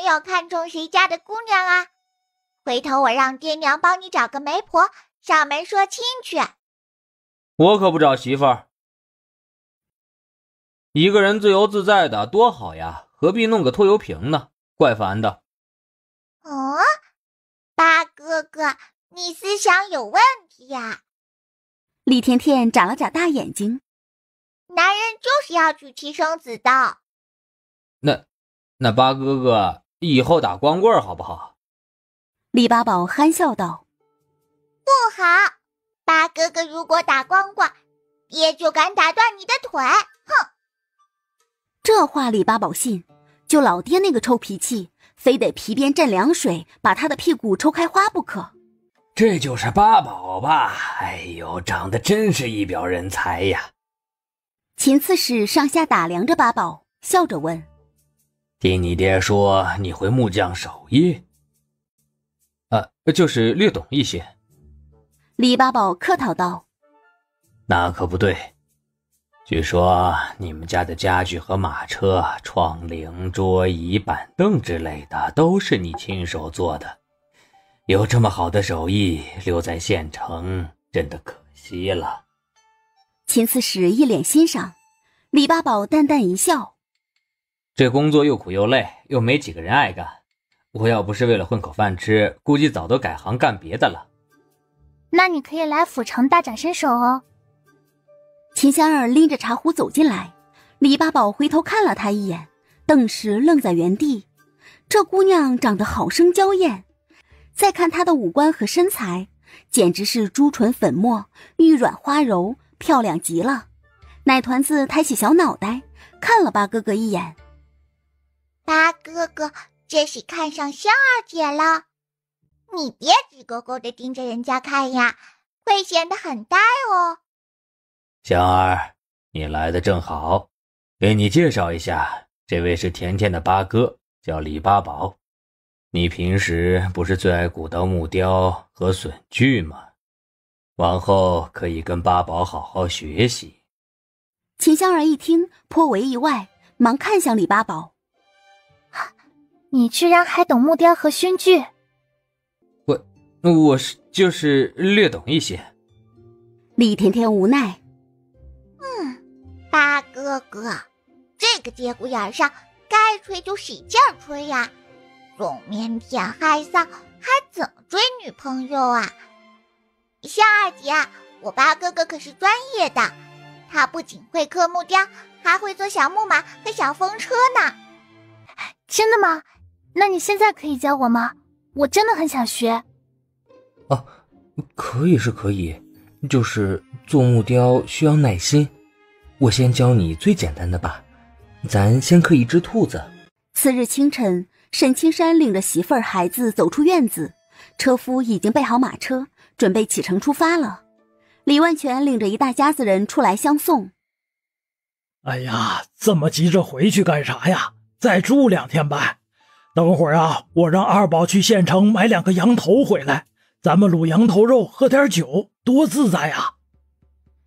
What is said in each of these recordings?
没有看中谁家的姑娘啊？回头我让爹娘帮你找个媒婆上门说亲去。我可不找媳妇儿，一个人自由自在的多好呀，何必弄个拖油瓶呢？怪烦的。哦，八哥哥，你思想有问题呀。李甜甜眨了眨大眼睛。男人就是要娶妻生子的。那八哥哥以后打光棍好不好？李八宝憨笑道。不好，八哥哥如果打光棍，爹就敢打断你的腿，哼！这话李八宝信，就老爹那个臭脾气，非得皮鞭蘸凉水把他的屁股抽开花不可。这就是八宝吧？哎呦，长得真是一表人才呀。秦刺史上下打量着八宝，笑着问：听你爹说你会木匠手艺？就是略懂一些。李八宝客套道：那可不对，据说你们家的家具和马车、窗棂、桌椅、板凳之类的都是你亲手做的，有这么好的手艺留在县城，真的可惜了。秦刺史一脸欣赏，李八宝淡淡一笑：这工作又苦又累，又没几个人爱干，我要不是为了混口饭吃，估计早都改行干别的了。那你可以来府城大展身手哦。秦香儿拎着茶壶走进来，李八宝回头看了她一眼，顿时愣在原地。这姑娘长得好生娇艳，再看她的五官和身材，简直是朱唇粉末，玉软花柔，漂亮极了。奶团子抬起小脑袋，看了八哥哥一眼。八哥哥，这是看上香儿姐了？你别直勾勾地盯着人家看呀，会显得很呆哦。香儿，你来的正好，给你介绍一下，这位是甜甜的八哥，叫李八宝。你平时不是最爱鼓捣木雕和笋具吗？往后可以跟八宝好好学习。秦香儿一听颇为意外，忙看向李八宝。你居然还懂木雕和熏具？我就是略懂一些。李甜甜无奈。八哥哥，这个节骨眼上该吹就使劲吹呀，总腼腆害臊，还怎么追女朋友啊？香儿姐，我八哥哥可是专业的，他不仅会刻木雕，还会做小木马和小风车呢。真的吗？那你现在可以教我吗？我真的很想学。可以是可以，就是做木雕需要耐心。我先教你最简单的吧，咱先刻一只兔子。次日清晨，沈青山领着媳妇儿孩子走出院子，车夫已经备好马车，准备启程出发了。李万全领着一大家子人出来相送。哎呀，这么急着回去干啥呀？再住2天吧。等会儿啊，我让二宝去县城买2个羊头回来，咱们卤羊头肉，喝点酒，多自在啊！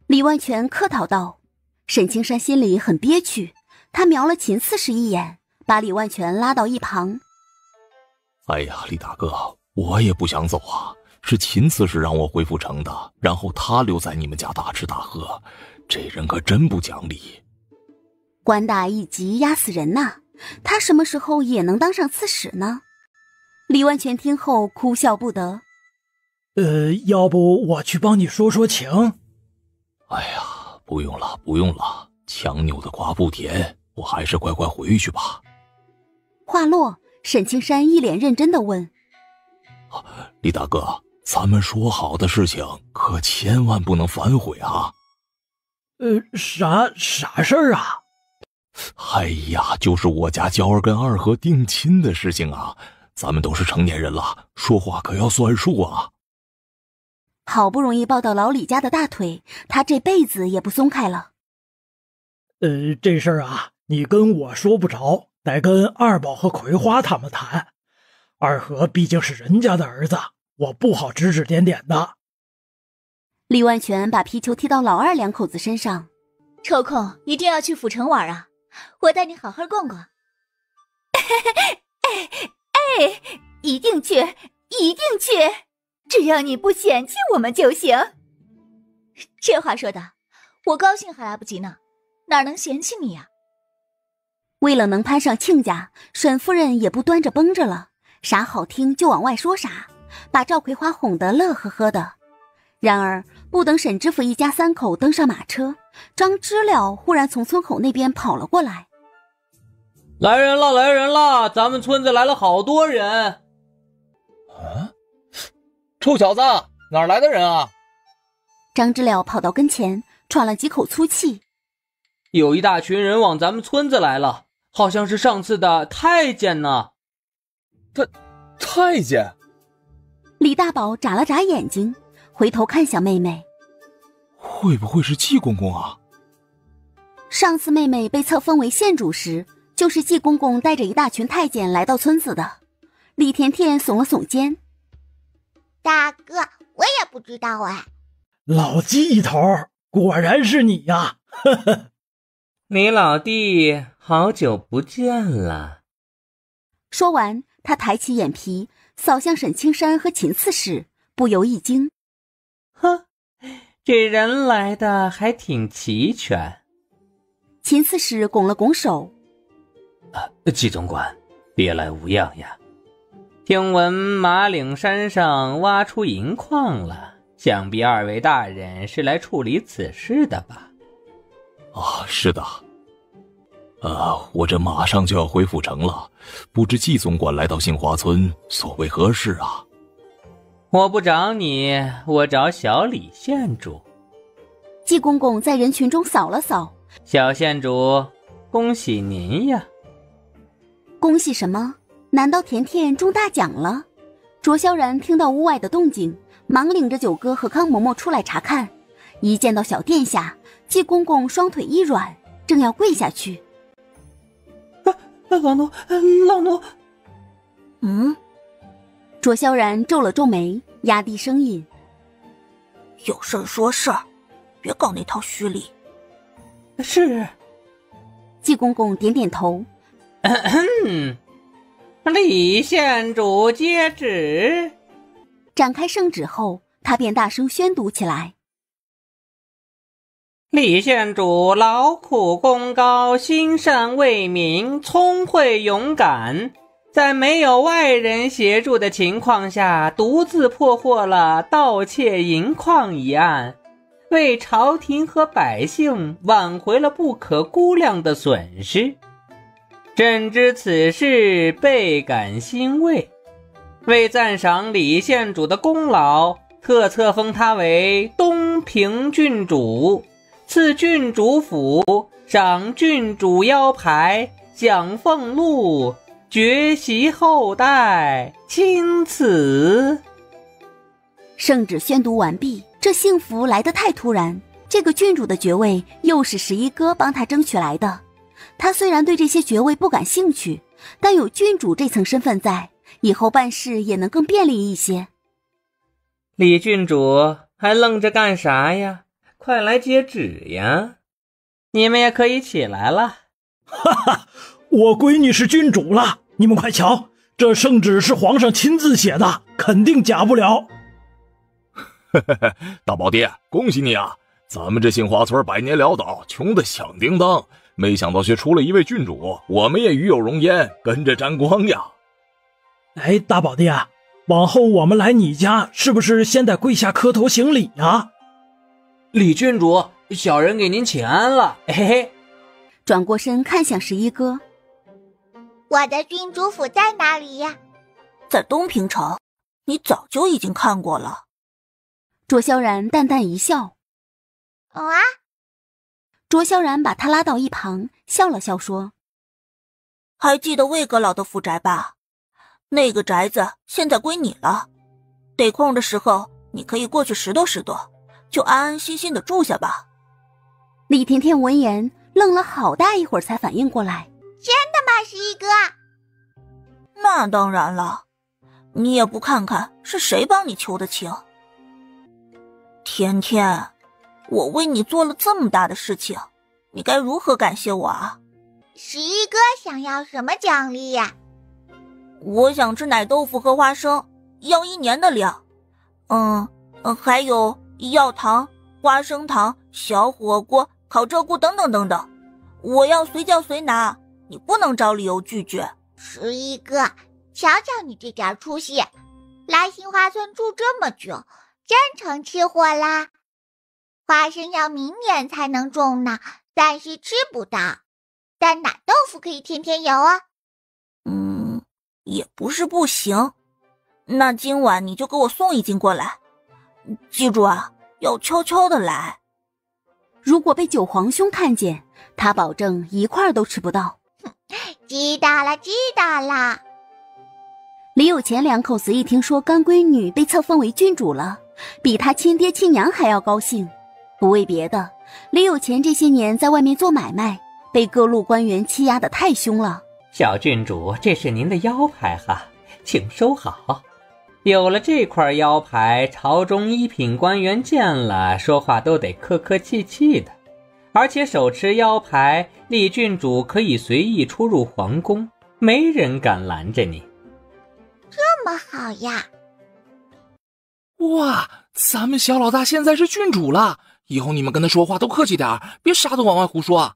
李万全客套道。沈青山心里很憋屈，他瞄了秦刺史一眼，把李万全拉到一旁。哎呀，李大哥，我也不想走啊，是秦刺史让我回府城的，然后他留在你们家大吃大喝，这人可真不讲理。官大一级压死人呐，他什么时候也能当上刺史呢？李万全听后哭笑不得。要不我去帮你说说情？哎呀，不用了，不用了，强扭的瓜不甜，我还是乖乖回去吧。话落，沈青山一脸认真地问：李大哥，咱们说好的事情可千万不能反悔啊。啥事儿啊？哎呀，就是我家娇儿跟二和定亲的事情啊，咱们都是成年人了，说话可要算数啊。好不容易抱到老李家的大腿，他这辈子也不松开了。这事儿啊，你跟我说不着，得跟二宝和葵花他们谈。二和毕竟是人家的儿子，我不好指指点点的。李万全把皮球踢到老二两口子身上。抽空一定要去府城玩啊，我带你好好逛逛。一定去，一定去，只要你不嫌弃我们就行。这话说的，我高兴还来不及呢，哪能嫌弃你呀？为了能攀上亲家，沈夫人也不端着绷着了，啥好听就往外说啥，把赵葵花哄得乐呵呵的。然而不等沈知府一家3口登上马车，张知了忽然从村口那边跑了过来。来人了，来人了，咱们村子来了好多人。啊，臭小子，哪儿来的人啊？张知了跑到跟前，喘了几口粗气。有一大群人往咱们村子来了，好像是上次的太监呢。太监？李大宝眨了眨眼睛，回头看向妹妹。会不会是季公公啊？上次妹妹被册封为县主时，就是季公公带着一大群太监来到村子的。李甜甜耸了耸肩。大哥，我也不知道哎。老季头，果然是你呀！呵呵。李老弟，好久不见了。说完，他抬起眼皮，扫向沈青山和秦刺史，不由一惊。呵，这人来的还挺齐全。秦刺史拱了拱手。季总管，别来无恙呀。听闻马岭山上挖出银矿了，想必2位大人是来处理此事的吧？是的。我这马上就要回府城了，不知季总管来到杏花村所为何事啊？我不找你，我找小李县主。季公公在人群中扫了扫。小县主，恭喜您呀。恭喜什么？难道甜甜中大奖了？卓萧然听到屋外的动静，忙领着九哥和康嬷嬷出来查看。一见到小殿下，季公公双腿一软，正要跪下去。老奴。卓萧然皱了皱眉，压低声音：有事说事儿，别搞那套虚礼。是。季公公点点头。李县主接旨。展开圣旨后，他便大声宣读起来。李县主劳苦功高，心善为民，聪慧勇敢，在没有外人协助的情况下，独自破获了盗窃银矿一案，为朝廷和百姓挽回了不可估量的损失。朕知此事，倍感欣慰。为赞赏李县主的功劳，特册封他为东平郡主，赐郡主府，赏郡主腰牌，奖俸禄，爵袭后代，钦此。圣旨宣读完毕，这幸福来得太突然。这个郡主的爵位又是11哥帮他争取来的。他虽然对这些爵位不感兴趣，但有郡主这层身份在，以后办事也能更便利一些。李郡主还愣着干啥呀？快来接旨呀！你们也可以起来了。哈哈，我闺女是郡主了，你们快瞧，这圣旨是皇上亲自写的，肯定假不了。大宝爹，恭喜你啊！咱们这杏花村百年潦倒，穷得响叮当，没想到却出了一位郡主，我们也与有荣焉，跟着沾光呀。哎，大宝爹，往后我们来你家，是不是先得跪下磕头行礼呀？李郡主，小人给您请安了，嘿嘿。转过身看向11哥，我的郡主府在哪里呀？在东平城，你早就已经看过了。卓萧然淡淡一笑。卓萧然把他拉到一旁，笑了笑说：还记得魏阁老的府宅吧？那个宅子现在归你了，得空的时候你可以过去拾掇拾掇，就安安心心的住下吧。李甜甜闻言愣了好大一会儿才反应过来。真的吗，11哥？那当然了，你也不看看是谁帮你求的情。甜甜，我为你做了这么大的事情，你该如何感谢我啊？ 11哥想要什么奖励呀？我想吃奶豆腐和花生，要1年的量。还有药糖、花生糖、小火锅、烤鹧鸪等等等等，我要随叫随拿，你不能找理由拒绝。11哥，瞧瞧你这点出息，来新华村住这么久，真成吃货啦。花生要明年才能种呢，暂时吃不到，但奶豆腐可以天天有啊。也不是不行，那今晚你就给我送1斤过来，记住啊，要悄悄的来。如果被九皇兄看见，他保证1块都吃不到。知道了知道了。李有钱2口子一听说干闺女被册封为郡主了，比他亲爹亲娘还要高兴。不为别的，李有钱这些年在外面做买卖，被各路官员欺压得太凶了。小郡主，这是您的腰牌哈，请收好。有了这块腰牌，朝中一品官员见了说话都得客客气气的，而且手持腰牌，李郡主可以随意出入皇宫，没人敢拦着你。这么好呀！哇，咱们小老大现在是郡主了，以后你们跟他说话都客气点，别啥都往外胡说。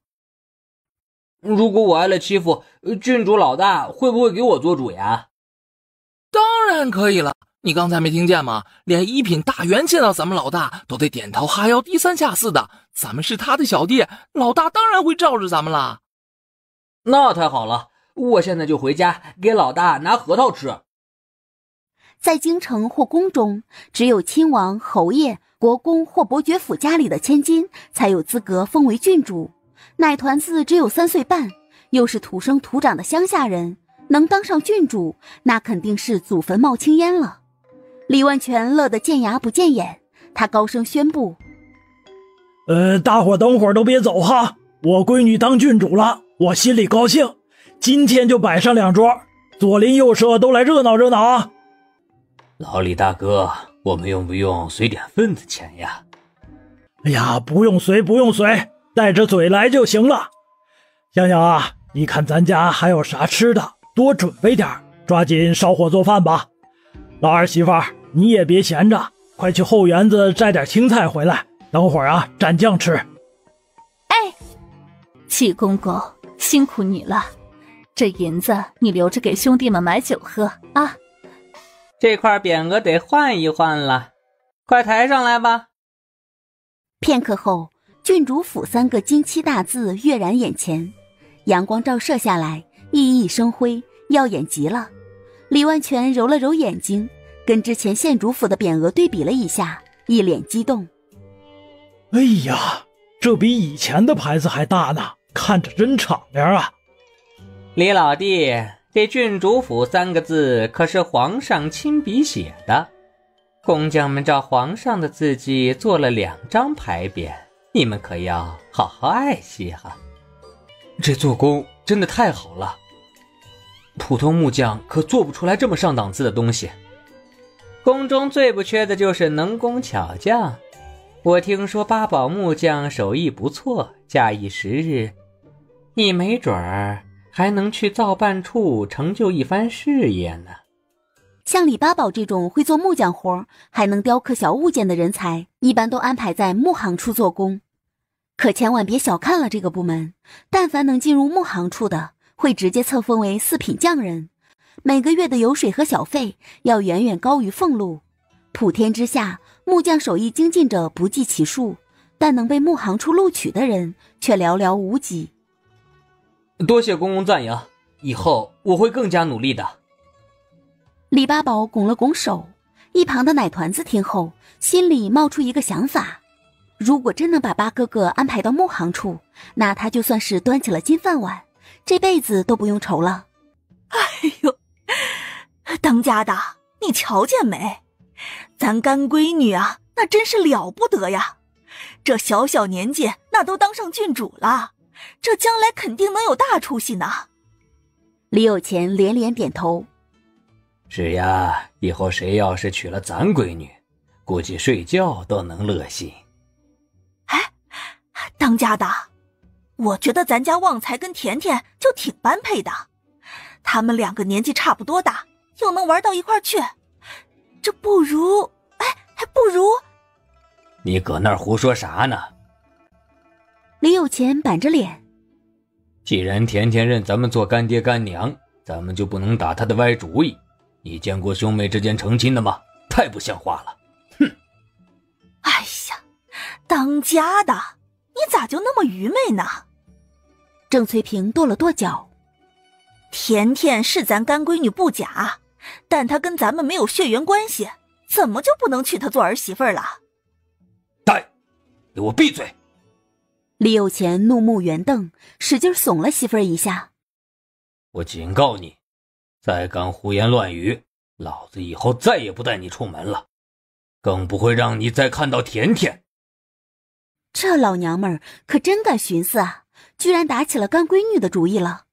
如果我挨了欺负，郡主老大会不会给我做主呀？当然可以了，你刚才没听见吗？连一品大员见到咱们老大都得点头哈腰低三下四的，咱们是他的小弟，老大当然会罩着咱们啦。那太好了，我现在就回家给老大拿核桃吃。在京城或宫中，只有亲王、侯爷、国公或伯爵府家里的千金才有资格封为郡主。奶团子只有3岁半，又是土生土长的乡下人，能当上郡主，那肯定是祖坟冒青烟了。李万全乐得见牙不见眼，他高声宣布：大伙等会儿都别走哈，我闺女当郡主了，我心里高兴，今天就摆上2桌，左邻右舍都来热闹热闹啊。老李大哥，我们用不用随点份子钱呀？哎呀，不用随不用随，带着嘴来就行了。香香啊，你看咱家还有啥吃的，多准备点，抓紧烧火做饭吧。老二媳妇儿，你也别闲着，快去后园子摘点青菜回来，等会儿啊蘸酱吃。哎，七公公辛苦你了，这银子你留着给兄弟们买酒喝啊。这块匾额得换一换了，快抬上来吧。片刻后，郡主府3个金漆大字跃然眼前，阳光照射下来，熠熠生辉，耀眼极了。李万全揉了揉眼睛，跟之前县主府的匾额对比了一下，一脸激动。哎呀，这比以前的牌子还大呢，看着真敞亮啊。李老弟，这郡主府3个字可是皇上亲笔写的，工匠们照皇上的字迹做了2张牌匾，你们可要好好爱惜哈。这做工真的太好了，普通木匠可做不出来这么上档次的东西。宫中最不缺的就是能工巧匠，我听说八宝木匠手艺不错，假以时日，你没准儿还能去造办处成就一番事业呢。像李八宝这种会做木匠活还能雕刻小物件的人才，一般都安排在木行处做工。可千万别小看了这个部门，但凡能进入木行处的，会直接册封为4品匠人，每个月的油水和小费要远远高于俸禄。普天之下，木匠手艺精进者不计其数，但能被木行处录取的人却寥寥无几。多谢公公赞扬，以后我会更加努力的。李八宝拱了拱手，一旁的奶团子听后，心里冒出一个想法：如果真能把八哥哥安排到木行处，那他就算是端起了金饭碗，这辈子都不用愁了。哎呦，当家的，你瞧见没？咱干闺女啊，那真是了不得呀！这小小年纪，那都当上郡主了，这将来肯定能有大出息呢。李有钱连连点头。是呀，以后谁要是娶了咱闺女，估计睡觉都能乐醒。哎，当家的，我觉得咱家旺财跟甜甜就挺般配的，他们两个年纪差不多大，又能玩到一块儿去，这不如，还不如……你搁那儿胡说啥呢？李有钱板着脸，既然甜甜认咱们做干爹干娘，咱们就不能打他的歪主意。你见过兄妹之间成亲的吗？太不像话了！哼！哎呀，当家的，你咋就那么愚昧呢？郑翠萍跺了跺脚。甜甜是咱干闺女不假，但她跟咱们没有血缘关系，怎么就不能娶她做儿媳妇了？呆，给我闭嘴！李有钱怒目圆瞪，使劲耸了媳妇儿一下。我警告你，再敢胡言乱语，老子以后再也不带你出门了，更不会让你再看到甜甜。这老娘们儿可真敢寻思啊，居然打起了干闺女的主意了。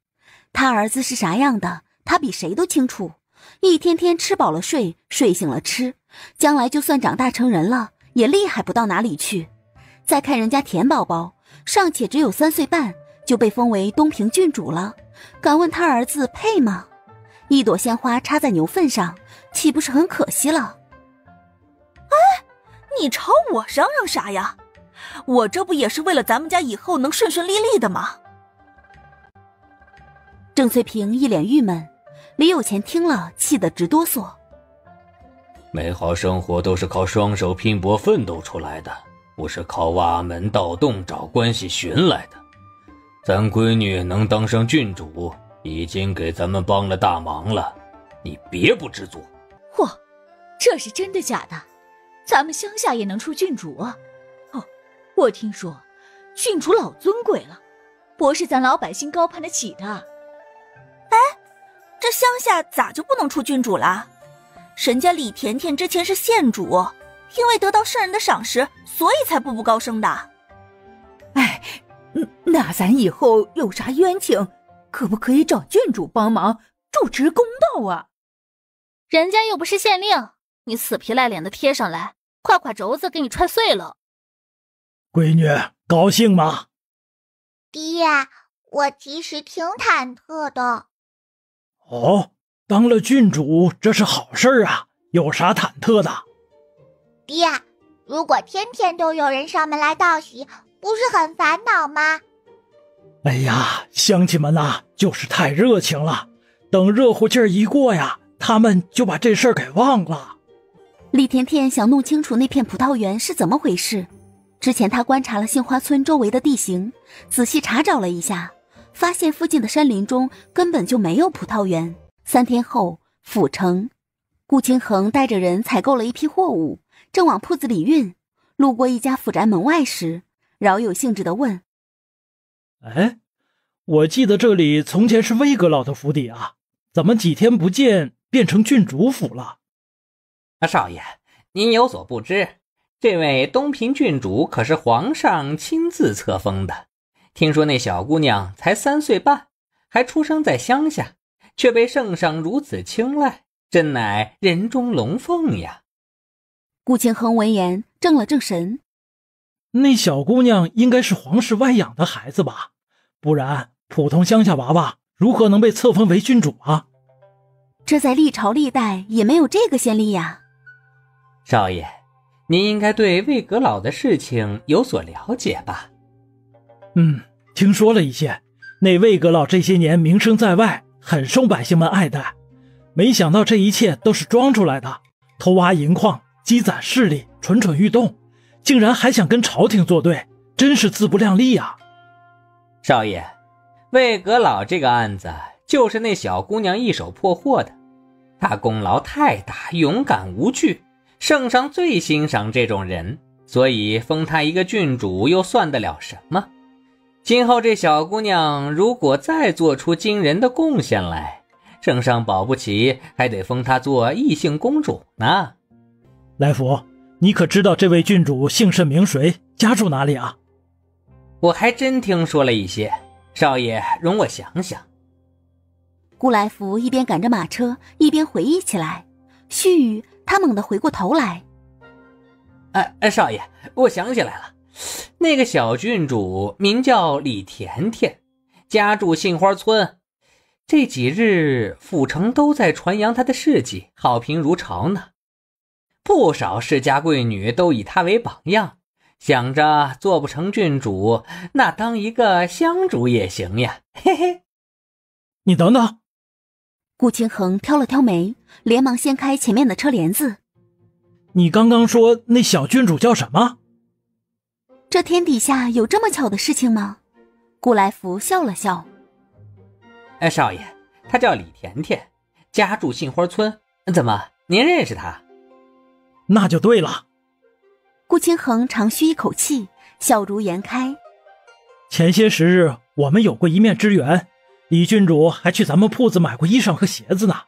他儿子是啥样的，他比谁都清楚，一天天吃饱了睡，睡醒了吃，将来就算长大成人了，也厉害不到哪里去。再看人家田宝宝，尚且只有3岁半，就被封为东平郡主了，敢问他儿子配吗？一朵鲜花插在牛粪上，岂不是很可惜了？你朝我嚷嚷啥呀？我这不也是为了咱们家以后能顺顺利利的吗？郑翠萍一脸郁闷，李有钱听了气得直哆嗦。美好生活都是靠双手拼搏奋斗出来的，不是靠挖门盗洞找关系寻来的。咱闺女能当上郡主，已经给咱们帮了大忙了，你别不知足。嚯，这是真的假的？咱们乡下也能出郡主啊？哦，我听说郡主老尊贵了，不是咱老百姓高攀得起的。这乡下咋就不能出郡主了？人家李甜甜之前是县主，因为得到圣人的赏识，所以才步步高升的。那咱以后有啥冤情，可不可以找郡主帮忙主持公道啊？人家又不是县令，你死皮赖脸的贴上来，胯胯轴子给你踹碎了。闺女高兴吗？爹，我其实挺忐忑的。哦，当了郡主这是好事啊，有啥忐忑的？爹，如果天天都有人上门来道喜，不是很烦恼吗？哎呀，乡亲们呐，就是太热情了，等热乎劲儿一过呀，他们就把这事儿给忘了。李甜甜想弄清楚那片葡萄园是怎么回事。之前她观察了杏花村周围的地形，仔细查找了一下，发现附近的山林中根本就没有葡萄园。3天后，府城，顾清衡带着人采购了一批货物，正往铺子里运。路过一家府宅门外时，饶有兴致地问：哎，我记得这里从前是魏阁老的府邸啊，怎么几天不见变成郡主府了？少爷，您有所不知，这位东平郡主可是皇上亲自册封的。听说那小姑娘才3岁半，还出生在乡下，却被圣上如此青睐，真乃人中龙凤呀。顾清衡闻言正了正神，那小姑娘应该是皇室外养的孩子吧，不然普通乡下娃娃如何能被册封为郡主啊？这在历朝历代也没有这个先例呀。少爷，您应该对魏阁老的事情有所了解吧？听说了一些，那魏阁老这些年名声在外，很受百姓们爱戴，没想到这一切都是装出来的，偷挖银矿，积攒势力，蠢蠢欲动，竟然还想跟朝廷作对，真是自不量力啊！少爷，魏阁老这个案子就是那小姑娘一手破获的，她功劳太大，勇敢无惧，圣上最欣赏这种人，所以封她一个郡主又算得了什么？今后这小姑娘如果再做出惊人的贡献来，圣上保不齐还得封她做异姓公主呢。来福，你可知道这位郡主姓甚名谁，家住哪里啊？我还真听说了一些，少爷容我想想。顾来福一边赶着马车，一边回忆起来。须臾，他猛地回过头来：少爷，我想起来了，那个小郡主名叫李甜甜，家住杏花村，这几日府城都在传扬他的事迹，好评如潮呢。不少世家贵女都以他为榜样，想着做不成郡主，那当一个香主也行呀，嘿嘿。你等等。顾清衡挑了挑眉，连忙掀开前面的车帘子。你刚刚说那小郡主叫什么？这天底下有这么巧的事情吗？顾来福笑了笑。少爷，她叫李甜甜，家住杏花村，怎么您认识她？那就对了。顾清衡长吁一口气，笑逐颜开。前些时日我们有过一面之缘，李郡主还去咱们铺子买过衣裳和鞋子呢。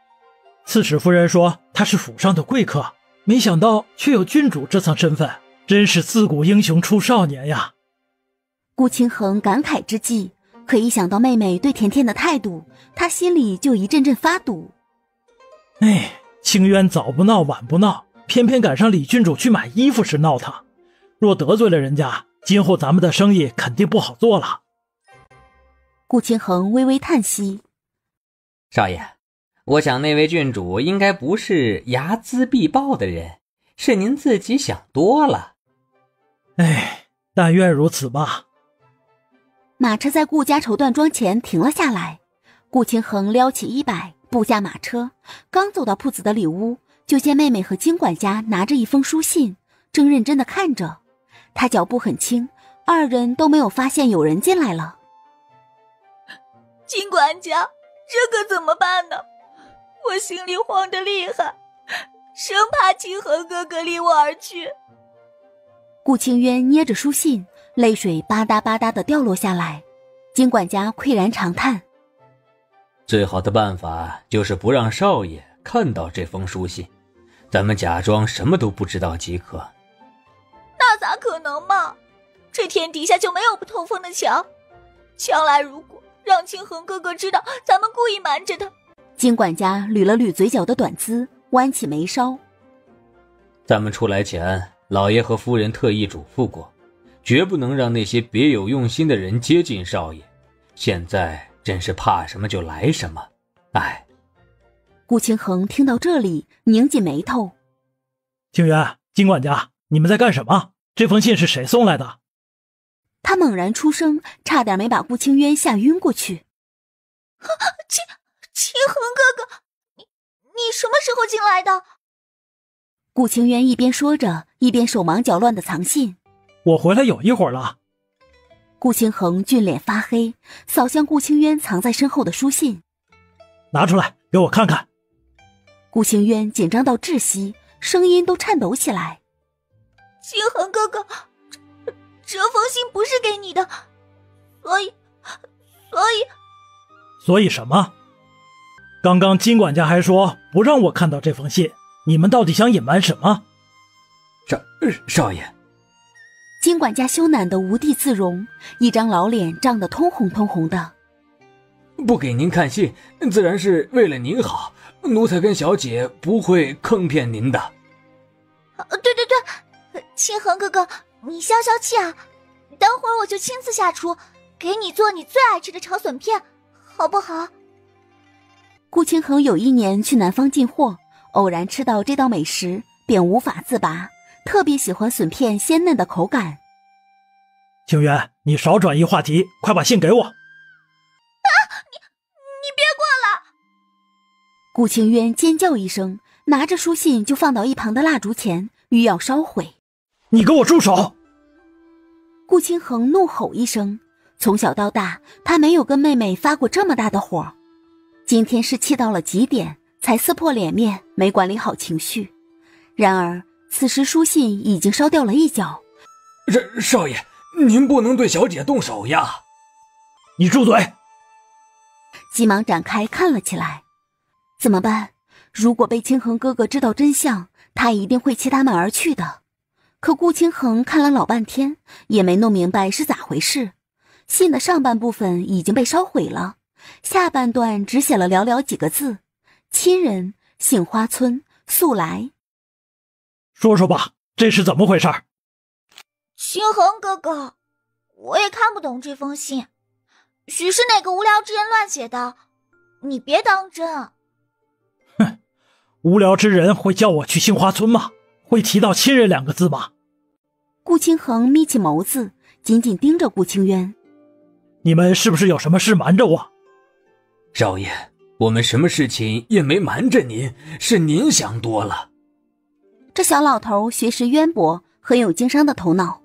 刺史夫人说她是府上的贵客，没想到却有郡主这层身份，真是自古英雄出少年呀。顾清衡感慨之际，可一想到妹妹对甜甜的态度，他心里就一阵阵发堵。清渊早不闹晚不闹，偏偏赶上李郡主去买衣服时闹腾，若得罪了人家，今后咱们的生意肯定不好做了。顾清衡微微叹息。少爷，我想那位郡主应该不是睚眦必报的人，是您自己想多了。但愿如此吧。马车在顾家绸缎庄前停了下来，顾清衡撩起衣摆，步下马车，刚走到铺子的里屋，就见妹妹和金管家拿着一封书信，正认真地看着。他脚步很轻，二人都没有发现有人进来了。金管家，这可怎么办呢？我心里慌得厉害，生怕清衡哥哥离我而去。顾清渊捏着书信，泪水吧嗒吧嗒地掉落下来。金管家喟然长叹：最好的办法就是不让少爷看到这封书信，咱们假装什么都不知道即可。那咋可能嘛？这天底下就没有不透风的墙，将来如果让清衡哥哥知道咱们故意瞒着他。金管家捋了捋嘴角的短姿，弯起眉梢。咱们出来前，老爷和夫人特意嘱咐过，绝不能让那些别有用心的人接近少爷。现在真是怕什么就来什么，顾清衡听到这里，拧紧眉头。清渊，金管家，你们在干什么？这封信是谁送来的？他猛然出声，差点没把顾清渊吓晕过去。清衡哥哥，你什么时候进来的？顾清渊一边说着，一边手忙脚乱地藏信。我回来有一会儿了。顾清衡俊脸发黑，扫向顾清渊藏在身后的书信。拿出来给我看看。顾清渊紧张到窒息，声音都颤抖起来。清衡哥哥，这封信不是给你的，所以什么？刚刚金管家还说不让我看到这封信，你们到底想隐瞒什么？少爷。金管家羞赧得无地自容，一张老脸涨得通红通红的。不给您看信，自然是为了您好，奴才跟小姐不会坑骗您的。对，清衡哥哥，你消消气啊，等会儿我就亲自下厨，给你做你最爱吃的炒笋片，好不好？顾清衡有一年去南方进货，偶然吃到这道美食，便无法自拔，特别喜欢笋片鲜嫩的口感。清渊，你少转移话题，快把信给我。你别过来！顾清渊尖叫一声，拿着书信就放到一旁的蜡烛前，欲要烧毁。你给我住手！顾清衡怒吼一声，从小到大，他没有跟妹妹发过这么大的火。今天是气到了极点，才撕破脸面，没管理好情绪。然而此时书信已经烧掉了一角。少爷，您不能对小姐动手呀！你住嘴！急忙展开看了起来。怎么办？如果被清衡哥哥知道真相，他一定会弃他们而去的。可顾清衡看了老半天，也没弄明白是咋回事。信的上半部分已经被烧毁了，下半段只写了寥寥几个字：亲人，杏花村，速来。说说吧，这是怎么回事？清衡哥哥，我也看不懂这封信，许是哪个无聊之人乱写的。你别当真。哼，无聊之人会叫我去杏花村吗？会提到亲人2个字吗？顾清衡眯起眸子，紧紧盯着顾清渊。你们是不是有什么事瞒着我？少爷，我们什么事情也没瞒着您，是您想多了。这小老头学识渊博，很有经商的头脑。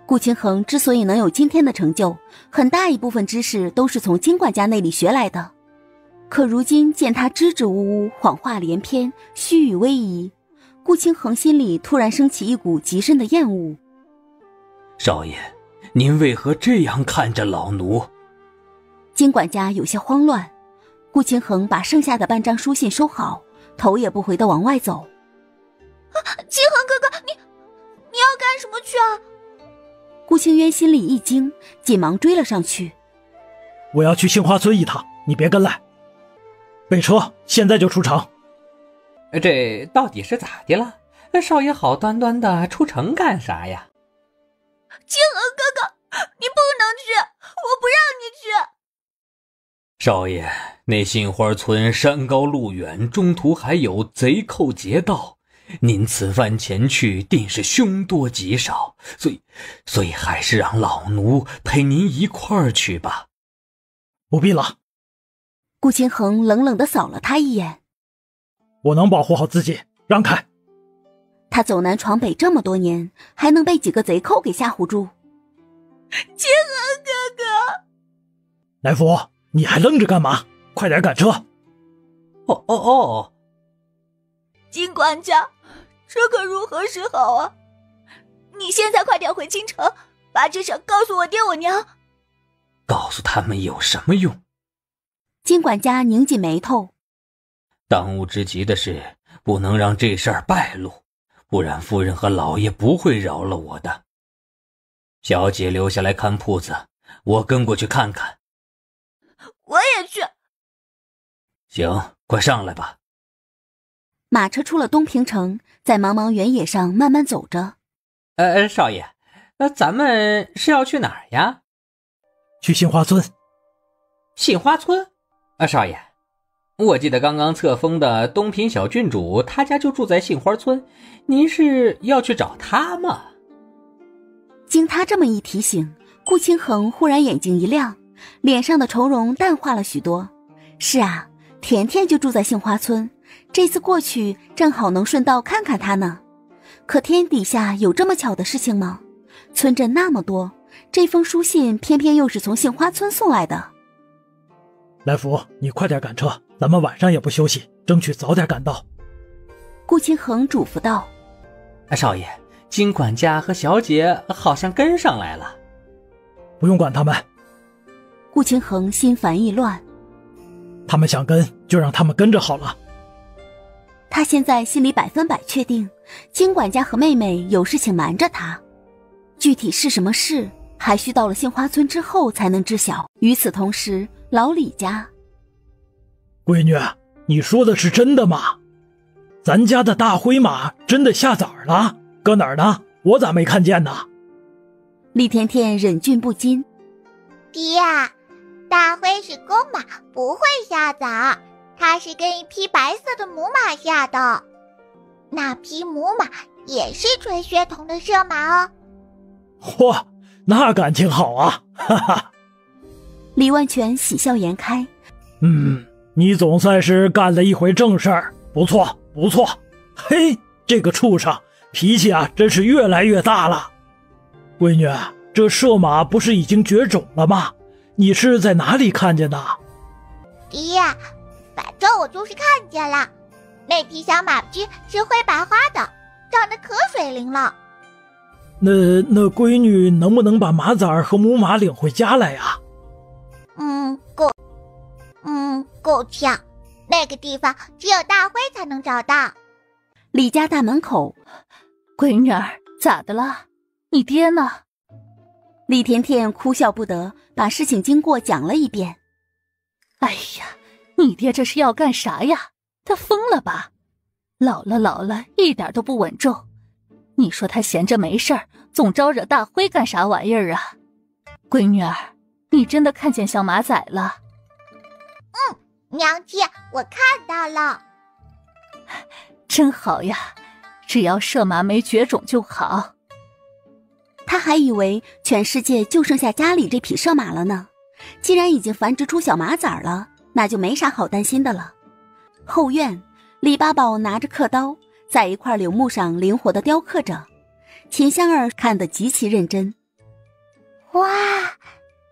顾清衡之所以能有今天的成就，很大一部分知识都是从金管家那里学来的。可如今见他支支吾吾，谎话连篇，虚与委蛇，顾清衡心里突然升起一股极深的厌恶。少爷，您为何这样看着老奴？金管家有些慌乱，顾清衡把剩下的半张书信收好，头也不回地往外走。清衡哥哥，你要干什么去啊？顾清渊心里一惊，紧忙追了上去。我要去杏花村一趟，你别跟来。备车，现在就出城。这到底是咋的了？少爷好端端的出城干啥呀？清衡哥哥，你不能去，我不让你去。少爷，那杏花村山高路远，中途还有贼寇劫道，您此番前去定是凶多吉少，所以还是让老奴陪您一块儿去吧。不必了。顾清衡冷冷地扫了他一眼。我能保护好自己，让开。他走南闯北这么多年，还能被几个贼寇给吓唬住？清衡哥哥，来福，你还愣着干嘛？快点赶车。哦，金管家，这可如何是好啊？你现在快点回京城，把这事告诉我爹我娘。告诉他们有什么用？金管家拧紧眉头。当务之急的是不能让这事儿败露，不然夫人和老爷不会饶了我的。小姐留下来看铺子，我跟过去看看。我也去。行，快上来吧。马车出了东平城，在茫茫原野上慢慢走着。少爷，咱们是要去哪儿呀？去杏花村。杏花村？少爷，我记得刚刚册封的东平小郡主，他家就住在杏花村，您是要去找他吗？经他这么一提醒，顾清衡忽然眼睛一亮，脸上的愁容淡化了许多。是啊，甜甜就住在杏花村，这次过去正好能顺道看看她呢。可天底下有这么巧的事情吗？村镇那么多，这封书信偏偏又是从杏花村送来的。来福，你快点赶车，咱们晚上也不休息，争取早点赶到。顾清衡嘱咐道。少爷，金管家和小姐好像跟上来了。不用管他们。顾清衡心烦意乱。他们想跟就让他们跟着好了。他现在心里100%确定，金管家和妹妹有事情瞒着他，具体是什么事，还需到了杏花村之后才能知晓。与此同时，老李家，闺女，你说的是真的吗？咱家的大灰马真的下崽了？搁哪儿呢？我咋没看见呢？厉甜甜忍俊不禁。爹，大灰是公马，不会下崽，它是跟一匹白色的母马下的。那匹母马也是垂血统的射马哦。嚯，那感情好啊，哈哈。李万全喜笑颜开。你总算是干了一回正事儿，不错不错。嘿，这个畜生脾气啊，真是越来越大了。闺女，这射马不是已经绝种了吗？你是在哪里看见的？爹，反正我就是看见了，那匹小马驹是灰白花的，长得可水灵了。那闺女能不能把马崽儿和母马领回家来呀？够呛，那个地方只有大灰才能找到。李家大门口，闺女儿咋的了？你爹呢？李甜甜哭笑不得，把事情经过讲了一遍。哎呀，你爹这是要干啥呀？他疯了吧？老了，一点都不稳重。你说他闲着没事儿，总招惹大灰干啥玩意儿啊？闺女儿，你真的看见小马仔了？娘亲，我看到了。真好呀，只要射马没绝种就好。他还以为全世界就剩下家里这匹射马了呢，既然已经繁殖出小马崽了，那就没啥好担心的了。后院，李八宝拿着刻刀，在一块柳木上灵活地雕刻着。秦香儿看得极其认真。哇，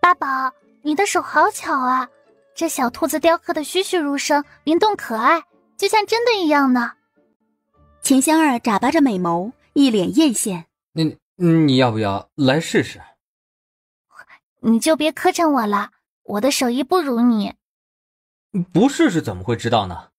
八宝，你的手好巧啊！这小兔子雕刻的栩栩如生，灵动可爱，就像真的一样呢。秦香儿眨巴着美眸，一脸艳羡。你要不要来试试？你就别磕碜我了，我的手艺不如你。不试试怎么会知道呢？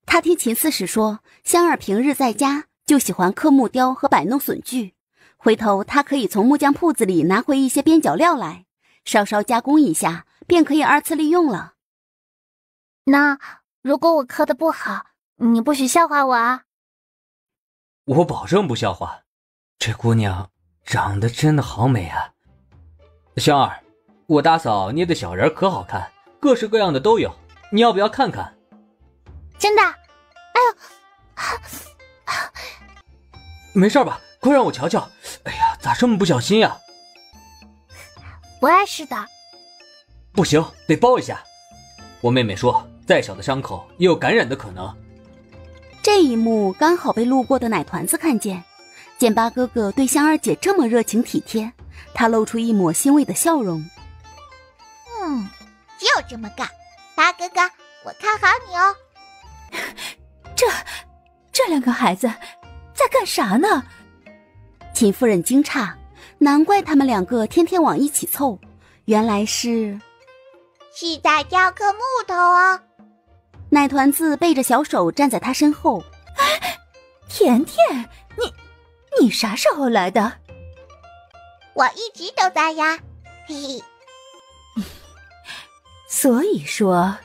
他听秦四使说，香儿平日在家就喜欢刻木雕和摆弄笋具，回头他可以从木匠铺子里拿回一些边角料来，稍稍加工一下，便可以二次利用了。那如果我刻得不好，你不许笑话我啊！我保证不笑话。这姑娘长得真的好美啊！香儿，我大嫂捏的小人可好看，各式各样的都有，你要不要看看？真的？哎呦，没事吧？快让我瞧瞧！哎呀，咋这么不小心呀？不碍事的。不行，得包一下。我妹妹说，再小的伤口也有感染的可能。这一幕刚好被路过的奶团子看见，见八哥哥对香儿姐这么热情体贴，他露出一抹欣慰的笑容。就这么干，八哥哥，我看好你哦。这两个孩子在干啥呢？秦夫人惊诧，难怪他们两个天天往一起凑，原来是在雕刻木头哦。奶团子背着小手站在他身后。甜甜，你啥时候来的？我一直都在呀，嘿嘿。所以说，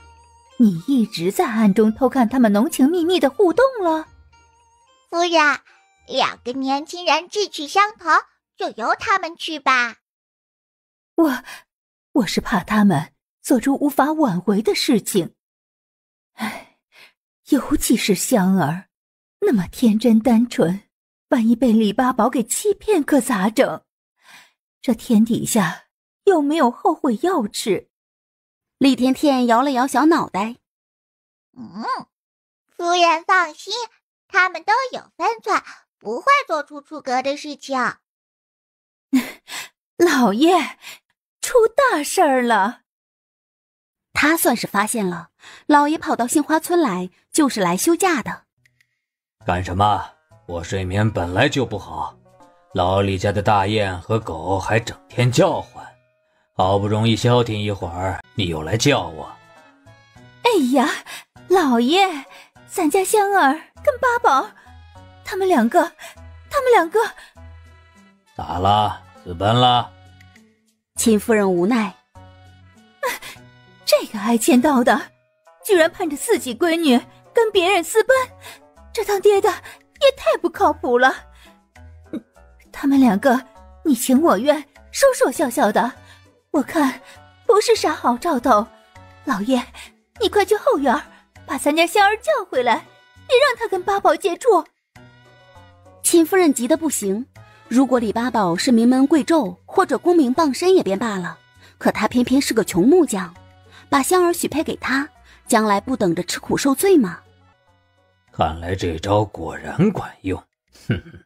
你一直在暗中偷看他们浓情蜜蜜的互动了？夫人，两个年轻人志趣相投，就由他们去吧。我是怕他们做出无法挽回的事情。唉，尤其是香儿，那么天真单纯，万一被李八宝给欺骗可咋整？这天底下有没有后悔药吃？李甜甜摇了摇小脑袋。夫人放心，他们都有分寸，不会做出出格的事情。老爷，出大事儿了！他算是发现了，老爷跑到杏花村来就是来休假的。干什么？我睡眠本来就不好，老李家的大雁和狗还整天叫唤，好不容易消停一会儿，你又来叫我。哎呀，老爷，咱家香儿跟八宝，他们两个咋了？私奔了？秦夫人无奈。这个挨千刀的，居然盼着自己闺女跟别人私奔，这当爹的也太不靠谱了。他们两个你情我愿，说说笑笑的，我看不是啥好兆头。老爷，你快去后院把咱家香儿叫回来，别让她跟八宝接触。秦夫人急得不行，如果李八宝是名门贵胄或者功名傍身也便罢了，可他偏偏是个穷木匠，把香儿许配给他，将来不等着吃苦受罪吗？看来这招果然管用，哼哼，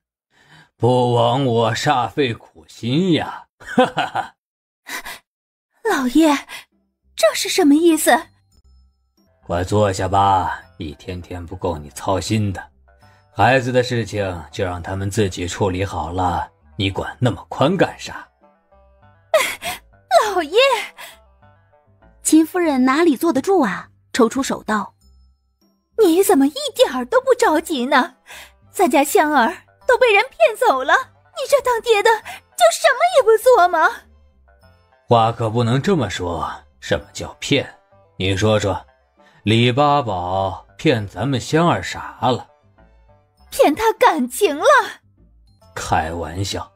不枉我煞费苦心呀，哈哈哈。老爷，这是什么意思？快坐下吧，一天天不够你操心的，孩子的事情就让他们自己处理好了，你管那么宽干啥？老爷，秦夫人哪里坐得住啊，抽出手道：你怎么一点儿都不着急呢？咱家香儿都被人骗走了，你这当爹的就什么也不做吗？话可不能这么说，什么叫骗？你说说，李八宝骗咱们香儿啥了？骗他感情了？开玩笑，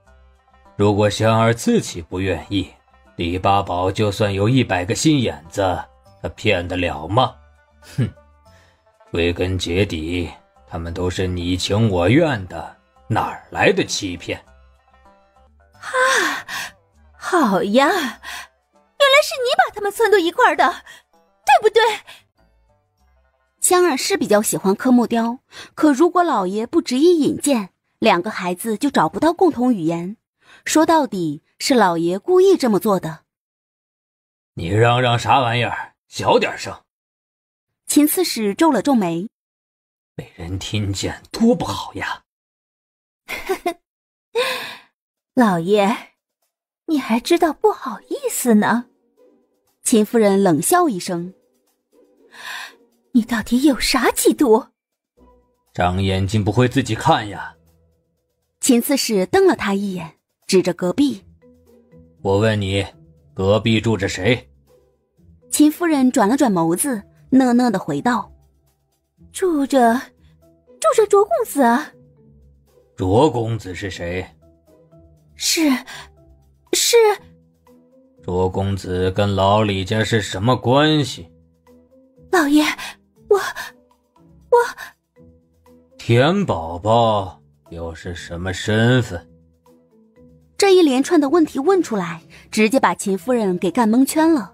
如果香儿自己不愿意，李八宝就算有100个心眼子，他骗得了吗？哼，归根结底，他们都是你情我愿的，哪儿来的欺骗？好呀，原来是你把他们撺掇一块儿的，对不对？香儿是比较喜欢柯木雕，可如果老爷不执意引荐，两个孩子就找不到共同语言。说到底是老爷故意这么做的。你嚷嚷啥玩意儿？小点声！秦刺史皱了皱眉，被人听见多不好呀。老爷，你还知道不好意思呢。秦夫人冷笑一声，你到底有啥企图？长眼睛不会自己看呀。秦刺史瞪了他一眼，指着隔壁。我问你，隔壁住着谁？秦夫人转了转眸子，讷讷地回道：住着卓公子啊。卓公子是谁？是卓公子跟老李家是什么关系？老爷，我田宝宝又是什么身份？这一连串的问题问出来，直接把秦夫人给干蒙圈了。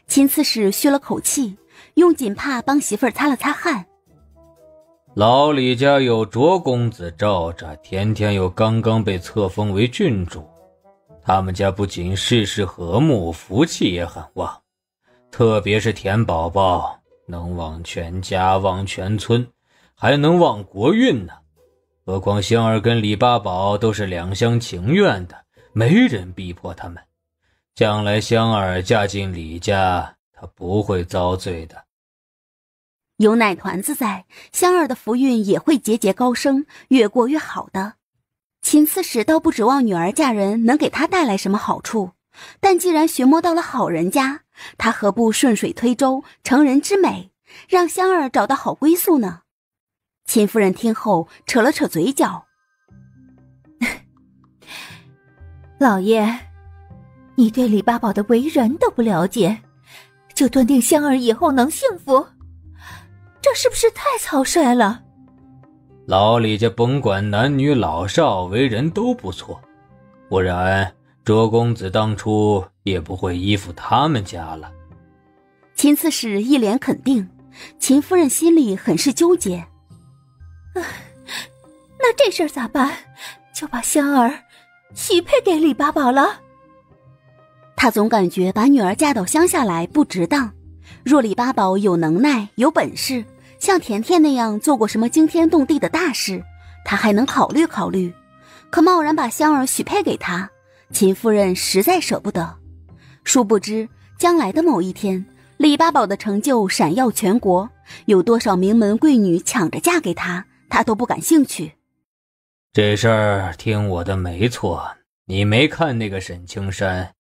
秦刺史吁了口气，用锦帕帮媳妇儿擦了擦汗。老李家有卓公子罩着，甜甜又刚刚被册封为郡主，他们家不仅世事和睦，福气也很旺，特别是田宝宝能旺全家，旺全村，还能旺国运呢。何况香儿跟李八宝都是两厢情愿的，没人逼迫他们，将来香儿嫁进李家，她不会遭罪的。有奶团子在，香儿的福运也会节节高升，越过越好的。秦刺史倒不指望女儿嫁人能给他带来什么好处，但既然寻摸到了好人家，他何不顺水推舟，成人之美，让香儿找到好归宿呢？秦夫人听后扯了扯嘴角，老爷，你对李八宝的为人都不了解，就断定香儿以后能幸福，这是不是太草率了？老李家甭管男女老少，为人都不错，不然卓公子当初也不会依附他们家了。秦刺史一脸肯定，秦夫人心里很是纠结。那这事儿咋办？就把香儿许配给李八宝了？他总感觉把女儿嫁到乡下来不值当，若李八宝有能耐有本事，像甜甜那样做过什么惊天动地的大事，他还能考虑考虑。可贸然把香儿许配给他，秦夫人实在舍不得。殊不知将来的某一天，李八宝的成就闪耀全国，有多少名门贵女抢着嫁给他，他都不感兴趣。这事儿听我的没错，你没看那个沈青山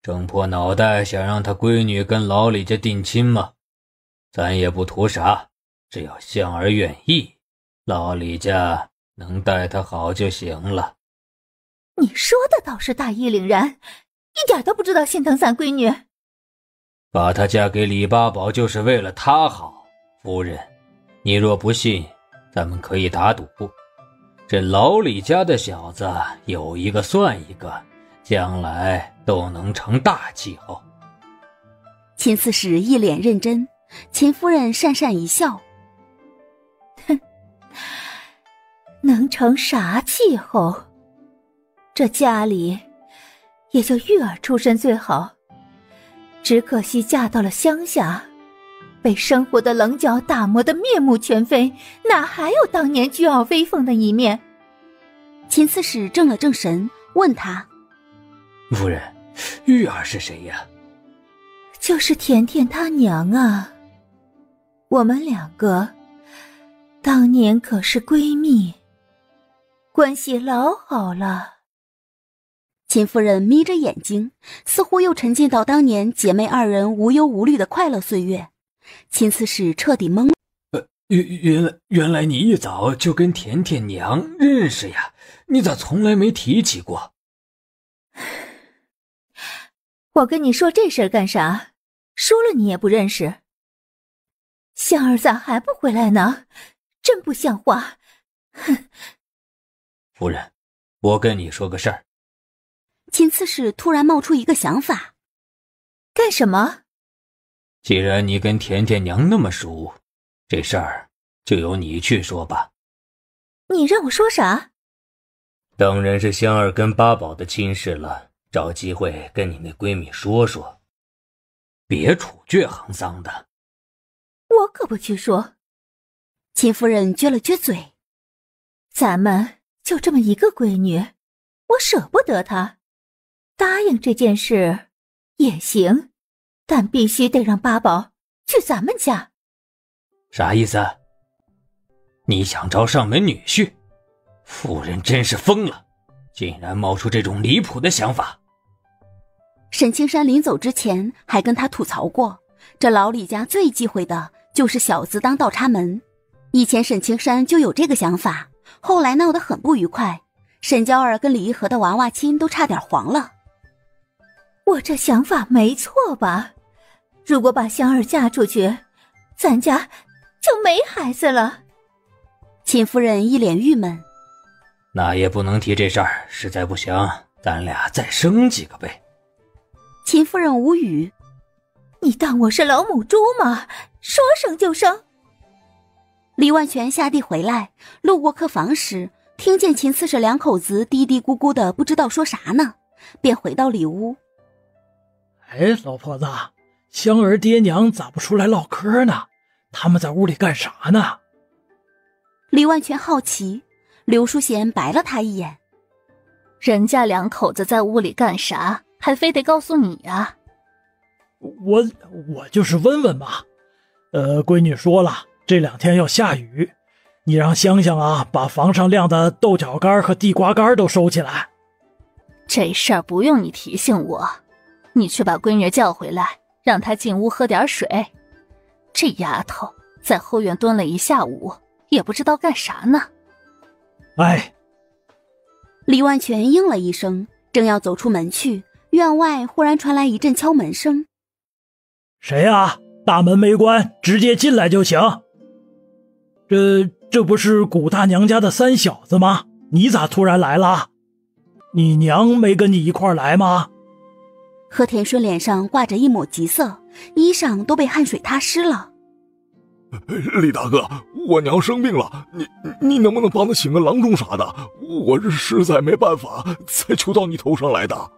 挣破脑袋想让他闺女跟老李家定亲吗？咱也不图啥，只要香儿愿意，老李家能待她好就行了。你说的倒是大义凛然，一点都不知道心疼咱闺女。把她嫁给李八宝就是为了她好，夫人，你若不信，咱们可以打赌，这老李家的小子有一个算一个，将来都能成大气候。秦刺史一脸认真，秦夫人讪讪一笑，哼，能成啥气候？这家里也就玉儿出身最好，只可惜嫁到了乡下，被生活的棱角打磨得面目全非，哪还有当年倨傲威风的一面？秦刺史正了正神，问他：夫人，玉儿是谁呀？就是甜甜她娘啊，我们两个当年可是闺蜜，关系老好了。秦夫人眯着眼睛，似乎又沉浸到当年姐妹二人无忧无虑的快乐岁月。秦刺史彻底懵了。原来你一早就跟甜甜娘认识呀？你咋从来没提起过？我跟你说这事儿干啥？输了你也不认识。香儿咋还不回来呢？真不像话！哼！夫人，我跟你说个事儿。秦刺史突然冒出一个想法。干什么？既然你跟甜甜娘那么熟，这事儿就由你去说吧。你让我说啥？当然是香儿跟八宝的亲事了，找机会跟你那闺蜜说说，别处决行丧的。我可不去说。秦夫人撅了撅嘴。咱们就这么一个闺女，我舍不得她。答应这件事也行，但必须得让八宝去咱们家。啥意思？你想招上门女婿？夫人真是疯了，竟然冒出这种离谱的想法。沈青山临走之前还跟他吐槽过，这老李家最忌讳的就是小子当倒插门。以前沈青山就有这个想法，后来闹得很不愉快，沈娇儿跟李一禾的娃娃亲都差点黄了。我这想法没错吧？如果把香儿嫁出去，咱家就没孩子了。秦夫人一脸郁闷。那也不能提这事儿，实在不行咱俩再生几个呗。秦夫人无语。你当我是老母猪吗？说生就生。李万全下地回来，路过客房时，听见秦刺史两口子嘀嘀咕咕的不知道说啥呢，便回到里屋。哎，老婆子，香儿爹娘咋不出来唠嗑呢？他们在屋里干啥呢？李万全好奇，刘淑贤白了他一眼。人家两口子在屋里干啥，还非得告诉你啊？我就是问问吧。闺女说了，这2天要下雨，你让香香啊把房上晾的豆角干和地瓜干都收起来。这事儿不用你提醒我，你去把闺女叫回来，让她进屋喝点水。这丫头在后院蹲了一下午，也不知道干啥呢。哎，李万全应了一声，正要走出门去，院外忽然传来一阵敲门声。谁啊？大门没关，直接进来就行。这不是古大娘家的三小子吗？你咋突然来了？你娘没跟你一块来吗？贺田顺脸上挂着一抹急色，衣裳都被汗水踏湿了。李大哥，我娘生病了，你能不能帮她请个郎中啥的？我是实在没办法才求到你头上来的。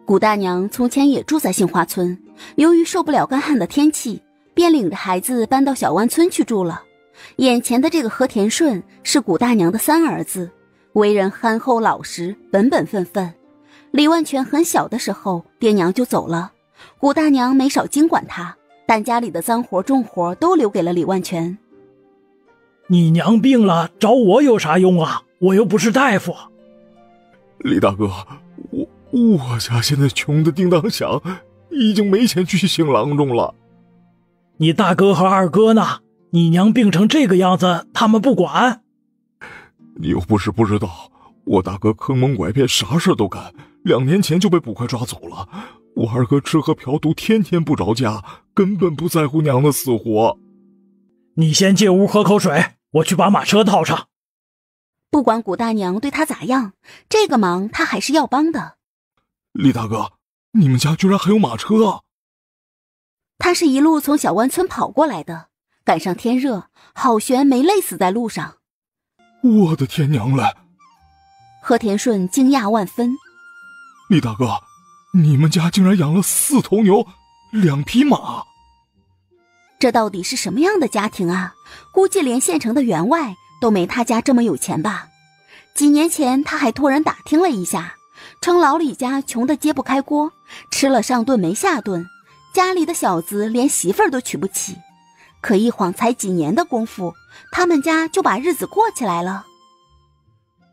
古大娘从前也住在杏花村，由于受不了干旱的天气，便领着孩子搬到小湾村去住了。眼前的这个和田顺是古大娘的3儿子，为人憨厚老实，本本分分。李万全很小的时候，爹娘就走了，古大娘没少经管他，但家里的脏活重活都留给了李万全。你娘病了，找我有啥用啊？我又不是大夫。李大哥，我家现在穷得叮当响，已经没钱去请郎中了。你大哥和二哥呢？你娘病成这个样子，他们不管？你又不是不知道，我大哥坑蒙拐骗，啥事都干，2年前就被捕快抓走了。我二哥吃喝嫖赌，天天不着家，根本不在乎娘的死活。你先进屋喝口水，我去把马车套上。不管古大娘对他咋样，这个忙他还是要帮的。李大哥，你们家居然还有马车啊？他是一路从小湾村跑过来的，赶上天热，好悬没累死在路上。我的天娘嘞！贺田顺惊讶万分。李大哥，你们家竟然养了4头牛，2匹马。这到底是什么样的家庭啊？估计连县城的员外都没他家这么有钱吧。几年前他还托人打听了一下，称老李家穷得揭不开锅，吃了上顿没下顿，家里的小子连媳妇儿都娶不起。可一晃才几年的功夫，他们家就把日子过起来了。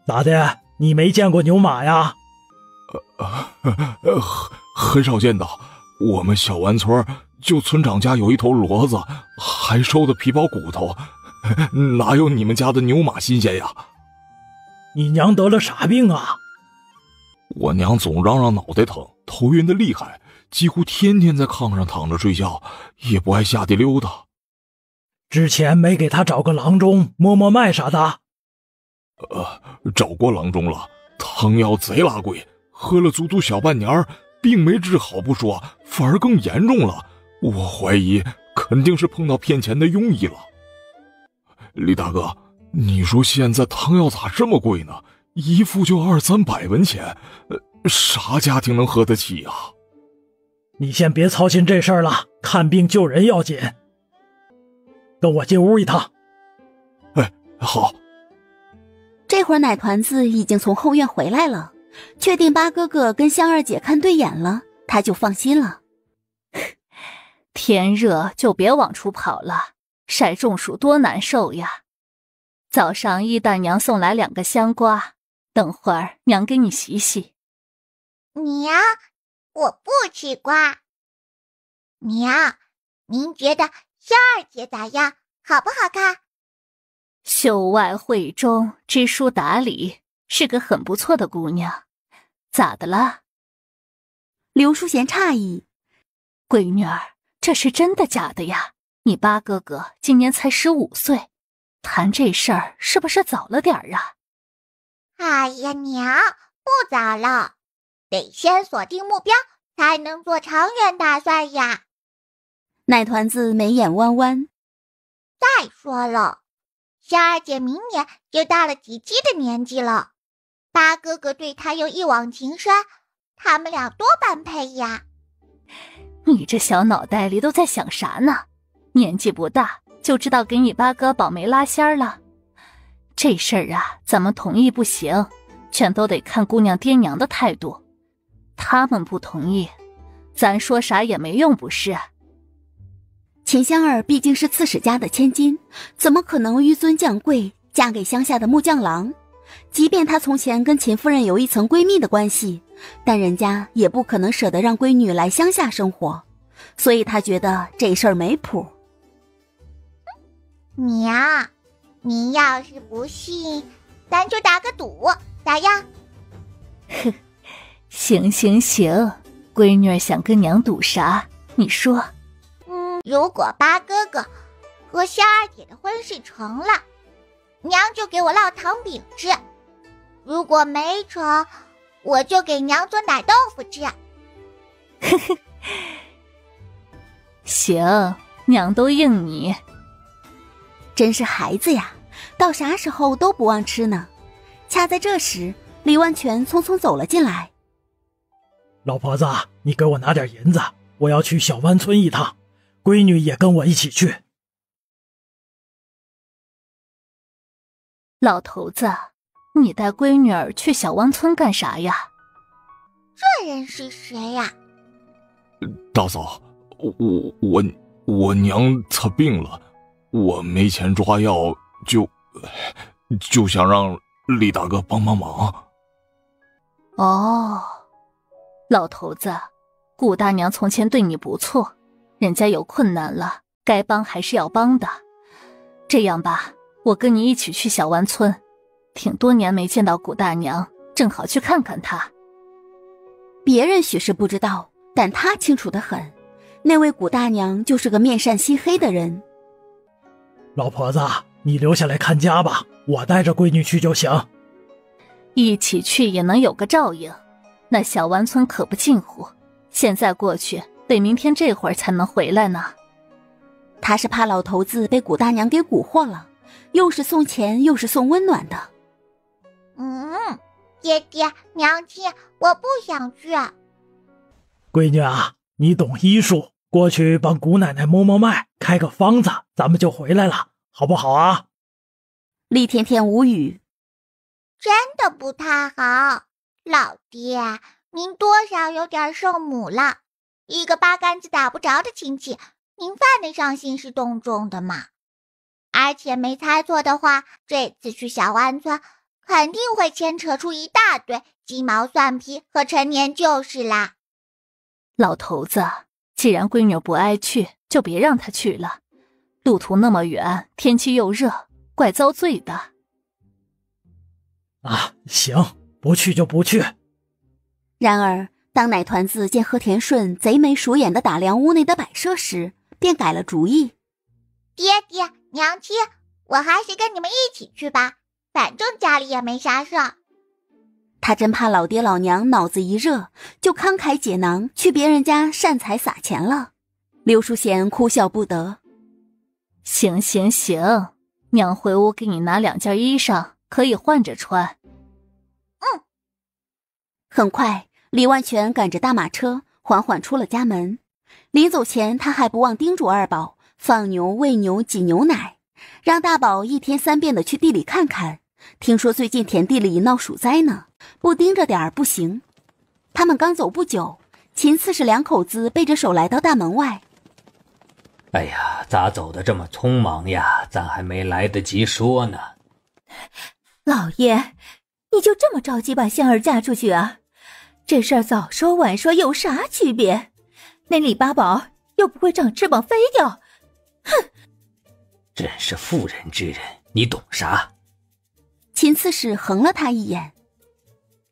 咋的？你没见过牛马呀？很少见到。我们小湾村就村长家有一头骡子，还收的皮包骨头，哪有你们家的牛马新鲜呀？你娘得了啥病啊？我娘总嚷嚷脑袋疼，头晕的厉害，几乎天天在炕上躺着睡觉，也不爱下地溜达。之前没给他找个郎中摸摸脉啥的？找过郎中了，汤药贼拉贵，喝了足足小半年，病没治好不说，反而更严重了。我怀疑肯定是碰到骗钱的庸医了。李大哥，你说现在汤药咋这么贵呢？一副就200-300文钱，啥家庭能喝得起啊？你先别操心这事儿了，看病救人要紧。跟我进屋一趟。哎，好。这会儿奶团子已经从后院回来了，确定八哥哥跟香儿姐看对眼了，他就放心了。天热就别往出跑了，晒中暑多难受呀。早上一大娘送来2个香瓜，等会儿娘给你洗洗。娘，我不吃瓜。娘，您觉得香儿姐咋样？好不好看？秀外慧中，知书达理，是个很不错的姑娘。咋的了？刘淑贤诧异：闺女儿，这是真的假的呀？你八哥哥今年才15岁，谈这事儿是不是早了点啊？哎呀，娘，不早了，得先锁定目标，才能做长远打算呀。奶团子眉眼弯弯。再说了，香儿姐明年就到了及笄的年纪了，八哥哥对她又一往情深，他们俩多般配呀。你这小脑袋里都在想啥呢？年纪不大就知道给你八哥保媒拉仙儿了？这事儿啊，咱们同意不行，全都得看姑娘爹娘的态度。他们不同意，咱说啥也没用，不是？秦香儿毕竟是刺史家的千金，怎么可能纡尊降贵，嫁给乡下的木匠郎？即便她从前跟秦夫人有一层闺蜜的关系，但人家也不可能舍得让闺女来乡下生活，所以她觉得这事儿没谱。娘，您要是不信，咱就打个赌，咋样？哼，行行行，闺女想跟娘赌啥？你说。如果八哥哥和香儿姐的婚事成了，娘就给我烙糖饼吃；如果没成，我就给娘做奶豆腐吃。呵呵，行，娘都应你。真是孩子呀，到啥时候都不忘吃呢。恰在这时，李万全匆匆走了进来。老婆子，你给我拿点银子，我要去小湾村一趟，闺女也跟我一起去。老头子，你带闺女儿去小湾村干啥呀？这人是谁呀？大嫂，我娘她病了，我没钱抓药，就想让李大哥帮帮忙。哦，老头子，顾大娘从前对你不错，人家有困难了，该帮还是要帮的。这样吧，我跟你一起去小湾村，挺多年没见到顾大娘，正好去看看她。别人许是不知道，但他清楚得很，那位顾大娘就是个面善心黑的人。老婆子，你留下来看家吧，我带着闺女去就行。一起去也能有个照应，那小湾村可不近乎，现在过去得明天这会儿才能回来呢。他是怕老头子被古大娘给蛊惑了，又是送钱又是送温暖的。爹爹娘亲，我不想去。闺女啊，你懂医术，过去帮古奶奶摸摸脉，开个方子，咱们就回来了，好不好啊？厉天天无语。真的不太好，老爹，您多少有点圣母了，一个八竿子打不着的亲戚，您犯得上兴师动众的吗？而且没猜错的话，这次去小湾村肯定会牵扯出一大堆鸡毛蒜皮和陈年旧事啦。老头子，既然闺女不爱去，就别让她去了，路途那么远，天气又热，怪遭罪的。行，不去就不去。然而当奶团子见和田顺贼眉鼠眼地打量屋内的摆设时，便改了主意。爹爹娘亲，我还是跟你们一起去吧，反正家里也没啥事儿。他真怕老爹老娘脑子一热就慷慨解囊去别人家善财撒钱了。刘淑贤哭笑不得。行，娘回屋给你拿2件衣裳，可以换着穿。很快，李万全赶着大马车缓缓出了家门。临走前，他还不忘叮嘱二宝放牛、喂牛、挤牛奶，让大宝1天3遍的去地里看看。听说最近田地里闹鼠灾呢，不盯着点儿不行。他们刚走不久，秦刺史2口子背着手来到大门外。哎呀，咋走得这么匆忙呀？咱还没来得及说呢。老爷，你就这么着急把香儿嫁出去啊？这事儿早说晚说有啥区别？那李八宝又不会长翅膀飞掉。哼！真是妇人之仁，你懂啥？秦刺史横了他一眼。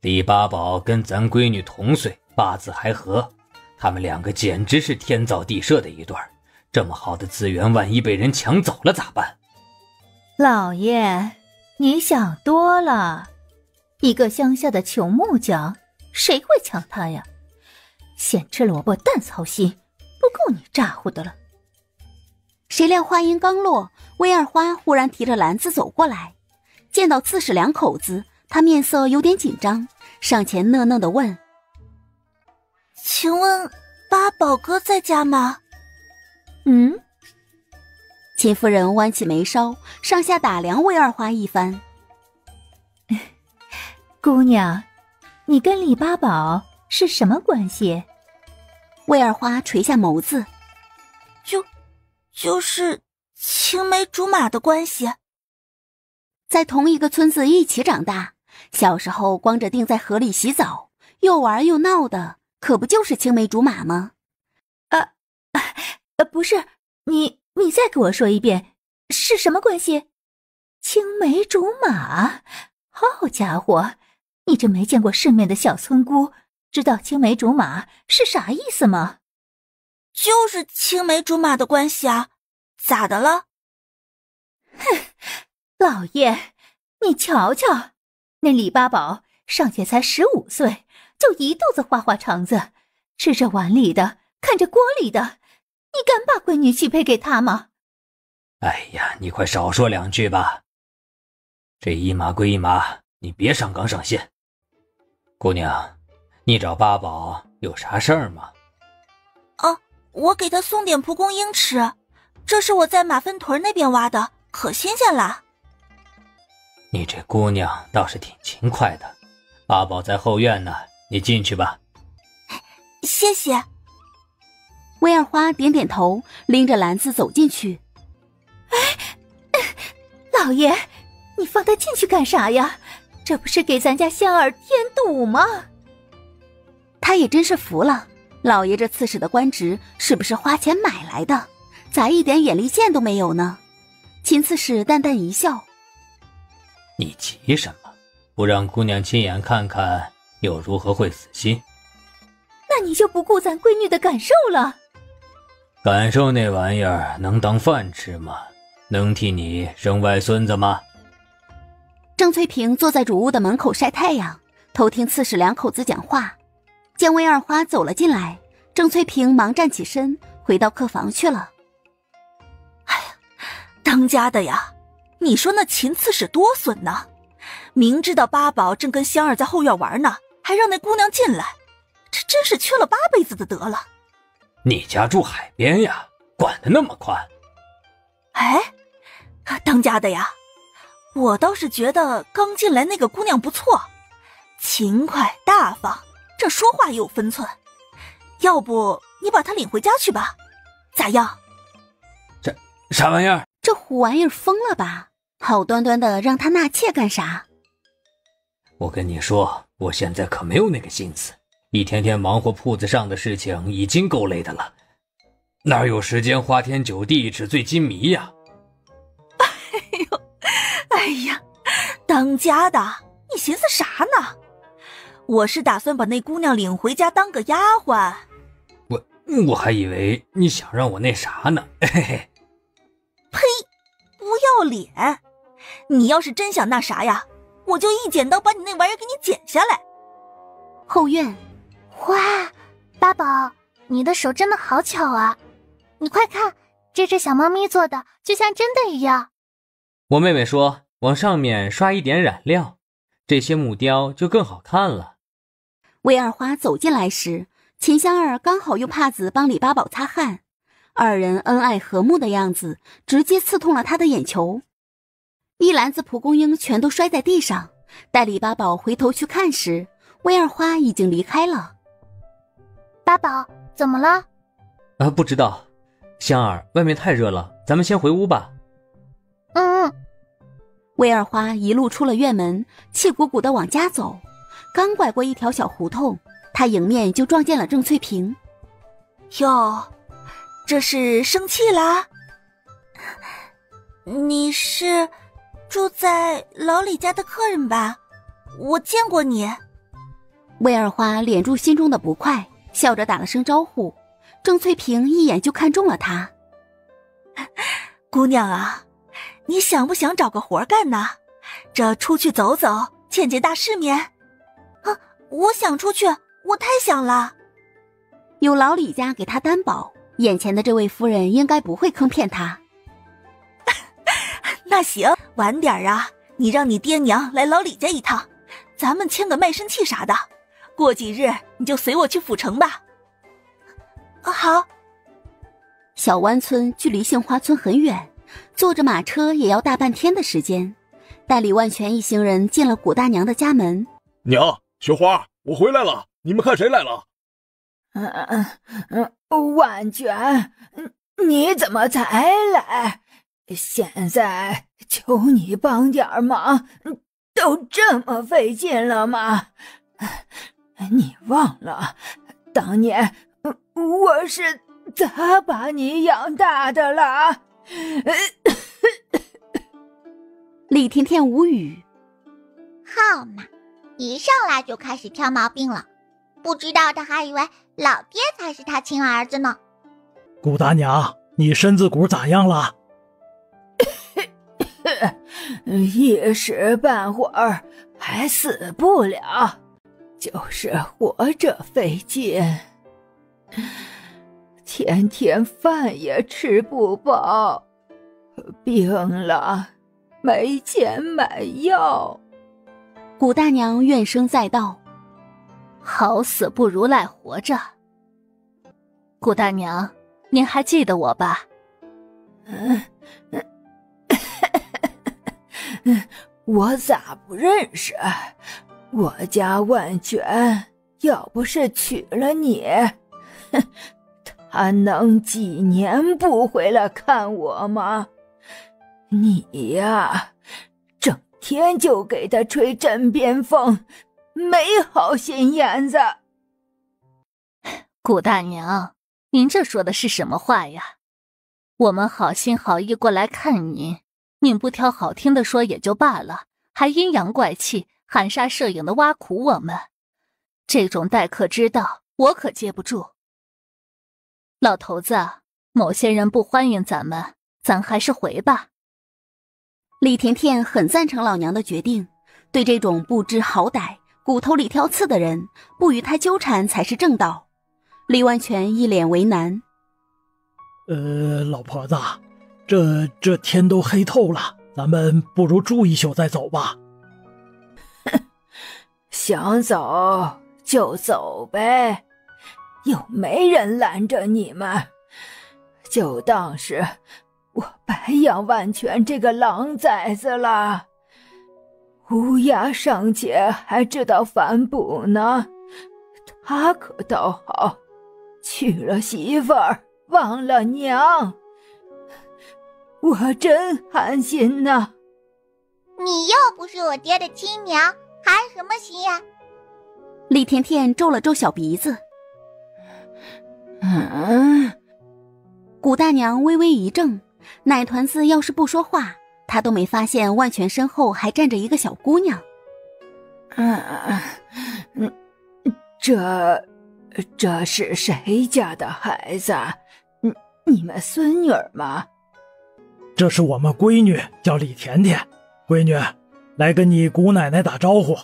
李八宝跟咱闺女同岁，八字还合，他们2个简直是天造地设的一对儿。这么好的资源，万一被人抢走了咋办？老爷，你想多了。一个乡下的穷木匠，谁会抢他呀？先吃萝卜淡操心，不够你咋呼的了。谁料话音刚落，魏二花忽然提着篮子走过来，见到刺史2口子，他面色有点紧张，上前讷讷地问：请问八宝哥在家吗？秦夫人弯起眉梢，上下打量魏二花一番。姑娘，你跟李八宝是什么关系？魏二花垂下眸子。就是青梅竹马的关系。在同一个村子一起长大，小时候光着腚在河里洗澡，又玩又闹的，可不就是青梅竹马吗？不是，你再给我说一遍，是什么关系？青梅竹马？好家伙，你这没见过世面的小村姑，知道青梅竹马是啥意思吗？就是青梅竹马的关系啊，咋的了？哼，老爷，你瞧瞧，那李八宝尚且才15岁，就一肚子花花肠子，吃着碗里的，看着锅里的，你敢把闺女许配给他吗？哎呀，你快少说2句吧。这一码归一码，你别上纲上线。姑娘，你找八宝有啥事儿吗？我给他送点蒲公英吃，这是我在马粪屯那边挖的，可新鲜了。你这姑娘倒是挺勤快的，八宝在后院呢，你进去吧。谢谢。魏二花点点头，拎着篮子走进去。老爷，你放他进去干啥呀？这不是给咱家香儿添堵吗？他也真是服了，老爷这刺史的官职是不是花钱买来的？咋一点眼力见都没有呢？秦刺史淡淡一笑。你急什么？不让姑娘亲眼看看，又如何会死心？那你就不顾咱闺女的感受了？感受那玩意儿能当饭吃吗？能替你生外孙子吗？郑翠萍坐在主屋的门口晒太阳，偷听刺史2口子讲话。见魏二花走了进来，郑翠萍忙站起身，回到客房去了。哎呀，当家的呀，你说那秦刺史多损呢，明知道八宝正跟香儿在后院玩呢，还让那姑娘进来，这真是缺了8辈子的德了。你家住海边呀，管得那么宽？哎，当家的呀，我倒是觉得刚进来那个姑娘不错，勤快大方，这说话也有分寸。要不你把她领回家去吧，咋样？这啥玩意儿？这虎玩意儿疯了吧？好端端的让她纳妾干啥？我跟你说，我现在可没有那个心思，一天天忙活铺子上的事情已经够累的了，哪有时间花天酒地纸醉金迷呀？哎呀，当家的，你寻思啥呢？我是打算把那姑娘领回家当个丫鬟。我还以为你想让我那啥呢，嘿嘿。呸！不要脸！你要是真想那啥呀，我就一剪刀把你那玩意儿给你剪下来。后院，哇，八宝，你的手真的好巧啊！你快看，这只小猫咪做的就像真的一样。我妹妹说，往上面刷一点染料，这些木雕就更好看了。魏二花走进来时，秦香儿刚好用帕子帮李八宝擦汗，二人恩爱和睦的样子直接刺痛了他的眼球。一篮子蒲公英全都摔在地上，待李八宝回头去看时，魏二花已经离开了。八宝，怎么了？不知道。香儿，外面太热了，咱们先回屋吧。魏二花一路出了院门，气鼓鼓地往家走。刚拐过一条小胡同，他迎面就撞见了郑翠萍。哟，这是生气啦？你是住在老李家的客人吧？我见过你。魏二花敛住心中的不快，笑着打了声招呼。郑翠萍一眼就看中了他。姑娘啊，你想不想找个活干呢？这出去走走，见见大世面。我想出去，我太想了。有老李家给他担保，眼前的这位夫人应该不会坑骗他。那行，晚点啊，你让你爹娘来老李家一趟，咱们签个卖身契啥的。过几日你就随我去府城吧。好。小湾村距离杏花村很远，坐着马车也要大半天的时间。待李万全一行人进了古大娘的家门。娘，雪花，我回来了，你们看谁来了？万全，你怎么才来？现在求你帮点忙，都这么费劲了吗？你忘了当年我是咋把你养大的了？李甜甜无语。好嘛，一上来就开始挑毛病了，不知道他还以为老爹才是他亲儿子呢。顾大娘，你身子骨咋样了？一时半会儿还死不了，就是活着费劲，天天饭也吃不饱，病了没钱买药。古大娘怨声载道，好死不如赖活着。顾大娘，您还记得我吧？我咋不认识？我家万全要不是娶了你，他能几年不回来看我吗？你呀，整天就给他吹枕边风，没好心眼子。顾大娘，您这说的是什么话呀？我们好心好意过来看您，您不挑好听的说也就罢了，还阴阳怪气、含沙射影的挖苦我们，这种待客之道我可接不住。老头子，某些人不欢迎咱们，咱还是回吧。李甜甜很赞成老娘的决定，对这种不知好歹、骨头里挑刺的人，不与他纠缠才是正道。李万全一脸为难。老婆子，这天都黑透了，咱们不如住一宿再走吧。想走就走呗，又没人拦着你们，就当是我白养万全这个狼崽子了。乌鸦尚且还知道反哺呢，他可倒好，娶了媳妇儿忘了娘，我真寒心呐。你又不是我爹的亲娘，寒什么心呀？李甜甜皱了皱小鼻子。古大娘微微一怔，奶团子要是不说话，她都没发现万全身后还站着一个小姑娘。这是谁家的孩子？你们孙女吗？这是我们闺女，叫李甜甜。闺女，来跟你姑奶奶打招呼。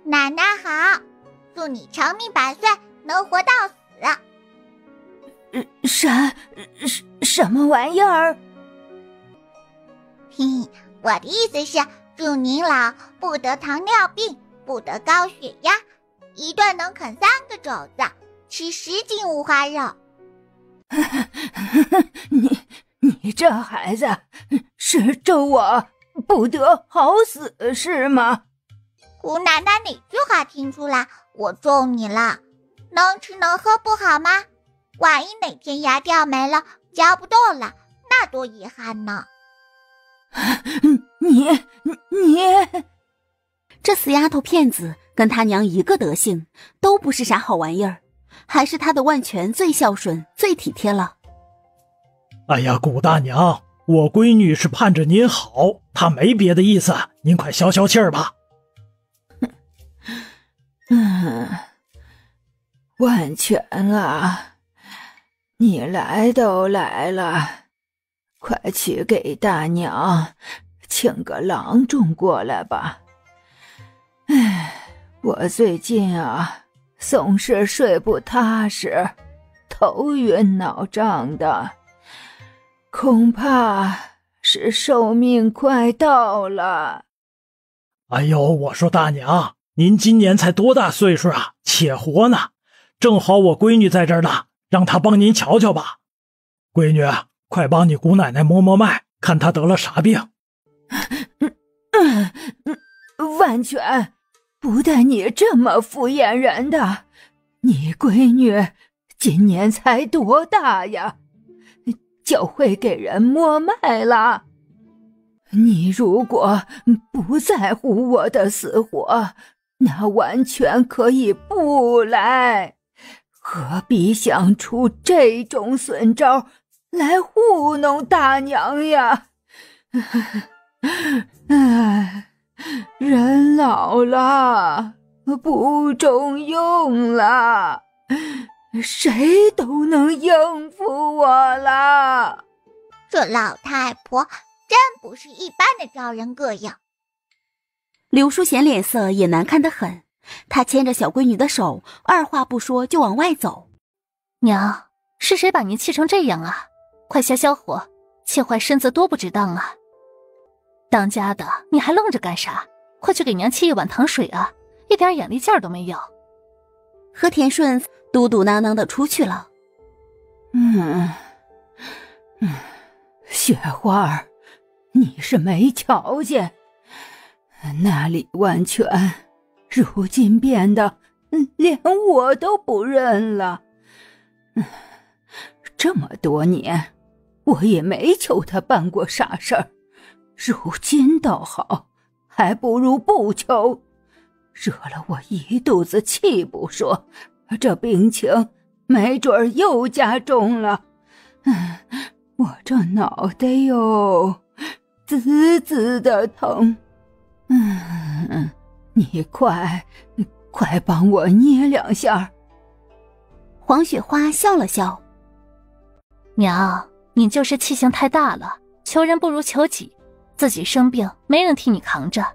奶奶好，祝你长命百岁，能活到死。什么玩意儿？我的意思是，祝您老，不得糖尿病，不得高血压，一顿能啃3个肘子，吃10斤五花肉。你这孩子是咒我不得好死是吗？姑奶奶哪句话听出来我咒你了？能吃能喝不好吗？万一哪天牙掉没了，嚼不动了，那多遗憾呢。你这死丫头片子跟他娘一个德行，都不是啥好玩意儿，还是他的万全最孝顺最体贴了。哎呀，谷大娘，我闺女是盼着您好，她没别的意思，您快消消气儿吧。万全啊，你来都来了，快去给大娘请个郎中过来吧。我最近总是睡不踏实，头晕脑胀的，恐怕是寿命快到了。哎呦，我说大娘，您今年才多大岁数啊，且活呢。正好我闺女在这儿呢，让她帮您瞧瞧吧。闺女，快帮你姑奶奶摸摸脉，看她得了啥病。万全，不带你这么敷衍人的。你闺女今年才多大呀，就会给人摸脉了。你如果不在乎我的死活，那完全可以不来，何必想出这种损招来糊弄大娘呀？人老了，不中用了，谁都能应付我了。这老太婆真不是一般的招人膈应。刘淑贤脸色也难看得很，他牵着小闺女的手，二话不说就往外走。娘，是谁把您气成这样啊？快消消火，气坏身子多不值当啊！当家的，你还愣着干啥？快去给娘沏一碗糖水啊，一点眼力劲儿都没有。和田顺嘟嘟囔囔的出去了。雪花儿，你是没瞧见，那李万全如今变得连我都不认了。这么多年我也没求他办过啥事儿，如今倒好，还不如不求，惹了我一肚子气不说，这病情没准又加重了。我这脑袋哟滋滋的疼。你快帮我捏2下。黄雪花笑了笑。娘，你就是气性太大了，求人不如求己，自己生病没人替你扛着。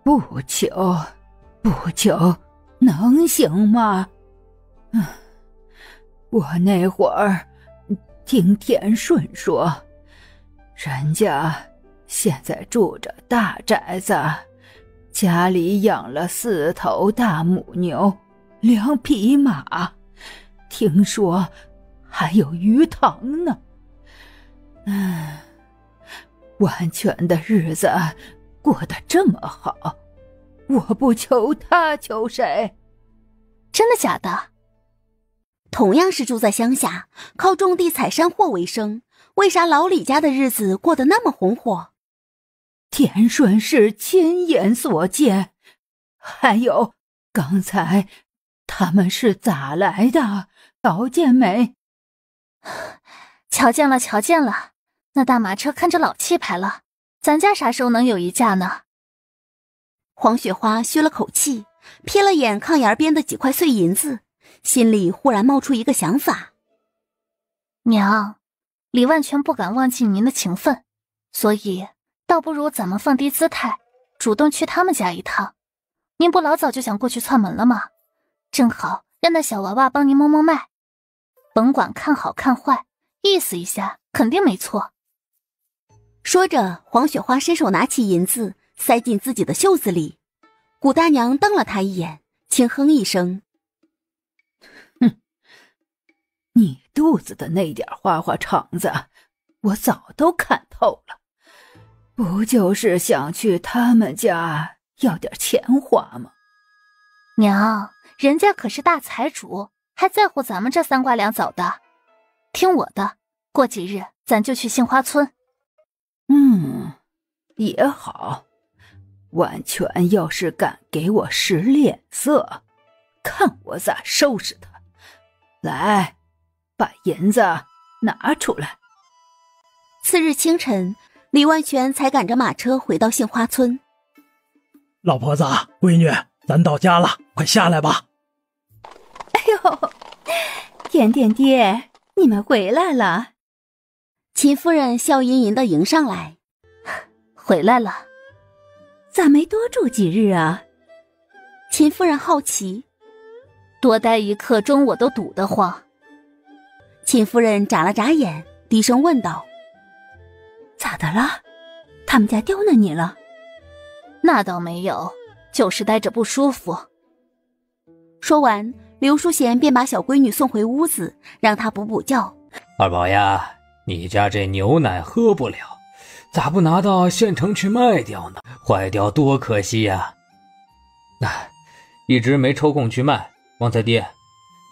不求能行吗？我那会儿听田顺说，人家现在住着大宅子，家里养了4头大母牛，2匹马，听说还有鱼塘呢。完全的日子过得这么好，我不求他求谁？真的假的？同样是住在乡下，靠种地采山货为生，为啥老李家的日子过得那么红火？田顺是亲眼所见，还有刚才他们是咋来的？瞧见没？瞧见了，瞧见了。那大马车看着老气派了，咱家啥时候能有一架呢？黄雪花吁了口气，瞥了眼炕沿边的几块碎银子，心里忽然冒出一个想法。娘，李万全不敢忘记您的情分，所以倒不如咱们放低姿态，主动去他们家一趟。您不老早就想过去串门了吗？正好让那小娃娃帮您摸摸脉，甭管看好看坏，意思一下肯定没错。说着，黄雪花伸手拿起银子塞进自己的袖子里。古大娘瞪了她一眼，轻哼一声：哼，你肚子的那点花花肠子我早都看透了，不就是想去他们家要点钱花吗？娘，人家可是大财主，还在乎咱们这三瓜两枣的。听我的，过几日咱就去杏花村。也好。万全要是敢给我使脸色，看我咋收拾他。来，把银子拿出来。次日清晨，李万全才赶着马车回到杏花村。老婆子，闺女，咱到家了，快下来吧。哎呦，甜甜爹，你们回来了。秦夫人笑吟吟地迎上来。回来了。咋没多住几日啊？秦夫人好奇。多待一刻钟我都堵得慌。秦夫人眨了眨眼，低声问道：咋的了？他们家刁难你了？那倒没有，就是待着不舒服。说完，刘淑贤便把小闺女送回屋子，让她补补觉。二宝呀，你家这牛奶喝不了，咋不拿到县城去卖掉呢？坏掉多可惜呀！一直没抽空去卖。旺财爹，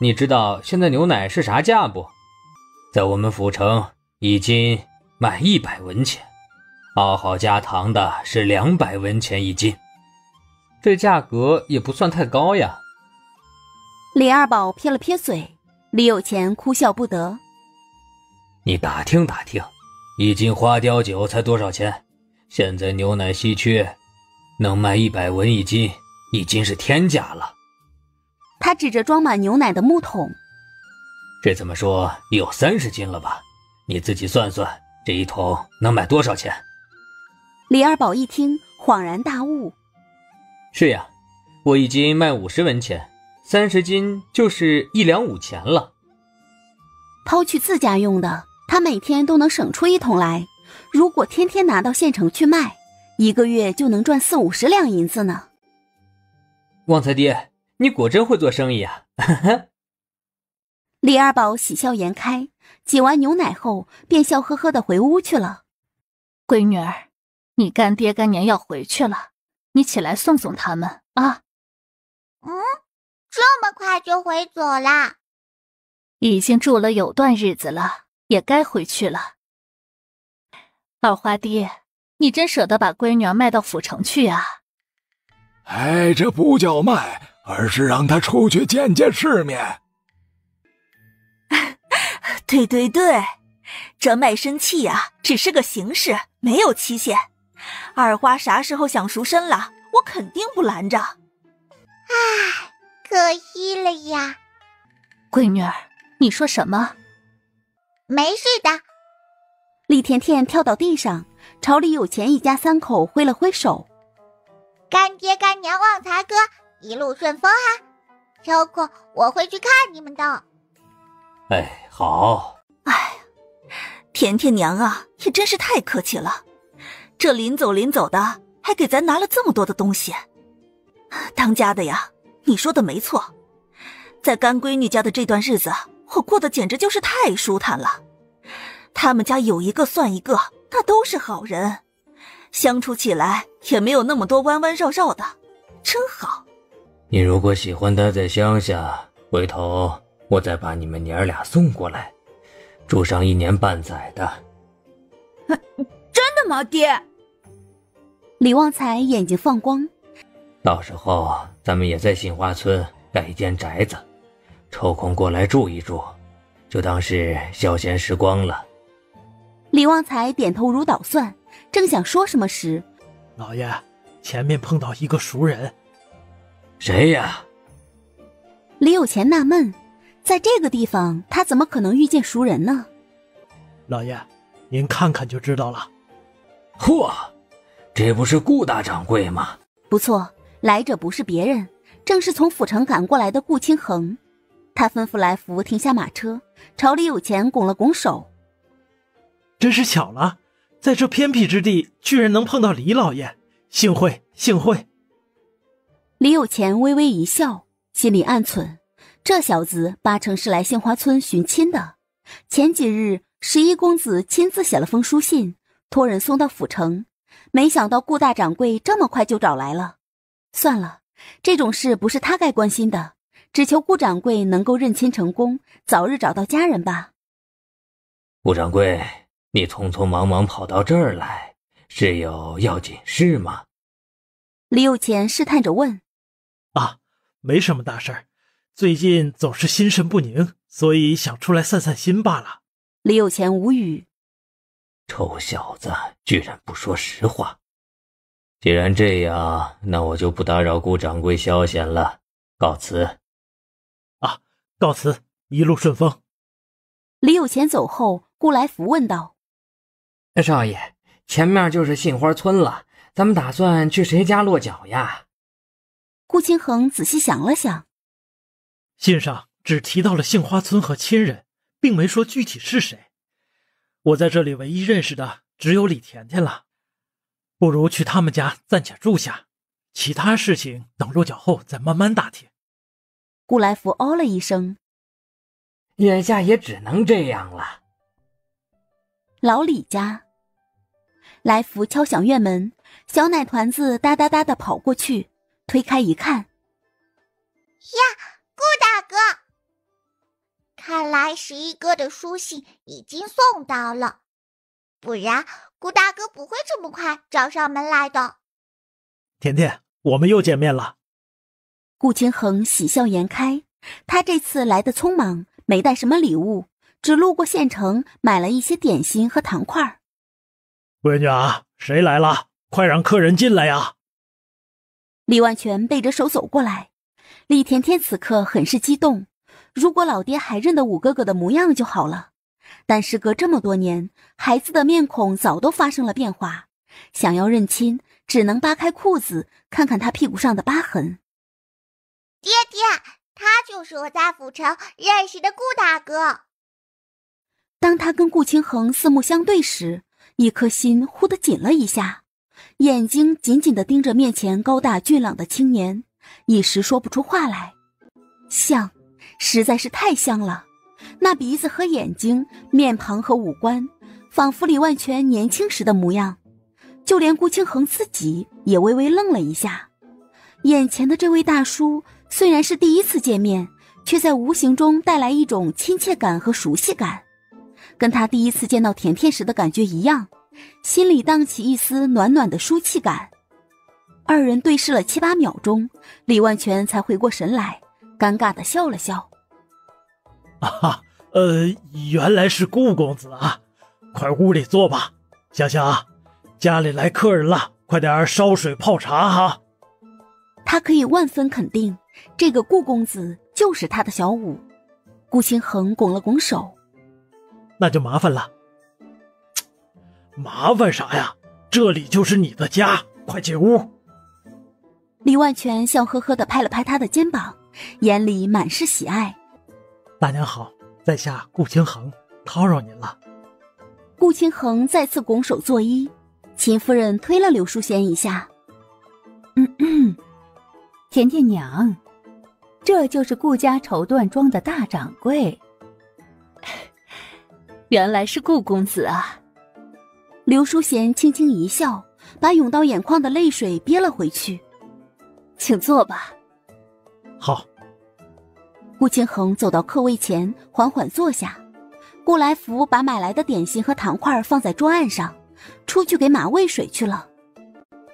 你知道现在牛奶是啥价不？在我们府城一斤卖100文钱，熬好加糖的是200文钱一斤。这价格也不算太高呀。李二宝撇了撇嘴，李有钱哭笑不得。你打听打听，一斤花雕酒才多少钱？现在牛奶稀缺，能卖100文一斤，已经是天价了。他指着装满牛奶的木桶。这怎么说也有30斤了吧？你自己算算，这一桶能卖多少钱？李二宝一听，恍然大悟。是呀，我一斤卖50文钱，30斤就是1两5钱了。抛去自家用的，他每天都能省出一桶来。如果天天拿到县城去卖，一个月就能赚40-50两银子呢。旺财爹，你果真会做生意啊！李二宝喜笑颜开，挤完牛奶后便笑呵呵地回屋去了。闺女儿，你干爹干娘要回去了，你起来送送他们啊。这么快就回走啦？已经住了有段日子了，也该回去了。二花爹，你真舍得把闺女儿卖到府城去啊？哎，这不叫卖，而是让她出去见见世面。对对对，这卖身契呀，只是个形式，没有期限。二花啥时候想赎身了，我肯定不拦着。唉，可惜了呀。闺女儿，你说什么？没事的。李甜甜跳到地上，朝李有钱一家3口挥了挥手。干爹干娘旺财哥，一路顺风哈！有空我会去看你们的。哎，好。哎，甜甜娘啊，也真是太客气了。这临走的，还给咱拿了这么多的东西。当家的呀，你说的没错，在干闺女家的这段日子，我过得简直就是太舒坦了。他们家有一个算一个，那都是好人，相处起来也没有那么多弯弯绕绕的，真好。你如果喜欢待在乡下，回头我再把你们娘俩送过来，住上1年半载的。真的吗，爹？李旺财眼睛放光。到时候咱们也在杏花村盖一间宅子，抽空过来住一住，就当是消闲时光了。李旺财点头如捣蒜，正想说什么时，老爷，前面碰到一个熟人。谁呀？李有钱纳闷，在这个地方他怎么可能遇见熟人呢？老爷，您看看就知道了。嚯，这不是顾大掌柜吗？不错，来者不是别人，正是从府城赶过来的顾清衡。他吩咐来福停下马车，朝李有钱拱了拱手。真是巧了，在这偏僻之地居然能碰到李老爷，幸会幸会。李有钱微微一笑，心里暗忖，这小子八成是来杏花村寻亲的。前几日11公子亲自写了封书信，托人送到府城，没想到顾大掌柜这么快就找来了。算了，这种事不是他该关心的，只求顾掌柜能够认亲成功，早日找到家人吧。顾掌柜，你匆匆忙忙跑到这儿来，是有要紧事吗？李有钱试探着问。没什么大事儿，最近总是心神不宁，所以想出来散散心罢了。李有钱无语。臭小子，居然不说实话。既然这样，那我就不打扰顾掌柜消闲了，告辞。告辞，一路顺风。李有钱走后，顾来福问道：少爷，前面就是杏花村了，咱们打算去谁家落脚呀？顾清衡仔细想了想，信上只提到了杏花村和亲人，并没说具体是谁。我在这里唯一认识的只有李甜甜了，不如去他们家暂且住下，其他事情等落脚后再慢慢打听。顾来福哦了一声，眼下也只能这样了。老李家，来福敲响院门，小奶团子哒哒哒地跑过去，推开一看，呀，顾大哥！看来11哥的书信已经送到了，不然顾大哥不会这么快找上门来的。甜甜，我们又见面了。顾清衡喜笑颜开，他这次来的匆忙，没带什么礼物，只路过县城买了一些点心和糖块。闺女啊，谁来了？快让客人进来呀！李万全背着手走过来，李甜甜此刻很是激动，如果老爹还认得五哥哥的模样就好了。但时隔这么多年，孩子的面孔早都发生了变化，想要认亲，只能扒开裤子看看他屁股上的疤痕。爹爹，他就是我在府城认识的顾大哥。当他跟顾清衡四目相对时，一颗心忽地紧了一下，眼睛紧紧地盯着面前高大俊朗的青年，一时说不出话来。像，实在是太像了，那鼻子和眼睛，面庞和五官，仿佛李万全年轻时的模样。就连顾清衡自己也微微愣了一下，眼前的这位大叔虽然是第一次见面，却在无形中带来一种亲切感和熟悉感，跟他第一次见到甜甜时的感觉一样，心里荡起一丝暖暖的舒气感。二人对视了7、8秒钟，李万全才回过神来，尴尬地笑了笑。原来是顾公子啊，快屋里坐吧。香香，家里来客人了，快点烧水泡茶哈。他可以万分肯定，这个顾公子就是他的小五。顾清衡拱了拱手，那就麻烦了。麻烦啥呀？这里就是你的家，快进屋。李万全笑呵呵地拍了拍他的肩膀，眼里满是喜爱。大娘好，在下顾清衡，叨扰您了。顾清衡再次拱手作揖，秦夫人推了柳淑贤一下。甜甜娘，这就是顾家绸缎庄的大掌柜。原来是顾公子啊。柳淑贤轻轻一笑，把涌到眼眶的泪水憋了回去。请坐吧。好。顾清衡走到客位前，缓缓坐下。顾来福把买来的点心和糖块放在桌案上，出去给马喂水去了。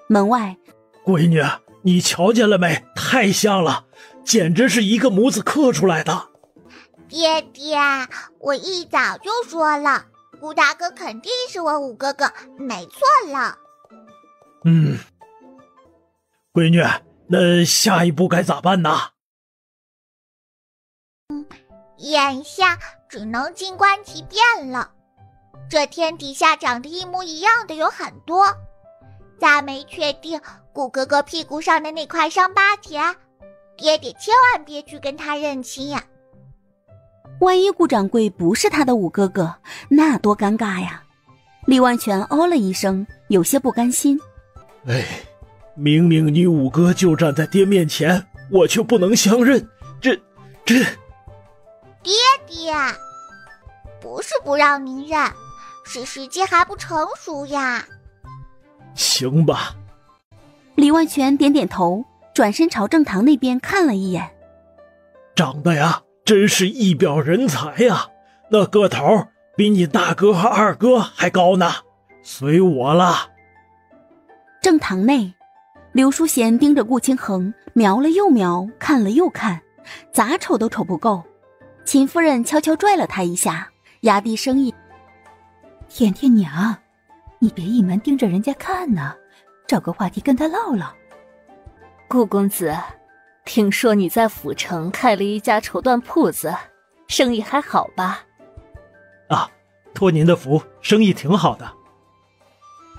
门外，闺女，你瞧见了没？太像了，简直是一个模子刻出来的。爹爹，我一早就说了，顾大哥肯定是我五哥哥，没错了。闺女，那下一步该咋办呢？眼下只能静观其变了。这天底下长得一模一样的有很多，咱没确定顾哥哥屁股上的那块伤疤前，爹爹千万别去跟他认亲呀。万一顾掌柜不是他的五哥哥，那多尴尬呀！李万全哦了一声，有些不甘心。哎，明明你五哥就站在爹面前，我却不能相认，这……爹爹，不是不让您认，是时机还不成熟呀。行吧。李万全点点头，转身朝正堂那边看了一眼。长得呀，真是一表人才呀，那个头比你大哥和二哥还高呢，随我了。正堂内，刘淑贤盯着顾清衡，瞄了又瞄，看了又看，咋瞅都瞅不够。秦夫人悄悄拽了他一下，压低声音：甜甜娘，你别一门盯着人家看呢，找个话题跟他唠唠。顾公子，听说你在府城开了一家绸缎铺子，生意还好吧？啊，托您的福，生意挺好的。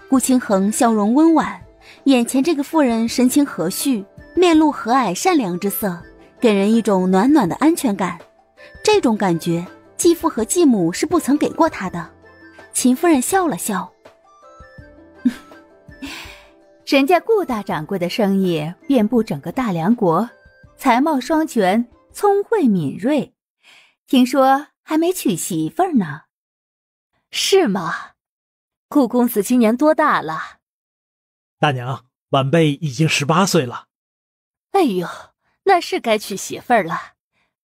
顾清衡笑容温婉，眼前这个妇人神情和煦，面露和蔼善良之色，给人一种暖暖的安全感。这种感觉继父和继母是不曾给过他的。秦夫人笑了笑，人家顾大掌柜的生意遍布整个大梁国，才貌双全，聪慧敏锐，听说还没娶媳妇儿呢。是吗？顾公子今年多大了？大娘，晚辈已经18岁了。哎呦，那是该娶媳妇儿了。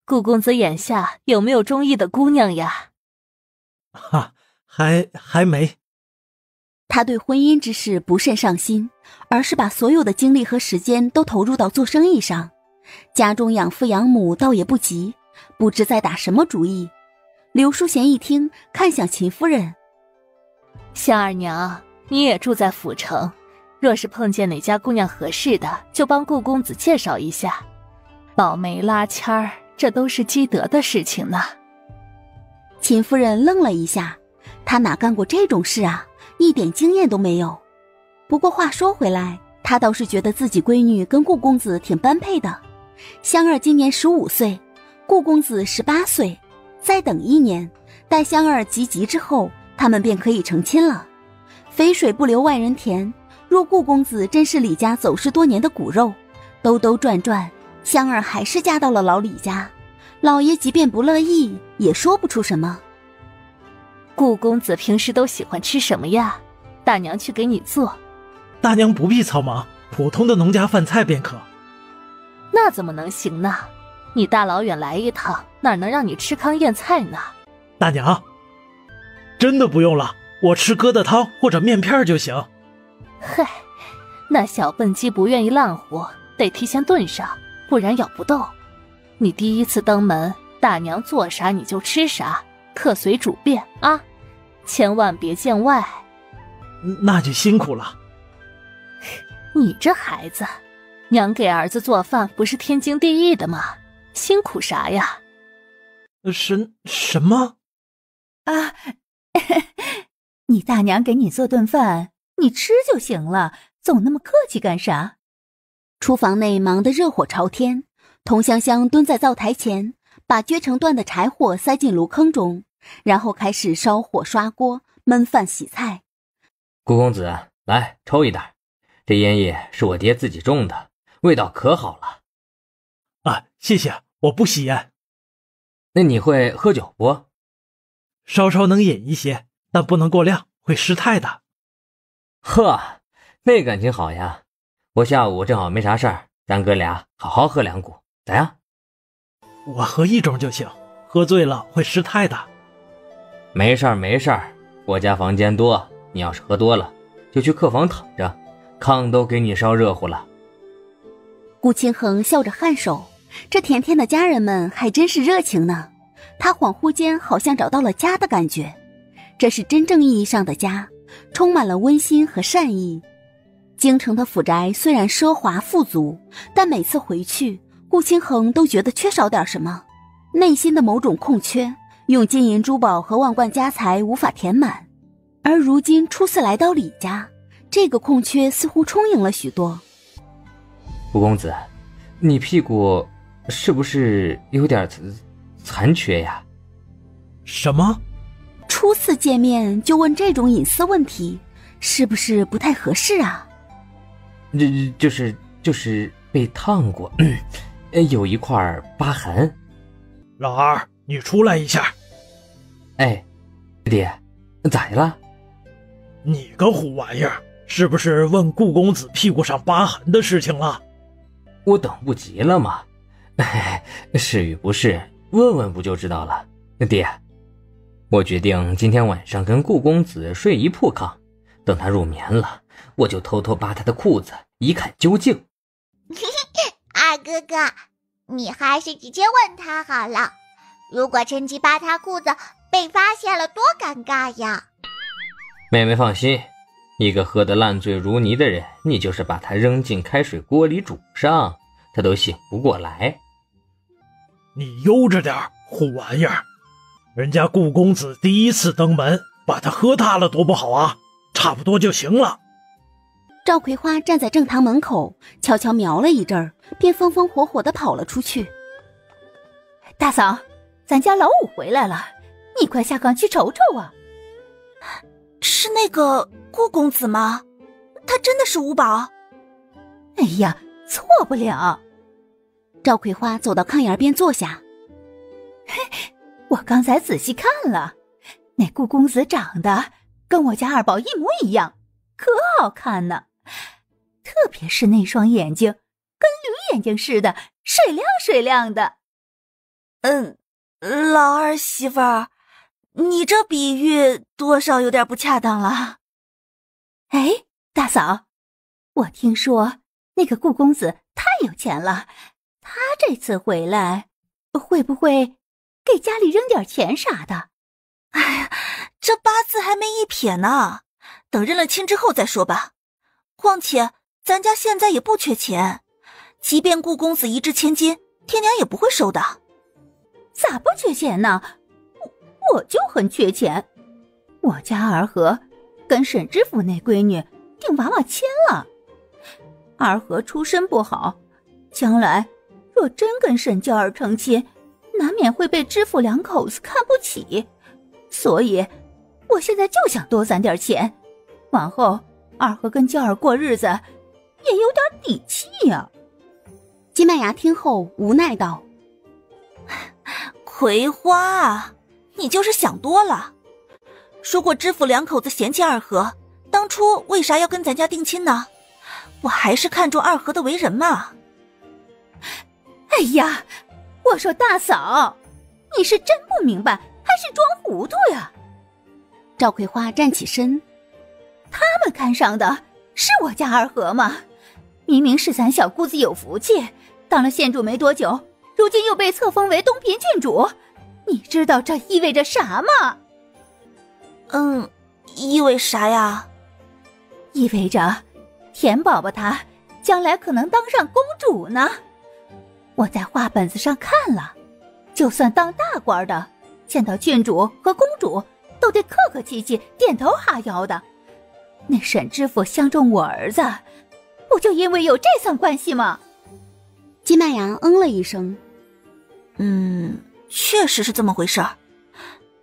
顾公子眼下有没有中意的姑娘呀？还没。他对婚姻之事不甚上心，而是把所有的精力和时间都投入到做生意上。家中养父养母倒也不急，不知在打什么主意。刘淑贤一听，看向秦夫人：香儿娘，你也住在府城，若是碰见哪家姑娘合适的，就帮顾公子介绍一下。保媒拉纤儿，这都是积德的事情呢。秦夫人愣了一下，她哪干过这种事啊，一点经验都没有。不过话说回来，她倒是觉得自己闺女跟顾公子挺般配的。香儿今年15岁，顾公子18岁，再等1年，待香儿及笄之后，他们便可以成亲了。肥水不流外人田，若顾公子真是李家走失多年的骨肉，兜兜转转，香儿还是嫁到了老李家，老爷即便不乐意，也说不出什么。顾公子平时都喜欢吃什么呀？大娘去给你做。大娘不必操忙，普通的农家饭菜便可。那怎么能行呢？你大老远来一趟，哪能让你吃糠咽菜呢？大娘，真的不用了，我吃疙瘩汤或者面片就行。嗨，那小笨鸡不愿意烂活，得提前炖上，不然咬不动。你第一次登门，大娘做啥你就吃啥，客随主便啊，千万别见外。那就辛苦了。你这孩子，娘给儿子做饭不是天经地义的吗？辛苦啥呀？什么？啊，你大娘给你做顿饭，你吃就行了，总那么客气干啥？厨房内忙得热火朝天，童香香蹲在灶台前，把撅成段的柴火塞进炉坑中，然后开始烧火刷锅、焖饭洗菜。顾公子，来抽一袋，这烟叶是我爹自己种的，味道可好了。啊，谢谢，我不吸烟。那你会喝酒不？稍稍能饮一些，但不能过量，会失态的。呵，那感情好呀。我下午正好没啥事儿，咱哥俩好好喝2股，咋样？我喝1种就行，喝醉了会失态的。没事儿没事儿，我家房间多，你要是喝多了，就去客房躺着，炕都给你烧热乎了。顾清衡笑着颔首，这甜甜的家人们还真是热情呢。他恍惚间好像找到了家的感觉，这是真正意义上的家，充满了温馨和善意。京城的府宅虽然奢华富足，但每次回去，顾清衡都觉得缺少点什么，内心的某种空缺，用金银珠宝和万贯家财无法填满。而如今初次来到李家，这个空缺似乎充盈了许多。顾公子，你屁股是不是有点残缺呀？什么？初次见面就问这种隐私问题，是不是不太合适啊？就是被烫过，有一块疤痕。老二，你出来一下。哎，爹，咋的了？你个虎玩意儿，是不是问顾公子屁股上疤痕的事情了？我等不及了嘛。是与不是，问问不就知道了。爹，我决定今天晚上跟顾公子睡一铺炕，等他入眠了，我就偷偷扒他的裤子，一看究竟。二哥哥，你还是直接问他好了，如果趁机扒他裤子被发现了，多尴尬呀！妹妹放心，一个喝得烂醉如泥的人，你就是把他扔进开水锅里煮上，他都醒不过来。你悠着点，虎玩意儿！人家顾公子第一次登门，把他喝大了多不好啊，差不多就行了。赵葵花站在正堂门口，悄悄瞄了一阵儿，便风风火火地跑了出去。大嫂，咱家老五回来了，你快下炕去瞅瞅啊！是那个顾公子吗？他真的是五宝？哎呀，错不了。赵葵花走到炕沿边坐下。我刚才仔细看了，那顾公子长得跟我家二宝一模一样，可好看呢。特别是那双眼睛，跟驴眼睛似的，水亮水亮的。老二媳妇儿，你这比喻多少有点不恰当了。哎，大嫂，我听说那个顾公子太有钱了，他这次回来会不会给家里扔点钱啥的？哎呀，这八字还没一撇呢，等认了亲之后再说吧。况且咱家现在也不缺钱，即便顾公子一掷千金，天娘也不会收的。咋不缺钱呢？我就很缺钱。我家二和跟沈知府那闺女订娃娃签了，二和出身不好，将来若真跟沈娇儿成亲，难免会被知府两口子看不起。所以我现在就想多攒点钱，往后二和跟娇儿过日子也有点底气呀。金麦芽听后无奈道：葵花，你就是想多了。如果知府两口子嫌弃二和，当初为啥要跟咱家定亲呢？我还是看重二和的为人嘛。哎呀，我说大嫂，你是真不明白还是装糊涂呀？赵葵花站起身，他们看上的是我家二和吗？明明是咱小姑子有福气，当了县主没多久，如今又被册封为东平郡主，你知道这意味着啥吗？意味啥呀？意味着田宝宝她将来可能当上公主呢。我在话本子上看了，就算当大官的，见到郡主和公主都得客客气气，点头哈腰的。那沈知府相中我儿子，不就因为有这层关系吗？金麦芽了一声，确实是这么回事儿。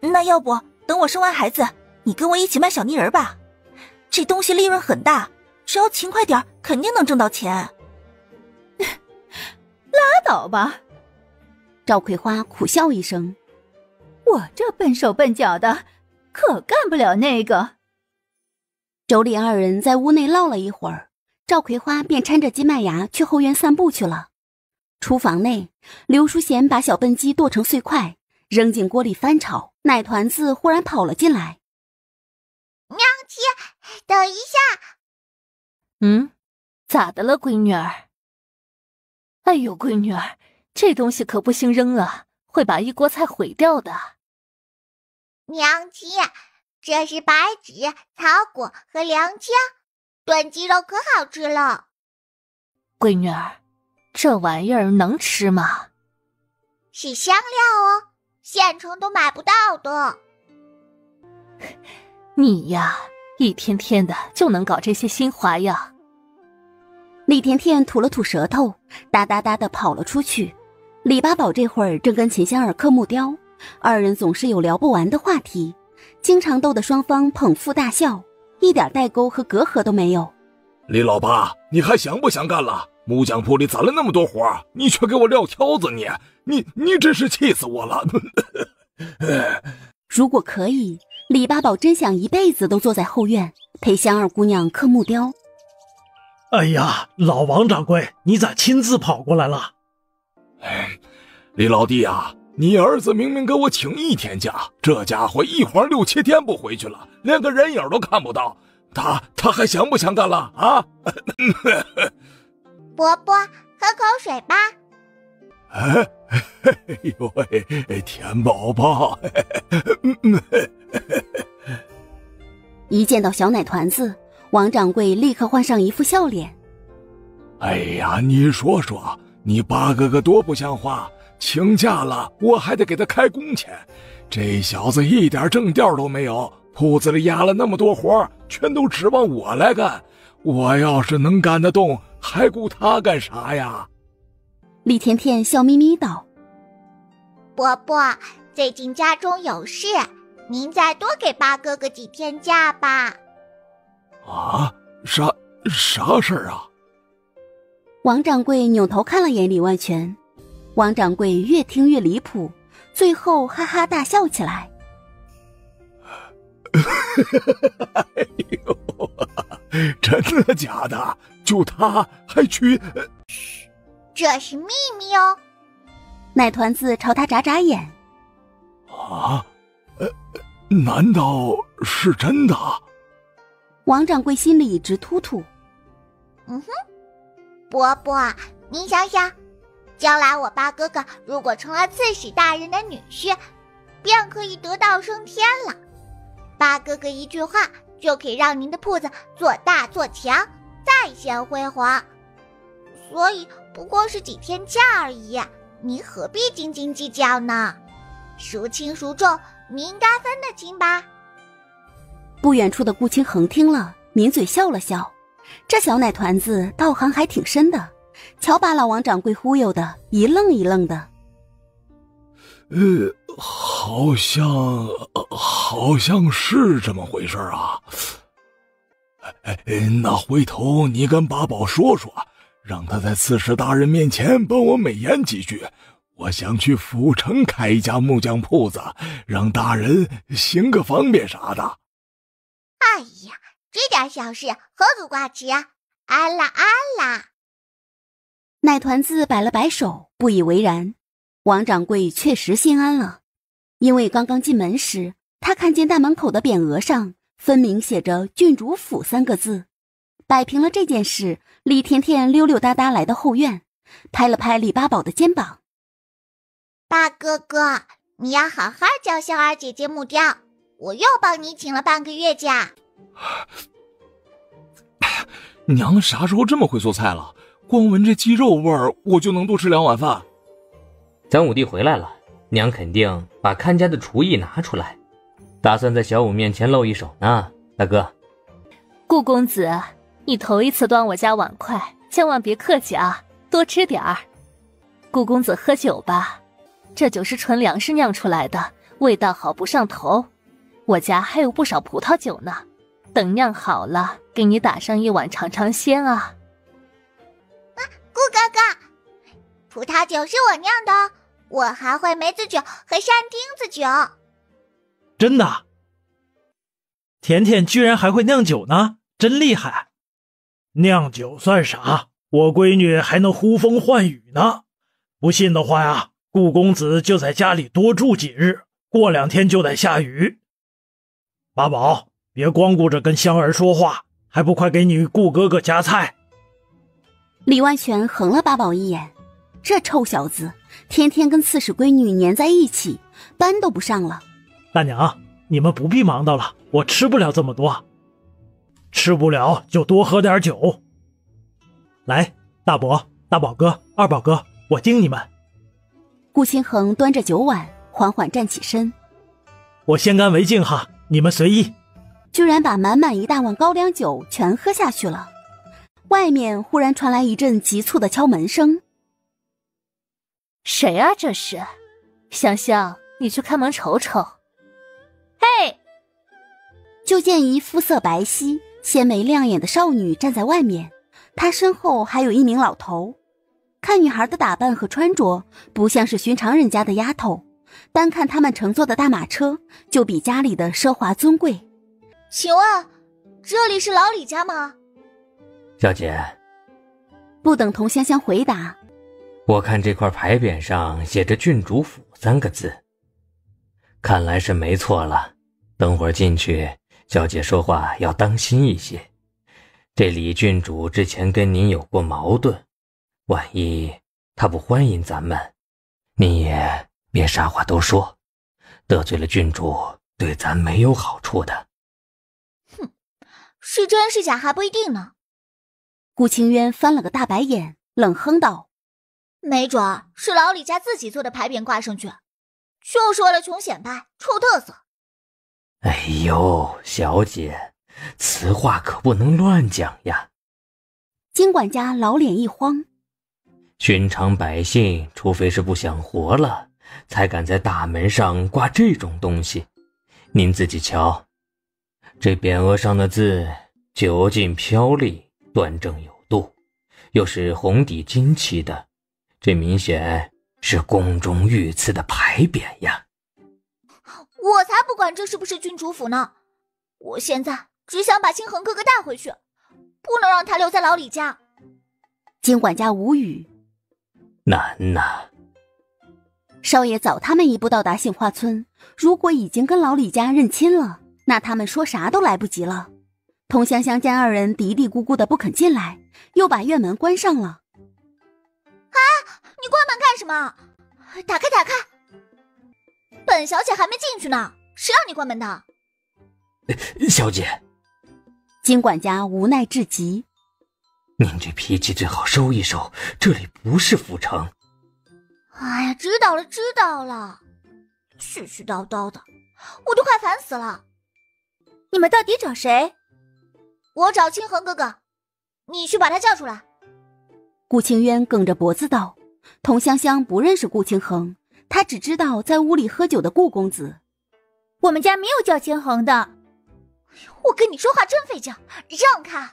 那要不等我生完孩子，你跟我一起卖小泥人吧，这东西利润很大，只要勤快点肯定能挣到钱。拉倒吧。赵葵花苦笑一声，我这笨手笨脚的可干不了那个。妯娌二人在屋内唠了一会儿，赵葵花便搀着金麦芽去后院散步去了。厨房内，刘淑贤把小笨鸡剁成碎块，扔进锅里翻炒，奶团子忽然跑了进来。娘亲，等一下。咋的了，闺女儿？哎呦，闺女儿，这东西可不行扔啊，会把一锅菜毁掉的。娘亲，这是白芷、草果和良姜，炖鸡肉可好吃了。闺女儿，这玩意儿能吃吗？是香料哦，县城都买不到的。你呀，一天天的就能搞这些新花样。李甜甜吐了吐舌头，哒哒哒地跑了出去。李八宝这会儿正跟秦香儿刻木雕，二人总是有聊不完的话题，经常逗得双方捧腹大笑，一点代沟和隔阂都没有。李老八，你还想不想干了？木匠铺里攒了那么多活，你却给我撂挑子，你真是气死我了！如果可以，李八宝真想一辈子都坐在后院陪香儿姑娘刻木雕。哎呀，老王掌柜，你咋亲自跑过来了？李老弟啊，你儿子明明给我请1天假，这家伙一晃6、7天不回去了，连个人影都看不到，他还想不想干了啊？伯伯，喝口水吧。哎呦喂，田宝宝。一见到小奶团子，王掌柜立刻换上一副笑脸。哎呀，你说说，你八哥哥多不像话，请假了我还得给他开工钱，这小子一点正调都没有，铺子里压了那么多活，全都指望我来干，我要是能干得动，还顾他干啥呀？李甜甜笑眯眯道：伯伯，最近家中有事，您再多给八哥哥几天假吧。啊，啥事儿啊？王掌柜扭头看了眼李万全，王掌柜越听越离谱，最后哈哈大笑起来。哎呦，真的假的？就他还去？嘘，这是秘密哦。奶团子朝他眨眨眼。啊？难道是真的？王掌柜心里直突突。伯伯，您想想，将来我八哥哥如果成了刺史大人的女婿，便可以得道升天了。八哥哥一句话就可以让您的铺子做大做强，再现辉煌。所以不过是几天假而已，您何必斤斤计较呢？孰轻孰重，你应该分得清吧。不远处的顾清衡听了，抿嘴笑了笑。这小奶团子道行还挺深的，瞧把老王掌柜忽悠的一愣一愣的。好像是这么回事啊。那回头你跟八宝说说，让他在刺史大人面前帮我美言几句。我想去府城开一家木匠铺子，让大人行个方便啥的。哎呀，这点小事何足挂齿啊！安啦安啦。奶团子摆了摆手，不以为然。王掌柜确实心安了，因为刚刚进门时，他看见大门口的匾额上分明写着郡主府3个字。摆平了这件事，李甜甜溜溜达达来到后院，拍了拍李八宝的肩膀。八哥哥，你要好好教香儿姐姐木雕，我又帮你请了半个月假。娘啥时候这么会做菜了？光闻这鸡肉味儿，我就能多吃2碗饭。咱五弟回来了，娘肯定把看家的厨艺拿出来，打算在小五面前露一手呢。大哥，顾公子，你头一次端我家碗筷，千万别客气啊，多吃点儿。顾公子喝酒吧，这酒是纯粮食酿出来的，味道好不上头。我家还有不少葡萄酒呢，等酿好了，给你打上一碗尝尝鲜啊。顾哥哥，葡萄酒是我酿的哦，我还会梅子酒和山丁子酒。真的？甜甜居然还会酿酒呢，真厉害！酿酒算啥？我闺女还能呼风唤雨呢。不信的话呀，顾公子就在家里多住几日，过2天就得下雨。八宝，别光顾着跟香儿说话，还不快给你顾哥哥夹菜。李万全横了八宝一眼，这臭小子天天跟刺史闺女黏在一起，班都不上了。大娘，你们不必忙叨了，我吃不了这么多。吃不了就多喝点酒。来，大伯、大宝哥、二宝哥，我敬你们。顾清衡端着酒碗，缓缓站起身。我先干为敬哈，你们随意。居然把满满一大碗高粱酒全喝下去了。外面忽然传来一阵急促的敲门声。谁啊这是？香香，你去开门瞅瞅。嘿！就见一肤色白皙、纤眉亮眼的少女站在外面，她身后还有一名老头。看女孩的打扮和穿着，不像是寻常人家的丫头，单看他们乘坐的大马车，就比家里的奢华尊贵。请问，这里是老李家吗？小姐，不等童香香回答，我看这块牌匾上写着郡主府3个字，看来是没错了。等会儿进去，小姐说话要当心一些。这李郡主之前跟您有过矛盾，万一她不欢迎咱们，您也别啥话都说，得罪了郡主对咱没有好处的。哼，是真是假还不一定呢。顾清渊翻了个大白眼，冷哼道：没准儿是老李家自己做的牌匾挂上去，就是为了穷显摆、臭特色。哎呦，小姐，此话可不能乱讲呀。金管家老脸一慌，寻常百姓除非是不想活了，才敢在大门上挂这种东西。您自己瞧，这匾额上的字遒劲飘丽，端正有度，又是红底金漆的，这明显是宫中御赐的牌匾呀。我才不管这是不是郡主府呢，我现在只想把清衡哥哥带回去，不能让他留在老李家。金管家无语，难呐。少爷早他们一步到达杏花村，如果已经跟老李家认亲了，那他们说啥都来不及了。童香香见二人嘀嘀咕咕的不肯进来，又把院门关上了。啊，你关门干什么？打开打开，本小姐还没进去呢，谁让你关门的？小姐，金管家无奈至极，您这脾气最好收一收，这里不是府城。哎呀，知道了知道了，絮絮叨叨的，我都快烦死了。你们到底找谁？我找清衡哥哥，你去把他叫出来。顾清渊梗着脖子道。童香香不认识顾清衡，她只知道在屋里喝酒的顾公子。我们家没有叫清衡的。我跟你说话真费劲，让开。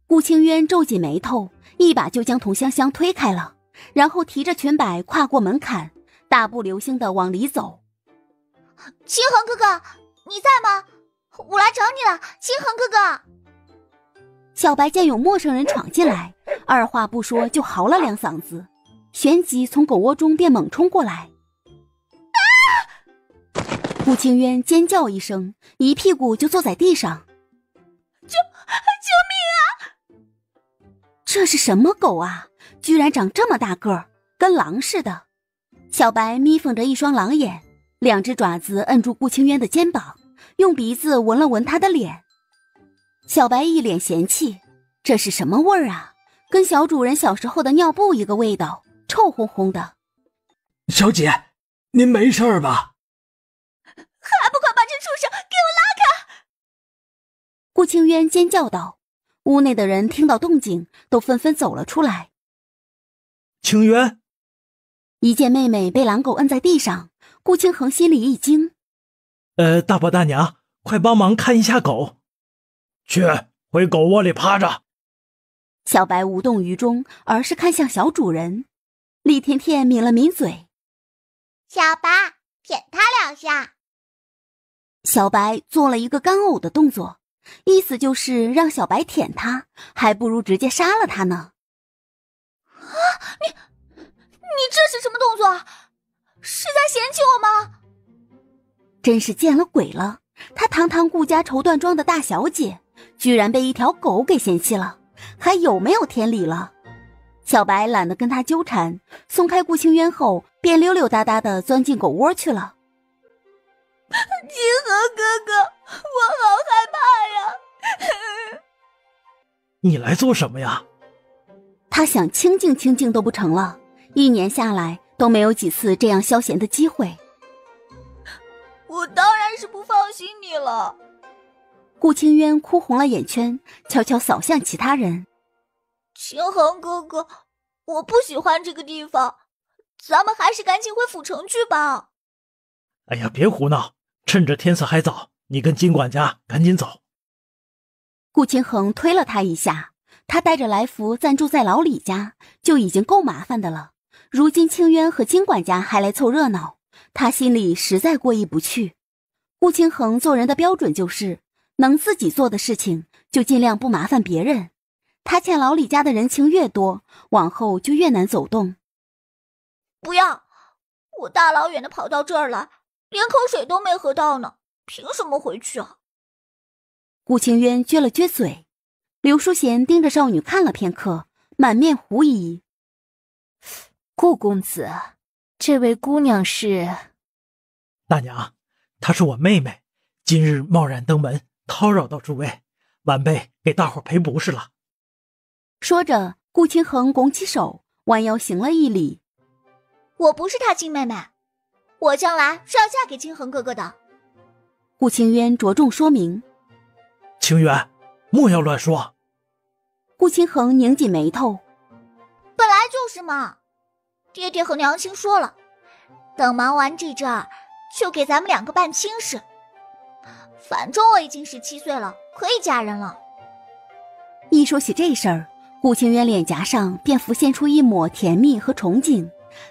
顾清渊皱紧眉头，一把就将童香香推开了，然后提着裙摆跨过门槛，大步流星地往里走。清衡哥哥，你在吗？我来找你了，清衡哥哥。小白见有陌生人闯进来，二话不说就嚎了2嗓子，旋即从狗窝中便猛冲过来。顾清渊尖叫一声，一屁股就坐在地上。救命啊！这是什么狗啊？居然长这么大个儿，跟狼似的。小白眯缝着一双狼眼，2只爪子摁住顾清渊的肩膀，用鼻子闻了闻他的脸。小白一脸嫌弃，这是什么味儿啊？跟小主人小时候的尿布一个味道，臭烘烘的。小姐，您没事吧？还不快把这畜生给我拉开！顾清渊尖叫道。屋内的人听到动静，都纷纷走了出来。清渊，一见妹妹被狼狗摁在地上，顾清衡心里一惊。大伯大娘，快帮忙看一下狗。去，回狗窝里趴着。小白无动于衷，而是看向小主人。李甜甜抿了抿嘴，小白，舔他2下。小白做了一个干呕的动作，意思就是让小白舔他，还不如直接杀了他呢。啊，你这是什么动作？是在嫌弃我吗？真是见了鬼了，她堂堂顾家绸缎庄的大小姐，居然被一条狗给嫌弃了，还有没有天理了？小白懒得跟他纠缠，松开顾清渊后，便溜溜达达地钻进狗窝去了。清衡哥哥，我好害怕呀！你来做什么呀？他想清静清静都不成了，1年下来都没有几次这样消闲的机会。我当然是不放心你了。顾清渊哭红了眼圈，悄悄扫向其他人。清衡哥哥，我不喜欢这个地方，咱们还是赶紧回府城去吧。哎呀，别胡闹，趁着天色还早，你跟金管家赶紧走。顾清衡推了他一下，他带着来福暂住在老李家就已经够麻烦的了，如今清渊和金管家还来凑热闹，他心里实在过意不去。顾清衡做人的标准就是能自己做的事情就尽量不麻烦别人，他欠老李家的人情越多，往后就越难走动。不要，我大老远的跑到这儿来，连口水都没喝到呢，凭什么回去啊？顾清渊撅了撅嘴，刘淑贤盯着少女看了片刻，满面狐疑。顾公子，这位姑娘是？大娘，她是我妹妹，今日贸然登门，叨扰到诸位，晚辈给大伙赔不是了。说着，顾清衡拱起手，弯腰行了一礼。我不是她亲妹妹，我将来是要嫁给清衡哥哥的。顾清渊着重说明。清渊，莫要乱说。顾清衡拧紧眉头。本来就是嘛，爹爹和娘亲说了，等忙完这阵儿，就给咱们2个办亲事。反正我已经17岁了，可以嫁人了。一说起这事儿，顾清渊脸颊上便浮现出一抹甜蜜和憧憬，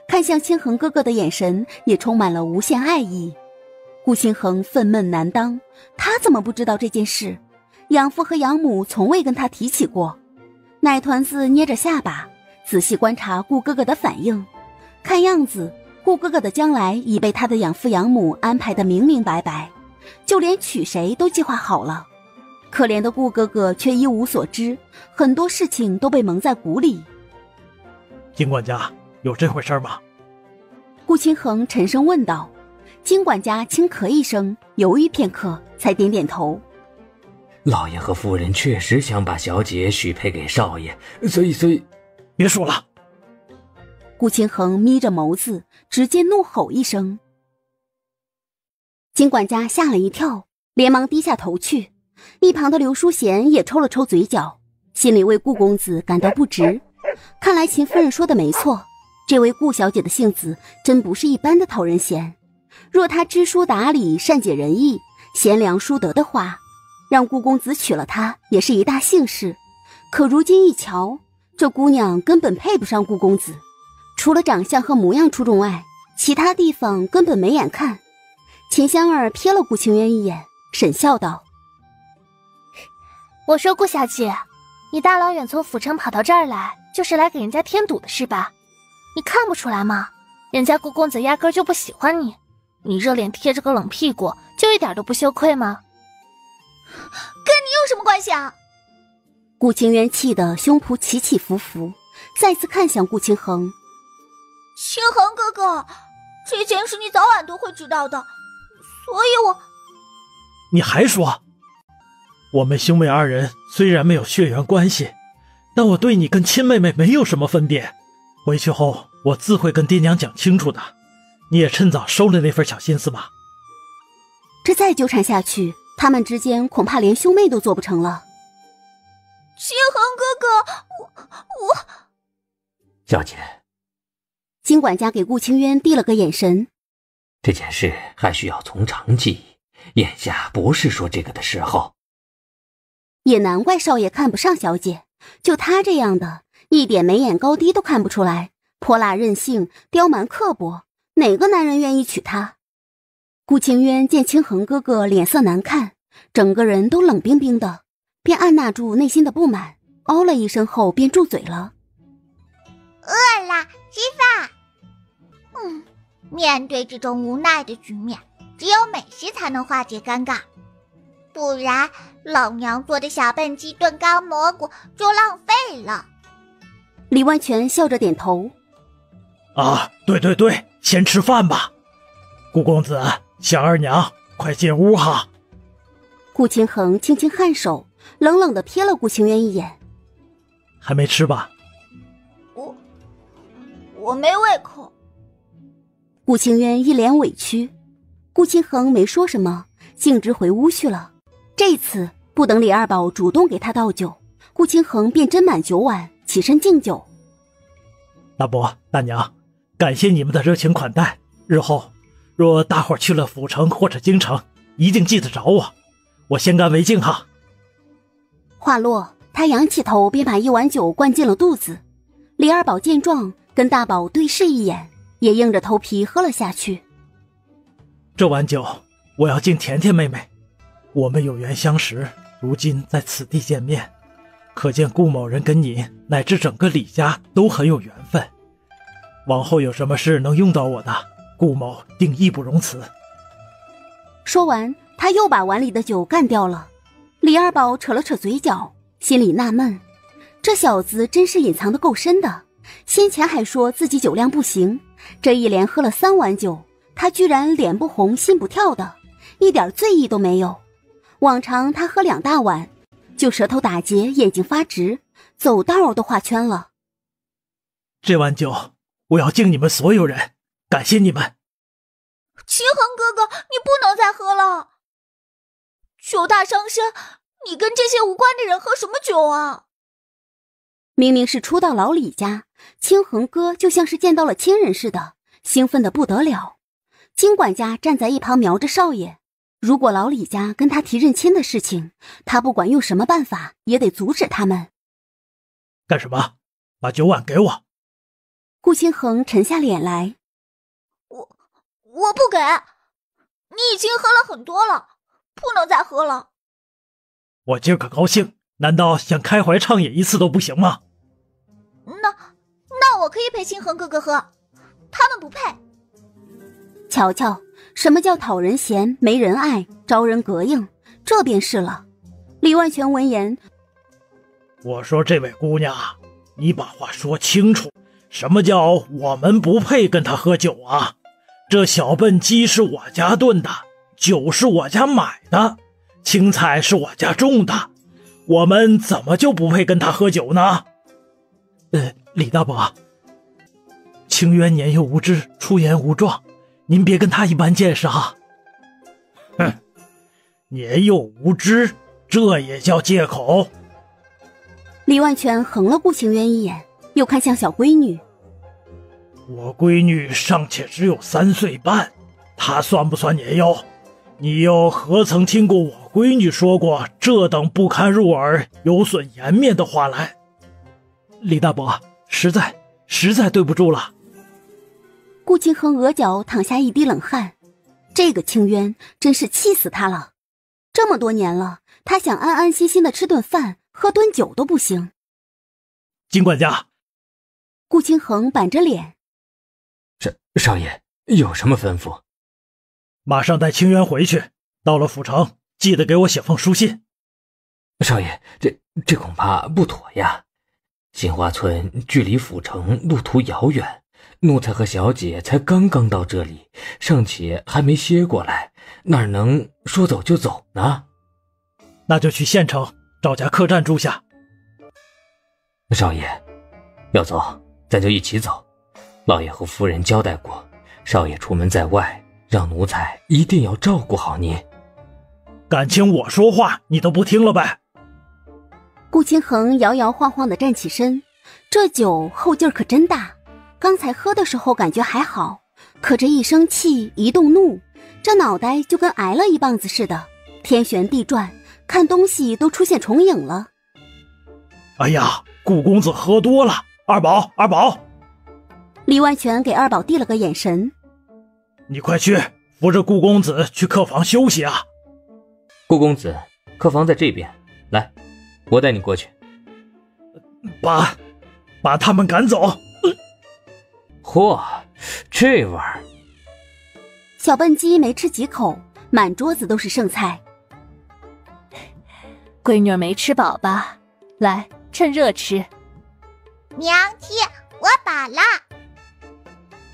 看向清衡哥哥的眼神也充满了无限爱意。顾清衡愤懑难当，他怎么不知道这件事？养父和养母从未跟他提起过。奶团子捏着下巴，仔细观察顾哥哥的反应，看样子顾哥哥的将来已被他的养父养母安排得明明白白，就连娶谁都计划好了。可怜的顾哥哥却一无所知，很多事情都被蒙在鼓里。金管家，有这回事吗？顾清衡沉声问道。金管家轻咳一声，犹豫片刻，才点点头。老爷和夫人确实想把小姐许配给少爷，所以别说了。顾清衡眯着眸子，直接怒吼一声。金管家吓了一跳，连忙低下头去。一旁的刘淑贤也抽了抽嘴角，心里为顾公子感到不值。看来秦夫人说的没错，这位顾小姐的性子真不是一般的讨人嫌。若她知书达理，善解人意，贤良淑德的话，让顾公子娶了她也是一大幸事。可如今一瞧，这姑娘根本配不上顾公子，除了长相和模样出众外，其他地方根本没眼看。秦香儿瞥了顾清渊一眼，沈笑道：我说顾小姐，你大老远从府城跑到这儿来，就是来给人家添堵的是吧？你看不出来吗？人家顾公子压根就不喜欢你，你热脸贴着个冷屁股，就一点都不羞愧吗？跟你有什么关系啊？顾清渊气得胸脯起起伏伏，再次看向顾清衡。清衡哥哥，这件事你早晚都会知道的，所以我……你还说？我们兄妹2人虽然没有血缘关系，但我对你跟亲妹妹没有什么分别。回去后我自会跟爹娘讲清楚的，你也趁早收了那份小心思吧。这再纠缠下去，他们之间恐怕连兄妹都做不成了。清衡哥哥，我……小姐，金管家给顾清渊递了个眼神。这件事还需要从长计议，眼下不是说这个的时候。也难怪少爷看不上小姐，就她这样的，一点眉眼高低都看不出来，泼辣任性，刁蛮刻薄，哪个男人愿意娶她？顾清渊见清衡哥哥脸色难看，整个人都冷冰冰的，便按捺住内心的不满，哦了一声后便住嘴了。饿了，吃饭。面对这种无奈的局面，只有美食才能化解尴尬，不然老娘做的小笨鸡炖干蘑菇就浪费了。李万全笑着点头。啊，对，先吃饭吧。顾公子，香儿娘，快进屋哈。顾清衡轻轻颔首，冷冷地瞥了顾清渊一眼。还没吃吧？我没胃口。顾清渊一脸委屈，顾清衡没说什么，径直回屋去了。这次不等李二宝主动给他倒酒，顾清衡便斟满酒碗，起身敬酒。大伯大娘，感谢你们的热情款待，日后若大伙儿去了府城或者京城，一定记得找我，我先干为敬哈。话落，他仰起头便把一碗酒灌进了肚子。李二宝见状，跟大宝对视一眼，也硬着头皮喝了下去。这碗酒我要敬甜甜妹妹，我们有缘相识，如今在此地见面，可见顾某人跟你乃至整个李家都很有缘分。往后有什么事能用到我的，顾某定义不容辞。说完，他又把碗里的酒干掉了。李二宝扯了扯嘴角，心里纳闷，这小子真是隐藏得够深的。先前还说自己酒量不行，这一连喝了3碗酒，他居然脸不红心不跳的，一点醉意都没有。往常他喝2大碗，就舌头打结，眼睛发直，走道都画圈了。这碗酒我要敬你们所有人，感谢你们。清衡哥哥，你不能再喝了，酒大伤身，你跟这些无关的人喝什么酒啊？明明是初到老李家，清衡哥就像是见到了亲人似的，兴奋得不得了。金管家站在一旁瞄着少爷，如果老李家跟他提认亲的事情，他不管用什么办法也得阻止他们。干什么？把酒碗给我。顾清衡沉下脸来，我不给，你已经喝了很多了，不能再喝了。我今儿可高兴，难道想开怀畅饮一次都不行吗？那我可以陪清衡哥哥喝，他们不配。瞧瞧，什么叫讨人嫌没人爱，招人膈应，这便是了。李万全闻言，我说这位姑娘，你把话说清楚，什么叫我们不配跟他喝酒啊？这小笨鸡是我家炖的，酒是我家买的，青菜是我家种的，我们怎么就不配跟他喝酒呢？李大伯，清渊年幼无知，出言无状，您别跟他一般见识啊。哼，年幼无知，这也叫借口？李万全横了顾清渊一眼，又看向小闺女。我闺女尚且只有3岁半，她算不算年幼？你又何曾听过我闺女说过这等不堪入耳、有损颜面的话来？李大伯，实在对不住了。顾清衡额角淌下一滴冷汗，这个清渊真是气死他了。这么多年了，他想安安心心的吃顿饭，喝顿酒都不行。金管家，顾清衡板着脸，少爷有什么吩咐？马上带清渊回去，到了府城记得给我写封书信。少爷，这恐怕不妥呀。杏花村距离府城路途遥远，奴才和小姐才刚刚到这里，尚且还没歇过来，哪能说走就走呢？那就去县城找家客栈住下。少爷，要走咱就一起走。老爷和夫人交代过，少爷出门在外，让奴才一定要照顾好您。感情我说话你都不听了呗？顾清衡摇摇晃晃地站起身，这酒后劲儿可真大。刚才喝的时候感觉还好，可这一生气一动怒，这脑袋就跟挨了一棒子似的，天旋地转，看东西都出现重影了。哎呀，顾公子喝多了，二宝。李万全给二宝递了个眼神，你快去扶着顾公子去客房休息啊。顾公子，客房在这边，来，我带你过去。把他们赶走。嚯，这味儿！小笨鸡没吃几口，满桌子都是剩菜。闺女儿没吃饱吧？来，趁热吃。娘亲，我饱了。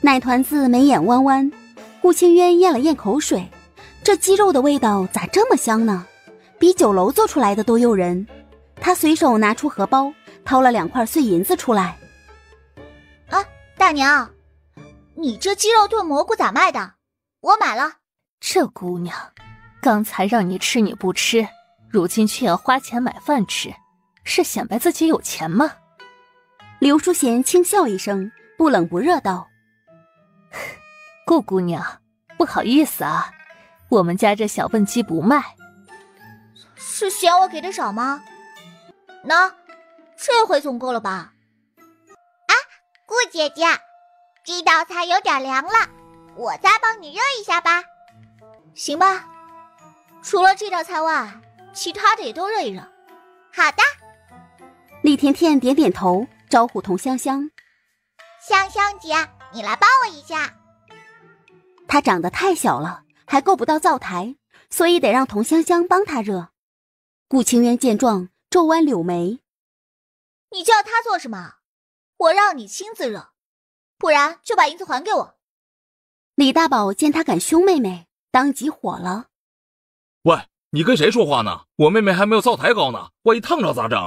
奶团子眉眼弯弯，顾清渊咽了咽口水，这鸡肉的味道咋这么香呢？比酒楼做出来的都诱人。他随手拿出荷包，掏了2块碎银子出来。啊，大娘，你这鸡肉炖蘑菇咋卖的？我买了。这姑娘，刚才让你吃你不吃，如今却要花钱买饭吃，是显摆自己有钱吗？刘淑贤轻笑一声，不冷不热道：顾姑娘，不好意思啊，我们家这小笨鸡不卖。是嫌我给的少吗？那这回总够了吧？啊，顾姐姐，这道菜有点凉了，我再帮你热一下吧。行吧，除了这道菜外，其他的也都热一热。好的。厉甜甜点点头，招呼童香香：香香姐，你来帮我一下。她长得太小了，还够不到灶台，所以得让童香香帮她热。顾清渊见状，皱弯柳眉：你叫他做什么？我让你亲自热，不然就把银子还给我。李大宝见他敢凶妹妹，当即火了：喂，你跟谁说话呢？我妹妹还没有灶台高呢，万一烫着咋整？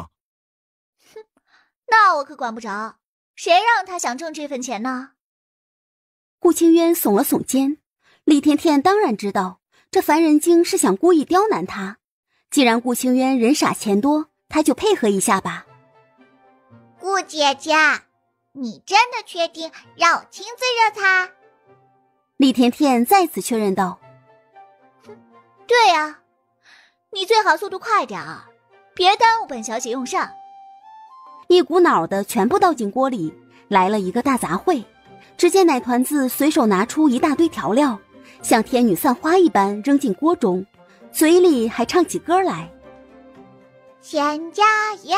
哼，那我可管不着，谁让他想挣这份钱呢？顾清渊耸了耸肩，厉甜甜当然知道这烦人精是想故意刁难他，既然顾清渊人傻钱多，他就配合一下吧。顾姐姐，你真的确定让我亲自热菜？厉甜甜再次确认道：对呀，你最好速度快点儿，别耽误本小姐用膳。一股脑的全部倒进锅里，来了一个大杂烩。只见奶团子随手拿出一大堆调料，像天女散花一般扔进锅中，嘴里还唱起歌来：先加盐，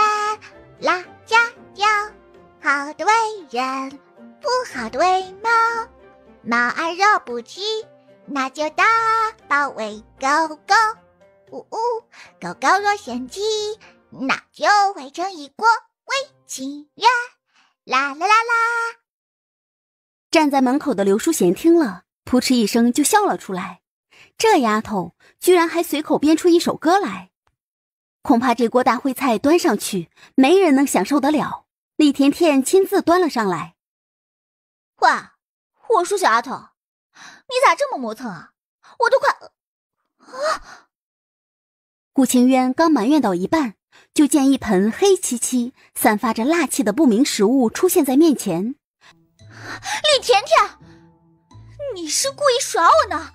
辣加椒，好的为人，不好的为猫。猫儿惹不起，那就打包喂狗狗。呜呜，狗狗若嫌弃，那就煨成一锅为情人。啦啦啦啦！站在门口的刘淑贤听了，扑哧一声就笑了出来。这丫头居然还随口编出一首歌来，恐怕这锅大烩菜端上去，没人能享受得了。厉甜甜亲自端了上来。哇，我说小丫头，你咋这么磨蹭啊？我都快顾清渊刚埋怨到一半，就见一盆黑漆漆、散发着辣气的不明食物出现在面前。厉甜甜，你是故意耍我呢？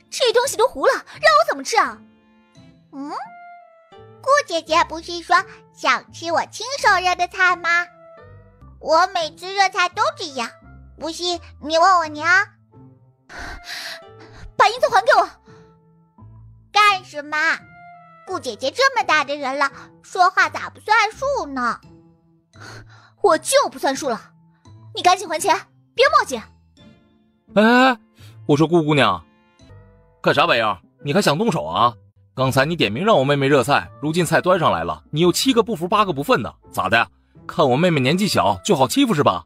这东西都糊了，让我怎么吃啊？顾姐姐不是说想吃我亲手热的菜吗？我每次热菜都这样，不信你问我娘。把银子还给我！干什么？顾姐姐这么大的人了，说话咋不算数呢？我就不算数了，你赶紧还钱，别墨迹！哎，我说顾姑娘，干啥玩意儿？你还想动手啊？刚才你点名让我妹妹热菜，如今菜端上来了，你又7个不服8个不忿的，咋的？看我妹妹年纪小就好欺负是吧？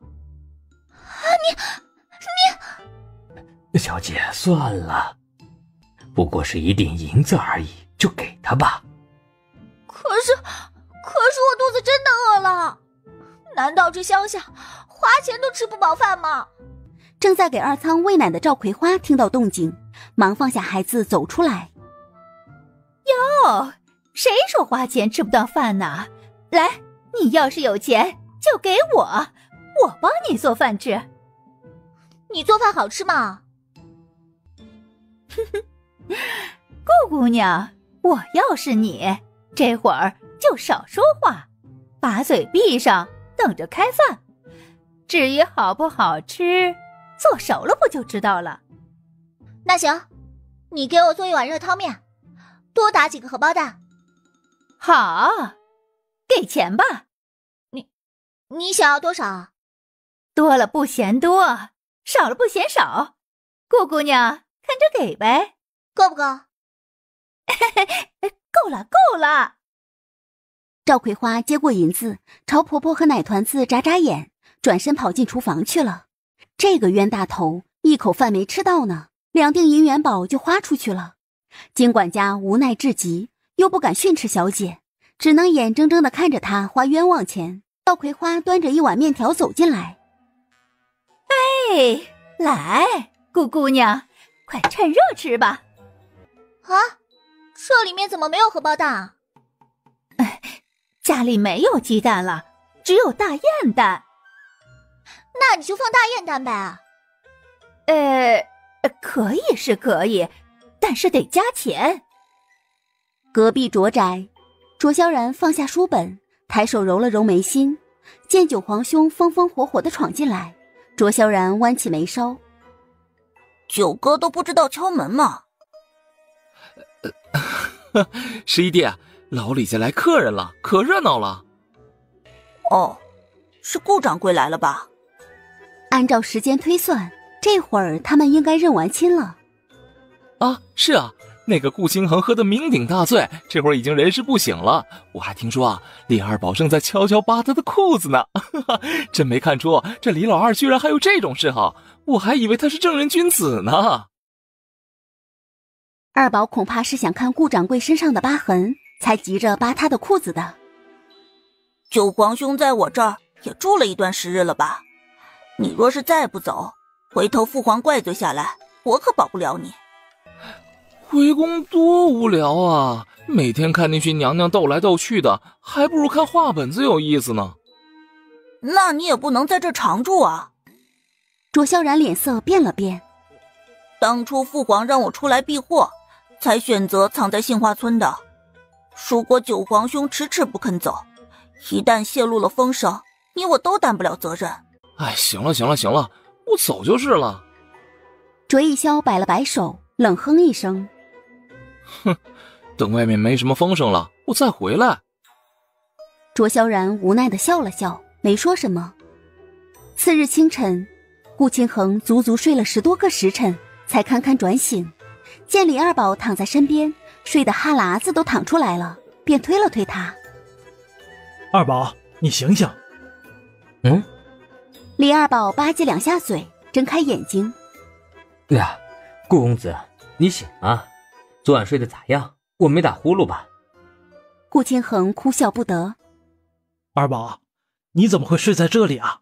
你小姐算了，不过是1锭银子而已，就给她吧。可是我肚子真的饿了，难道这乡下花钱都吃不饱饭吗？正在给二仓喂奶的赵葵花听到动静，忙放下孩子走出来。哟，谁说花钱吃不到饭呢？来，你要是有钱就给我帮你做饭吃。你做饭好吃吗？顾姑娘，我要是你，这会儿就少说话，把嘴闭上，等着开饭。至于好不好吃，做熟了不就知道了。那行，你给我做一碗热汤面，多打几个荷包蛋。好，给钱吧。你想要多少？多了不嫌多，少了不嫌少。顾姑娘看着给呗。够不够？够了够了。赵葵花接过银子，朝婆婆和奶团子眨眨眼，转身跑进厨房去了。这个冤大头一口饭没吃到呢，2锭银元宝就花出去了。金管家无奈至极，又不敢训斥小姐，只能眼睁睁地看着她花冤枉钱。赵葵花端着一碗面条走进来。哎，来，顾姑娘，快趁热吃吧。啊，这里面怎么没有荷包蛋啊？家里没有鸡蛋了，只有大雁蛋。那你就放大雁蛋呗。可以是可以，但是得加钱。隔壁卓宅，卓萧然放下书本，抬手揉了揉眉心，见九皇兄风风火火地闯进来，卓萧然弯起眉梢。九哥都不知道敲门吗？十一弟，老李家来客人了，可热闹了。哦，是顾掌柜来了吧？按照时间推算，这会儿他们应该认完亲了。啊，是啊，那个顾清衡喝得酩酊大醉，这会儿已经人事不省了。我还听说啊，李二宝正在悄悄扒他的裤子呢。真没看出这李老二居然还有这种嗜好，我还以为他是正人君子呢。二宝恐怕是想看顾掌柜身上的疤痕，才急着扒他的裤子的。九皇兄在我这儿也住了一段时日了吧？你若是再不走，回头父皇怪罪下来，我可保不了你。回宫多无聊啊，每天看那群娘娘斗来斗去的，还不如看画本子有意思呢。那你也不能在这常住啊。卓萧然脸色变了变。当初父皇让我出来避祸，才选择藏在杏花村的。如果九皇兄迟迟不肯走，一旦泄露了风声，你我都担不了责任。哎，行了，我走就是了。卓一霄摆了摆手，冷哼一声。哼，等外面没什么风声了，我再回来。卓萧然无奈地笑了笑，没说什么。次日清晨，顾清衡足足睡了10多个时辰，才堪堪转醒，见李二宝躺在身边，睡得哈喇子都淌出来了，便推了推他。二宝，你醒醒。李二宝吧唧2下嘴，睁开眼睛。呀，顾公子，你醒啊？昨晚睡得咋样？我没打呼噜吧？顾清衡哭笑不得。二宝，你怎么会睡在这里啊？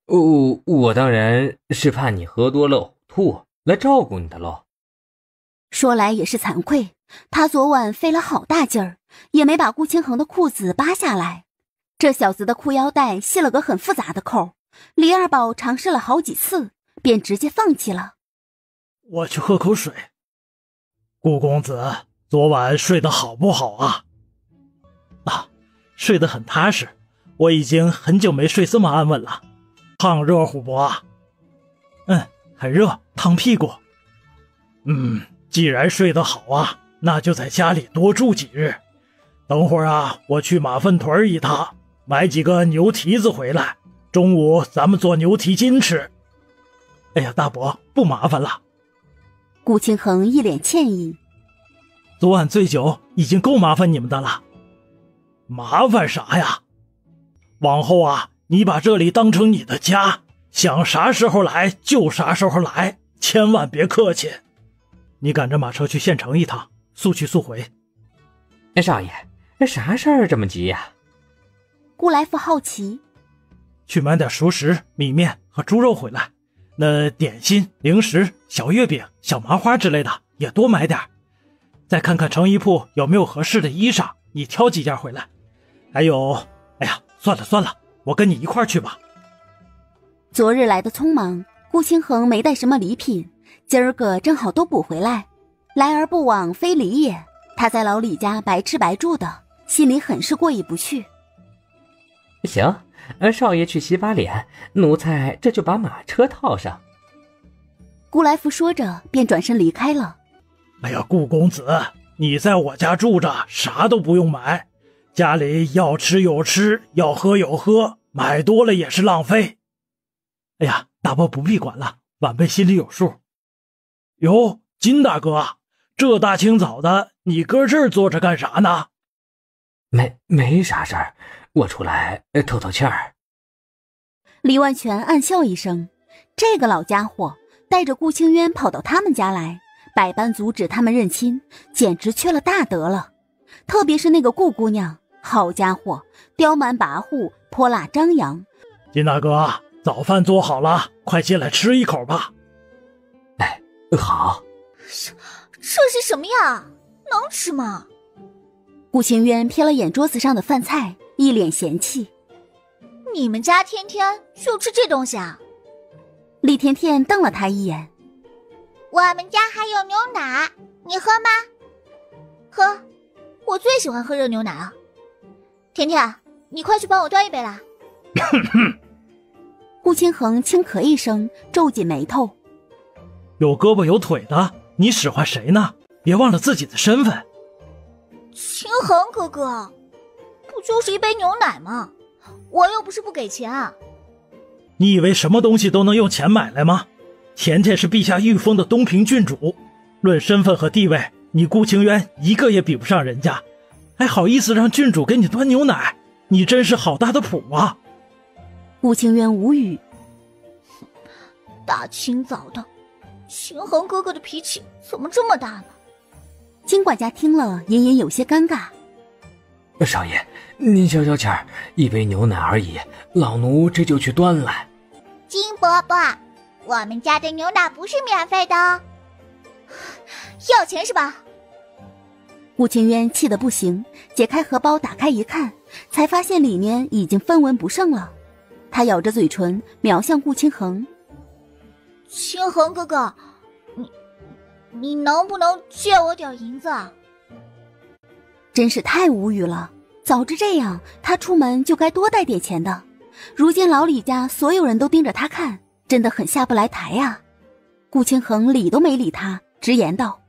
我当然是怕你喝多了呕吐，来照顾你的喽。说来也是惭愧，他昨晚费了好大劲儿，也没把顾清衡的裤子扒下来。这小子的裤腰带系了个很复杂的扣，李二宝尝试了好几次，便直接放弃了。我去喝口水。顾公子，昨晚睡得好不好啊？睡得很踏实，我已经很久没睡这么安稳了。烫热乎不啊？很热，烫屁股。既然睡得好啊，那就在家里多住几日。等会儿啊，我去马粪屯一趟，买几个牛蹄子回来，中午咱们做牛蹄筋吃。哎呀，大伯，不麻烦了。顾清衡一脸歉意。昨晚醉酒已经够麻烦你们的了。麻烦啥呀？往后啊，你把这里当成你的家，想啥时候来就啥时候来，千万别客气。你赶着马车去县城一趟，速去速回。少爷，啥事儿这么急呀？顾来福好奇。去买点熟食、米面和猪肉回来，那点心、零食、小月饼、小麻花之类的也多买点。再看看成衣铺有没有合适的衣裳，你挑几件回来。还有，哎呀，算了，我跟你一块儿去吧。昨日来的匆忙，顾清衡没带什么礼品，今儿个正好都补回来。来而不往非礼也，他在老李家白吃白住的，心里很是过意不去。行，少爷去洗把脸，奴才这就把马车套上。顾来福说着便转身离开了。哎呀，顾公子，你在我家住着，啥都不用买，家里要吃有吃，要喝有喝，买多了也是浪费。哎呀，大伯不必管了，晚辈心里有数。哟，金大哥，这大清早的，你搁这儿坐着干啥呢？没啥事儿，我出来透透气儿。李万全暗笑一声，这个老家伙带着顾清渊跑到他们家来，百般阻止他们认亲，简直缺了大德了。特别是那个顾姑娘，好家伙，刁蛮跋扈，泼辣张扬。金大哥，早饭做好了，快进来吃一口吧。哎，好。这是什么呀？能吃吗？顾清渊瞥了眼桌子上的饭菜，一脸嫌弃。你们家天天就吃这东西啊？厉甜甜瞪了他一眼。我们家还有牛奶，你喝吗？喝，我最喜欢喝热牛奶了。甜甜，你快去帮我端一杯来。顾清衡轻咳一声，皱紧眉头。有胳膊有腿的，你使唤谁呢？别忘了自己的身份。清衡哥哥，不就是一杯牛奶吗？我又不是不给钱啊。你以为什么东西都能用钱买来吗？甜甜是陛下御封的东平郡主，论身份和地位，你顾清渊一个也比不上人家，还好意思让郡主给你端牛奶，你真是好大的谱啊！顾清渊无语。大清早的，清衡哥哥的脾气怎么这么大呢？金管家听了隐隐有些尴尬。少爷，您消消气儿，一杯牛奶而已，老奴这就去端来。金伯伯，我们家的牛奶不是免费的哦。要钱是吧？顾清渊气得不行，解开荷包打开一看，才发现里面已经分文不剩了。他咬着嘴唇瞄向顾清衡。清衡哥哥，你能不能借我点银子啊？真是太无语了，早知这样他出门就该多带点钱的。如今老李家所有人都盯着他看，真的很下不来台啊。顾清衡理都没理他，直言道：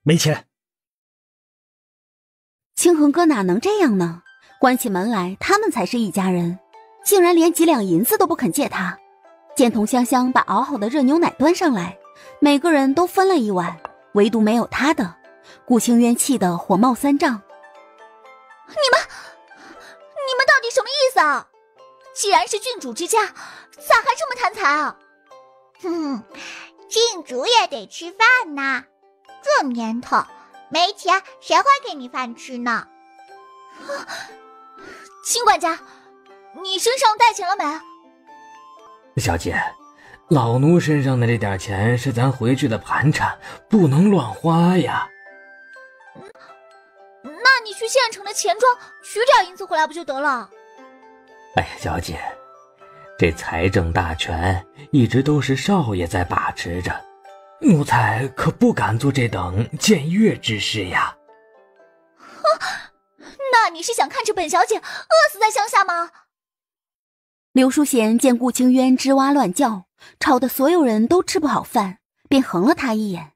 没钱。清衡哥哪能这样呢？关起门来他们才是一家人，竟然连几两银子都不肯借他。见童香香把熬好的热牛奶端上来，每个人都分了一碗，唯独没有他的。顾清渊气得火冒三丈。你们到底什么意思啊？既然是郡主之家，咋还这么贪财啊？郡主也得吃饭呐，这年头没钱谁会给你饭吃呢？金管家，你身上带钱了没？小姐，老奴身上的这点钱是咱回去的盘缠，不能乱花呀。那你去县城的钱庄取点银子回来不就得了？哎呀，小姐，这财政大权一直都是少爷在把持着，奴才可不敢做这等僭越之事呀。那你是想看着本小姐饿死在乡下吗？刘淑贤见顾清渊吱哇乱叫，吵得所有人都吃不好饭，便横了他一眼。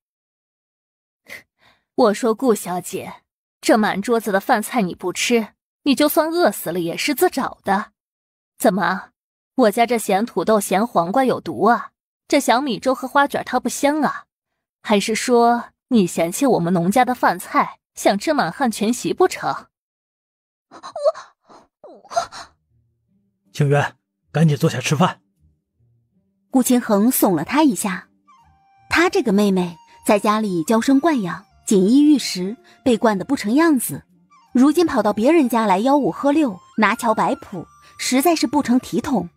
我说顾小姐，这满桌子的饭菜你不吃，你就算饿死了也是自找的。怎么，我家这咸土豆咸黄瓜有毒啊？这小米粥和花卷它不香啊？还是说你嫌弃我们农家的饭菜，想吃满汉全席不成？清渊，赶紧坐下吃饭。顾清衡耸了他一下。他这个妹妹在家里娇生惯养，锦衣玉食，被惯得不成样子，如今跑到别人家来吆五喝六，拿桥摆谱，实在是不成体统。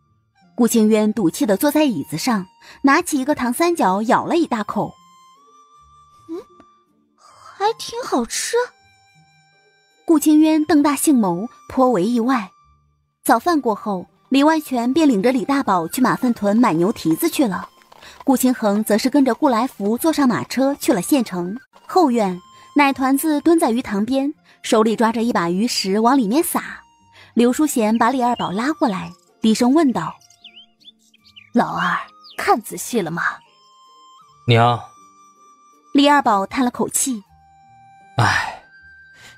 顾清渊赌气地坐在椅子上，拿起一个糖三角咬了一大口。还挺好吃。顾清渊瞪大杏眸，颇为意外。早饭过后，李万全便领着李大宝去马粪屯买牛蹄子去了。顾清衡则是跟着顾来福坐上马车去了县城。后院，奶团子蹲在鱼塘边，手里抓着一把鱼食往里面撒。刘淑贤把李二宝拉过来，低声问道：老二，看仔细了吗？娘。李二宝叹了口气：唉，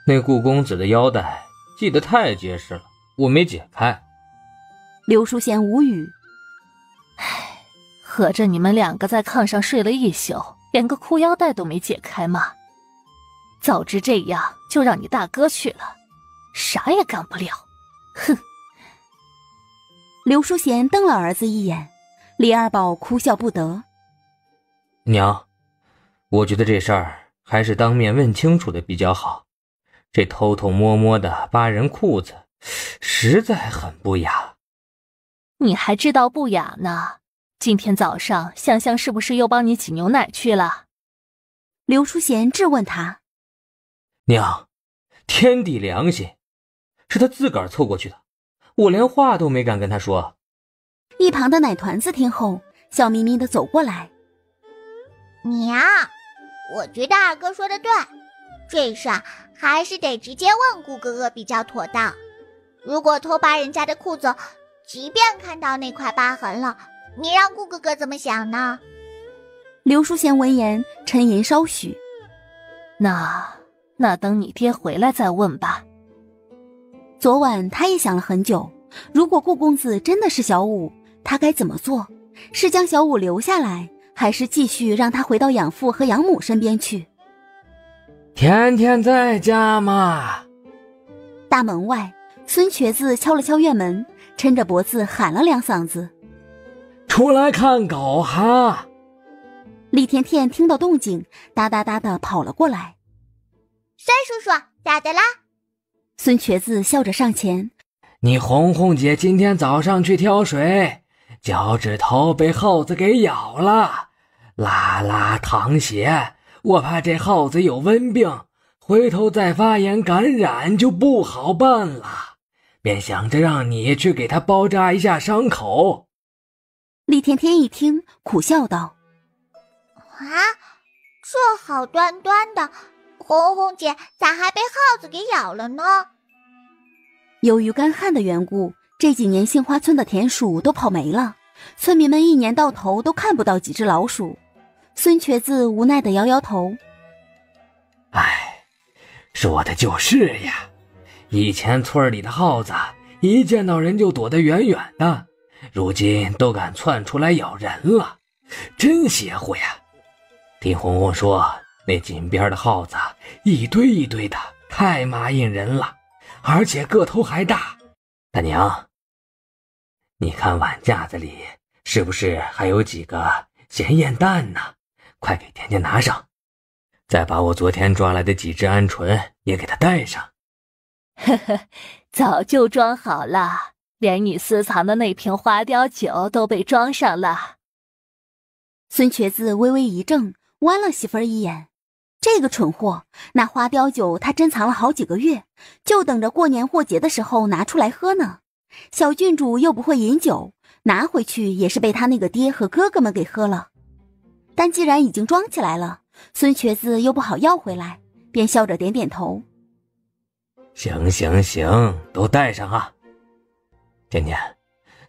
那顾公子的腰带系得太结实了，我没解开。刘淑贤无语：唉，合着你们两个在炕上睡了一宿，连个裤腰带都没解开吗？早知这样，就让你大哥去了，啥也干不了。哼！刘淑贤瞪了儿子一眼，李二宝哭笑不得：娘，我觉得这事儿还是当面问清楚的比较好。这偷偷摸摸的扒人裤子，实在很不雅。你还知道不雅呢？今天早上香香是不是又帮你挤牛奶去了？刘淑贤质问他。娘，天地良心，是他自个儿凑过去的，我连话都没敢跟他说。一旁的奶团子听后，笑眯眯地走过来。娘，我觉得二哥说的对，这事儿还是得直接问顾哥哥比较妥当。如果偷扒人家的裤子，即便看到那块疤痕了，你让顾哥哥怎么想呢？刘淑贤闻言沉吟稍许，那等你爹回来再问吧。昨晚他也想了很久，如果顾公子真的是小五，他该怎么做？是将小五留下来，还是继续让他回到养父和养母身边去？甜甜在家吗？大门外，孙瘸子敲了敲院门，抻着脖子喊了2嗓子：“出来看狗哈！”李甜甜听到动静，哒哒哒地跑了过来。孙叔叔，咋的啦？孙瘸子笑着上前：“你红红姐今天早上去挑水，脚趾头被耗子给咬了，啦啦淌血，我怕这耗子有瘟病，回头再发炎感染就不好办了，便想着让你去给他包扎一下伤口。”李甜甜一听，苦笑道：“啊，这好端端的，红红姐咋还被耗子给咬了呢？”由于干旱的缘故，这几年杏花村的田鼠都跑没了，村民们一年到头都看不到几只老鼠。孙瘸子无奈地摇摇头：“哎，说的就是呀，以前村里的耗子一见到人就躲得远远的，如今都敢窜出来咬人了，真邪乎呀！听红红说，那井边的耗子一堆一堆的，太麻引人了，而且个头还大。大娘，你看碗架子里是不是还有几个咸燕蛋呢？快给甜甜拿上，再把我昨天抓来的几只鹌鹑也给她带上。”呵呵，早就装好了，连你私藏的那瓶花雕酒都被装上了。孙瘸子微微一怔，剜了媳妇儿一眼。这个蠢货，那花雕酒他珍藏了好几个月，就等着过年过节的时候拿出来喝呢。小郡主又不会饮酒，拿回去也是被他那个爹和哥哥们给喝了。但既然已经装起来了，孙瘸子又不好要回来，便笑着点点头：“行行行，都带上啊。甜甜，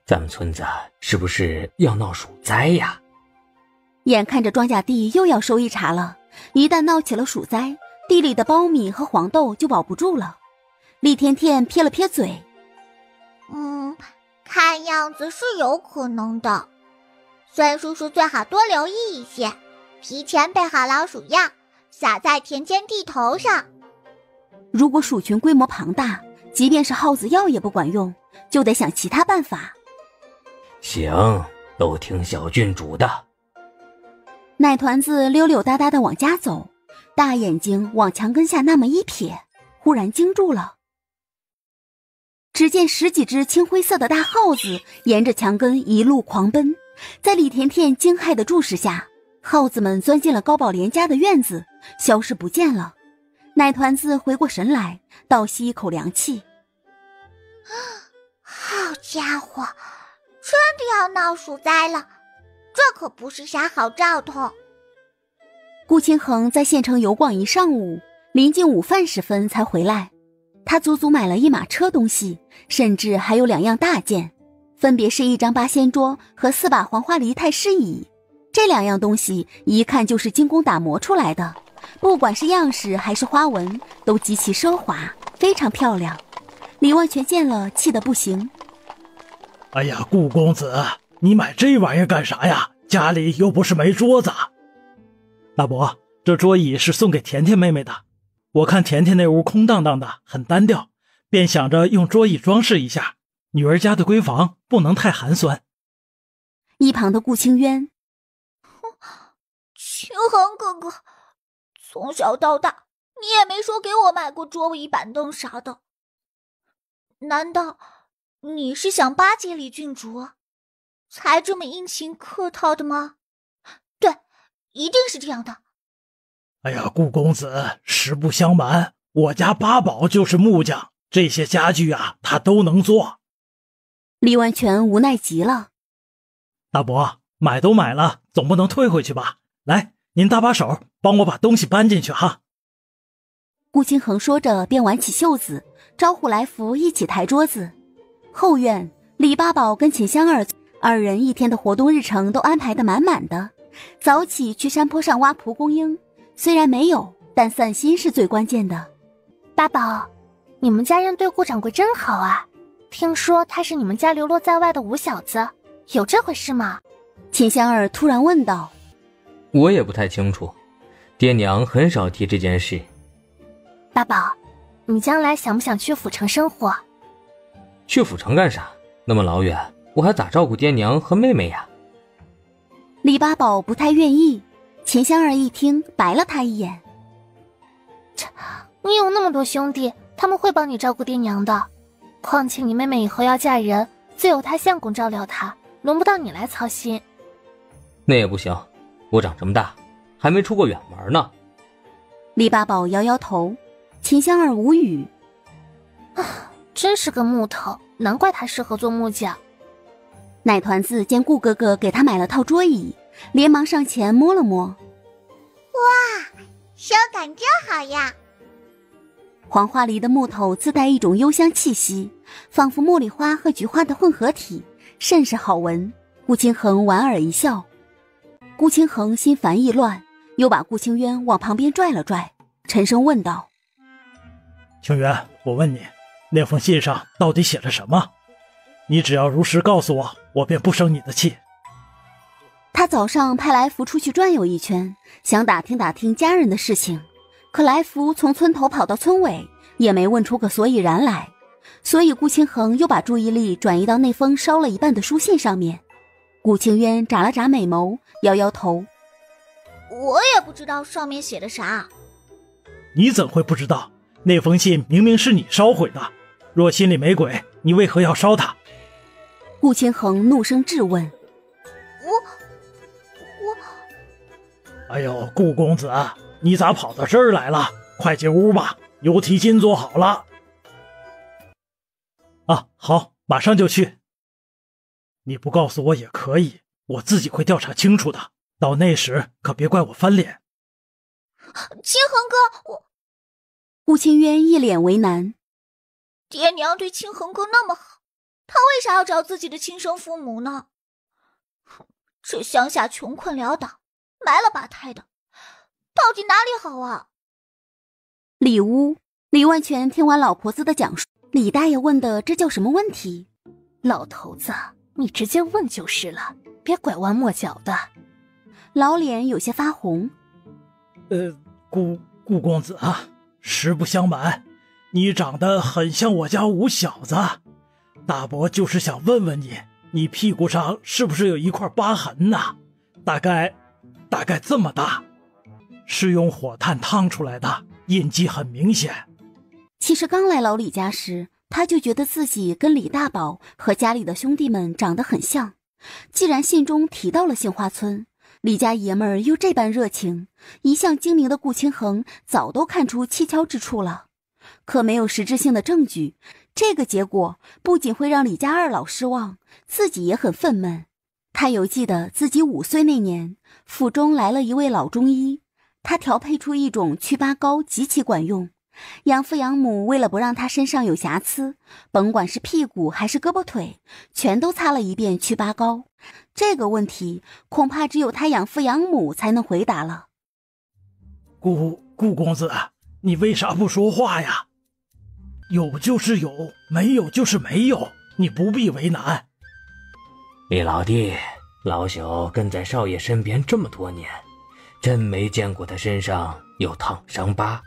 咱们村子是不是要闹鼠灾呀？”眼看着庄稼地又要收一茬了，一旦闹起了鼠灾，地里的苞米和黄豆就保不住了。李甜甜撇了撇嘴：“看样子是有可能的。孙叔叔最好多留意一些，提前备好老鼠药，撒在田间地头上。如果鼠群规模庞大，即便是耗子药也不管用，就得想其他办法。”“行，都听小郡主的。”奶团子溜溜达达地往家走，大眼睛往墙根下那么一瞥，忽然惊住了。只见10几只青灰色的大耗子沿着墙根一路狂奔，在李甜甜惊骇的注视下，耗子们钻进了高宝莲家的院子，消失不见了。奶团子回过神来，倒吸一口凉气：“好家伙，真的要闹鼠灾了，这可不是啥好兆头。”顾清衡在县城游逛一上午，临近午饭时分才回来。他足足买了一马车东西，甚至还有2样大件，分别是1张八仙桌和4把黄花梨太师椅。这2样东西一看就是精工打磨出来的，不管是样式还是花纹，都极其奢华，非常漂亮。李万全见了，气得不行：“哎呀，顾公子，你买这玩意干啥呀？家里又不是没桌子。”“大伯，这桌椅是送给甜甜妹妹的。我看甜甜那屋空荡荡的，很单调，便想着用桌椅装饰一下。女儿家的闺房不能太寒酸。”一旁的顾清渊：“清衡哥哥，从小到大，你也没说给我买过桌椅板凳啥的。难道你是想巴结李郡主，才这么殷勤客套的吗？对，一定是这样的。哎呀，顾公子，实不相瞒，我家八宝就是木匠，这些家具啊，他都能做。李万全无奈极了。大伯，买都买了，总不能退回去吧？来，您搭把手，帮我把东西搬进去哈。顾清衡说着便挽起袖子，招呼来福一起抬桌子。后院，李八宝跟秦香儿二人一天的活动日程都安排得满满的。早起去山坡上挖蒲公英，虽然没有，但散心是最关键的。八宝，你们家人对顾掌柜真好啊，听说他是你们家流落在外的五小子，有这回事吗？秦香儿突然问道。我也不太清楚，爹娘很少提这件事。八宝，你将来想不想去府城生活？去府城干啥？那么老远，我还咋照顾爹娘和妹妹呀？李八宝不太愿意，秦香儿一听白了他一眼。你有那么多兄弟，他们会帮你照顾爹娘的。况且你妹妹以后要嫁人，自有她相公照料她，轮不到你来操心。那也不行，我长这么大，还没出过远门呢。李八宝摇摇头，秦香儿无语。真是个木头，难怪他适合做木匠。奶团子见顾哥哥给他买了套桌椅，连忙上前摸了摸。哇，手感真好呀！黄花梨的木头自带一种幽香气息，仿佛茉莉花和菊花的混合体，甚是好闻。顾清衡莞尔一笑。顾清衡心烦意乱，又把顾清渊往旁边拽了拽，沉声问道：清渊，我问你，那封信上到底写了什么？你只要如实告诉我，我便不生你的气。他早上派来福出去转悠一圈，想打听打听家人的事情，可来福从村头跑到村尾，也没问出个所以然来，所以顾清衡又把注意力转移到那封烧了一半的书信上面。顾清渊眨了眨美眸，摇摇头：我也不知道上面写的啥。你怎会不知道？那封信明明是你烧毁的，若心里没鬼，你为何要烧它？顾清衡怒声质问：我……哎呦，顾公子，你咋跑到这儿来了？快进屋吧，油提筋做好了。啊，好，马上就去。你不告诉我也可以，我自己会调查清楚的，到那时可别怪我翻脸。清衡哥，我……顾清渊一脸为难。爹娘对清衡哥那么好，他为啥要找自己的亲生父母呢？这乡下穷困潦倒，埋了把胎的，到底哪里好啊？里屋，李万全听完老婆子的讲述，李大爷问的这叫什么问题？老头子，你直接问就是了，别拐弯抹角的。老脸有些发红。顾公子啊，实不相瞒，你长得很像我家五小子，大伯就是想问问你，你屁股上是不是有一块疤痕呐？大概这么大，是用火炭烫出来的，印记很明显。其实刚来老李家时，他就觉得自己跟李大宝和家里的兄弟们长得很像。既然信中提到了杏花村，李家爷们儿又这般热情，一向精明的顾清衡早都看出蹊跷之处了。可没有实质性的证据，这个结果不仅会让李家二老失望，自己也很愤懑。他犹记得自己5岁那年，府中来了一位老中医，他调配出一种祛疤膏极其管用。养父养母为了不让他身上有瑕疵，甭管是屁股还是胳膊腿，全都擦了一遍祛疤膏。这个问题恐怕只有他养父养母才能回答了。顾公子，你为啥不说话呀？有就是有，没有就是没有，你不必为难。李老弟，老朽跟在少爷身边这么多年，真没见过他身上有烫伤疤，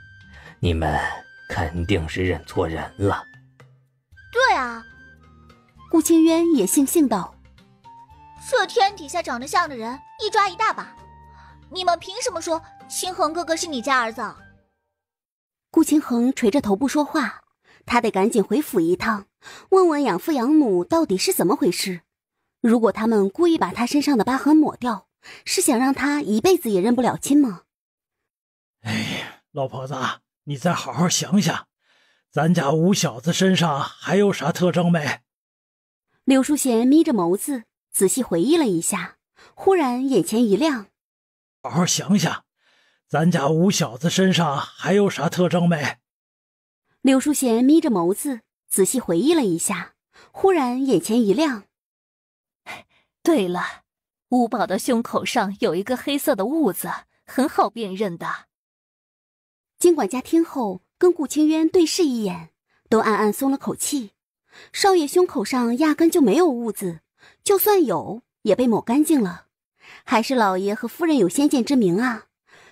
你们肯定是认错人了。对啊，顾清渊也悻悻道：这天底下长得像的人一抓一大把，你们凭什么说清恒哥哥是你家儿子？顾清恒垂着头不说话，他得赶紧回府一趟，问问养父养母到底是怎么回事。如果他们故意把他身上的疤痕抹掉，是想让他一辈子也认不了亲吗？哎呀，老婆子，你再好好想想，咱家五小子身上还有啥特征没？柳淑贤眯着眸子，仔细回忆了一下，忽然眼前一亮。好好想想，咱家五小子身上还有啥特征没？柳淑贤眯着眸子，仔细回忆了一下，忽然眼前一亮。对了，五宝的胸口上有一个黑色的痦子，很好辨认的。金管家听后跟顾清渊对视一眼，都暗暗松了口气。少爷胸口上压根就没有痦子，就算有也被抹干净了。还是老爷和夫人有先见之明啊，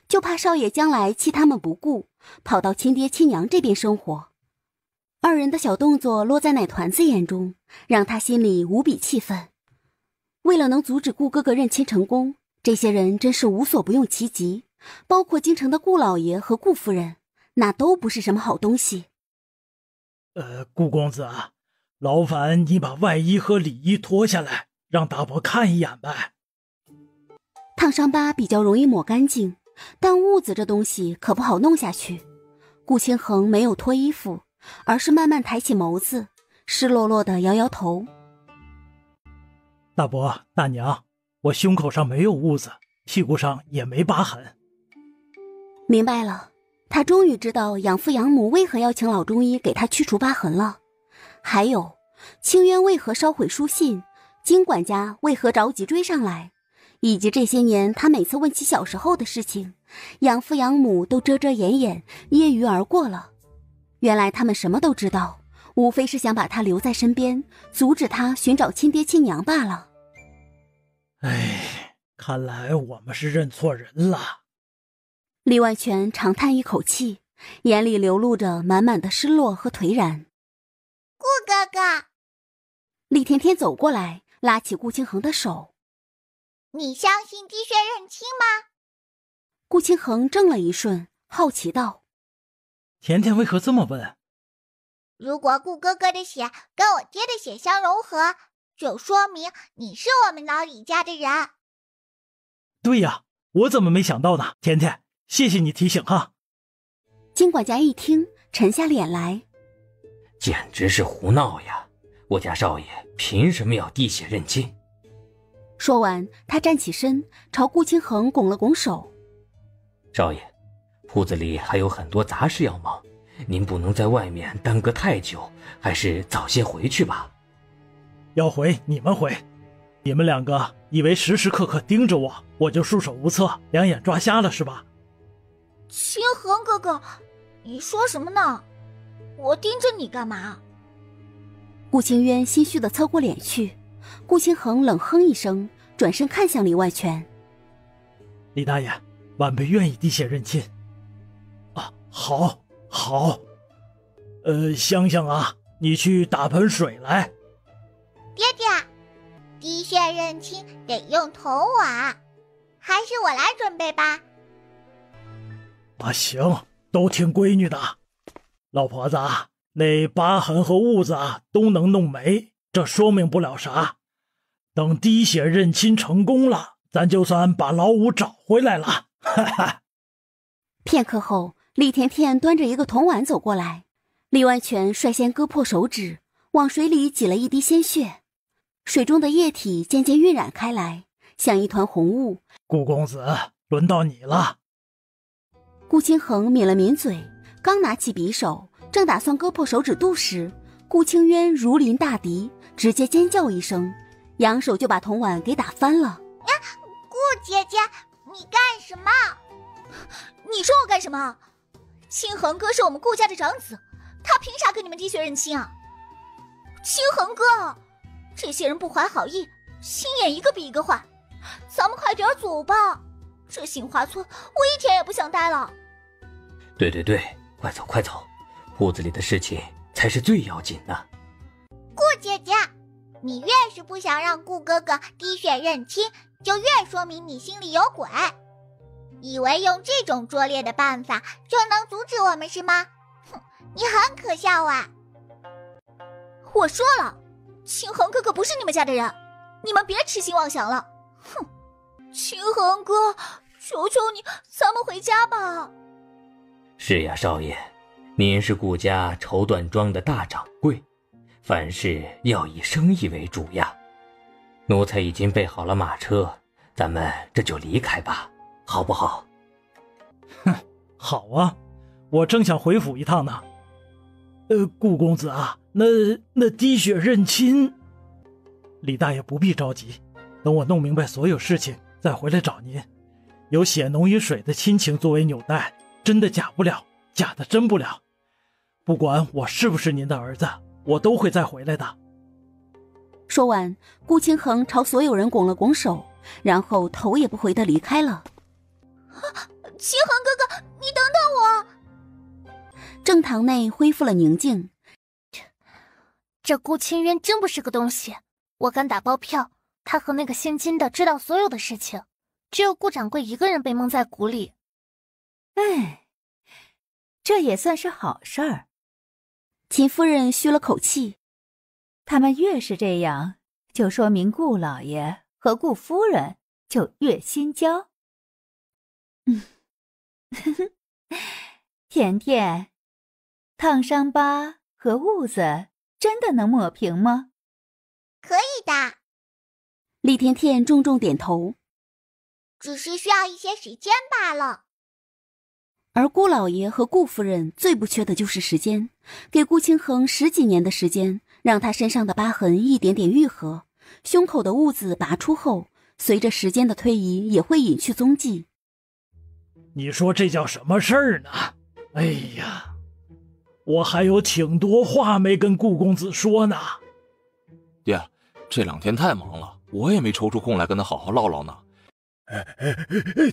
就怕少爷将来弃他们不顾，跑到亲爹亲娘这边生活。二人的小动作落在奶团子眼中，让他心里无比气愤。为了能阻止顾哥哥认亲成功，这些人真是无所不用其极，包括京城的顾老爷和顾夫人，那都不是什么好东西。顾公子啊，劳烦你把外衣和里衣脱下来，让大伯看一眼呗。烫伤疤比较容易抹干净，但痦子这东西可不好弄下去。顾清恒没有脱衣服，而是慢慢抬起眸子，湿落落的摇摇头。大伯大娘，我胸口上没有痦子，屁股上也没疤痕。明白了，他终于知道养父养母为何要请老中医给他去除疤痕了。还有，清渊为何烧毁书信，金管家为何着急追上来，以及这些年他每次问起小时候的事情，养父养母都遮遮掩掩，揶揄而过了。原来他们什么都知道，无非是想把他留在身边，阻止他寻找亲爹亲娘罢了。哎，看来我们是认错人了。李万全长叹一口气，眼里流露着满满的失落和颓然。顾哥哥，厉天天走过来，拉起顾清恒的手。你相信滴血认亲吗？顾清恒怔了一瞬，好奇道：甜甜为何这么问？如果顾哥哥的血跟我爹的血相融合，就说明你是我们老李家的人。对呀，我怎么没想到呢？甜甜，谢谢你提醒哈。金管家一听，沉下脸来。简直是胡闹呀！我家少爷凭什么要滴血认亲？说完，他站起身，朝顾清恒拱了拱手。少爷，铺子里还有很多杂事要忙，您不能在外面耽搁太久，还是早些回去吧。要回你们回，你们两个以为时时刻刻盯着我，我就束手无策，两眼抓瞎了是吧？清恒哥哥，你说什么呢？我盯着你干嘛？顾清渊心虚地侧过脸去。顾清恒冷哼一声，转身看向李万全。李大爷，晚辈愿意滴血认亲。啊，好，好。香香啊，你去打盆水来。爹爹，滴血认亲得用铜碗，还是我来准备吧。啊，行，都听闺女的。老婆子，那疤痕和痦子都能弄没，这说明不了啥。等滴血认亲成功了，咱就算把老五找回来了。哈哈。片刻后，厉甜甜端着一个铜碗走过来，李万全率先割破手指，往水里挤了一滴鲜血，水中的液体渐渐晕染开来，像一团红雾。顾公子，轮到你了。顾清恒抿了抿嘴，刚拿起匕首，正打算割破手指肚时，顾清渊如临大敌，直接尖叫一声，扬手就把铜碗给打翻了。顾姐姐，你干什么？你说我干什么？清恒哥是我们顾家的长子，他凭啥跟你们滴血认亲啊？清恒哥，这些人不怀好意，心眼一个比一个坏，咱们快点走吧，这杏花村我一天也不想待了。对对对，快走快走，铺子里的事情才是最要紧的。顾姐姐，你越是不想让顾哥哥滴血认亲，就越说明你心里有鬼。以为用这种拙劣的办法就能阻止我们是吗？哼，你很可笑啊！我说了，清恒哥哥不是你们家的人，你们别痴心妄想了。哼，清恒哥，求求你，咱们回家吧。是呀，少爷，您是顾家绸缎庄的大掌柜，凡事要以生意为主呀。奴才已经备好了马车，咱们这就离开吧，好不好？哼，好啊，我正想回府一趟呢。顾公子啊，那滴血认亲，李大爷不必着急，等我弄明白所有事情再回来找您。有血浓于水的亲情作为纽带，真的假不了，假的真不了。不管我是不是您的儿子，我都会再回来的。说完，顾清恒朝所有人拱了拱手，然后头也不回地离开了。清恒哥哥，你等等我！正堂内恢复了宁静。这顾清渊真不是个东西，我敢打包票，他和那个姓金的知道所有的事情，只有顾掌柜一个人被蒙在鼓里。哎，这也算是好事儿。秦夫人吁了口气，他们越是这样，就说明顾老爷和顾夫人就越心交。甜甜，烫伤疤和痦子真的能抹平吗？可以的。厉甜甜重重点头，只是需要一些时间罢了。而顾老爷和顾夫人最不缺的就是时间，给顾清恒10几年的时间，让他身上的疤痕一点点愈合，胸口的痦子拔出后，随着时间的推移也会隐去踪迹。你说这叫什么事儿呢？哎呀，我还有挺多话没跟顾公子说呢。爹，这2天太忙了，我也没抽出空来跟他好好唠唠呢。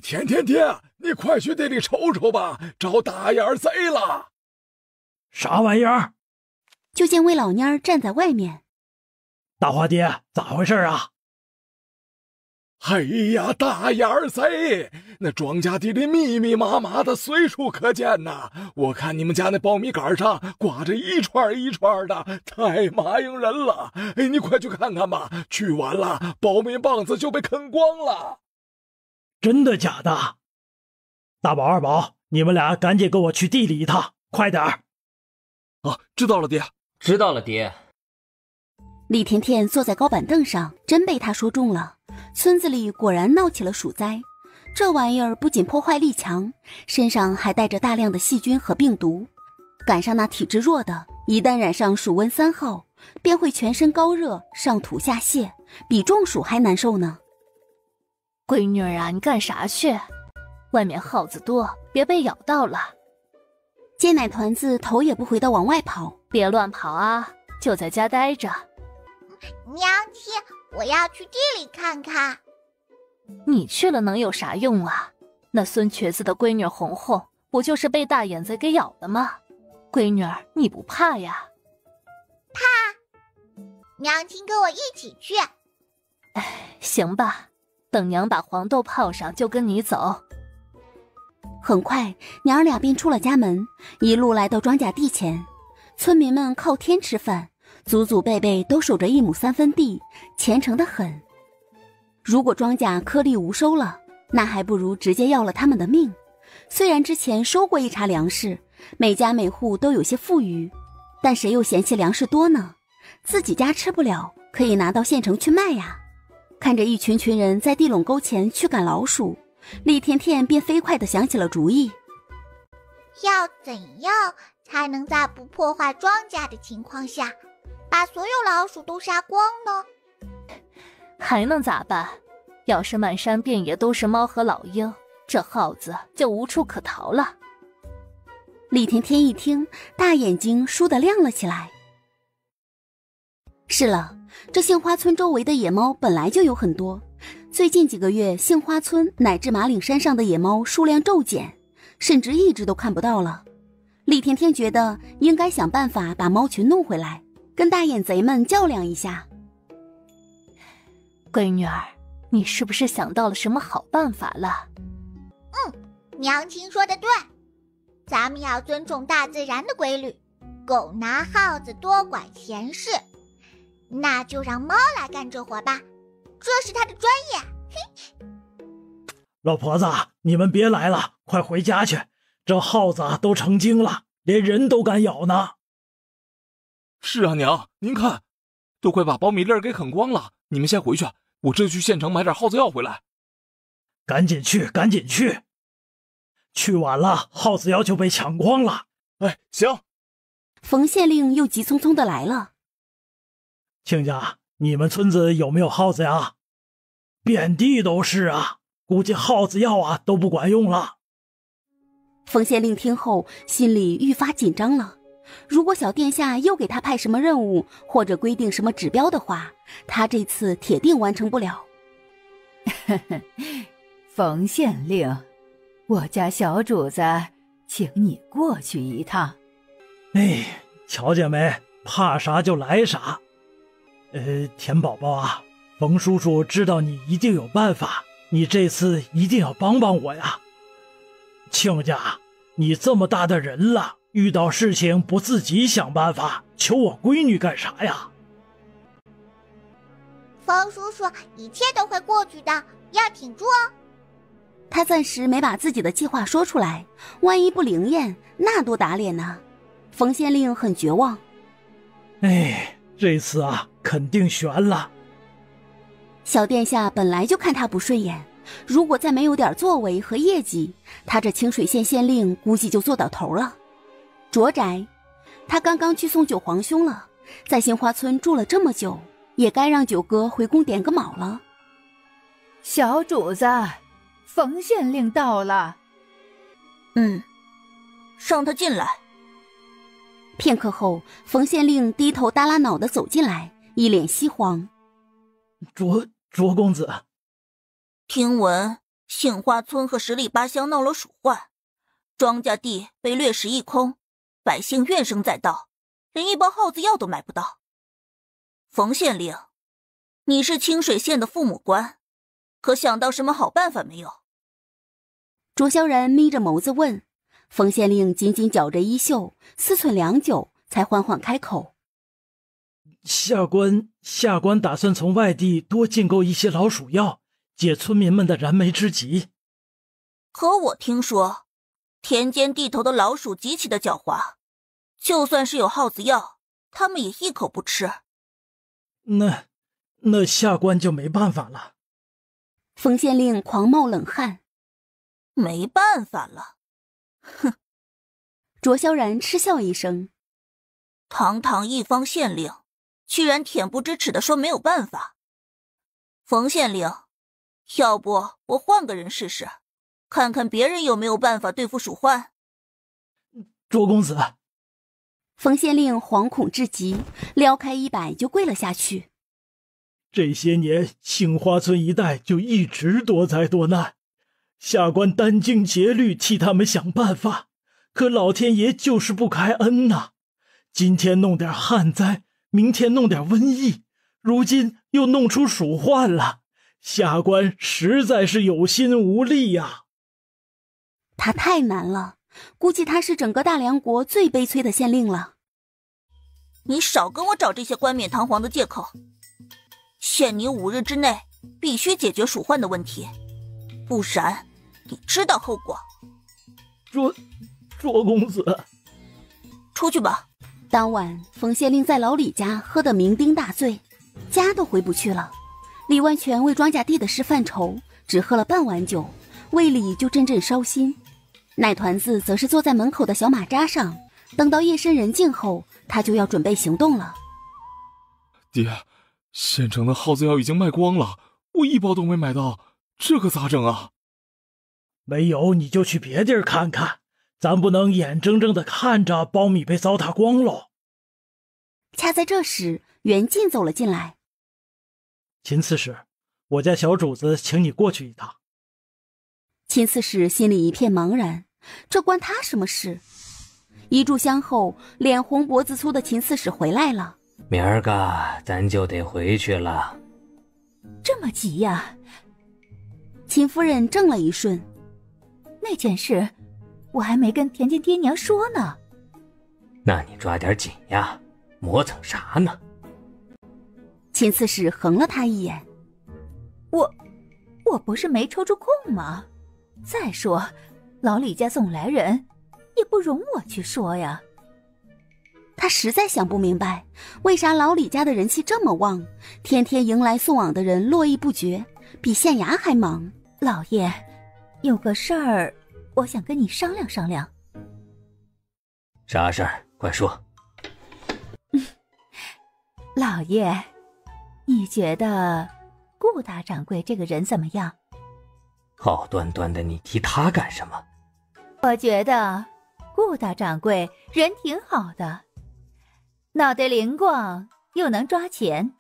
甜，你快去地里瞅瞅吧，找大眼贼了。啥玩意儿？就见魏老蔫站在外面。大花爹，咋回事啊？哎呀，大眼贼！那庄稼地里密密麻麻的，随处可见呐。我看你们家那苞米杆上挂着一串一串的，太麻应人了。哎，你快去看看吧，去晚了，苞米棒子就被啃光了。真的假的？大宝、二宝，你们俩赶紧跟我去地里一趟，快点儿！啊，知道了，爹。知道了，爹。李甜甜坐在高板凳上，真被他说中了。村子里果然闹起了鼠灾，这玩意儿不仅破坏力强，身上还带着大量的细菌和病毒。赶上那体质弱的，一旦染上鼠瘟3号，便会全身高热、上吐下泻，比中暑还难受呢。闺女儿啊，你干啥去？外面耗子多，别被咬到了。见奶团子头也不回地往外跑，别乱跑啊，就在家待着。娘亲，我要去地里看看。你去了能有啥用啊？那孙瘸子的闺女红红，不就是被大眼贼给咬了吗？闺女儿，你不怕呀？怕。娘亲跟我一起去。哎，行吧，等娘把黄豆泡上就跟你走。很快，娘儿俩便出了家门，一路来到庄稼地前。村民们靠天吃饭，祖祖辈辈都守着1亩3分地，虔诚得很。如果庄稼颗粒无收了，那还不如直接要了他们的命。虽然之前收过一茬粮食，每家每户都有些富裕，但谁又嫌弃粮食多呢？自己家吃不了，可以拿到县城去卖呀。看着一群人在地垄沟前驱赶老鼠，李甜甜便飞快地想起了主意。要怎样才能在不破坏庄稼的情况下，把所有老鼠都杀光呢？还能咋办？要是满山遍野都是猫和老鹰，这耗子就无处可逃了。李甜甜一听，大眼睛倏地亮了起来。是了，这杏花村周围的野猫本来就有很多，最近几个月杏花村乃至马岭山上的野猫数量骤减，甚至一只都看不到了。李甜甜觉得应该想办法把猫群弄回来，跟大眼贼们较量一下。闺女儿，你是不是想到了什么好办法了？娘亲说的对，咱们要尊重大自然的规律，狗拿耗子多管闲事。那就让猫来干这活吧，这是它的专业。嘿，老婆子，你们别来了，快回家去，这耗子都成精了，连人都敢咬呢。是啊，娘，您看，都快把苞米粒儿给啃光了。你们先回去，我这就去县城买点耗子药回来。赶紧去，赶紧去！去晚了，耗子药就被抢光了。哎，行。冯县令又急匆匆的来了。亲家，你们村子有没有耗子呀？遍地都是啊，估计耗子药啊都不管用了。冯县令听后，心里愈发紧张了。如果小殿下又给他派什么任务，或者规定什么指标的话，他这次铁定完成不了。冯县令，我家小主子请你过去一趟。哎，乔姐妹，怕啥就来啥。田宝宝啊，冯叔叔知道你一定有办法，你这次一定要帮帮我呀。亲家，你这么大的人了，遇到事情不自己想办法，求我闺女干啥呀？冯叔叔，一切都会过去的，要挺住哦。他暂时没把自己的计划说出来，万一不灵验，那多打脸呢。冯县令很绝望。哎，这次啊，肯定悬了。小殿下本来就看他不顺眼，如果再没有点作为和业绩，他这清水县县令估计就做到头了。卓宅，他刚刚去送酒皇兄了，在杏花村住了这么久，也该让九哥回宫点个卯了。小主子，冯县令到了。让他进来。片刻后，冯县令低头耷拉脑的走进来，一脸稀黄。卓公子，听闻杏花村和十里八乡闹了鼠患，庄稼地被掠食一空，百姓怨声载道，连一包耗子药都买不到。冯县令，你是清水县的父母官，可想到什么好办法没有？卓萧然眯着眸子问。冯县令紧紧绞着衣袖，思忖良久，才缓缓开口：下官打算从外地多进购一些老鼠药，解村民们的燃眉之急。可我听说田间地头的老鼠极其的狡猾，就算是有耗子药，他们也一口不吃。那下官就没办法了。冯县令狂冒冷汗。没办法了？哼！卓萧然嗤笑一声。堂堂一方县令，居然恬不知耻地说没有办法。冯县令，要不我换个人试试，看看别人有没有办法对付鼠患。卓公子。冯县令惶恐至极，撩开衣摆就跪了下去。这些年杏花村一带就一直多灾多难，下官殚精竭虑替他们想办法，可老天爷就是不开恩呐。今天弄点旱灾，明天弄点瘟疫，如今又弄出鼠患了，下官实在是有心无力呀。他太难了，估计他是整个大梁国最悲催的县令了。你少跟我找这些冠冕堂皇的借口，限你5日之内必须解决鼠患的问题，不然你知道后果。卓公子，出去吧。当晚冯县令在老李家喝得酩酊大醉，家都回不去了。李万全为庄稼地的事犯愁，只喝了半碗酒，胃里就阵阵烧心。奶团子则是坐在门口的小马扎上，等到夜深人静后，他就要准备行动了。爹，县城的耗子药已经卖光了，我1包都没买到，这可咋整啊？没有你就去别地儿看看，咱不能眼睁睁地看着苞米被糟蹋光喽。恰在这时，袁进走了进来。秦刺史，我家小主子请你过去一趟。秦刺史心里一片茫然，这关他什么事？一炷香后，脸红脖子粗的秦刺史回来了。明儿个咱就得回去了。这么急呀？秦夫人怔了一瞬。那那件事，我还没跟田田爹娘说呢。那你抓点紧呀，磨蹭啥呢？秦刺史横了他一眼。我不是没抽出空吗？再说，老李家总来人，也不容我去说呀。他实在想不明白，为啥老李家的人气这么旺，天天迎来送往的人络绎不绝，比县衙还忙。老爷，有个事儿，我想跟你商量商量。啥事儿？快说。老爷，你觉得顾大掌柜这个人怎么样？好端端的，你提他干什么？我觉得顾大掌柜人挺好的，脑袋灵光，又能抓钱，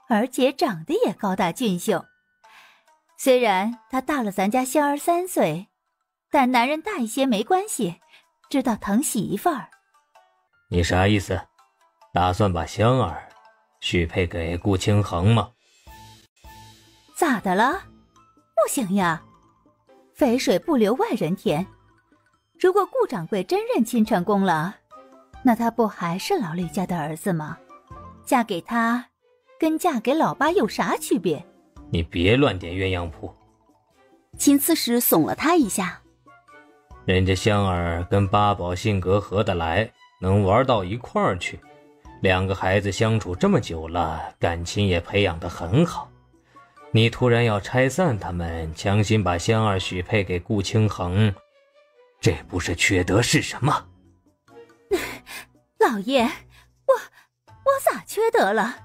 而且长得也高大俊秀。虽然他大了咱家仙儿3岁，但男人大一些没关系，知道疼媳妇儿。你啥意思？打算把香儿许配给顾清衡吗？咋的了？不行呀，肥水不流外人田。如果顾掌柜真认亲成功了，那他不还是老李家的儿子吗？嫁给他跟嫁给老八有啥区别？你别乱点鸳鸯谱。秦刺史耸了他一下。人家香儿跟八宝性格合得来，能玩到一块儿去，两个孩子相处这么久了，感情也培养得很好。你突然要拆散他们，强行把香儿许配给顾清衡，这不是缺德是什么？老爷，我咋缺德了？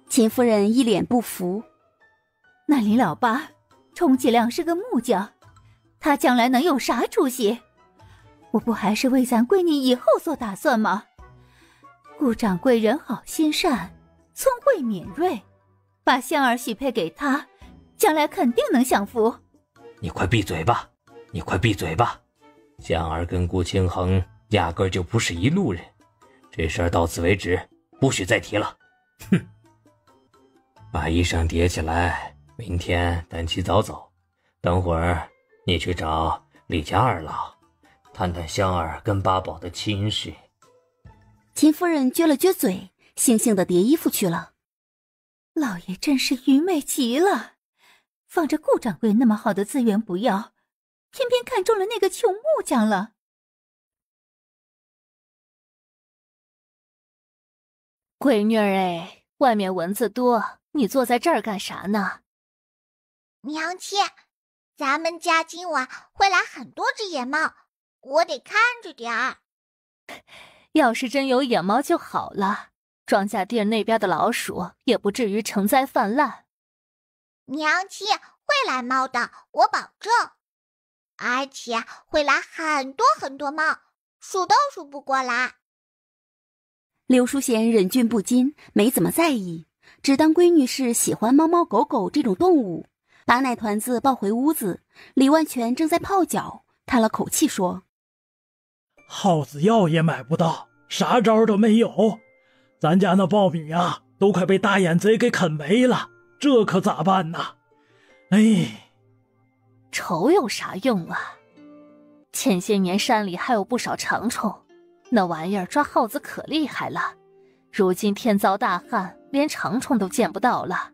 秦夫人一脸不服。那李老八充其量是个木匠，他将来能有啥出息？我不还是为咱闺女以后做打算吗？顾掌柜人好心善，聪慧敏锐，把香儿许配给他，将来肯定能享福。你快闭嘴吧，你快闭嘴吧！香儿跟顾清衡压根儿就不是一路人，这事儿到此为止，不许再提了。哼！把衣裳叠起来，明天单起早走。等会儿你去找李家二老，谈谈香儿跟八宝的亲事。秦夫人撅了撅嘴，悻悻地叠衣服去了。老爷真是愚昧极了，放着顾掌柜那么好的资源不要，偏偏看中了那个穷木匠了。闺女儿哎，外面蚊子多，你坐在这儿干啥呢？娘亲，咱们家今晚会来很多只野猫，我得看着点儿。要是真有野猫就好了，庄稼地那边的老鼠也不至于成灾泛滥。娘亲会来猫的，我保证。而且会来很多很多猫，数都数不过来。刘淑贤忍俊不禁，没怎么在意，只当闺女是喜欢猫猫狗狗这种动物。把奶团子抱回屋子，李万全正在泡脚，叹了口气说：耗子药也买不到，啥招都没有。咱家那苞米啊，都快被大眼贼给啃没了，这可咋办呢？哎，愁有啥用啊？前些年山里还有不少长虫，那玩意儿抓耗子可厉害了。如今天遭大旱，连长虫都见不到了。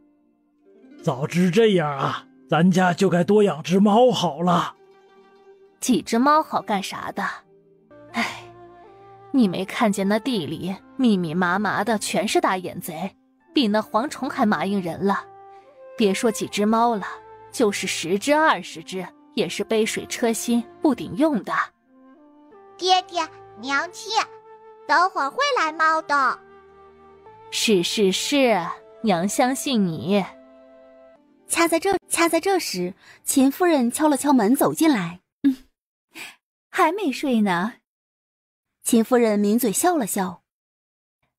早知这样啊，咱家就该多养只猫好了。几只猫好干啥的？哎，你没看见那地里密密麻麻的全是大眼贼，比那蝗虫还麻应人了。别说几只猫了，就是10只20只，也是杯水车薪，不顶用的。爹爹，娘亲，等会儿会来猫的。是，娘相信你。恰在这时，秦夫人敲了敲门走进来。还没睡呢。秦夫人抿嘴笑了笑。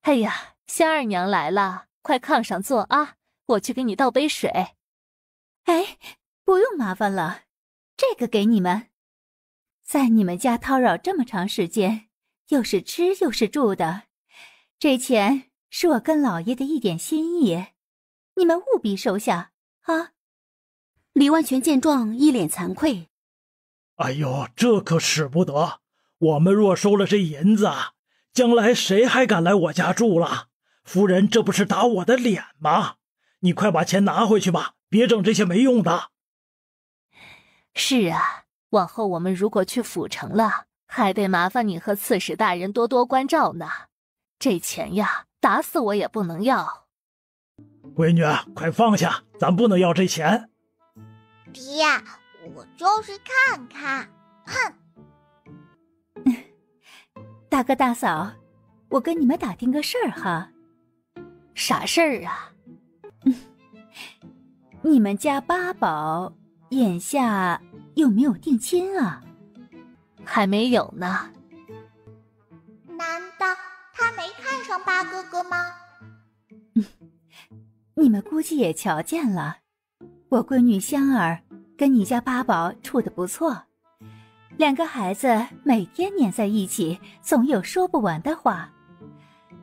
哎呀，香儿娘来了，快炕上坐啊，我去给你倒杯水。哎，不用麻烦了，这个给你们。在你们家叨扰这么长时间，又是吃又是住的，这钱是我跟老爷的一点心意，你们务必收下啊。李万全见状一脸惭愧。哎呦，这可使不得！我们若收了这银子，将来谁还敢来我家住了？夫人，这不是打我的脸吗？你快把钱拿回去吧，别整这些没用的。是啊，往后我们如果去府城了，还得麻烦你和刺史大人多多关照呢。这钱呀，打死我也不能要。闺女，快放下，咱不能要这钱。爹，我就是看看。哼。大哥大嫂，我跟你们打听个事儿哈。啥事儿啊？你们家八宝眼下有没有定亲啊？还没有呢。难道他没看上八哥哥吗？你们估计也瞧见了，我闺女香儿跟你家八宝处得不错，两个孩子每天黏在一起，总有说不完的话。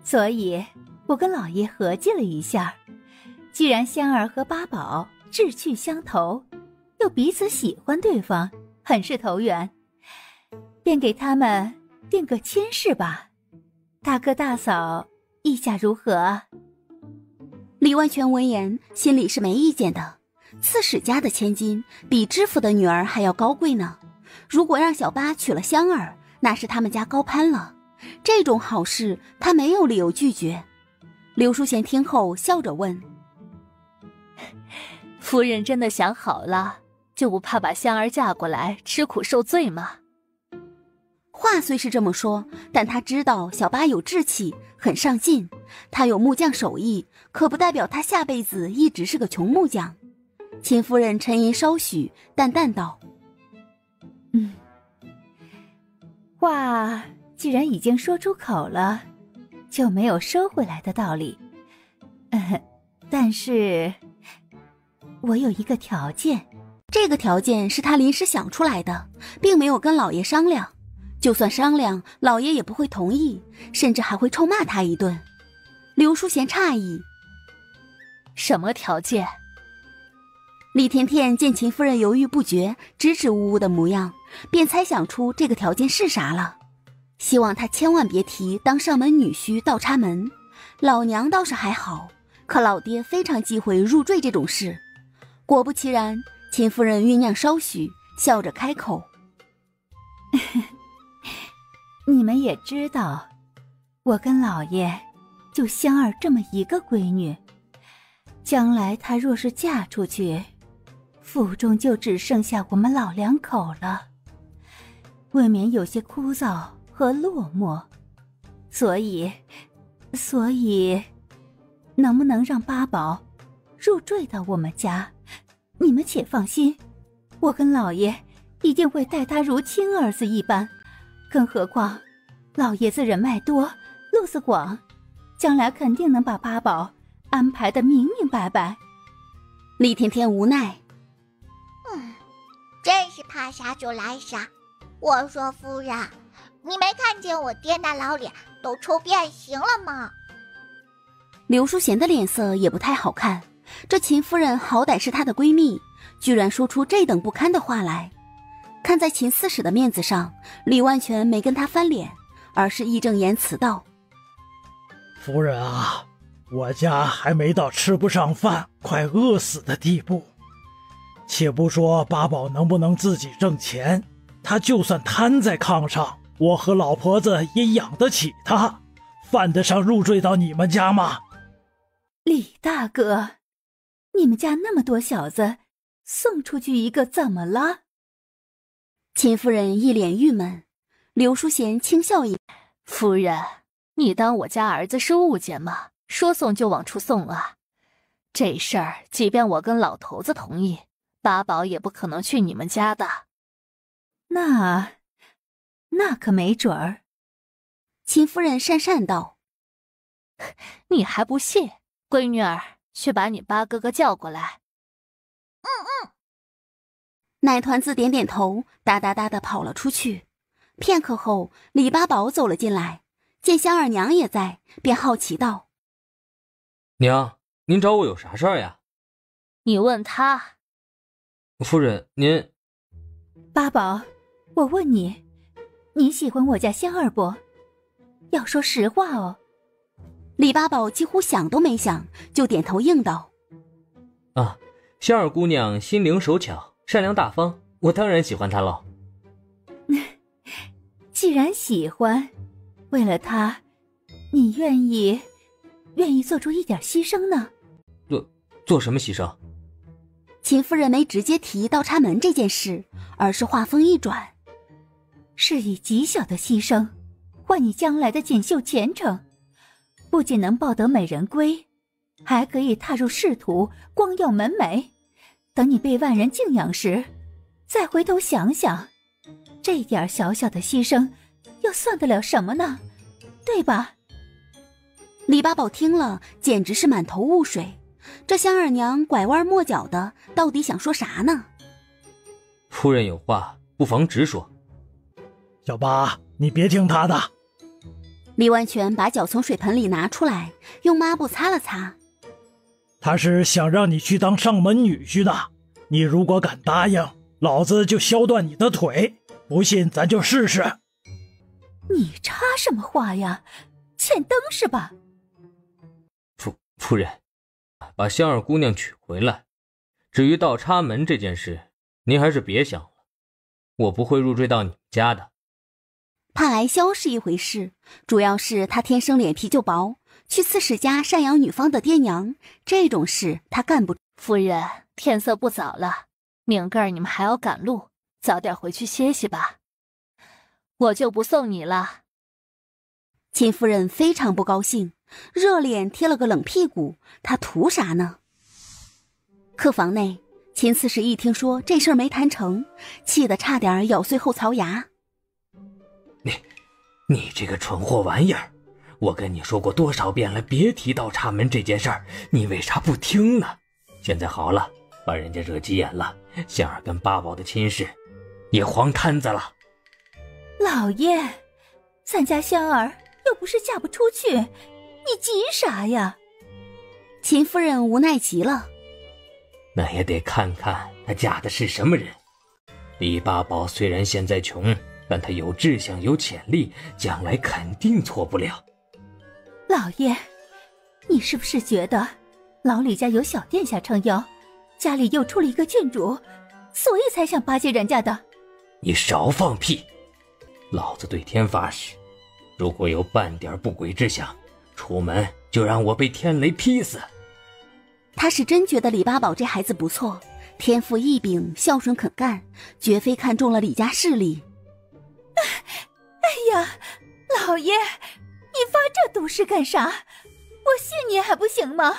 所以我跟老爷合计了一下，既然香儿和八宝志趣相投，又彼此喜欢对方，很是投缘，便给他们定个亲事吧。大哥大嫂意下如何？李万全闻言心里是没意见的，刺史家的千金比知府的女儿还要高贵呢，如果让小八娶了香儿，那是他们家高攀了，这种好事他没有理由拒绝。刘淑贤听后笑着问：夫人真的想好了，就不怕把香儿嫁过来吃苦受罪吗？话虽是这么说，但他知道小八有志气，很上进，他有木匠手艺，可不代表他下辈子一直是个穷木匠。秦夫人沉吟稍许，淡淡道：话既然已经说出口了，就没有收回来的道理。但是我有一个条件。这个条件是他临时想出来的，并没有跟老爷商量，就算商量，老爷也不会同意，甚至还会臭骂他一顿。刘淑贤诧异：什么条件？李甜甜见秦夫人犹豫不决，支支吾吾的模样，便猜想出这个条件是啥了，希望他千万别提当上门女婿倒插门。老娘倒是还好，可老爹非常忌讳入赘这种事。果不其然，秦夫人酝酿稍许，笑着开口：你们也知道，我跟老爷就香儿这么一个闺女，将来她若是嫁出去，府中就只剩下我们老两口了，未免有些枯燥和落寞，所以能不能让八宝入赘到我们家？你们且放心，我跟老爷一定会待他如亲儿子一般，更何况老爷子人脉多，路子广，将来肯定能把八宝安排得明明白白。李甜甜无奈：真是怕啥就来啥。我说夫人，你没看见我爹那老脸都抽变形了吗？刘淑贤的脸色也不太好看，这秦夫人好歹是她的闺蜜，居然说出这等不堪的话来。看在秦刺史的面子上，李万全没跟他翻脸，而是义正言辞道：夫人啊，我家还没到吃不上饭快饿死的地步，且不说八宝能不能自己挣钱，他就算瘫在炕上，我和老婆子也养得起他，犯得上入赘到你们家吗？李大哥，你们家那么多小子，送出去一个怎么了？秦夫人一脸郁闷，刘淑贤轻笑一：夫人，你当我家儿子是物件吗？说送就往出送啊！这事儿即便我跟老头子同意，八宝也不可能去你们家的。那可没准儿。秦夫人讪讪道：你还不信？闺女儿，去把你八哥哥叫过来。奶团子点点头，哒哒哒地跑了出去。片刻后，李八宝走了进来，见香儿娘也在，便好奇道：娘，您找我有啥事儿呀？你问他。夫人，您……八宝，我问你，你喜欢我家香儿不？要说实话哦。李八宝几乎想都没想，就点头应道：啊，香儿姑娘心灵手巧，善良大方，我当然喜欢她喽。既然喜欢，为了她，你愿意做出一点牺牲呢？做什么牺牲？秦夫人没直接提倒插门这件事，而是话锋一转，是以极小的牺牲换你将来的锦绣前程，不仅能抱得美人归，还可以踏入仕途，光耀门楣。等你被万人敬仰时，再回头想想，这点小小的牺牲又算得了什么呢？对吧？李八宝听了简直是满头雾水，这香儿娘拐弯抹角的到底想说啥呢？夫人有话不妨直说。小八，你别听他的。李万全把脚从水盆里拿出来，用抹布擦了擦。他是想让你去当上门女婿的，你如果敢答应，老子就削断你的腿，不信咱就试试。你插什么话呀？欠灯是吧？夫人，把香儿姑娘娶回来。至于倒插门这件事，您还是别想了，我不会入赘到你们家的。怕来消是一回事，主要是他天生脸皮就薄，去刺史家赡养女方的爹娘，这种事他干不。夫人，天色不早了，明个儿你们还要赶路，早点回去歇息吧。我就不送你了。秦夫人非常不高兴，热脸贴了个冷屁股，她图啥呢？客房内，秦刺史一听说这事儿没谈成，气得差点咬碎后槽牙。你这个蠢货玩意儿，我跟你说过多少遍了，别提倒插门这件事儿，你为啥不听呢？现在好了，把人家惹急眼了，香儿跟八宝的亲事也黄摊子了。老爷，咱家香儿又不是嫁不出去，你急啥呀？秦夫人无奈极了。那也得看看她嫁的是什么人。李八宝虽然现在穷，但他有志向有潜力，将来肯定错不了。老爷，你是不是觉得老李家有小殿下撑腰，家里又出了一个郡主，所以才想巴结人家的？你少放屁！老子对天发誓，如果有半点不轨之想，出门就让我被天雷劈死。他是真觉得李八宝这孩子不错，天赋异禀，孝顺肯干，绝非看中了李家势力。哎呀，老爷，你发这毒誓干啥？我信你还不行吗？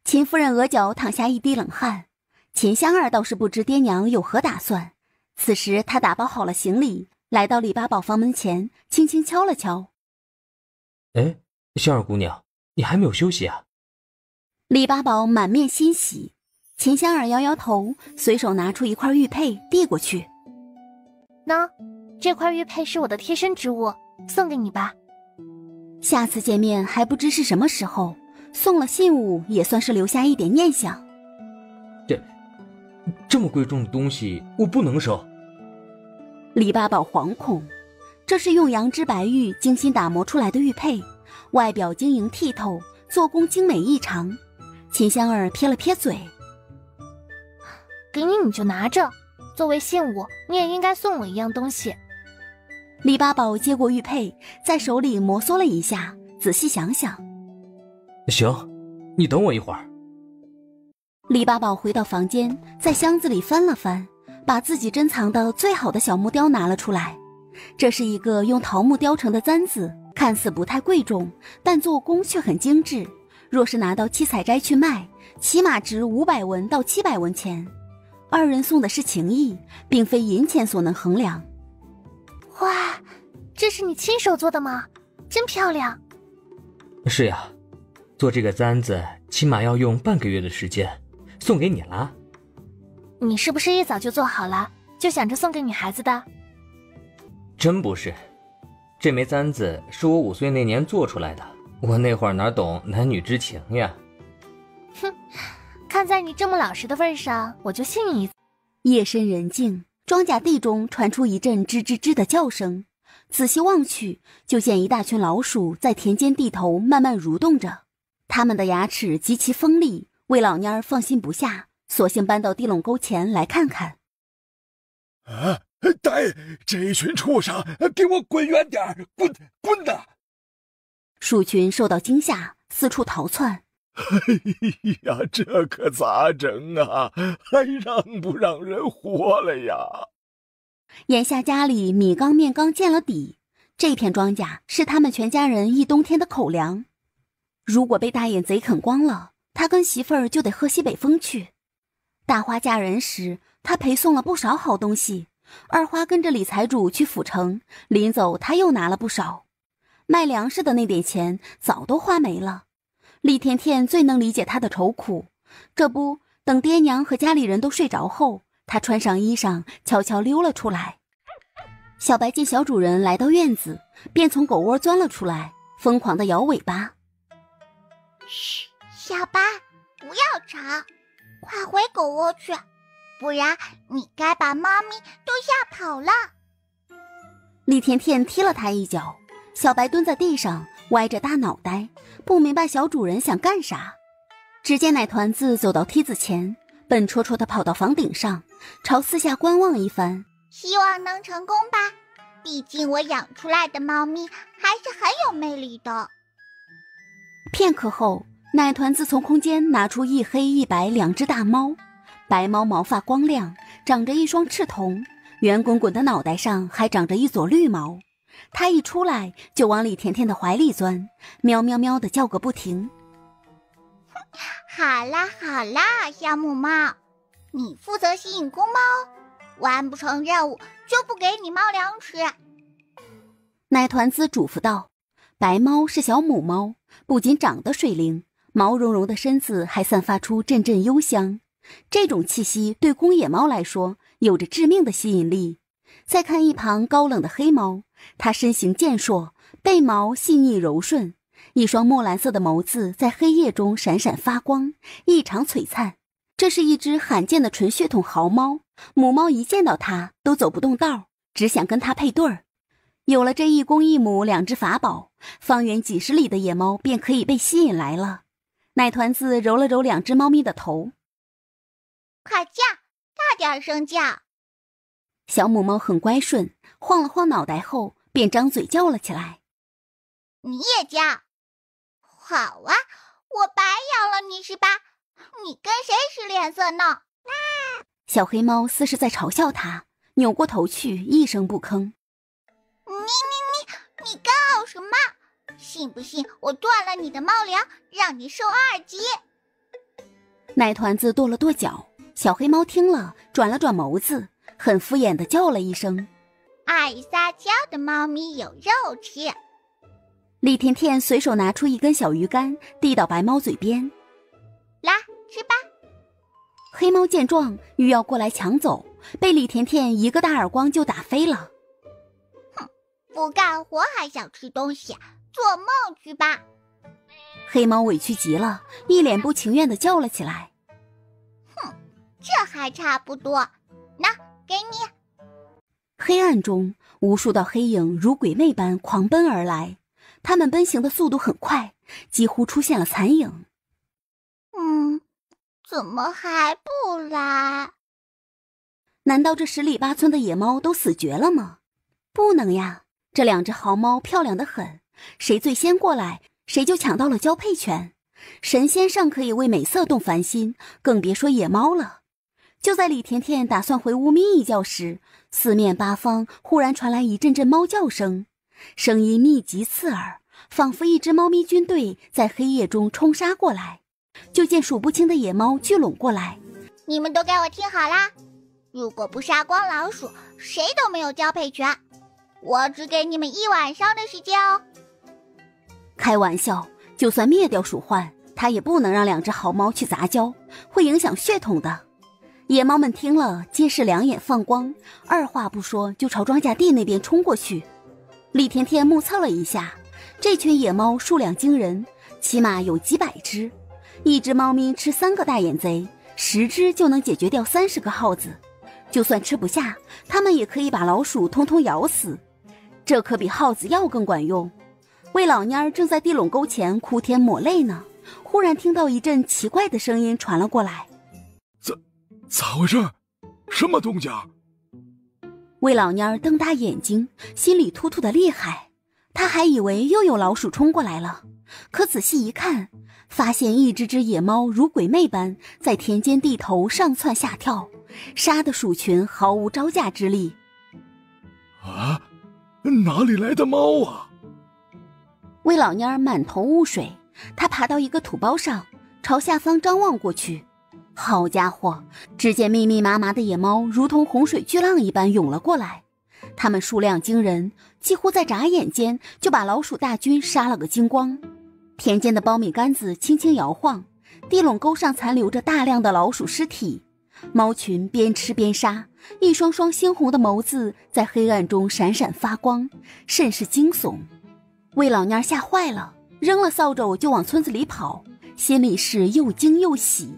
秦夫人额角淌下一滴冷汗。秦香儿倒是不知爹娘有何打算，此时她打包好了行李，来到李八宝房门前，轻轻敲了敲。哎，香儿姑娘，你还没有休息啊？李八宝满面欣喜，秦香儿摇摇头，随手拿出一块玉佩递过去。喏，这块玉佩是我的贴身之物，送给你吧。下次见面还不知是什么时候，送了信物也算是留下一点念想。这么贵重的东西我不能收。李八宝惶恐，这是用羊脂白玉精心打磨出来的玉佩，外表晶莹剔透，做工精美异常。秦香儿撇了撇嘴，给你就拿着，作为信物，你也应该送我一样东西。李八宝接过玉佩，在手里摩挲了一下，仔细想想。行，你等我一会儿。李八宝回到房间，在箱子里翻了翻，把自己珍藏的最好的小木雕拿了出来。这是一个用桃木雕成的簪子，看似不太贵重，但做工却很精致。若是拿到七彩斋去卖，起码值500文到700文钱。二人送的是情谊，并非银钱所能衡量。哇，这是你亲手做的吗？真漂亮。是呀，做这个簪子起码要用半个月的时间，送给你啦。你是不是一早就做好了，就想着送给女孩子的？真不是，这枚簪子是我5岁那年做出来的，我那会儿哪懂男女之情呀。哼，看在你这么老实的份上，我就信你一次。夜深人静，庄稼地中传出一阵吱吱吱的叫声，仔细望去，就见一大群老鼠在田间地头慢慢蠕动着。它们的牙齿极其锋利，魏老蔫儿放心不下，索性搬到地垄沟前来看看。呆，这群畜生，给我滚远点，滚呐！鼠群受到惊吓，四处逃窜。哎呀，这可咋整啊？还让不让人活了呀？眼下家里米缸面缸见了底，这片庄稼是他们全家人一冬天的口粮。如果被大眼贼啃光了，他跟媳妇儿就得喝西北风去。大花嫁人时，他陪送了不少好东西。二花跟着李财主去府城，临走他又拿了不少。卖粮食的那点钱早都花没了。李甜甜最能理解他的愁苦，这不，等爹娘和家里人都睡着后，他穿上衣裳，悄悄溜了出来。小白见小主人来到院子，便从狗窝钻了出来，疯狂地摇尾巴。嘘，小白，不要吵，快回狗窝去，不然你该把妈咪都吓跑了。李甜甜踢了他一脚，小白蹲在地上，歪着大脑袋，不明白小主人想干啥。只见奶团子走到梯子前，笨戳戳地跑到房顶上，朝四下观望一番。希望能成功吧，毕竟我养出来的猫咪还是很有魅力的。片刻后，奶团子从空间拿出一黑一白两只大猫，白猫毛发光亮，长着一双赤瞳，圆滚滚的脑袋上还长着一撮绿毛。它一出来就往李甜甜的怀里钻，喵喵喵地叫个不停。好啦好啦，小母猫，你负责吸引公猫，完不成任务就不给你猫粮吃。奶团子嘱咐道。白猫是小母猫，不仅长得水灵，毛茸茸的身子还散发出阵阵幽香。这种气息对公野猫来说有着致命的吸引力。再看一旁高冷的黑猫，它身形健硕，背毛细腻柔顺，一双墨蓝色的眸子在黑夜中闪闪发光，异常璀璨。这是一只罕见的纯血统豪猫，母猫一见到它都走不动道，只想跟它配对儿。有了这一公一母两只法宝，方圆几十里的野猫便可以被吸引来了。奶团子揉了揉两只猫咪的头，快叫，大点声叫。小母猫很乖顺，晃了晃脑袋后便张嘴叫了起来。你也叫。好啊，我白养了你是吧？你跟谁使脸色呢？小黑猫似是在嘲笑它，扭过头去一声不吭。你告什么？信不信我断了你的猫粮，让你受2级？奶团子跺了跺脚，小黑猫听了转了转眸子，很敷衍地叫了一声。爱撒娇的猫咪有肉吃。李甜甜随手拿出一根小鱼干，递到白猫嘴边。来，吃吧。黑猫见状欲要过来抢走，被李甜甜一个大耳光就打飞了。不干活还想吃东西，做梦去吧！黑猫委屈极了，一脸不情愿地叫了起来。哼，这还差不多，那给你。黑暗中，无数道黑影如鬼魅般狂奔而来，它们奔行的速度很快，几乎出现了残影。怎么还不来？难道这10里8村的野猫都死绝了吗？不能呀！这2只豪猫漂亮得很，谁最先过来，谁就抢到了交配权。神仙尚可以为美色动凡心，更别说野猫了。就在李甜甜打算回屋眯一觉时，四面八方忽然传来一阵阵猫叫声，声音密集刺耳，仿佛一支猫咪军队在黑夜中冲杀过来。就见数不清的野猫聚拢过来。你们都给我听好啦，如果不杀光老鼠，谁都没有交配权。我只给你们1晚上的时间哦。开玩笑，就算灭掉鼠患，他也不能让2只好猫去杂交，会影响血统的。野猫们听了，皆是两眼放光，二话不说就朝庄稼地那边冲过去。李甜甜目测了一下，这群野猫数量惊人，起码有几百只。1只猫咪吃3个大眼贼，10只就能解决掉30个耗子。就算吃不下，他们也可以把老鼠通通咬死，这可比耗子药更管用。魏老蔫儿正在地垄沟前哭天抹泪呢，忽然听到一阵奇怪的声音传了过来。咋回事？什么动静？魏老蔫儿瞪大眼睛，心里突突的厉害。他还以为又有老鼠冲过来了，可仔细一看，发现一只只野猫如鬼魅般在田间地头上窜下跳，杀的鼠群毫无招架之力。啊，哪里来的猫啊？魏老蔫儿满头雾水，他爬到一个土包上，朝下方张望过去。好家伙，只见密密麻麻的野猫如同洪水巨浪一般涌了过来，它们数量惊人，几乎在眨眼间就把老鼠大军杀了个精光。田间的苞米杆子轻轻摇晃，地垄沟上残留着大量的老鼠尸体，猫群边吃边杀，一双双猩红的眸子在黑暗中闪闪发光，甚是惊悚。魏老蔫吓坏了，扔了扫帚就往村子里跑，心里是又惊又喜。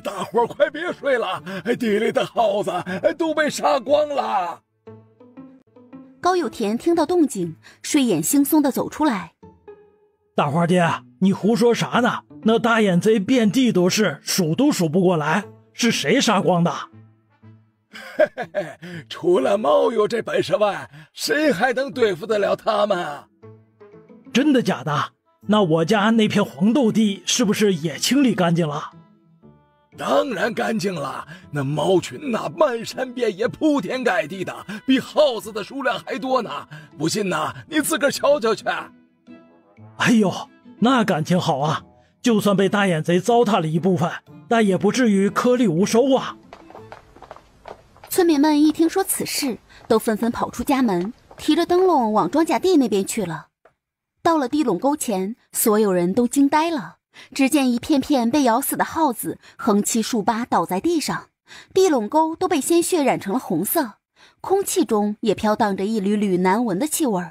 大伙儿快别睡了，地里的耗子都被杀光了。高有田听到动静，睡眼惺忪地走出来。大花爹，你胡说啥呢？那大眼贼遍地都是，数都数不过来，是谁杀光的？除了猫有这本事外，谁还能对付得了他们啊？真的假的？那我家那片黄豆地是不是也清理干净了？当然干净了，那猫群漫山遍野，铺天盖地的，比耗子的数量还多呢。不信你自个儿瞧瞧去。哎呦，那感情好啊，就算被大眼贼糟蹋了一部分，但也不至于颗粒无收啊。村民们一听说此事，都纷纷跑出家门，提着灯笼往庄稼地那边去了。到了地垄沟前，所有人都惊呆了，只见一片片被咬死的耗子横七竖八倒在地上，地垄沟都被鲜血染成了红色，空气中也飘荡着一缕缕难闻的气味。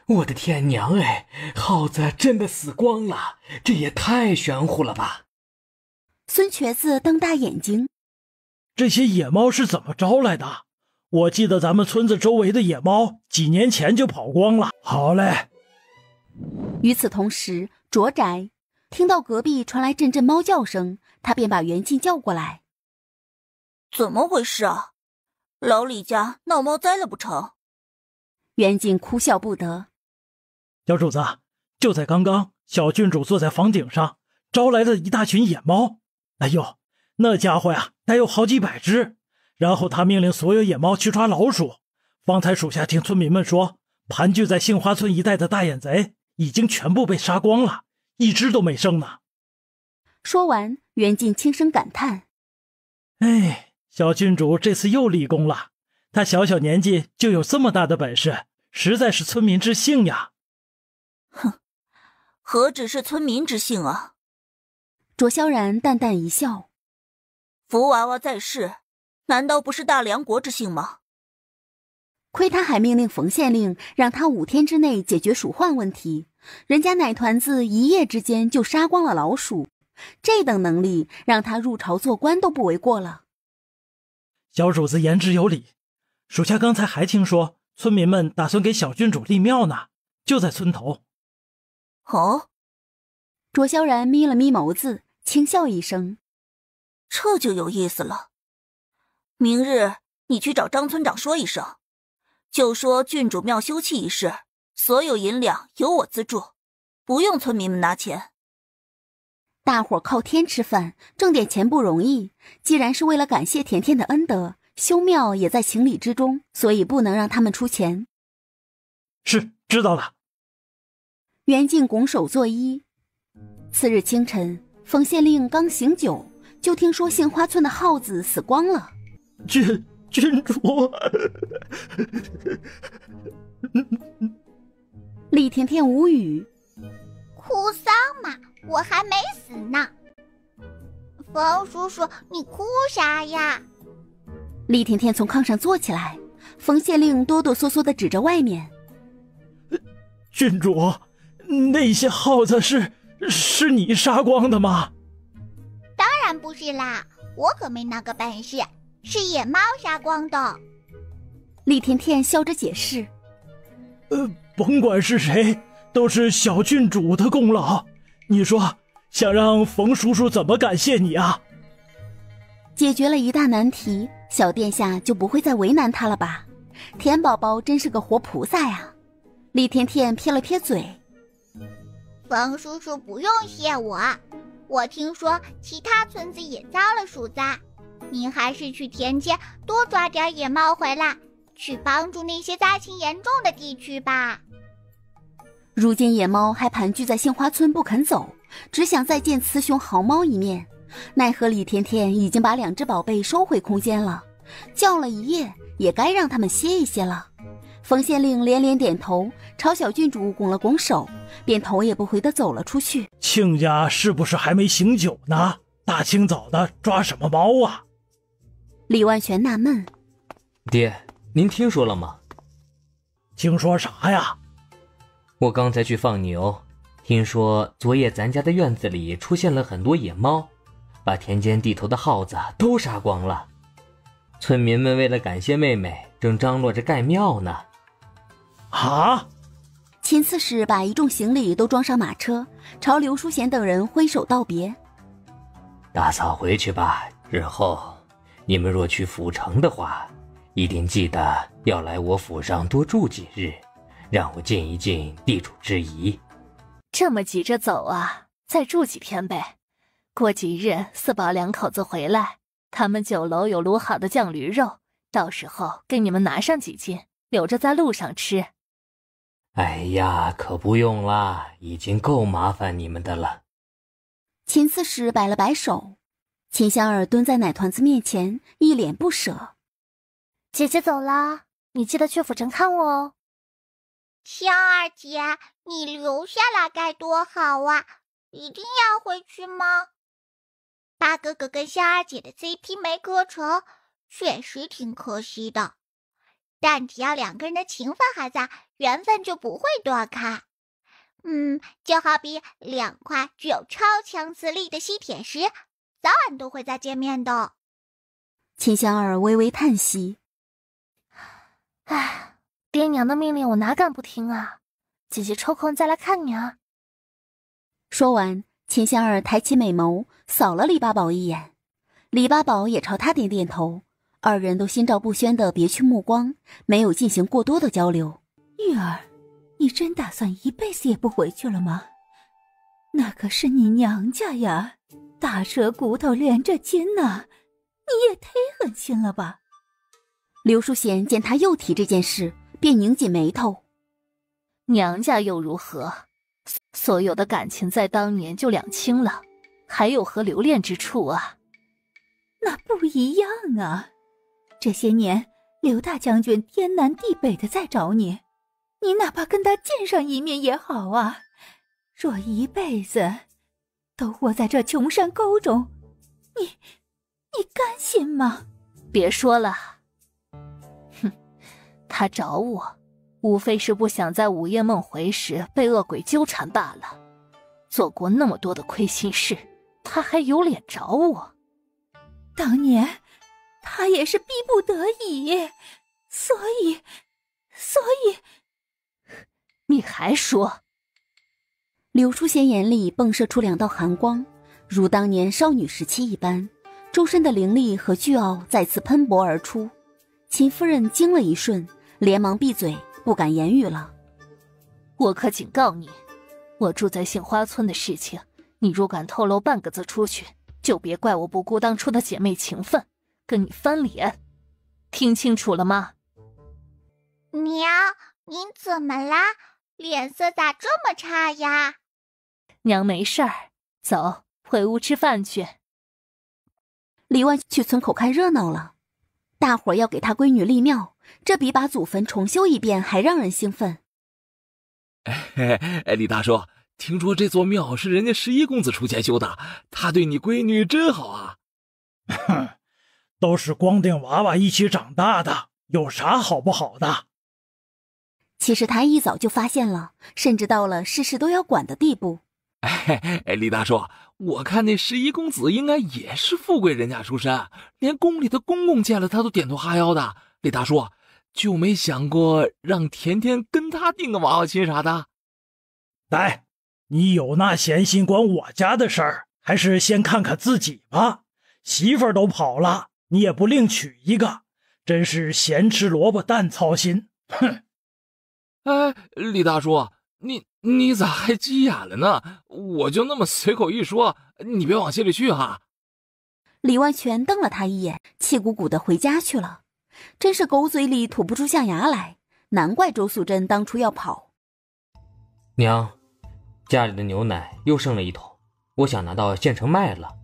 我的天娘哎，耗子真的死光了，这也太玄乎了吧！孙瘸子瞪大眼睛，这些野猫是怎么招来的？我记得咱们村子周围的野猫几年前就跑光了。好嘞。与此同时，卓宅听到隔壁传来阵阵猫叫声，他便把袁静叫过来。怎么回事啊？老李家闹猫灾了不成？袁静哭笑不得。小主子，就在刚刚，小郡主坐在房顶上，招来了一大群野猫。哎呦，那家伙呀，带有好几百只。然后他命令所有野猫去抓老鼠。方才属下听村民们说，盘踞在杏花村一带的大眼贼已经全部被杀光了，一只都没剩呢。说完，袁静轻声感叹：哎，小郡主这次又立功了，她小小年纪就有这么大的本事，实在是村民之幸呀。哼，何止是村民之幸啊！卓萧然淡淡一笑：福娃娃在世，难道不是大梁国之幸吗？亏他还命令冯县令让他5天之内解决鼠患问题，人家奶团子一夜之间就杀光了老鼠，这等能力让他入朝做官都不为过了。小主子言之有理，属下刚才还听说村民们打算给小郡主立庙呢，就在村头。哦，卓萧然眯了眯眸子，轻笑一声：这就有意思了。明日你去找张村长说一声，就说郡主庙修葺一事，所有银两由我资助，不用村民们拿钱。大伙靠天吃饭，挣点钱不容易，既然是为了感谢甜甜的恩德，修庙也在情理之中，所以不能让他们出钱。是，知道了。袁静拱手作揖。次日清晨，冯县令刚醒酒，就听说杏花村的耗子死光了。郡主，李甜甜无语，哭丧嘛，我还没死呢。冯叔叔，你哭啥呀？李甜甜从炕上坐起来，冯县令哆哆嗦嗦地指着外面。郡主，那些耗子是你杀光的吗？当然不是啦，我可没那个本事，是野猫杀光的。厉甜甜笑着解释：甭管是谁，都是小郡主的功劳。你说，想让冯叔叔怎么感谢你啊？解决了一大难题，小殿下就不会再为难他了吧？甜宝宝真是个活菩萨呀！厉甜甜撇了撇嘴：冯叔叔不用谢我，我听说其他村子也遭了鼠灾，您还是去田间多抓点野猫回来，去帮助那些灾情严重的地区吧。如今野猫还盘踞在杏花村不肯走，只想再见雌雄好猫一面，奈何李甜甜已经把2只宝贝收回空间了，叫了一夜，也该让他们歇一歇了。冯县令连连点头，朝小郡主拱了拱手，便头也不回地走了出去。亲家是不是还没醒酒呢？大清早的抓什么猫啊？李万全纳闷：爹，您听说了吗？听说啥呀？我刚才去放牛，听说昨夜咱家的院子里出现了很多野猫，把田间地头的耗子都杀光了。村民们为了感谢妹妹，正张罗着盖庙呢。啊！秦刺史把一众行李都装上马车，朝刘淑贤等人挥手道别：大嫂回去吧，日后你们若去府城的话，一定记得要来我府上多住几日，让我尽一尽地主之谊。这么急着走啊？再住几天呗。过几日四宝2口子回来，他们酒楼有卤好的酱驴肉，到时候给你们拿上几斤，留着在路上吃。哎呀，可不用啦，已经够麻烦你们的了。秦刺史摆了摆手，秦香儿蹲在奶团子面前，一脸不舍：姐姐走啦，你记得去府城看我哦。香儿姐，你留下来该多好啊！一定要回去吗？八哥哥跟香儿姐的 CP 没磕成，确实挺可惜的。但只要2个人的情分还在，缘分就不会断开。就好比2块具有超强磁力的吸铁石，早晚都会再见面的。秦香儿微微叹息：唉，爹娘的命令我哪敢不听啊？姐姐抽空再来看你啊。说完，秦香儿抬起美眸，扫了李八宝一眼，李八宝也朝他点点头，2人都心照不宣地别去目光，没有进行过多的交流。玉儿，你真打算一辈子也不回去了吗？那可是你娘家呀，大蛇骨头连着筋呢，你也忒狠心了吧？刘淑贤见他又提这件事，便拧紧眉头：娘家又如何？所有的感情在当年就两清了，还有何留恋之处啊？那不一样啊！这些年刘大将军天南地北的在找你，你哪怕跟他见上一面也好啊。若一辈子都活在这穷山沟中，你甘心吗？别说了，哼，他找我无非是不想在午夜梦回时被恶鬼纠缠罢了。做过那么多的亏心事，他还有脸找我？当年他也是逼不得已，所以你还说？柳淑贤眼里迸射出2道寒光，如当年少女时期一般，周身的灵力和倨傲再次喷薄而出。秦夫人惊了一瞬，连忙闭嘴，不敢言语了。我可警告你，我住在杏花村的事情，你若敢透露半个字出去，就别怪我不顾当初的姐妹情分，跟你翻脸。听清楚了吗？娘，您怎么啦？脸色咋这么差呀？娘没事儿，走，回屋吃饭去。李万去村口看热闹了，大伙儿要给他闺女立庙，这比把祖坟重修一遍还让人兴奋。李大叔，听说这座庙是人家11公子出钱修的，他对你闺女真好啊。哼，都是光腚娃娃一起长大的，有啥好不好的？其实他一早就发现了，甚至到了事事都要管的地步。李大叔，我看那11公子应该也是富贵人家出身，连宫里的公公见了他都点头哈腰的。李大叔就没想过让甜甜跟他定个娃娃亲啥的？来，你有那闲心管我家的事儿，还是先看看自己吧。媳妇儿都跑了，你也不另娶一个，真是咸吃萝卜淡操心。哼！哎，李大叔，你咋还急眼了呢？我就那么随口一说，你别往心里去哈。李万全瞪了他一眼，气鼓鼓的回家去了。真是狗嘴里吐不出象牙来，难怪周素贞当初要跑。娘，家里的牛奶又剩了1桶，我想拿到县城卖了。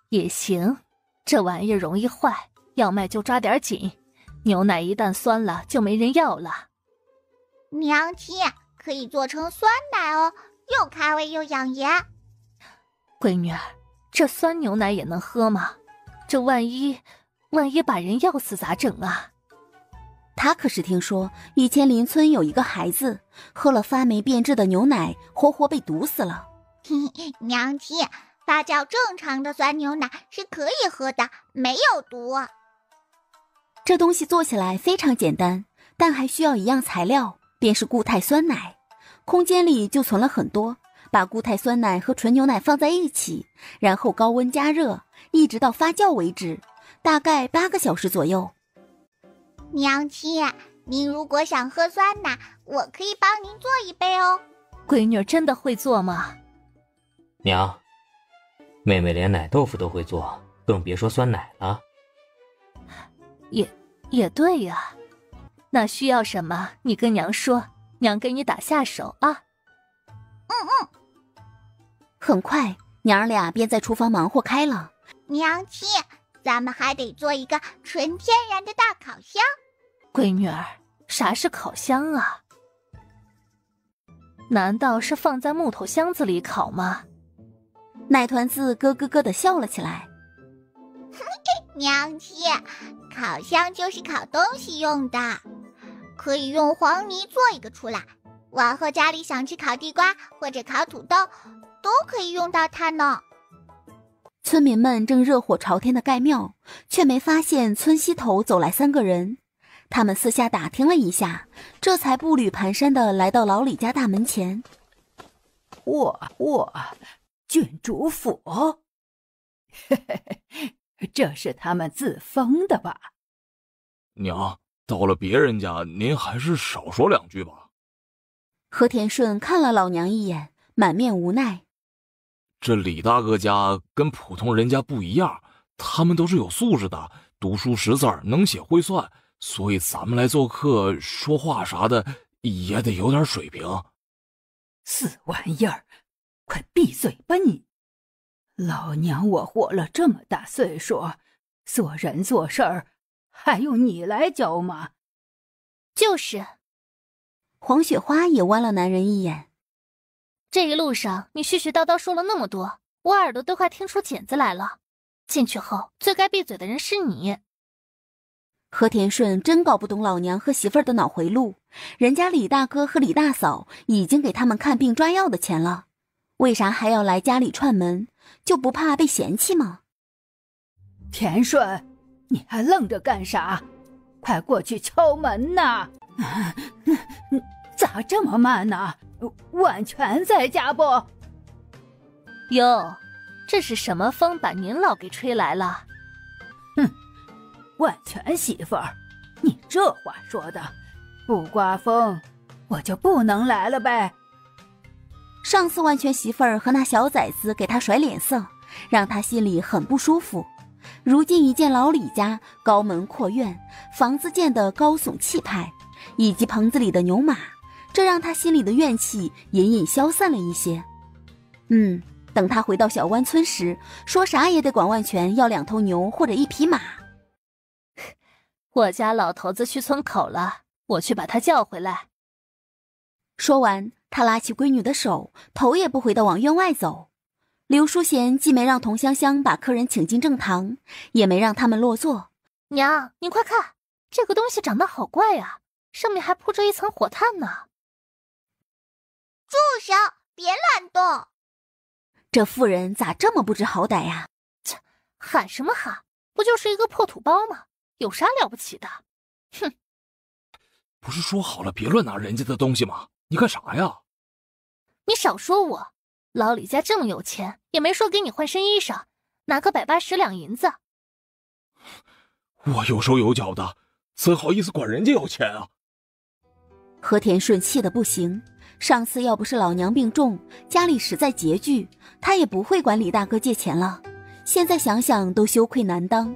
也行，这玩意儿容易坏，要卖就抓点紧。牛奶一旦酸了，就没人要了。娘亲，可以做成酸奶哦，又开胃又养颜。闺女儿，这酸牛奶也能喝吗？这万一把人要死咋整啊？他可是听说以前邻村有一个孩子喝了发霉变质的牛奶，活活被毒死了。娘亲，发酵正常的酸牛奶是可以喝的，没有毒。这东西做起来非常简单，但还需要一样材料，便是固态酸奶。空间里就存了很多，把固态酸奶和纯牛奶放在一起，然后高温加热，一直到发酵为止，大概8个小时左右。娘亲，您如果想喝酸奶，我可以帮您做一杯哦。闺女真的会做吗？娘，妹妹连奶豆腐都会做，更别说酸奶了。也对呀，那需要什么你跟娘说，娘给你打下手啊。很快娘儿俩便在厨房忙活开了。娘亲，咱们还得做一个纯天然的大烤箱。闺女儿，啥是烤箱啊？难道是放在木头箱子里烤吗？奶团子咯咯咯地笑了起来。娘亲，烤箱就是烤东西用的，可以用黄泥做一个出来。往后家里想吃烤地瓜或者烤土豆，都可以用到它呢。村民们正热火朝天的盖庙，却没发现村西头走来3个人。他们四下打听了一下，这才步履蹒跚地来到老李家大门前。我，郡主府，这是他们自封的吧？娘，到了别人家，您还是少说2句吧。和田顺看了老娘一眼，满面无奈。这李大哥家跟普通人家不一样，他们都是有素质的，读书识字，能写会算，所以咱们来做客，说话啥的也得有点水平。死玩意儿，快闭嘴吧你！老娘我活了这么大岁数，做人做事儿还用你来教吗？就是。黄雪花也剜了男人一眼。这一路上你絮絮叨叨说了那么多，我耳朵都快听出茧子来了。进去后最该闭嘴的人是你。和田顺真搞不懂老娘和媳妇儿的脑回路，人家李大哥和李大嫂已经给他们看病抓药的钱了，为啥还要来家里串门？就不怕被嫌弃吗？田顺，你还愣着干啥？快过去敲门呐！咋这么慢呢？万全在家不？哟，这是什么风把您老给吹来了？哼，万全媳妇儿，你这话说的，不刮风我就不能来了呗？上次万全媳妇儿和那小崽子给他甩脸色，让他心里很不舒服。如今一见老李家高门阔院，房子建得高耸气派，以及棚子里的牛马，这让他心里的怨气隐隐消散了一些。等他回到小湾村时，说啥也得管万全要2头牛或者1匹马。我家老头子去村口了，我去把他叫回来。说完，他拉起闺女的手，头也不回地往院外走。刘淑贤既没让童香香把客人请进正堂，也没让他们落座。娘，您快看，这个东西长得好怪啊，上面还铺着一层火炭呢。住手，别乱动！这妇人咋这么不知好歹呀？切，喊什么喊？不就是一个破土包吗？有啥了不起的？哼！不是说好了别乱拿人家的东西吗？你干啥呀？你少说我，老李家这么有钱，也没说给你换身衣裳，拿个180两银子。我有手有脚的，怎好意思管人家要钱啊？和田顺气得不行，上次要不是老娘病重，家里实在拮据，他也不会管李大哥借钱了。现在想想都羞愧难当。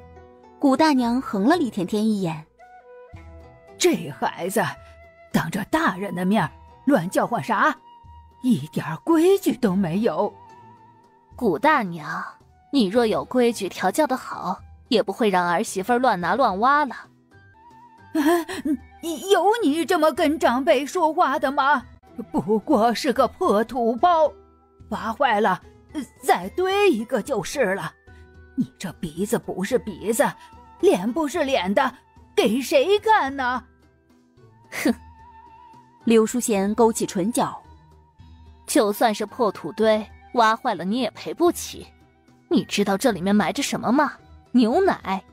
古大娘横了李甜甜一眼，这孩子当着大人的面乱叫唤啥，一点规矩都没有。古大娘，你若有规矩，调教得好，也不会让儿媳妇乱拿乱挖了。有你这么跟长辈说话的吗？不过是个破土包，挖坏了再堆一个就是了。你这鼻子不是鼻子，脸不是脸的，给谁看呢？哼！刘淑贤勾起唇角，就算是破土堆，挖坏了你也赔不起。你知道这里面埋着什么吗？牛奶。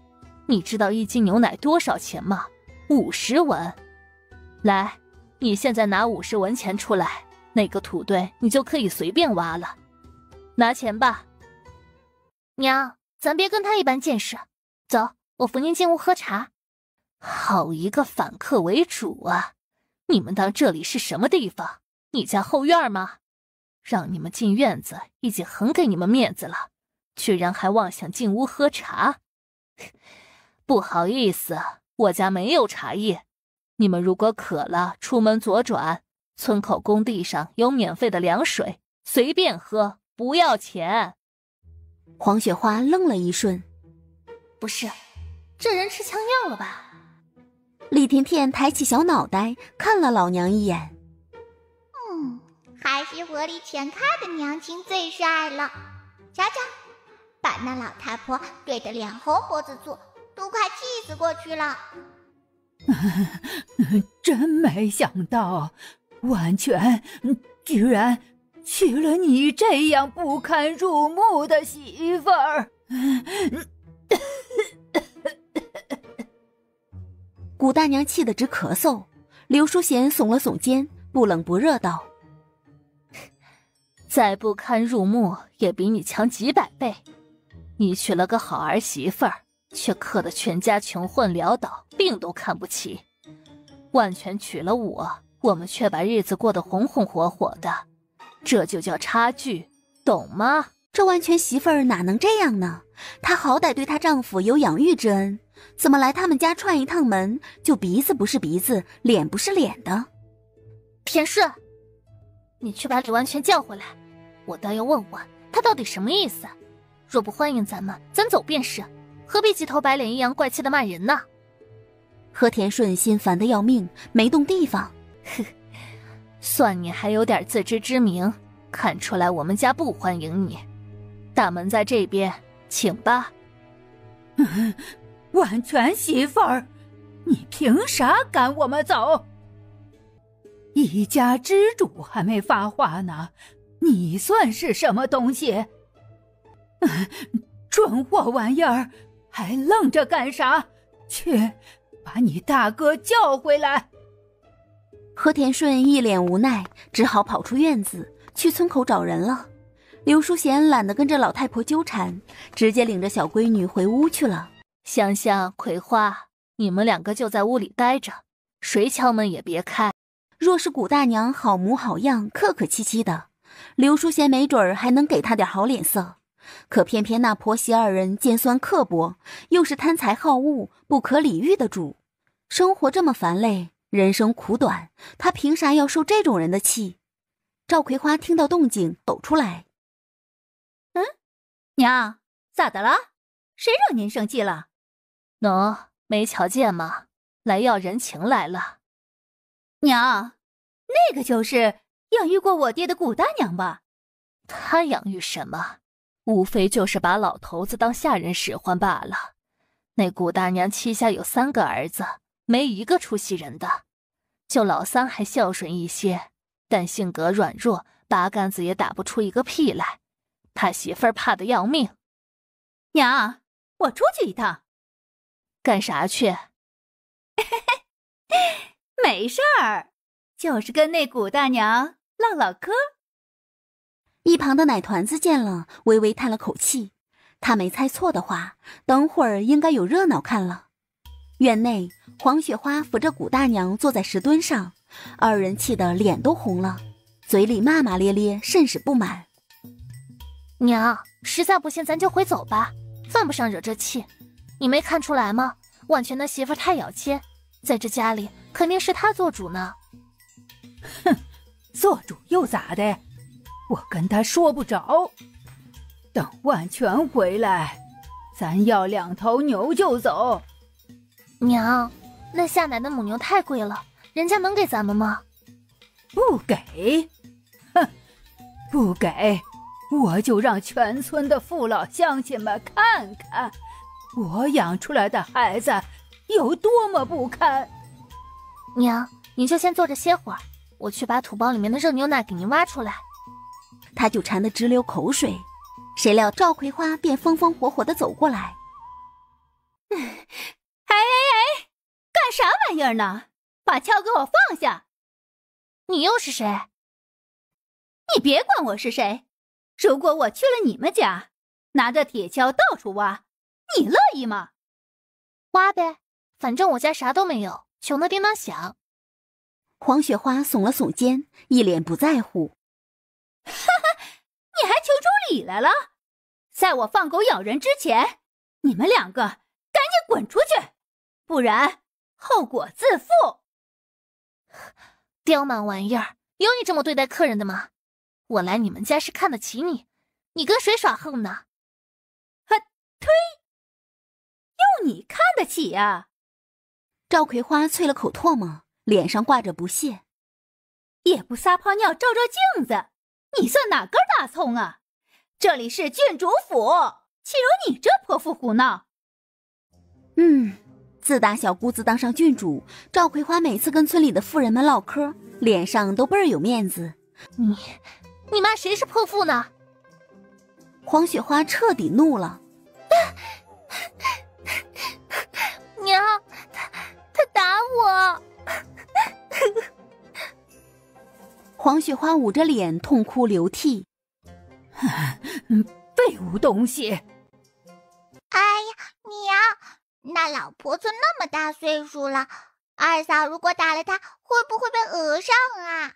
你知道1斤牛奶多少钱吗？50文。来，你现在拿50文钱出来，那个土堆你就可以随便挖了。拿钱吧。娘，咱别跟他一般见识。走，我扶您进屋喝茶。好一个反客为主啊！你们当这里是什么地方？你家后院吗？让你们进院子已经很给你们面子了，居然还妄想进屋喝茶。不好意思，我家没有茶叶。你们如果渴了，出门左转，村口工地上有免费的凉水，随便喝，不要钱。黄雪花愣了一瞬，不是，这人吃枪药了吧？李甜甜抬起小脑袋看了老娘一眼，还是河里前开的娘亲最帅了。瞧瞧，把那老太婆怼得脸红脖子粗，都快气死过去了。真没想到，完全居然娶了你这样不堪入目的媳妇儿。古大娘气得直咳嗽，刘淑贤耸了耸肩，不冷不热道：再不堪入目，也比你强几百倍。你娶了个好儿媳妇儿，却克得全家穷混潦倒，病都看不起。万全娶了我们却把日子过得红红火火的，这就叫差距，懂吗？这万全媳妇儿哪能这样呢？她好歹对她丈夫有养育之恩，怎么来他们家串一趟门，就鼻子不是鼻子，脸不是脸的？田顺，你去把李万全叫回来，我倒要问问他到底什么意思。若不欢迎咱们，咱走便是，何必鸡头白脸阴阳怪气的骂人呢？和田顺心烦得要命，没动地方。算你还有点自知之明，看出来我们家不欢迎你。大门在这边，请吧。万全媳妇儿，你凭啥赶我们走？一家之主还没发话呢，你算是什么东西？蠢货玩意儿，还愣着干啥？去，把你大哥叫回来。和田顺一脸无奈，只好跑出院子，去村口找人了。刘淑贤懒得跟着老太婆纠缠，直接领着小闺女回屋去了。香香、葵花，你们两个就在屋里待着，谁敲门也别开。若是古大娘好模好样，客客气气的，刘淑贤没准儿还能给她点好脸色。可偏偏那婆媳二人尖酸刻薄，又是贪财好物、不可理喻的主，生活这么烦累，人生苦短，她凭啥要受这种人的气？赵葵花听到动静，走出来。娘，咋的了？谁惹您生气了？喏，没瞧见吗？来要人情来了。娘，那个就是养育过我爹的古大娘吧？她养育什么？无非就是把老头子当下人使唤罢了。那古大娘膝下有3个儿子，没一个出息人的，就老三还孝顺一些，但性格软弱，八竿子也打不出一个屁来。他媳妇儿怕得要命。娘，我出去一趟。干啥去？没事儿，就是跟那古大娘唠唠嗑。一旁的奶团子见了，微微叹了口气。他没猜错的话，等会儿应该有热闹看了。院内，黄雪花扶着古大娘坐在石墩上，二人气得脸都红了，嘴里骂骂咧咧，甚是不满。娘，实在不行咱就回走吧，犯不上惹这气。你没看出来吗？婉泉的媳妇太咬切，在这家里肯定是他做主呢。哼，做主又咋的？我跟他说不着。等万全回来，咱要2头牛就走。娘，那下奶的母牛太贵了，人家能给咱们吗？不给？哼，不给，我就让全村的父老乡亲们看看，我养出来的孩子有多么不堪。娘，你就先坐着歇会儿，我去把土包里面的热牛奶给您挖出来。他就馋得直流口水，谁料赵葵花便风风火火地走过来。干啥玩意儿呢？把锹给我放下！你又是谁？你别管我是谁。如果我去了你们家，拿着铁锹到处挖，你乐意吗？挖呗，反正我家啥都没有，穷得叮当响。黄雪花耸了耸肩，一脸不在乎。哈哈，你还求出理来了？在我放狗咬人之前，你们2个赶紧滚出去，不然后果自负。刁蛮玩意儿，有你这么对待客人的吗？我来你们家是看得起你，你跟谁耍横呢？推，用你看得起呀？赵葵花啐了口唾沫，脸上挂着不屑。也不撒泡尿照照镜子，你算哪根大葱啊？这里是郡主府，岂有你这泼妇胡闹？自打小姑子当上郡主，赵葵花每次跟村里的妇人们唠嗑，脸上都倍儿有面子。你骂谁是泼妇呢？黄雪花彻底怒了。娘，他打我。黄雪花捂着脸痛哭流涕。废物东西！哎呀，娘，那老婆子那么大岁数了，二嫂如果打了她，会不会被讹上啊？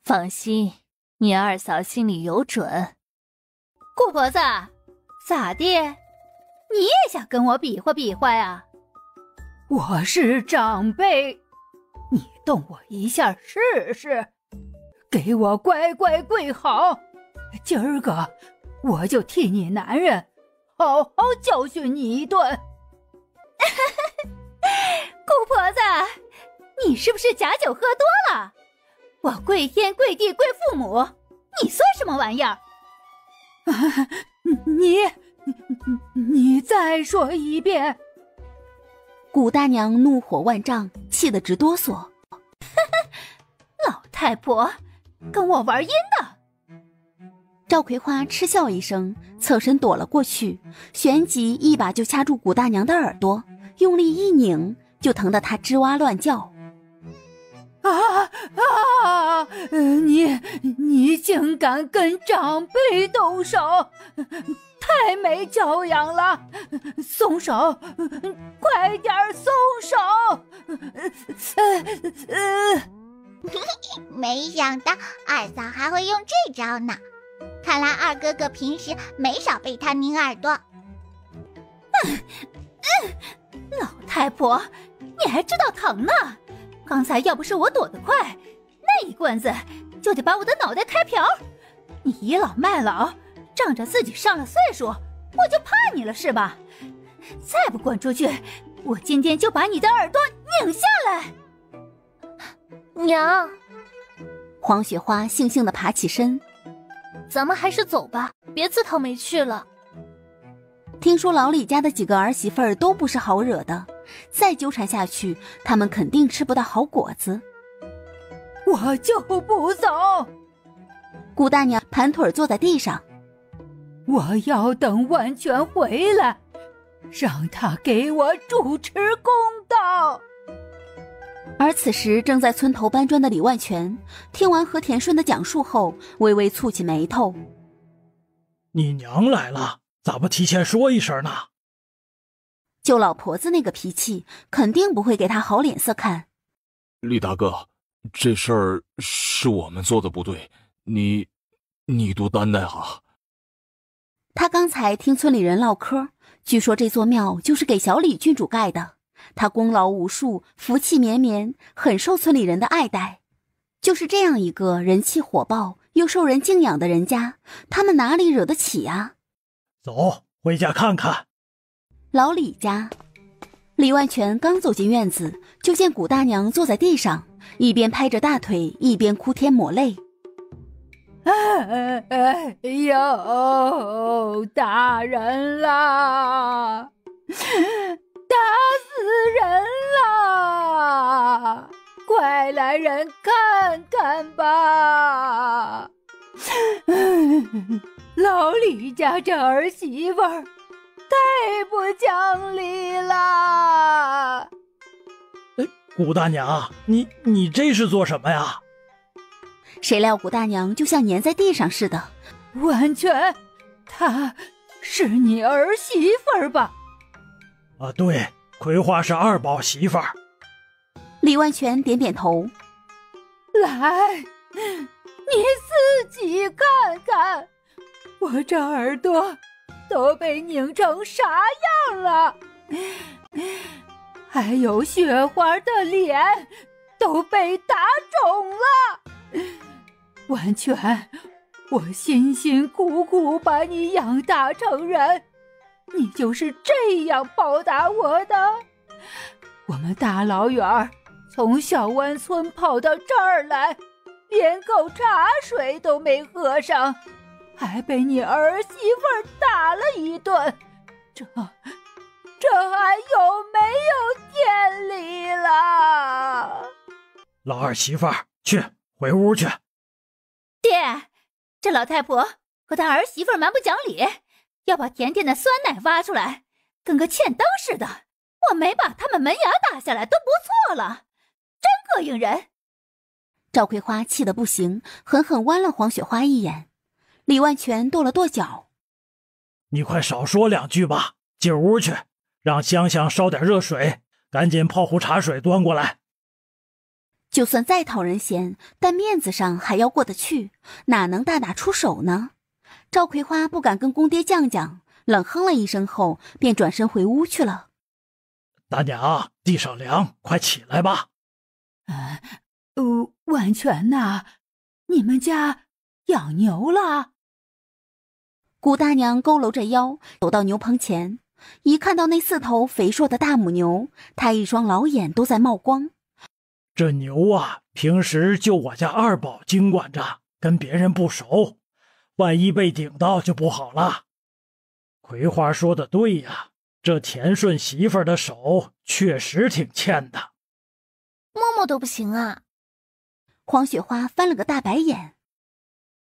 放心，你二嫂心里有准。顾婆子，咋的？你也想跟我比划比划呀？我是长辈，你动我一下试试，给我乖乖跪好，今儿个我就替你男人好好教训你一顿。顾婆子，你是不是假酒喝多了？我跪天跪地跪父母，你算什么玩意儿？你再说一遍。古大娘怒火万丈，气得直哆嗦。老太婆跟我玩阴的。赵葵花嗤笑一声，侧身躲了过去，旋即一把就掐住古大娘的耳朵，用力一拧，就疼得她吱哇乱叫。你竟敢跟长辈动手，太没教养了！松手，快点松手！没想到二嫂还会用这招呢，看来二哥哥平时没少被他拧耳朵。老太婆，你还知道疼呢？刚才要不是我躲得快，那一棍子就得把我的脑袋开瓢。你倚老卖老，仗着自己上了岁数，我就怕你了是吧？再不滚出去，我今天就把你的耳朵拧下来。娘，黄雪花悻悻地爬起身，咱们还是走吧，别自讨没趣了。听说老李家的几个儿媳妇儿都不是好惹的，再纠缠下去，他们肯定吃不到好果子。我就不走！顾大娘盘腿坐在地上，我要等万全回来，让他给我主持公道。而此时正在村头搬砖的李万全听完何田顺的讲述后，微微蹙起眉头。你娘来了，咋不提前说一声呢？就老婆子那个脾气，肯定不会给他好脸色看。李大哥，这事儿是我们做的不对，你多担待哈。他刚才听村里人唠嗑，据说这座庙就是给小李郡主盖的，他功劳无数，福气绵绵，很受村里人的爱戴。就是这样一个人气火爆又受人敬仰的人家，他们哪里惹得起啊？走，回家看看。老李家，李万全刚走进院子，就见古大娘坐在地上，一边拍着大腿，一边哭天抹泪。哎呦，打人啦！打死人啦！快来人看看吧！老李家这儿媳妇儿太不讲理啦！古大娘，你这是做什么呀？谁料古大娘就像粘在地上似的。完全，她是你儿媳妇儿吧？啊，对，葵花是二宝媳妇儿。李万全点点头。来，你自己看看，我这耳朵都被拧成啥样了，还有雪花的脸都被打肿了。完全，我辛辛苦苦把你养大成人，你就是这样报答我的？我们大老远从小湾村跑到这儿来，连口茶水都没喝上，还被你儿媳妇打了一顿，这还有没有天理了？老二媳妇儿，去回屋去。爹，这老太婆和她儿媳妇蛮不讲理，要把甜甜的酸奶挖出来，跟个欠灯似的。我没把他们门牙打下来都不错了，真膈应人。赵葵花气得不行，狠狠剜了黄雪花一眼。李万全跺了跺脚，你快少说两句吧，进屋去，让香香烧点热水，赶紧泡壶茶水端过来。就算再讨人嫌，但面子上还要过得去，哪能大打出手呢？赵葵花不敢跟公爹犟犟，冷哼了一声后便转身回屋去了。大娘，地上凉，快起来吧。万全呐，你们家养牛了？古大娘佝偻着腰走到牛棚前，一看到那4头肥硕的大母牛，她一双老眼都在冒光。这牛啊，平时就我家二宝经管着，跟别人不熟，万一被顶到就不好了。葵花说的对呀，这田顺媳妇儿的手确实挺欠的。摸摸都不行啊。黄雪花翻了个大白眼。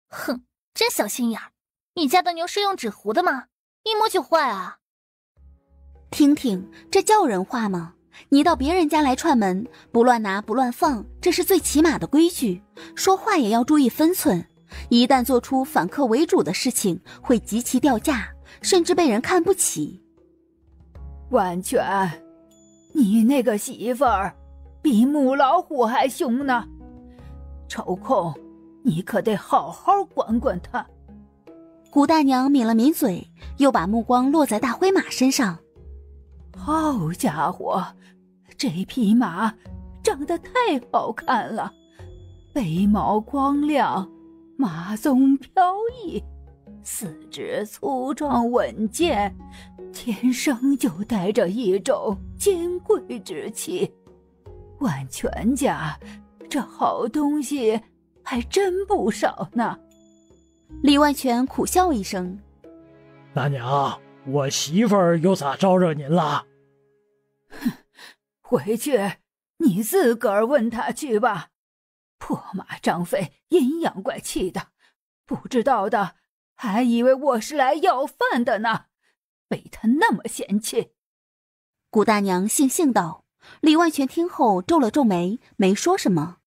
哼，真小心眼儿，你家的牛是用纸糊的吗？一摸就坏啊。听听，这叫人话吗？你到别人家来串门，不乱拿不乱放，这是最起码的规矩，说话也要注意分寸，一旦做出反客为主的事情，会极其掉价，甚至被人看不起。万全，你那个媳妇儿比母老虎还凶呢，抽空你可得好好管管她。古大娘抿了抿嘴，又把目光落在大灰马身上。好家伙，这匹马长得太好看了，背毛光亮，马鬃飘逸，四肢粗壮稳健，天生就带着一种金贵之气。万全家这好东西还真不少呢。李万全苦笑一声，大娘，我媳妇儿又咋招惹您了？哼，回去你自个儿问她去吧。破马张飞，阴阳怪气的，不知道的还以为我是来要饭的呢，被他那么嫌弃。谷大娘悻悻道。李万全听后皱了皱眉，没说什么。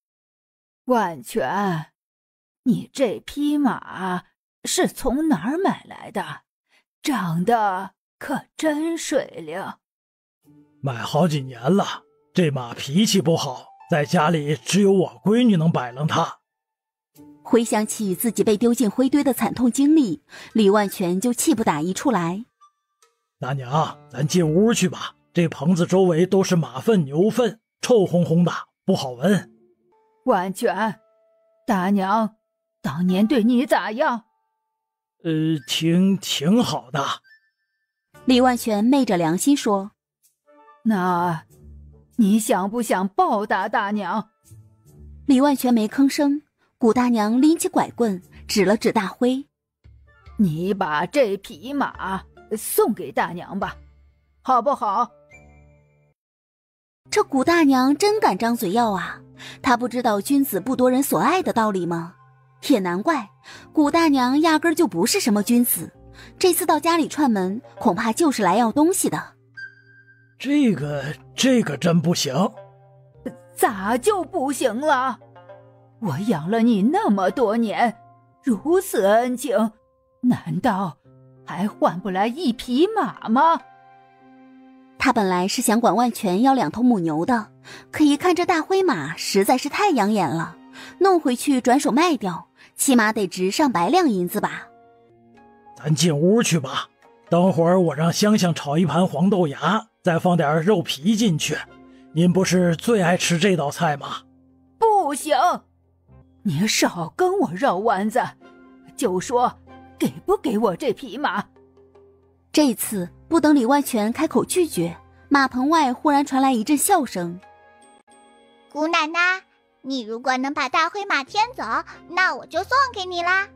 万全，你这匹马是从哪儿买来的？长得可真水灵。买好几年了，这马脾气不好，在家里只有我闺女能摆弄它。回想起自己被丢进灰堆的惨痛经历，李万全就气不打一处来。大娘，咱进屋去吧，这棚子周围都是马粪牛粪，臭烘烘的，不好闻。万全，大娘当年对你咋样？挺好的。李万全昧着良心说。那你想不想报答大娘？李万全没吭声。谷大娘拎起拐棍指了指大辉，你把这匹马送给大娘吧，好不好？这谷大娘真敢张嘴要啊，她不知道君子不夺人所爱的道理吗？也难怪，谷大娘压根就不是什么君子，这次到家里串门，恐怕就是来要东西的。这个真不行。咋就不行了？我养了你那么多年，如此恩情，难道还换不来一匹马吗？他本来是想管万全要2头母牛的，可一看这大灰马实在是太养眼了，弄回去转手卖掉，起码得值上百两银子吧。咱进屋去吧，等会儿我让香香炒一盘黄豆芽，再放点肉皮进去。您不是最爱吃这道菜吗？不行，你少跟我绕弯子，就说给不给我这匹马。这次不等李万全开口拒绝，马棚外忽然传来一阵笑声。姑奶奶，你如果能把大灰马牵走，那我就送给你啦。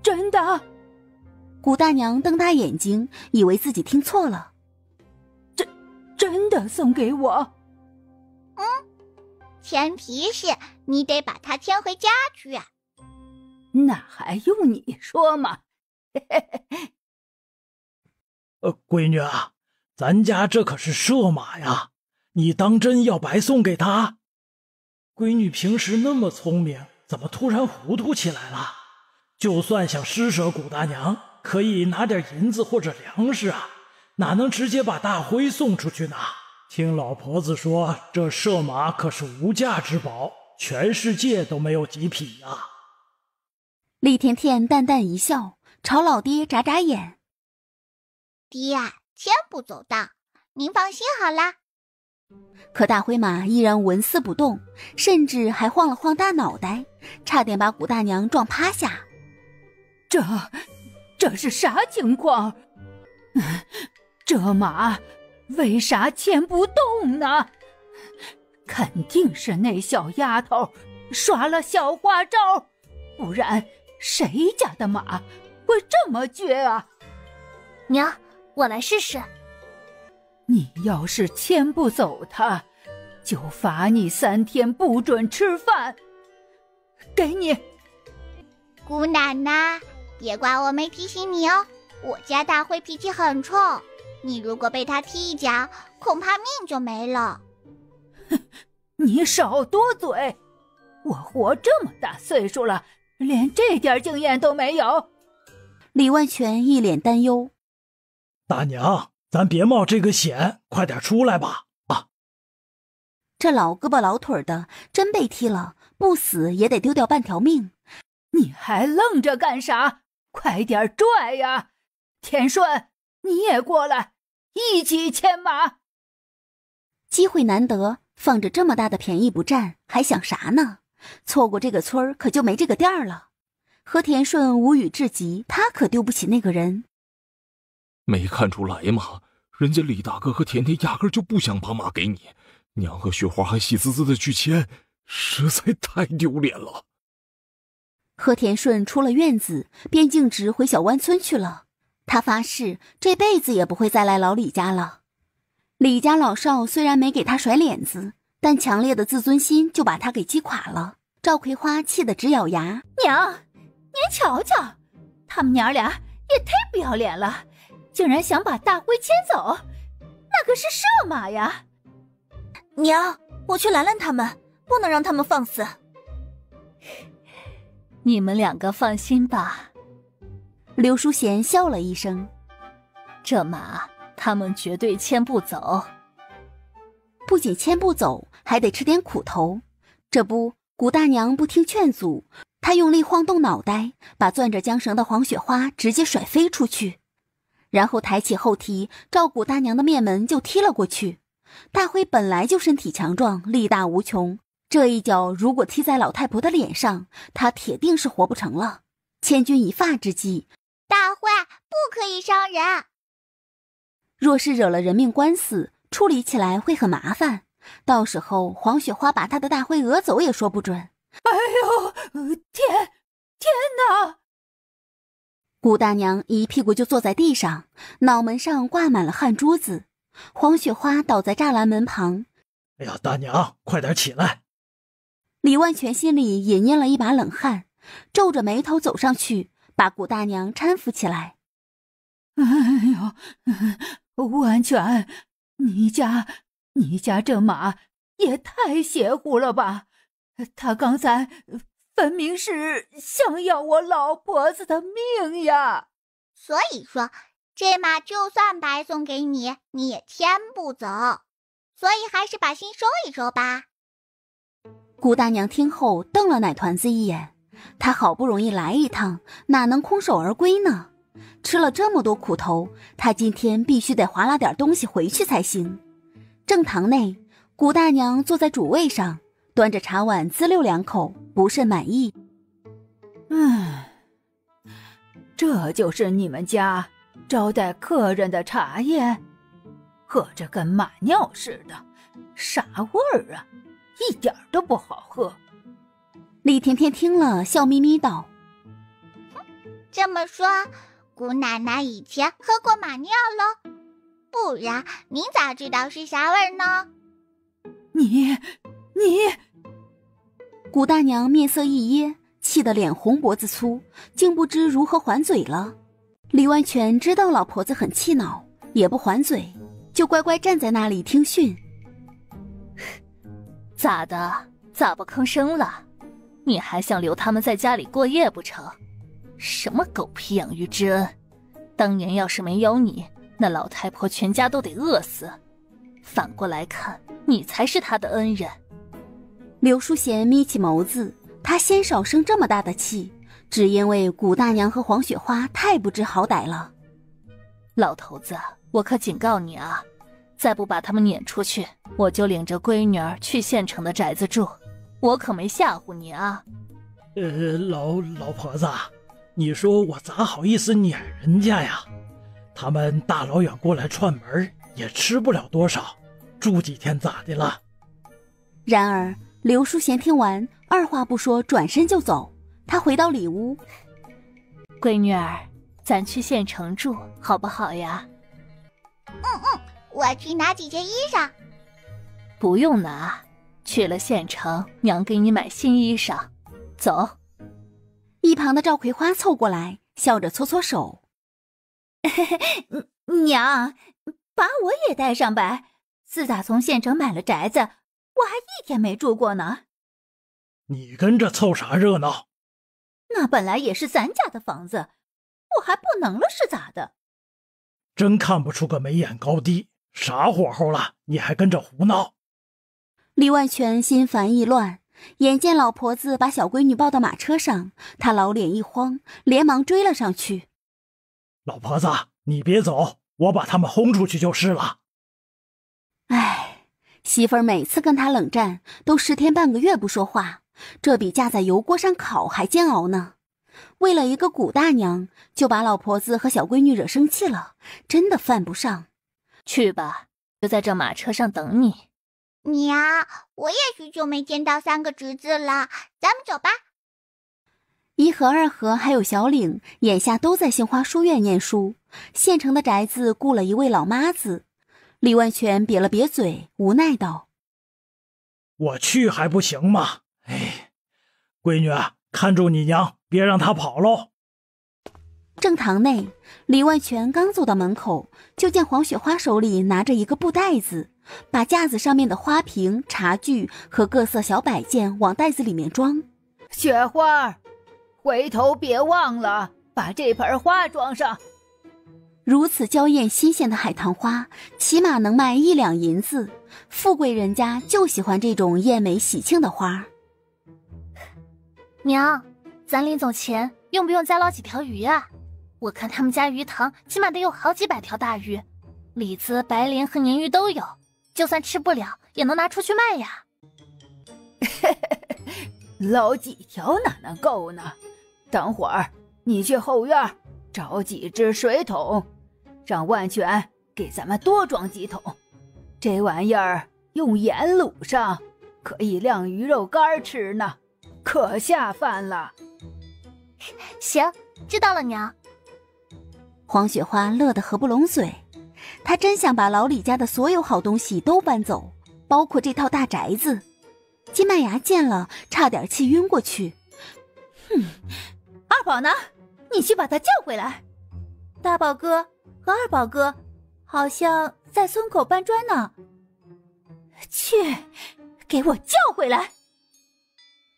真的？谷大娘瞪大眼睛，以为自己听错了。真的送给我？前提是你得把它牵回家去啊。那还用你说吗？闺女啊，咱家这可是社马呀，你当真要白送给他？闺女平时那么聪明，怎么突然糊涂起来了？就算想施舍谷大娘，可以拿点银子或者粮食啊，哪能直接把大灰送出去呢？听老婆子说，这社马可是无价之宝，全世界都没有几匹呀。厉甜甜淡淡一笑，朝老爹眨眨眼。爹，千不走道，您放心好啦。可大灰马依然纹丝不动，甚至还晃了晃大脑袋，差点把谷大娘撞趴下。这是啥情况？这马为啥牵不动呢？肯定是那小丫头耍了小花招，不然谁家的马会这么倔啊？娘，我来试试。你要是牵不走它，就罚你3天不准吃饭。给你。姑奶奶，别怪我没提醒你哦，我家大灰脾气很臭，你如果被他踢一脚，恐怕命就没了。你少多嘴，我活这么大岁数了，连这点经验都没有。李万全一脸担忧。大娘，咱别冒这个险，快点出来吧。这老胳膊老腿的，真被踢了，不死也得丢掉半条命。你还愣着干啥？快点拽呀！田顺，你也过来，一起牵马。机会难得，放着这么大的便宜不占，还想啥呢？错过这个村儿，可就没这个店儿了。和田顺无语至极，他可丢不起那个人。没看出来吗？人家李大哥和甜甜压根就不想把马给你，娘和雪花还喜滋滋的去牵，实在太丢脸了。和田顺出了院子，便径直回小湾村去了。他发誓这辈子也不会再来老李家了。李家老少虽然没给他甩脸子，但强烈的自尊心就把他给击垮了。赵葵花气得直咬牙：“娘，您瞧瞧，他们娘俩也太不要脸了，竟然想把大辉牵走，那可是射马呀！”娘，我去拦拦他们，不能让他们放肆。你们两个放心吧。刘淑贤笑了一声：“这马他们绝对牵不走。不仅牵不走，还得吃点苦头。这不，谷大娘不听劝阻，她用力晃动脑袋，把攥着缰绳的黄雪花直接甩飞出去，然后抬起后蹄，照谷大娘的面门就踢了过去。大辉本来就身体强壮，力大无穷，这一脚如果踢在老太婆的脸上，她铁定是活不成了。千钧一发之际，大辉不可以伤人。若是惹了人命官司，处理起来会很麻烦，到时候黄雪花把她的大辉讹走也说不准。哎呦，天哪！谷大娘一屁股就坐在地上，脑门上挂满了汗珠子。黄雪花倒在栅栏门旁。哎呀，大娘，快点起来！李万全心里也捏了一把冷汗，皱着眉头走上去，把谷大娘搀扶起来。哎呦，万全，你家这马也太邪乎了吧！他刚才分明是想要我老婆子的命呀！所以说，这马就算白送给你，你也牵不走。所以还是把心收一收吧。谷大娘听后瞪了奶团子一眼，她好不容易来一趟，哪能空手而归呢？吃了这么多苦头，她今天必须得划拉点东西回去才行。正堂内，谷大娘坐在主位上，端着茶碗滋溜两口，不甚满意。这就是你们家招待客人的茶叶，喝着跟马尿似的，啥味儿啊，一点都不好喝。李甜甜听了，笑眯眯道：“这么说，姑奶奶以前喝过马尿喽？不然您咋知道是啥味儿呢？”你，谷大娘面色一噎，气得脸红脖子粗，竟不知如何还嘴了。李万全知道老婆子很气恼，也不还嘴，就乖乖站在那里听训。咋的？咋不吭声了？你还想留他们在家里过夜不成？什么狗屁养育之恩！当年要是没有你，那老太婆全家都得饿死。反过来看，你才是她的恩人。刘淑贤眯起眸子，他先少生这么大的气，只因为谷大娘和黄雪花太不知好歹了。老头子，我可警告你啊，再不把他们撵出去，我就领着闺女儿去县城的宅子住。我可没吓唬你啊。老婆子，你说我咋好意思撵人家呀？他们大老远过来串门，也吃不了多少，住几天咋的了？然而刘淑贤听完，二话不说转身就走。他回到里屋，闺女儿，咱去县城住好不好呀？我去拿几件衣裳。不用拿，去了县城，娘给你买新衣裳。走。一旁的赵葵花凑过来，笑着搓搓手。娘，把我也带上呗。自打从县城买了宅子，我还一天没住过呢。你跟着凑啥热闹？那本来也是咱家的房子，我还不能了是咋的？真看不出个眉眼高低，啥火候了，你还跟着胡闹？李万全心烦意乱，眼见老婆子把小闺女抱到马车上，他老脸一慌，连忙追了上去。老婆子，你别走，我把他们轰出去就是了。唉，媳妇儿每次跟他冷战，都10天半个月不说话，这比架在油锅上烤还煎熬呢。为了一个谷大娘，就把老婆子和小闺女惹生气了，真的犯不上。去吧，就在这马车上等你。娘，我也许久没见到3个侄子了，咱们走吧。一和、二和还有小岭，眼下都在杏花书院念书。县城的宅子雇了一位老妈子。李万全瘪了瘪嘴，无奈道：“我去还不行吗？哎，闺女，看住你娘，别让她跑喽。正堂内，李万全刚走到门口，就见黄雪花手里拿着一个布袋子，把架子上面的花瓶、茶具和各色小摆件往袋子里面装。雪花，回头别忘了把这盆花装上。如此娇艳新鲜的海棠花，起码能卖1两银子，富贵人家就喜欢这种艳美喜庆的花。娘，咱临走前用不用再捞几条鱼啊？我看他们家鱼塘起码得有好几百条大鱼，李子、白鲢和鲶鱼都有，就算吃不了也能拿出去卖呀。捞几条哪能够呢？等会儿你去后院找几只水桶，让万全给咱们多装几桶。这玩意儿用盐卤上，可以晾鱼肉干吃呢，可下饭了。行，知道了，娘。黄雪花乐得合不拢嘴，她真想把老李家的所有好东西都搬走，包括这套大宅子。金麦芽见了，差点气晕过去。二宝呢？你去把他叫回来。大宝哥和二宝哥好像在村口搬砖呢。去，给我叫回来！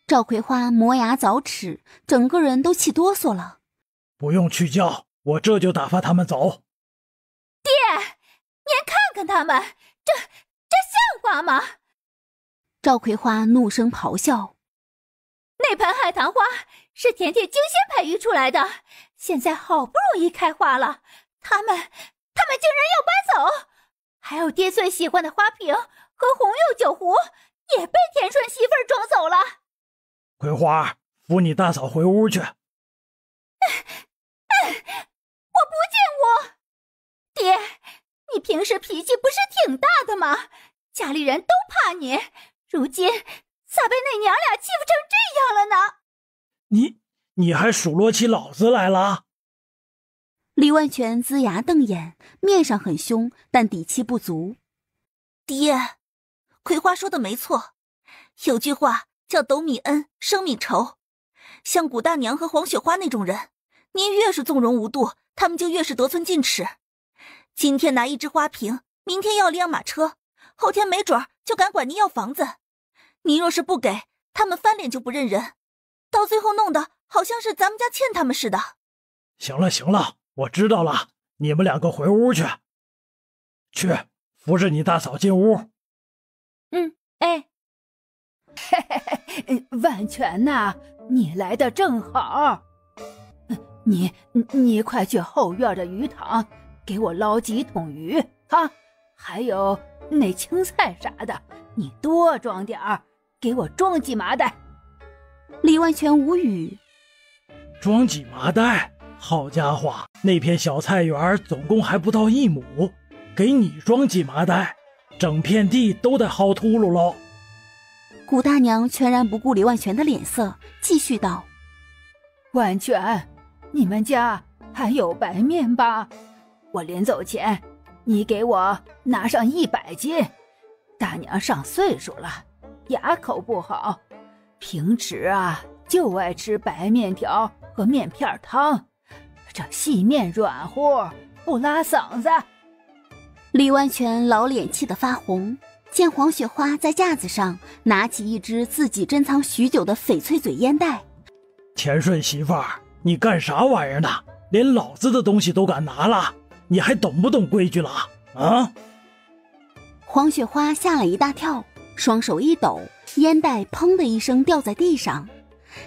赵葵花磨牙凿齿，整个人都气哆嗦了。不用去叫，我这就打发他们走。爹，您看看他们，这像话吗？赵葵花怒声咆哮。那盆海棠花是甜甜精心培育出来的，现在好不容易开花了，他们竟然要搬走。还有爹最喜欢的花瓶和红釉酒壶也被田顺媳妇儿装走了。葵花，扶你大嫂回屋去。我不进屋。爹，你平时脾气不是挺大的吗？家里人都怕你，如今咋被那娘俩欺负成这样了呢？你还数落起老子来了？李万全龇牙瞪眼，面上很凶，但底气不足。爹，葵花说的没错，有句话叫斗米恩，升米仇。像古大娘和黄雪花那种人，您越是纵容无度，他们就越是得寸进尺。今天拿一只花瓶，明天要辆马车，后天没准就敢管您要房子。您若是不给，他们翻脸就不认人，到最后弄得好像是咱们家欠他们似的。行了，我知道了，你们两个回屋去。去，扶着你大嫂进屋。哎，万全呐，你来的正好。你快去后院的鱼塘给我捞几桶鱼啊，还有那青菜啥的，你多装点儿，给我装几麻袋。李万全无语。装几麻袋？好家伙，那片小菜园总共还不到1亩，给你装几麻袋，整片地都得薅秃噜喽。古大娘全然不顾李万全的脸色，继续道：万全，你们家还有白面吧？我临走前你给我拿上100斤。大娘上岁数了，牙口不好，平时就爱吃白面条和面片汤，这细面软乎，不拉嗓子。李万全老脸气得发红，见黄雪花在架子上拿起一只自己珍藏许久的翡翠嘴烟袋。田顺媳妇儿，你干啥玩意儿呢？连老子的东西都敢拿了，你还懂不懂规矩了啊？黄雪花吓了一大跳，双手一抖，烟袋砰的一声掉在地上，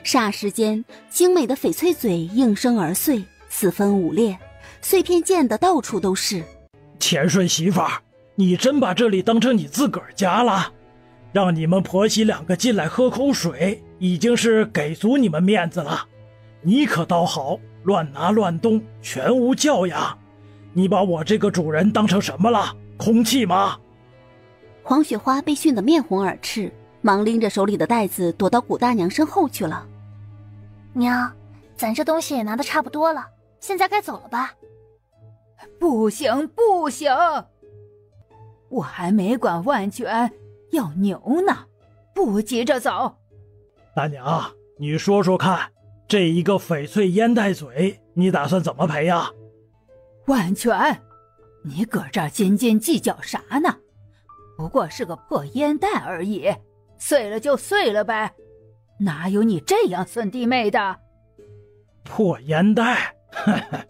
霎时间精美的翡翠嘴应声而碎，四分五裂，碎片溅得到处都是。田顺媳妇儿，你真把这里当成你自个儿家了？让你们婆媳2个进来喝口水，已经是给足你们面子了。你可倒好，乱拿乱动，全无教养。你把我这个主人当成什么了？空气吗？黄雪花被训得面红耳赤，忙拎着手里的袋子躲到古大娘身后去了。娘，咱这东西也拿得差不多了，现在该走了吧？不行，我还没管万全要牛呢，不急着走。大娘，你说说看，这一个翡翠烟袋嘴，你打算怎么赔呀？万全，你搁这儿斤斤计较啥呢？不过是个破烟袋而已，碎了就碎了呗，哪有你这样损弟妹的？破烟袋，呵呵。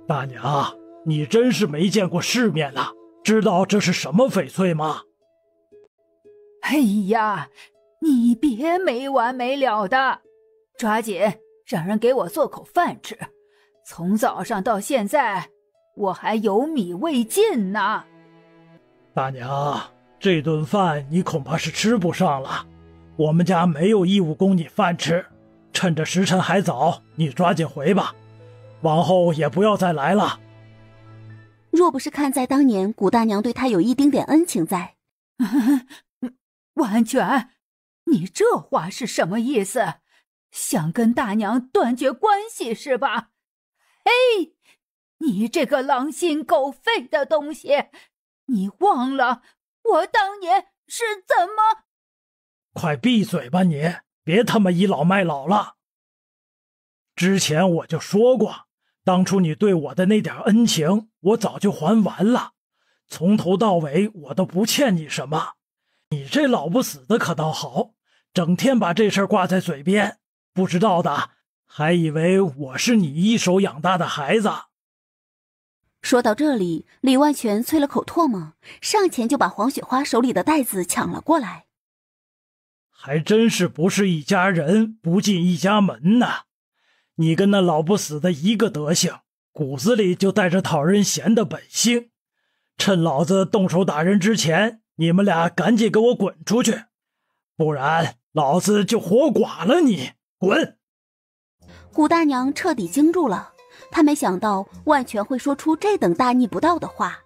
大娘，你真是没见过世面啊，知道这是什么翡翠吗？哎呀，你别没完没了的，抓紧让人给我做口饭吃，从早上到现在我还有米未进呢。大娘，这顿饭你恐怕是吃不上了，我们家没有义务供你饭吃，趁着时辰还早，你抓紧回吧，往后也不要再来了。若不是看在当年谷大娘对他有一丁点恩情在，完全，你这话是什么意思？想跟大娘断绝关系是吧？嘿，你这个狼心狗肺的东西，你忘了我当年是怎么……快闭嘴吧你，别他妈倚老卖老了。之前我就说过，当初你对我的那点恩情，我早就还完了，从头到尾我都不欠你什么。你这老不死的可倒好，整天把这事儿挂在嘴边，不知道的还以为我是你一手养大的孩子。说到这里，李万全啐了口唾沫，上前就把黄雪花手里的袋子抢了过来。还真是不是一家人不进一家门呐！你跟那老不死的一个德行，骨子里就带着讨人嫌的本性。趁老子动手打人之前，你们俩赶紧给我滚出去，不然老子就活剐了你！滚！谷大娘彻底惊住了，她没想到万全会说出这等大逆不道的话。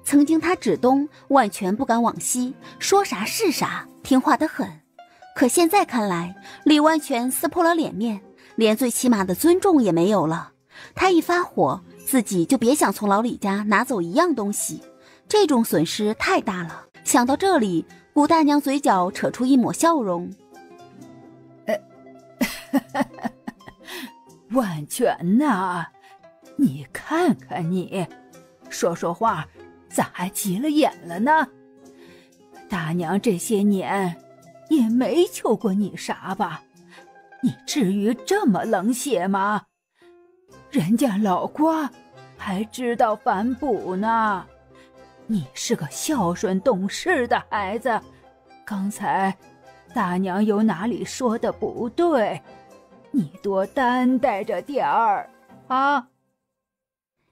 曾经她指东，万全不敢往西，说啥是啥，听话得很。可现在看来，李万全撕破了脸面，连最起码的尊重也没有了。他一发火，自己就别想从老李家拿走一样东西，这种损失太大了。想到这里，谷大娘嘴角扯出一抹笑容。万全呐，你看看你，说说话咋还急了眼了呢？大娘这些年也没求过你啥吧？你至于这么冷血吗？人家老瓜还知道反哺呢。你是个孝顺懂事的孩子，刚才大娘有哪里说的不对？你多担待着点儿啊！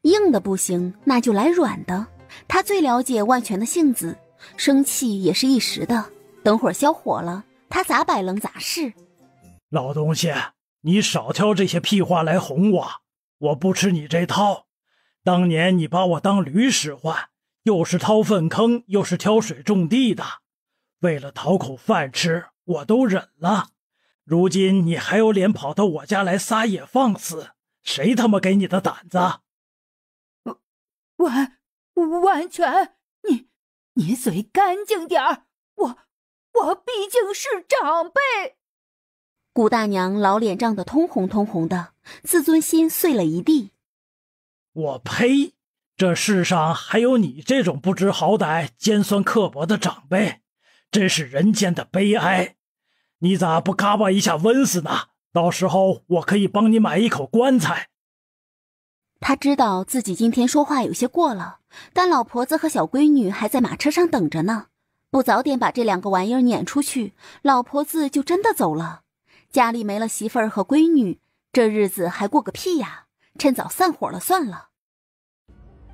硬的不行，那就来软的。他最了解万全的性子，生气也是一时的，等会儿消火了，他咋摆棱咋是。老东西，你少挑这些屁话来哄我，我不吃你这套。当年你把我当驴使唤，又是掏粪坑，又是挑水种地的，为了讨口饭吃，我都忍了。如今你还有脸跑到我家来撒野放肆，谁他妈给你的胆子？完全，你嘴干净点儿，我毕竟是长辈。谷大娘老脸涨得通红通红的，自尊心碎了一地。我呸！这世上还有你这种不知好歹、尖酸刻薄的长辈，真是人间的悲哀。你咋不嘎巴一下温死呢？到时候我可以帮你买一口棺材。他知道自己今天说话有些过了，但老婆子和小闺女还在马车上等着呢，不早点把这两个玩意儿撵出去，老婆子就真的走了。家里没了媳妇儿和闺女，这日子还过个屁呀！趁早散伙了算了。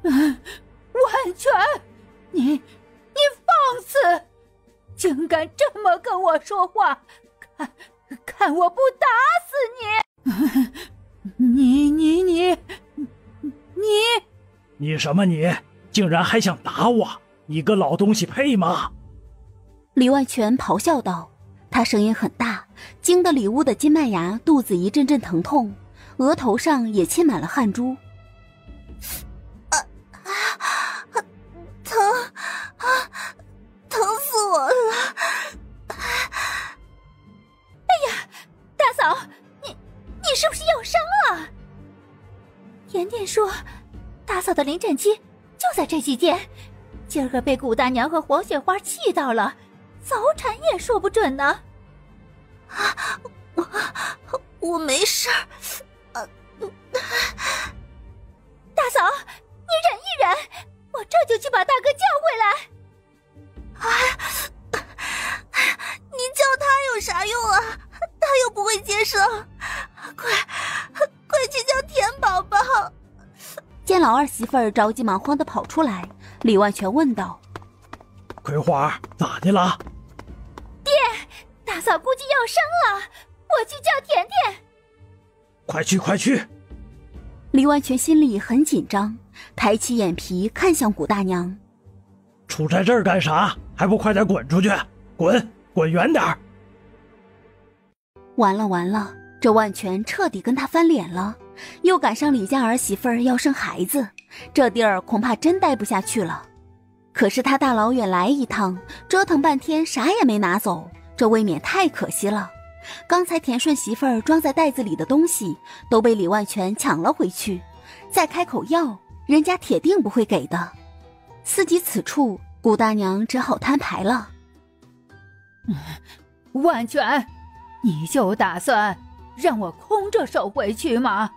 完全，你放肆！竟敢这么跟我说话，看我不打死你！你什么你？竟然还想打我？你个老东西配吗？李万全咆哮道，他声音很大，惊得里屋的金麦芽肚子一阵阵疼痛，额头上也沁满了汗珠。疼死我了！哎呀，甜甜说，大嫂的临产期就在这几天，今儿个被古大娘和黄雪花气到了，早产也说不准呢。我没事儿。大嫂，你忍一忍，我这就去把大哥叫回来。你叫他有啥用啊？他又不会接生。快去叫田宝宝！见老二媳妇儿着急忙慌地跑出来，李万全问道：“葵花，咋的了？”爹，大嫂估计要生了，我去叫甜甜。快去！李万全心里很紧张，抬起眼皮看向古大娘：“杵在这儿干啥？还不快点滚出去！滚远点儿！”完了，这万全彻底跟他翻脸了，又赶上李家儿媳妇儿要生孩子，这地儿恐怕真待不下去了。可是他大老远来一趟，折腾半天啥也没拿走，这未免太可惜了。刚才田顺媳妇儿装在袋子里的东西都被李万全抢了回去，再开口要，人家铁定不会给的。思及此处，古大娘只好摊牌了：“万全，你就打算让我空着手回去吗？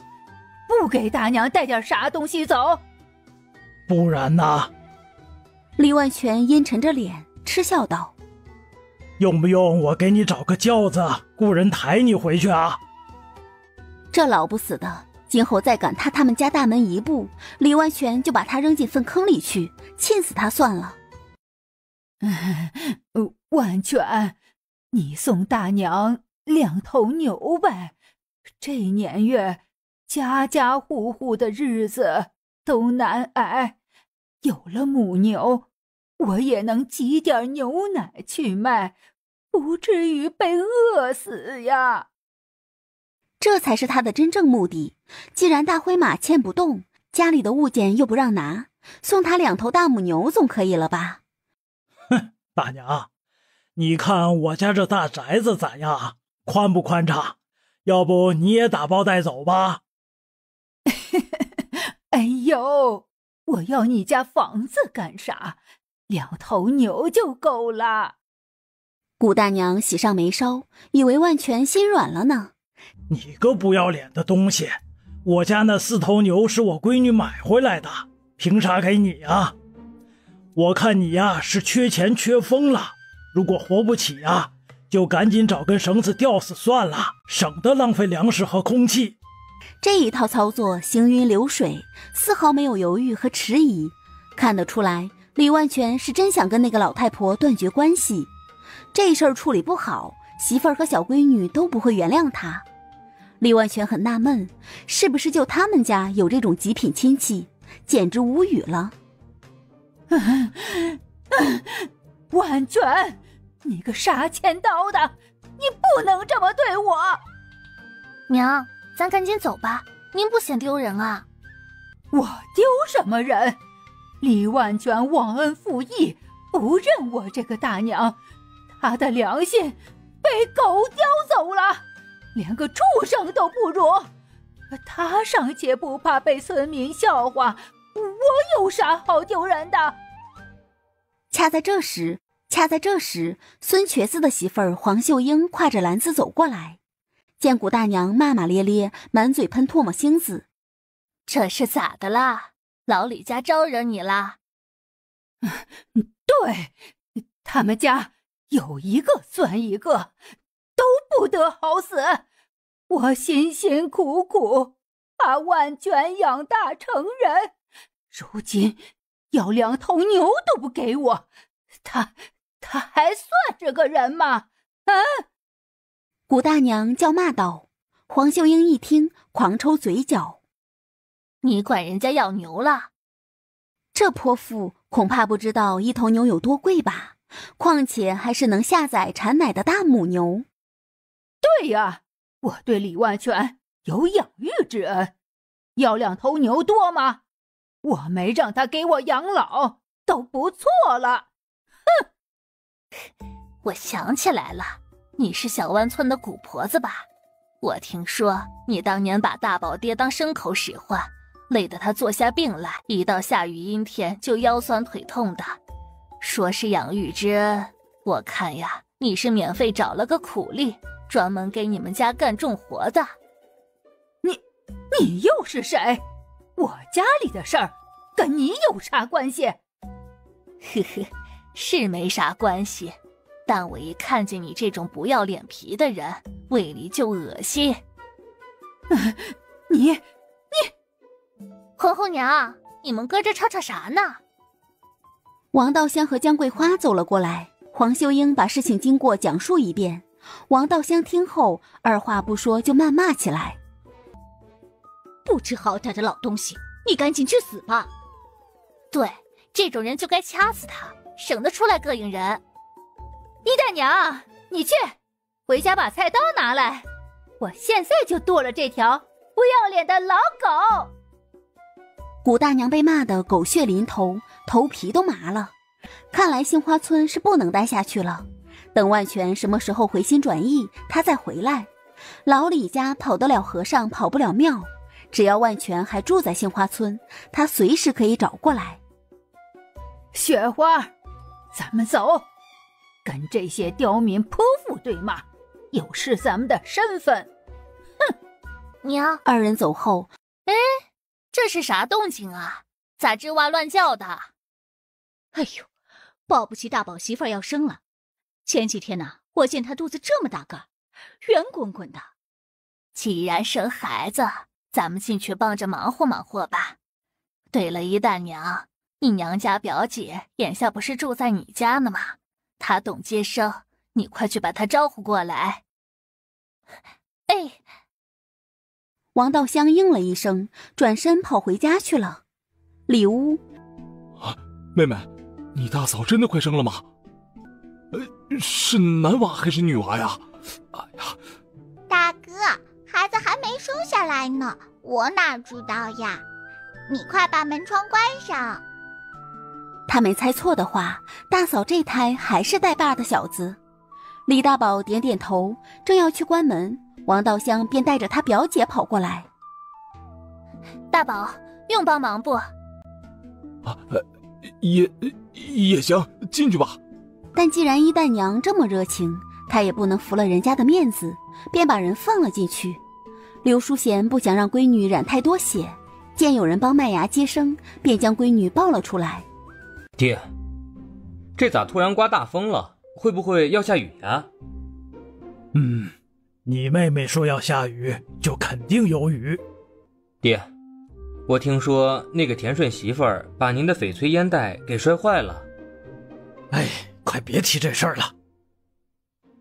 不给大娘带点啥东西走？不然呢？”李万全阴沉着脸嗤笑道：“用不用我给你找个轿子，雇人抬你回去啊？”这老不死的，今后再敢踏他们家大门一步，李万全就把他扔进粪坑里去，气死他算了。万全，你送大娘2头牛呗，这年月家家户户的日子都难挨，有了母牛，我也能挤点牛奶去卖，不至于被饿死呀。这才是他的真正目的。既然大灰马牵不动，家里的物件又不让拿，送他2头大母牛总可以了吧？哼，大娘，你看我家这大宅子咋样？宽不宽敞？要不你也打包带走吧？哎呦，我要你家房子干啥？2头牛就够了。古大娘喜上眉梢，以为万全心软了呢。你个不要脸的东西，我家那4头牛是我闺女买回来的，凭啥给你啊？我看你呀是缺钱缺疯了，如果活不起呀，就赶紧找根绳子吊死算了，省得浪费粮食和空气。这一套操作行云流水，丝毫没有犹豫和迟疑，看得出来李万全是真想跟那个老太婆断绝关系。这事儿处理不好，媳妇儿和小闺女都不会原谅他。李万全很纳闷，是不是就他们家有这种极品亲戚，简直无语了。万全，你个杀千刀的，你不能这么对我。娘，咱赶紧走吧，您不嫌丢人啊？我丢什么人？李万全忘恩负义，不认我这个大娘，他的良心被狗叼走了，连个畜生都不如。他尚且不怕被村民笑话，我有啥好丢人的？恰在这时，孙瘸子的媳妇儿黄秀英挎着篮子走过来，见古大娘骂骂咧咧，满嘴喷唾沫星子。这是咋的啦？老李家招惹你啦？对，他们家有一个算一个，都不得好死。我辛辛苦苦把万全养大成人，如今要2头牛都不给我，他还算是个人吗？古大娘叫骂道。黄秀英一听，狂抽嘴角。你管人家要牛了？这泼妇恐怕不知道1头牛有多贵吧，况且还是能下载产奶的大母牛。对呀，我对李万全有养育之恩，要2头牛多吗？我没让他给我养老都不错了。哼！我想起来了，你是小湾村的古婆子吧？我听说你当年把大宝爹当牲口使唤，累得他坐下病来，一到下雨阴天就腰酸腿痛的。说是养育之恩，我看呀，你是免费找了个苦力，专门给你们家干重活的。你又是谁？我家里的事儿跟你有啥关系？呵呵，是没啥关系，但我一看见你这种不要脸皮的人，胃里就恶心。你皇后娘，你们搁这吵吵啥呢？王道香和江桂花走了过来，黄秀英把事情经过讲述一遍。王道香听后，二话不说就谩骂起来。不知好歹的老东西，你赶紧去死吧！对，这种人就该掐死他，省得出来膈应人。易大娘，你去回家把菜刀拿来，我现在就剁了这条不要脸的老狗。古大娘被骂得狗血淋头，头皮都麻了。看来杏花村是不能待下去了，等万全什么时候回心转意，他再回来。老李家跑得了和尚跑不了庙，只要万全还住在杏花村，他随时可以找过来。雪花，咱们走，跟这些刁民泼妇对骂，有失咱们的身份。哼！娘，二人走后，哎，这是啥动静啊？咋吱哇乱叫的？哎呦，保不齐大宝媳妇儿要生了。前几天呢，我见她肚子这么大个，圆滚滚的。既然生孩子，咱们进去帮着忙活忙活吧。对了，姨大娘，你娘家表姐眼下不是住在你家呢吗？她懂接生，你快去把她招呼过来。哎，王道香应了一声，转身跑回家去了。里屋，妹妹，你大嫂真的快生了吗？是男娃还是女娃呀？哎呀，大哥，孩子还没生下来呢，我哪知道呀？你快把门窗关上。他没猜错的话，大嫂这胎还是带把的小子。李大宝点点头，正要去关门，王道香便带着他表姐跑过来。大宝，用帮忙不？也行，进去吧。但既然一旦娘这么热情，他也不能服了人家的面子，便把人放了进去。刘淑贤不想让闺女染太多血，见有人帮麦芽接生，便将闺女抱了出来。爹，这咋突然刮大风了？会不会要下雨呀？你妹妹说要下雨，就肯定有雨。爹，我听说那个田顺媳妇儿把您的翡翠烟袋给摔坏了。哎，快别提这事儿了。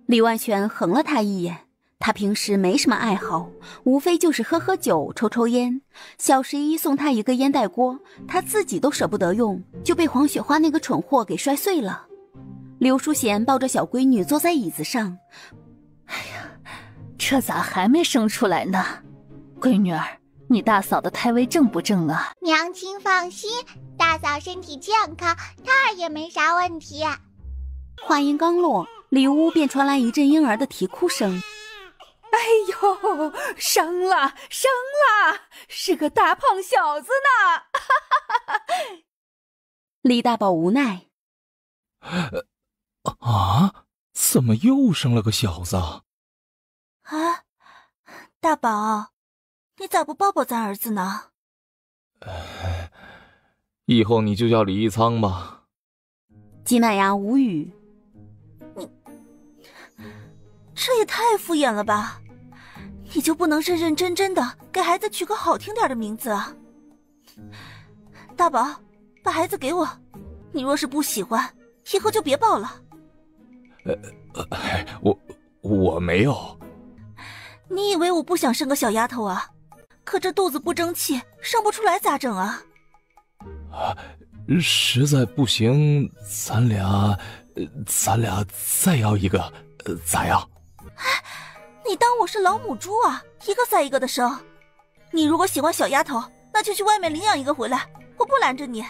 李万全横了他一眼，他平时没什么爱好，无非就是喝喝酒抽抽烟。小11送他一个烟袋锅，他自己都舍不得用，就被黄雪花那个蠢货给摔碎了。刘淑贤抱着小闺女坐在椅子上，哎呀，这咋还没生出来呢？闺女儿，你大嫂的胎位正不正啊？娘亲放心，大嫂身体健康，胎儿也没啥问题。话音刚落，里屋便传来一阵婴儿的啼哭声。哎呦，生了，是个大胖小子呢！李大宝无奈，怎么又生了个小子？大宝，你咋不抱抱咱儿子呢？以后你就叫李一仓吧。季麦芽无语，这也太敷衍了吧！你就不能认认真真的给孩子取个好听点的名字啊？大宝，把孩子给我，你若是不喜欢，以后就别抱了。我没有。你以为我不想生个小丫头啊？可这肚子不争气，生不出来咋整啊？实在不行，咱俩再要一个，咋样？你当我是老母猪啊？一个赛一个的生。你如果喜欢小丫头，那就去外面领养一个回来，我不拦着你。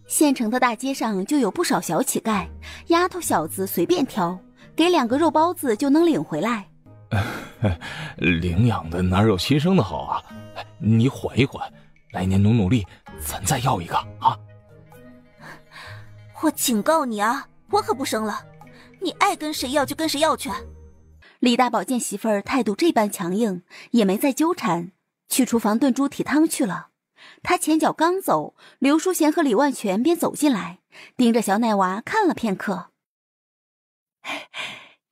县城的大街上就有不少小乞丐，丫头小子随便挑，给2个肉包子就能领回来。领养的哪有亲生的好啊？你缓一缓，来年努力，咱再要一个啊！我警告你啊，我可不生了，你爱跟谁要就跟谁要去。李大宝见媳妇儿态度这般强硬，也没再纠缠，去厨房炖猪蹄汤去了。他前脚刚走，刘淑贤和李万全便走进来，盯着小奶娃看了片刻。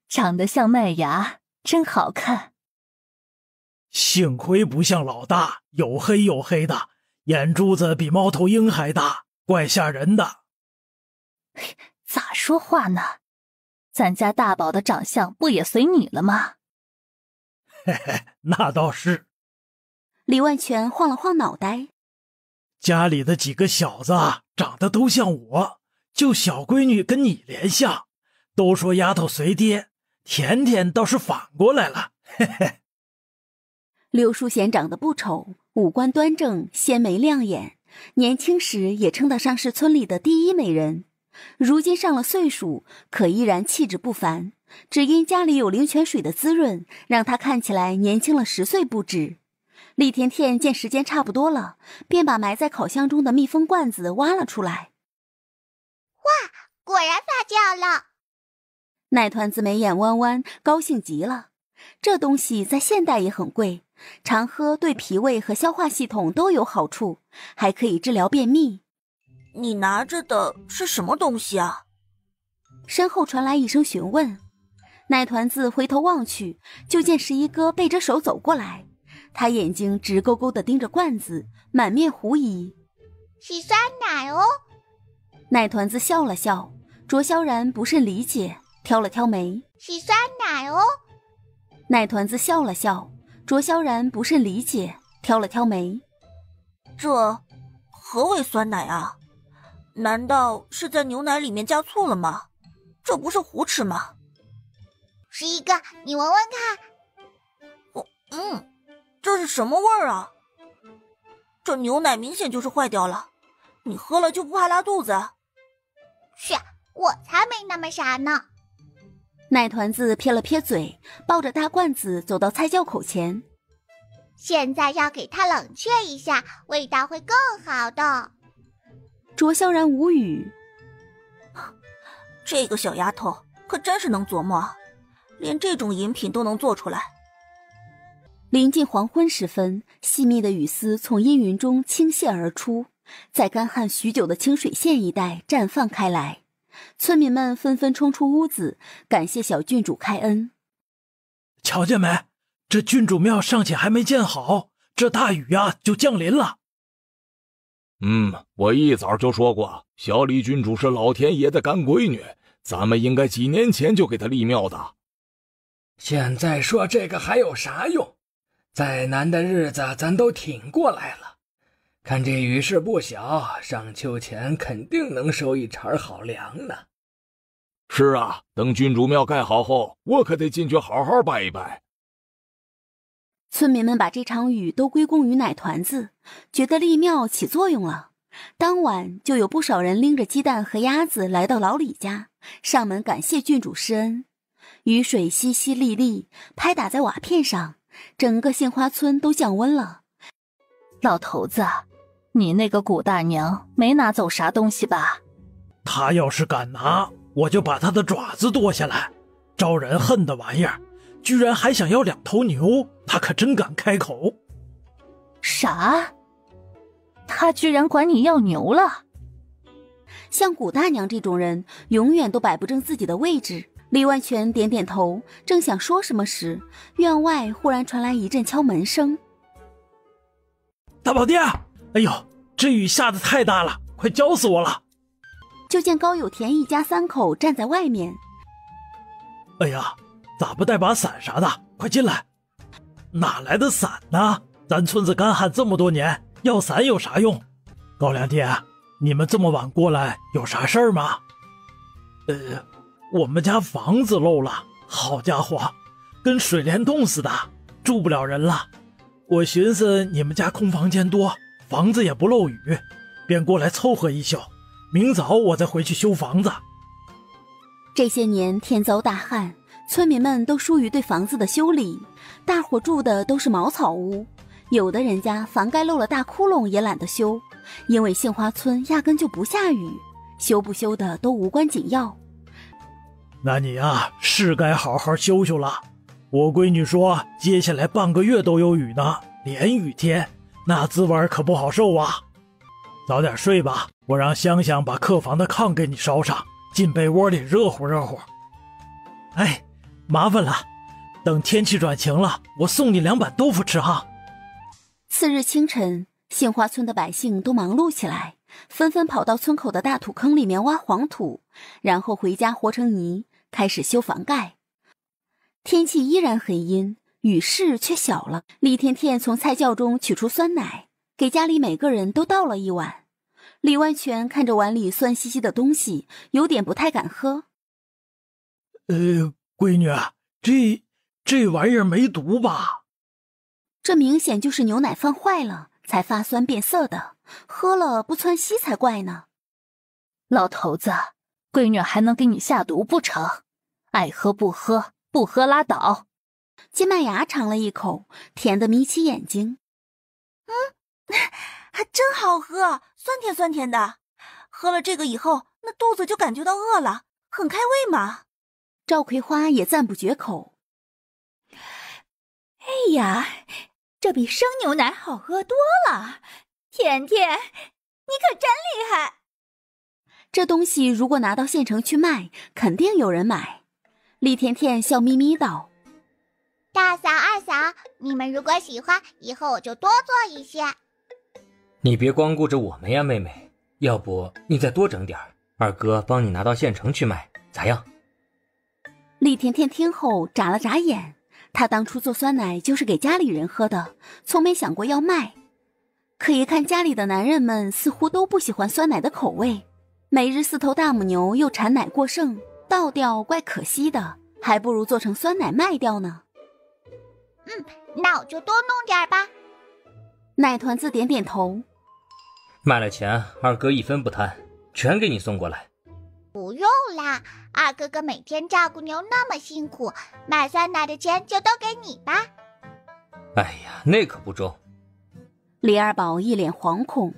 长得像麦芽，真好看。幸亏不像老大，黝黑黝黑的，眼珠子比猫头鹰还大，怪吓人的。咋说话呢？咱家大宝的长相不也随你了吗？嘿嘿，那倒是。李万全晃了晃脑袋，家里的几个小子长得都像我，就小闺女跟你连像，都说丫头随爹，甜甜倒是反过来了，嘿嘿。刘淑贤长得不丑，五官端正，纤眉亮眼，年轻时也称得上是村里的第一美人。如今上了岁数，可依然气质不凡，只因家里有灵泉水的滋润，让她看起来年轻了10岁不止。李甜甜见时间差不多了，便把埋在烤箱中的密封罐子挖了出来。哇，果然发酵了！奶团子眉眼弯弯，高兴极了。这东西在现代也很贵，常喝对脾胃和消化系统都有好处，还可以治疗便秘。你拿着的是什么东西啊？身后传来一声询问。奶团子回头望去，就见十一哥背着手走过来，他眼睛直勾勾地盯着罐子，满面狐疑。是酸奶哦。奶团子笑了笑，卓萧然不甚理解，挑了挑眉。是酸奶哦。奶团子笑了笑，卓萧然不甚理解，挑了挑眉。这何为酸奶啊？难道是在牛奶里面加醋了吗？这不是胡吃吗？十一哥，你闻闻看。这是什么味儿啊？这牛奶明显就是坏掉了，你喝了就不怕拉肚子？是，我才没那么傻呢。奶团子撇了撇嘴，抱着大罐子走到菜窖口前。现在要给它冷却一下，味道会更好的。卓萧然无语，这个小丫头可真是能琢磨，连这种饮品都能做出来。临近黄昏时分，细密的雨丝从阴云中倾泻而出，在干旱许久的清水县一带绽放开来。村民们纷纷冲出屋子，感谢小郡主开恩。瞧见没，这郡主庙尚且还没建好，这大雨就降临了。我一早就说过，小李郡主是老天爷的干闺女，咱们应该几年前就给她立庙的。现在说这个还有啥用？再难的日子咱都挺过来了，看这雨势不小，上秋前肯定能收一茬好粮呢。是啊，等郡主庙盖好后，我可得进去好好拜一拜。村民们把这场雨都归功于奶团子，觉得立庙起作用了。当晚就有不少人拎着鸡蛋和鸭子来到老李家，上门感谢郡主施恩。雨水淅淅沥沥，拍打在瓦片上，整个杏花村都降温了。老头子，你那个古大娘没拿走啥东西吧？她要是敢拿，我就把她的爪子剁下来。招人恨的玩意儿，居然还想要2头牛，她可真敢开口。啥？她居然管你要牛了？像古大娘这种人，永远都摆不正自己的位置。李万全点点头，正想说什么时，院外忽然传来一阵敲门声。大宝爹，哎呦，这雨下得太大了，快浇死我了！就见高有田一家3口站在外面。哎呀，咋不带把伞啥的？快进来！哪来的伞呢？咱村子干旱这么多年，要伞有啥用？高粱爹，你们这么晚过来有啥事儿吗？我们家房子漏了，好家伙，跟水帘洞似的，住不了人了。我寻思你们家空房间多，房子也不漏雨，便过来凑合一宿，明早我再回去修房子。这些年天遭大旱，村民们都疏于对房子的修理，大伙住的都是茅草屋，有的人家房盖漏了大窟窿也懒得修，因为杏花村压根就不下雨，修不修的都无关紧要。那你啊，是该好好修修了。我闺女说接下来半个月都有雨呢，连雨天，那滋味可不好受啊。早点睡吧，我让香香把客房的炕给你烧上，进被窝里热乎热乎。哎，麻烦了，等天气转晴了，我送你2板豆腐吃哈。次日清晨，杏花村的百姓都忙碌起来，纷纷跑到村口的大土坑里面挖黄土，然后回家和成泥，开始修房盖。天气依然很阴，雨势却小了。李甜甜从菜窖中取出酸奶，给家里每个人都倒了一碗。李万全看着碗里酸兮兮的东西，有点不太敢喝。闺女，这玩意儿没毒吧？这明显就是牛奶放坏了才发酸变色的，喝了不窜稀才怪呢。老头子，闺女还能给你下毒不成？爱喝不喝，不喝拉倒。金麦芽尝了一口，甜得眯起眼睛。还真好喝，酸甜酸甜的。喝了这个以后，那肚子就感觉到饿了，很开胃嘛。赵葵花也赞不绝口。哎呀，这比生牛奶好喝多了。甜甜，你可真厉害。这东西如果拿到县城去卖，肯定有人买。李甜甜笑眯眯道：大嫂二嫂，你们如果喜欢，以后我就多做一些。你别光顾着我们呀，妹妹，要不你再多整点，二哥帮你拿到县城去卖，咋样？李甜甜听后眨了眨眼，她当初做酸奶就是给家里人喝的，从没想过要卖。可一看家里的男人们似乎都不喜欢酸奶的口味，每日4头大母牛又产奶过剩，倒掉怪可惜的，还不如做成酸奶卖掉呢。那我就多弄点吧。奶团子点点头。卖了钱，二哥一分不贪，全给你送过来。不用啦，二哥哥每天照顾牛那么辛苦，买酸奶的钱就都给你吧。哎呀，那可不中。李二宝一脸惶恐。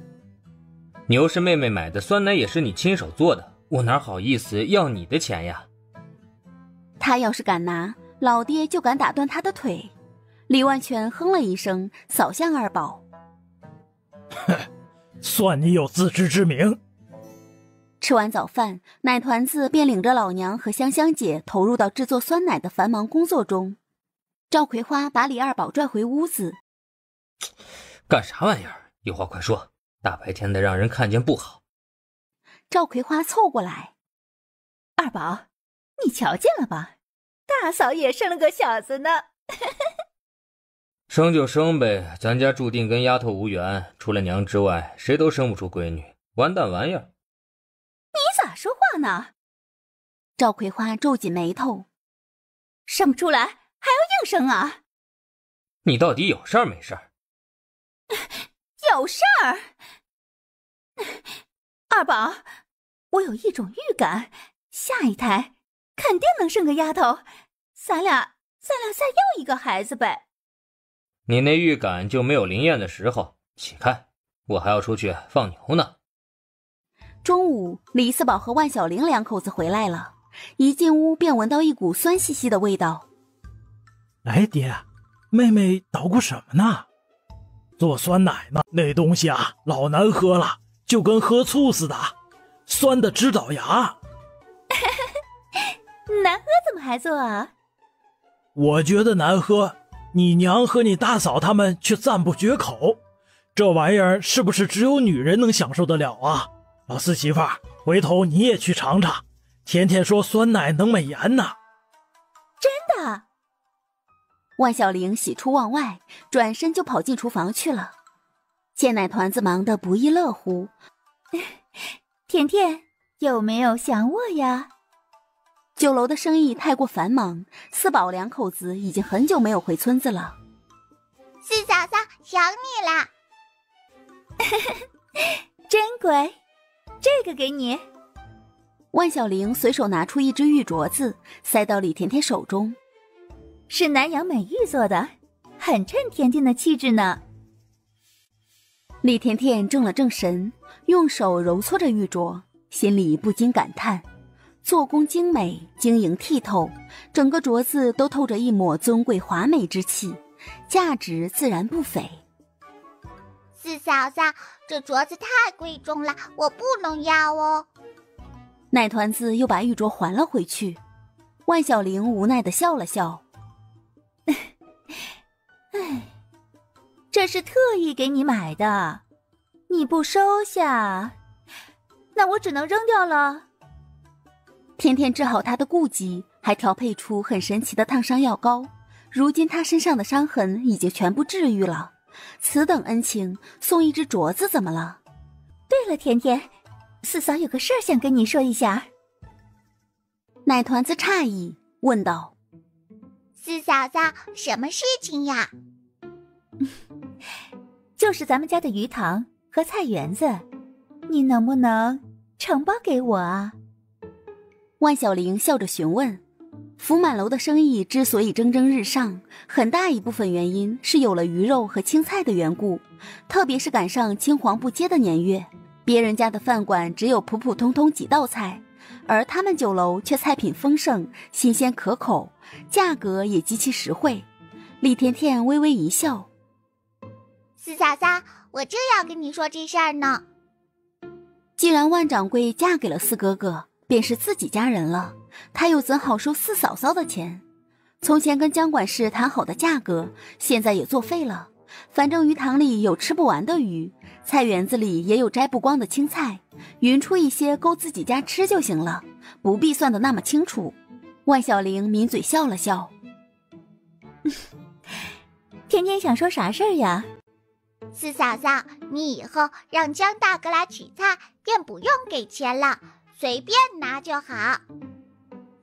牛是妹妹买的，酸奶也是你亲手做的，我哪好意思要你的钱呀？他要是敢拿，老爹就敢打断他的腿。李万全哼了一声，扫向二宝。算你有自知之明。吃完早饭，奶团子便领着老娘和香香姐投入到制作酸奶的繁忙工作中。赵葵花把李二宝拽回屋子。干啥玩意儿？有话快说，大白天的让人看见不好。赵葵花凑过来。二宝，你瞧见了吧？大嫂也生了个小子呢。生就生呗，咱家注定跟丫头无缘，除了娘之外，谁都生不出闺女，完蛋玩意儿。你咋说话呢？赵葵花皱紧眉头。生不出来还要硬生啊？你到底有事儿没事儿？有事儿。二宝，我有一种预感，下一胎肯定能生个丫头，咱俩再要一个孩子呗。你那预感就没有灵验的时候，起开，我还要出去放牛呢。中午，李四宝和万小玲两口子回来了，一进屋便闻到一股酸兮兮的味道。哎，爹，妹妹捣鼓什么呢？做酸奶呢，那东西啊老难喝了，就跟喝醋似的，酸的直倒牙。难喝怎么还做啊？我觉得难喝，你娘和你大嫂他们却赞不绝口。这玩意儿是不是只有女人能享受得了啊？老四媳妇儿，回头你也去尝尝。甜甜说酸奶能美颜呢。真的？万小玲喜出望外，转身就跑进厨房去了。见奶团子忙得不亦乐乎。甜甜，有没有想我呀？酒楼的生意太过繁忙，四宝两口子已经很久没有回村子了。四嫂嫂，想你啦。真乖，这个给你。万小玲随手拿出一只玉镯子，塞到李甜甜手中。是南洋美玉做的，很衬甜甜的气质呢。李甜甜正了正神，用手揉搓着玉镯，心里不禁感叹：做工精美，晶莹剔透，整个镯子都透着一抹尊贵华美之气，价值自然不菲。四嫂嫂，这镯子太贵重了，我不能要哦。奶团子又把玉镯还了回去。万小玲无奈地笑了笑：唉，这是特意给你买的，你不收下，那我只能扔掉了。甜甜治好她的痼疾，还调配出很神奇的烫伤药膏，如今她身上的伤痕已经全部治愈了。此等恩情，送一只镯子怎么了？对了，甜甜，四嫂有个事儿想跟你说一下。奶团子诧异问道：四嫂嫂，什么事情呀？就是咱们家的鱼塘和菜园子，你能不能承包给我啊？万小玲笑着询问。福满楼的生意之所以蒸蒸日上，很大一部分原因是有了鱼肉和青菜的缘故，特别是赶上青黄不接的年月，别人家的饭馆只有普普通通几道菜，而他们酒楼却菜品丰盛，新鲜可口，价格也极其实惠。李甜甜微微一笑：四嫂嫂，我正要跟你说这事儿呢。既然万掌柜嫁给了四哥哥，便是自己家人了，他又怎好收四嫂嫂的钱？从前跟江管事谈好的价格，现在也作废了。反正鱼塘里有吃不完的鱼，菜园子里也有摘不光的青菜，匀出一些够自己家吃就行了，不必算得那么清楚。万小玲抿嘴笑了笑：甜甜想说啥事儿呀？四嫂嫂，你以后让江大哥来取菜，便不用给钱了，随便拿就好。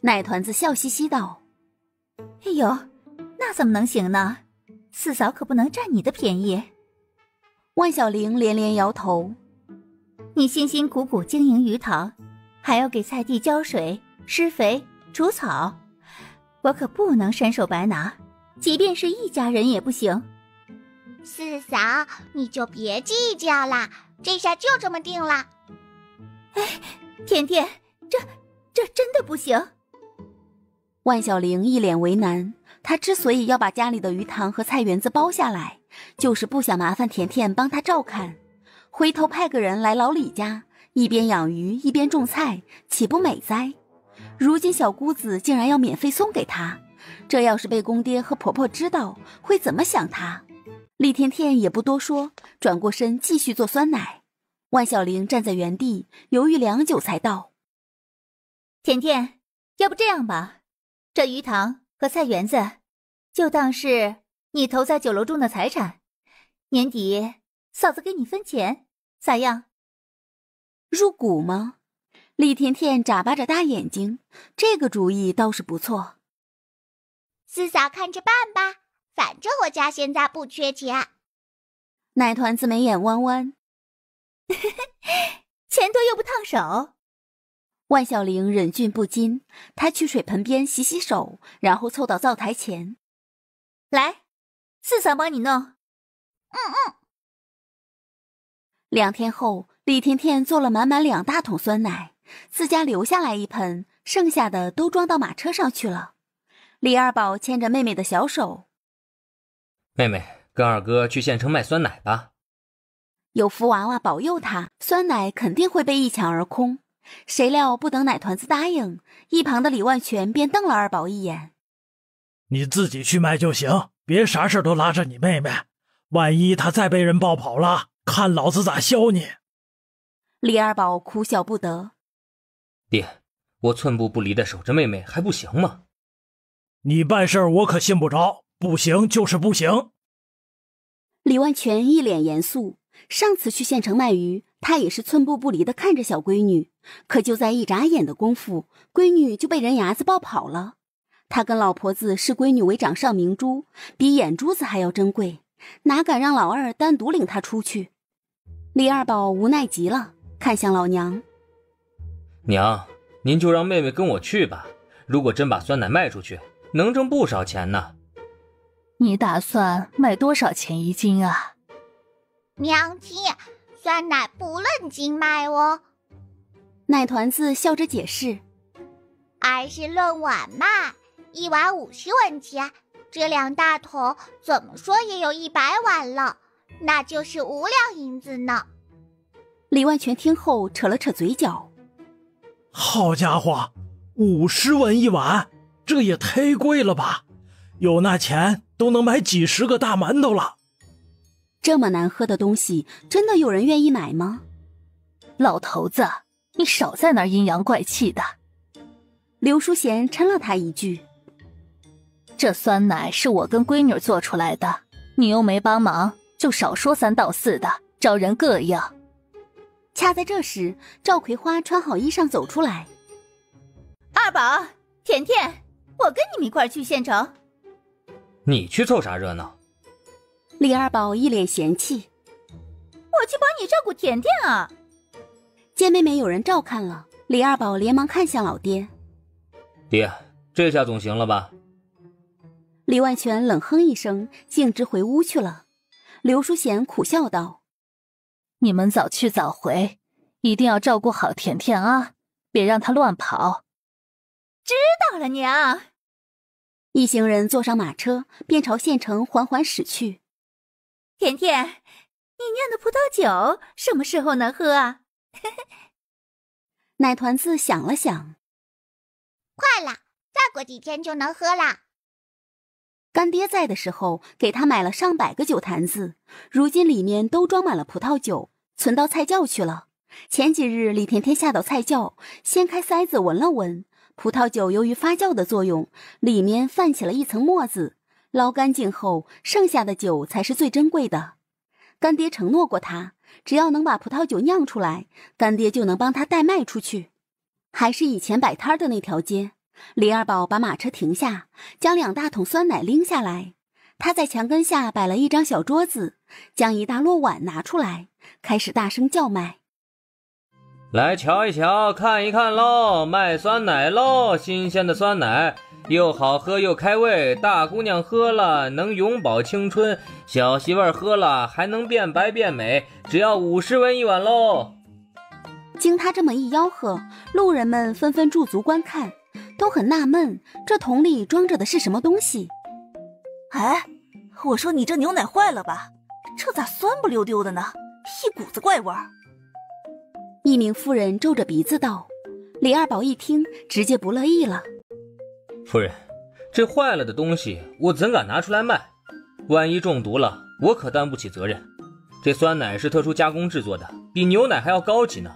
奶团子笑嘻嘻道：哎呦，那怎么能行呢？四嫂可不能占你的便宜。万小玲连连摇头：你辛辛苦苦经营鱼塘，还要给菜地浇水、施肥、除草，我可不能伸手白拿，即便是一家人也不行。四嫂，你就别计较啦，这下就这么定了。哎，甜甜，这真的不行。万小玲一脸为难，她之所以要把家里的鱼塘和菜园子包下来，就是不想麻烦甜甜帮她照看，回头派个人来老李家，一边养鱼一边种菜，岂不美哉？如今小姑子竟然要免费送给她，这要是被公爹和婆婆知道，会怎么想她？李甜甜也不多说，转过身继续做酸奶。万小玲站在原地犹豫良久才道：甜甜，要不这样吧，这鱼塘和菜园子就当是你投在酒楼中的财产，年底嫂子给你分钱，咋样？入股吗？李甜甜眨巴着大眼睛，这个主意倒是不错。四嫂看着办吧，反正我家现在不缺钱。奶团子眉眼弯弯，钱多又不烫手。万小玲忍俊不禁，她去水盆边洗洗手，然后凑到灶台前：来，四嫂帮你弄。2天后，李甜甜做了满满2大桶酸奶，自家留下来1盆，剩下的都装到马车上去了。李二宝牵着妹妹的小手：妹妹，跟二哥去县城卖酸奶吧。有福娃娃保佑他，酸奶肯定会被一抢而空。谁料不等奶团子答应，一旁的李万全便瞪了二宝一眼：你自己去卖就行，别啥事都拉着你妹妹，万一她再被人抱跑了，看老子咋削你。李二宝哭笑不得：爹，我寸步不离的守着妹妹还不行吗？你办事我可信不着，不行就是不行。李万全一脸严肃，上次去县城卖鱼，他也是寸步不离地看着小闺女，可就在一眨眼的功夫，闺女就被人牙子抱跑了。他跟老婆子视闺女为掌上明珠，比眼珠子还要珍贵，哪敢让老二单独领她出去？李二宝无奈极了，看向老娘：娘，您就让妹妹跟我去吧。如果真把酸奶卖出去，能挣不少钱呢。你打算卖多少钱一斤啊？娘亲，酸奶不论斤卖哦。奶团子笑着解释，而是论碗卖，1碗50文钱，这2大桶怎么说也有100碗了，那就是5两银子呢。李万全听后扯了扯嘴角，好家伙，50文1碗，这也忒贵了吧？有那钱都能买几10个大馒头了。这么难喝的东西，真的有人愿意买吗？老头子，你少在那儿阴阳怪气的。刘淑贤嗔了他一句，这酸奶是我跟闺女做出来的，你又没帮忙，就少说3道4的，招人膈应。恰在这时，赵葵花穿好衣裳走出来。二宝，甜甜，我跟你们一块儿去县城。你去凑啥热闹？李二宝一脸嫌弃，我去帮你照顾甜甜啊。见妹妹有人照看了，李二宝连忙看向老爹。爹，这下总行了吧？李万全冷哼一声，径直回屋去了。刘淑贤苦笑道，你们早去早回，一定要照顾好甜甜啊，别让她乱跑。知道了，娘。一行人坐上马车，便朝县城缓缓驶去。甜甜，你酿的葡萄酒什么时候能喝啊？奶团子想了想，快了，再过几天就能喝啦。干爹在的时候给他买了上百个酒坛子，如今里面都装满了葡萄酒，存到菜窖去了。前几日李甜甜下到菜窖，掀开塞子闻了闻，葡萄酒由于发酵的作用，里面泛起了一层沫子，捞干净后，剩下的酒才是最珍贵的。干爹承诺过他，只要能把葡萄酒酿出来，干爹就能帮他代卖出去。还是以前摆摊的那条街，李二宝把马车停下，将2大桶酸奶拎下来。他在墙根下摆了一张小桌子，将一大摞碗拿出来，开始大声叫卖。来瞧一瞧，看一看喽，卖酸奶喽，新鲜的酸奶，又好喝又开胃，大姑娘喝了能永葆青春，小媳妇儿喝了还能变白变美，只要50文1碗喽。经他这么一吆喝，路人们纷纷驻足观看，都很纳闷，这桶里装着的是什么东西。哎，我说你这牛奶坏了吧？这咋酸不溜丢的呢？一股子怪味儿。一名妇人皱着鼻子道。李二宝一听，直接不乐意了。夫人，这坏了的东西我怎敢拿出来卖？万一中毒了，我可担不起责任。这酸奶是特殊加工制作的，比牛奶还要高级呢，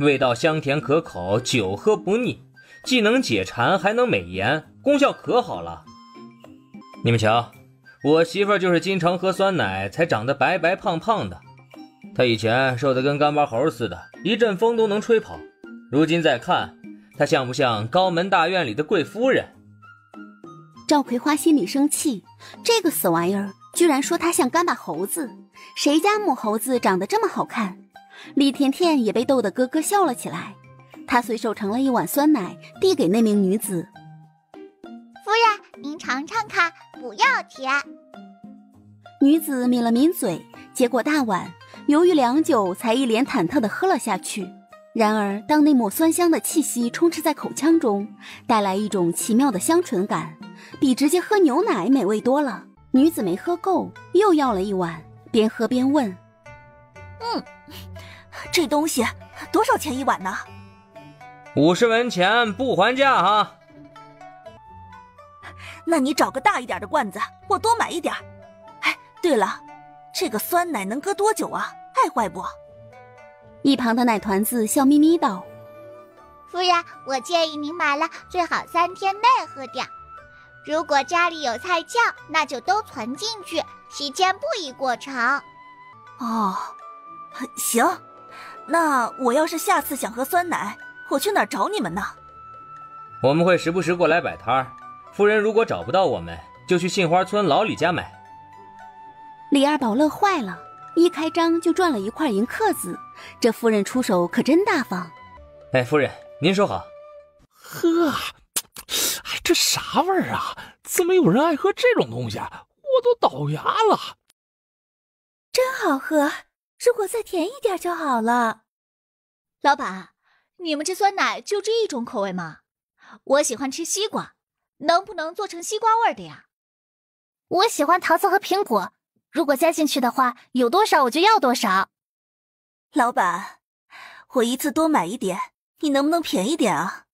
味道香甜可口，久喝不腻，既能解馋还能美颜，功效可好了。你们瞧，我媳妇儿就是经常喝酸奶才长得白白胖胖的，她以前瘦得跟干巴猴似的，一阵风都能吹跑，如今再看，她像不像高门大院里的贵夫人？赵葵花心里生气，这个死玩意儿居然说她像干巴猴子，谁家母猴子长得这么好看？李甜甜也被逗得咯咯笑了起来，她随手盛了一碗酸奶递给那名女子。夫人，您尝尝看，不要甜。女子抿了抿嘴，接过大碗，犹豫良久才一脸忐忑地喝了下去。然而当那抹酸香的气息充斥在口腔中，带来一种奇妙的香醇感，比直接喝牛奶美味多了。女子没喝够，又要了一碗，边喝边问，这东西多少钱1碗呢？50文钱，不还价哈。那你找个大一点的罐子，我多买一点。哎，对了，这个酸奶能搁多久啊？爱坏不？一旁的奶团子笑眯眯道：夫人，我建议您买了最好3天内喝掉。如果家里有菜窖，那就都存进去，期间不宜过长。哦，行，那我要是下次想喝酸奶，我去哪儿找你们呢？我们会时不时过来摆摊儿，夫人如果找不到我们，就去杏花村老李家买。李二宝乐坏了，一开张就赚了1块银克子，这夫人出手可真大方。哎，夫人您说好，喝，这啥味儿啊？怎么有人爱喝这种东西？我都倒牙了。真好喝，如果再甜一点就好了。老板，你们这酸奶就这一种口味吗？我喜欢吃西瓜，能不能做成西瓜味的呀？我喜欢桃子和苹果，如果加进去的话，有多少我就要多少。老板，我一次多买一点，你能不能便宜点啊？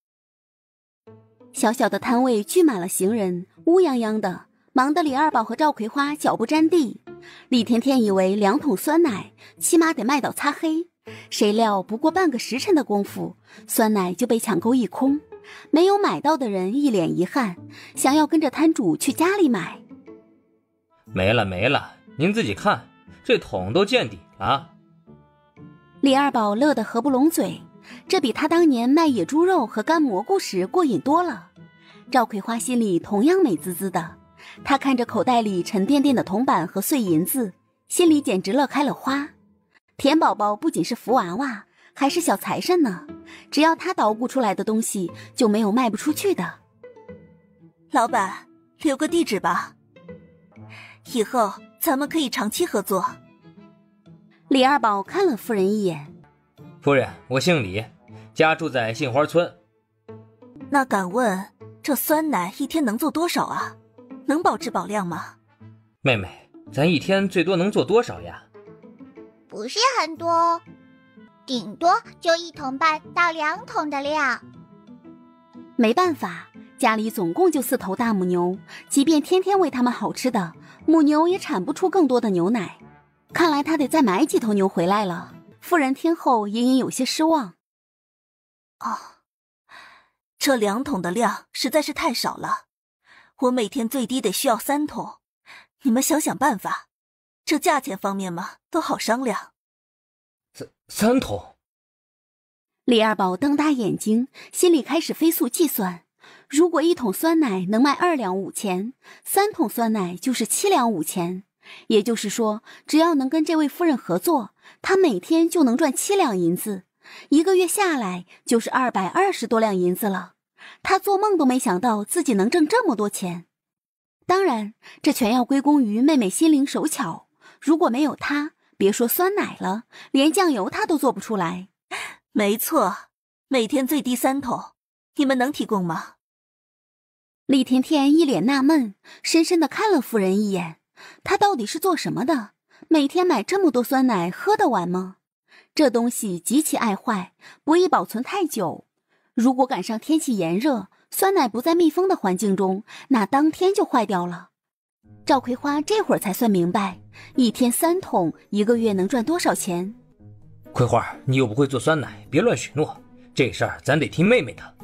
小小的摊位聚满了行人，乌泱泱的，忙得李二宝和赵葵花脚不沾地。李甜甜以为2桶酸奶起码得卖到擦黑，谁料不过半个时辰的功夫，酸奶就被抢购一空。没有买到的人一脸遗憾，想要跟着摊主去家里买。没了，您自己看，这桶都见底了。李二宝乐得合不拢嘴，这比他当年卖野猪肉和干蘑菇时过瘾多了。赵葵花心里同样美滋滋的，她看着口袋里沉甸甸的铜板和碎银子，心里简直乐开了花。田宝宝不仅是福娃娃，还是小财神呢，只要他捣鼓出来的东西就没有卖不出去的。老板，留个地址吧，以后咱们可以长期合作。李二宝看了夫人一眼。夫人，我姓李，家住在杏花村。那敢问这酸奶一天能做多少啊？能保质保量吗？妹妹，咱一天最多能做多少呀？不是很多哦，顶多就1桶半到2桶的量。没办法，家里总共就4头大母牛，即便天天喂它们好吃的，母牛也产不出更多的牛奶。看来他得再买几头牛回来了。夫人听后隐隐有些失望。这2桶的量实在是太少了，我每天最低得需要3桶，你们想想办法，这价钱方面嘛都好商量。3桶？李二宝瞪大眼睛，心里开始飞速计算，如果1桶酸奶能卖2两5钱，3桶酸奶就是7两5钱，也就是说，只要能跟这位夫人合作，他每天就能赚7两银子，1个月下来就是220多两银子了。他做梦都没想到自己能挣这么多钱。当然，这全要归功于妹妹心灵手巧，如果没有她，别说酸奶了，连酱油她都做不出来。没错，每天最低3桶，你们能提供吗？李甜甜一脸纳闷，深深地看了夫人一眼。她到底是做什么的？每天买这么多酸奶喝得完吗？这东西极其爱坏，不易保存太久。如果赶上天气炎热，酸奶不在密封的环境中，那当天就坏掉了。赵葵花这会儿才算明白，一天3桶，1个月能赚多少钱。葵花，你又不会做酸奶，别乱许诺，这事儿咱得听妹妹的。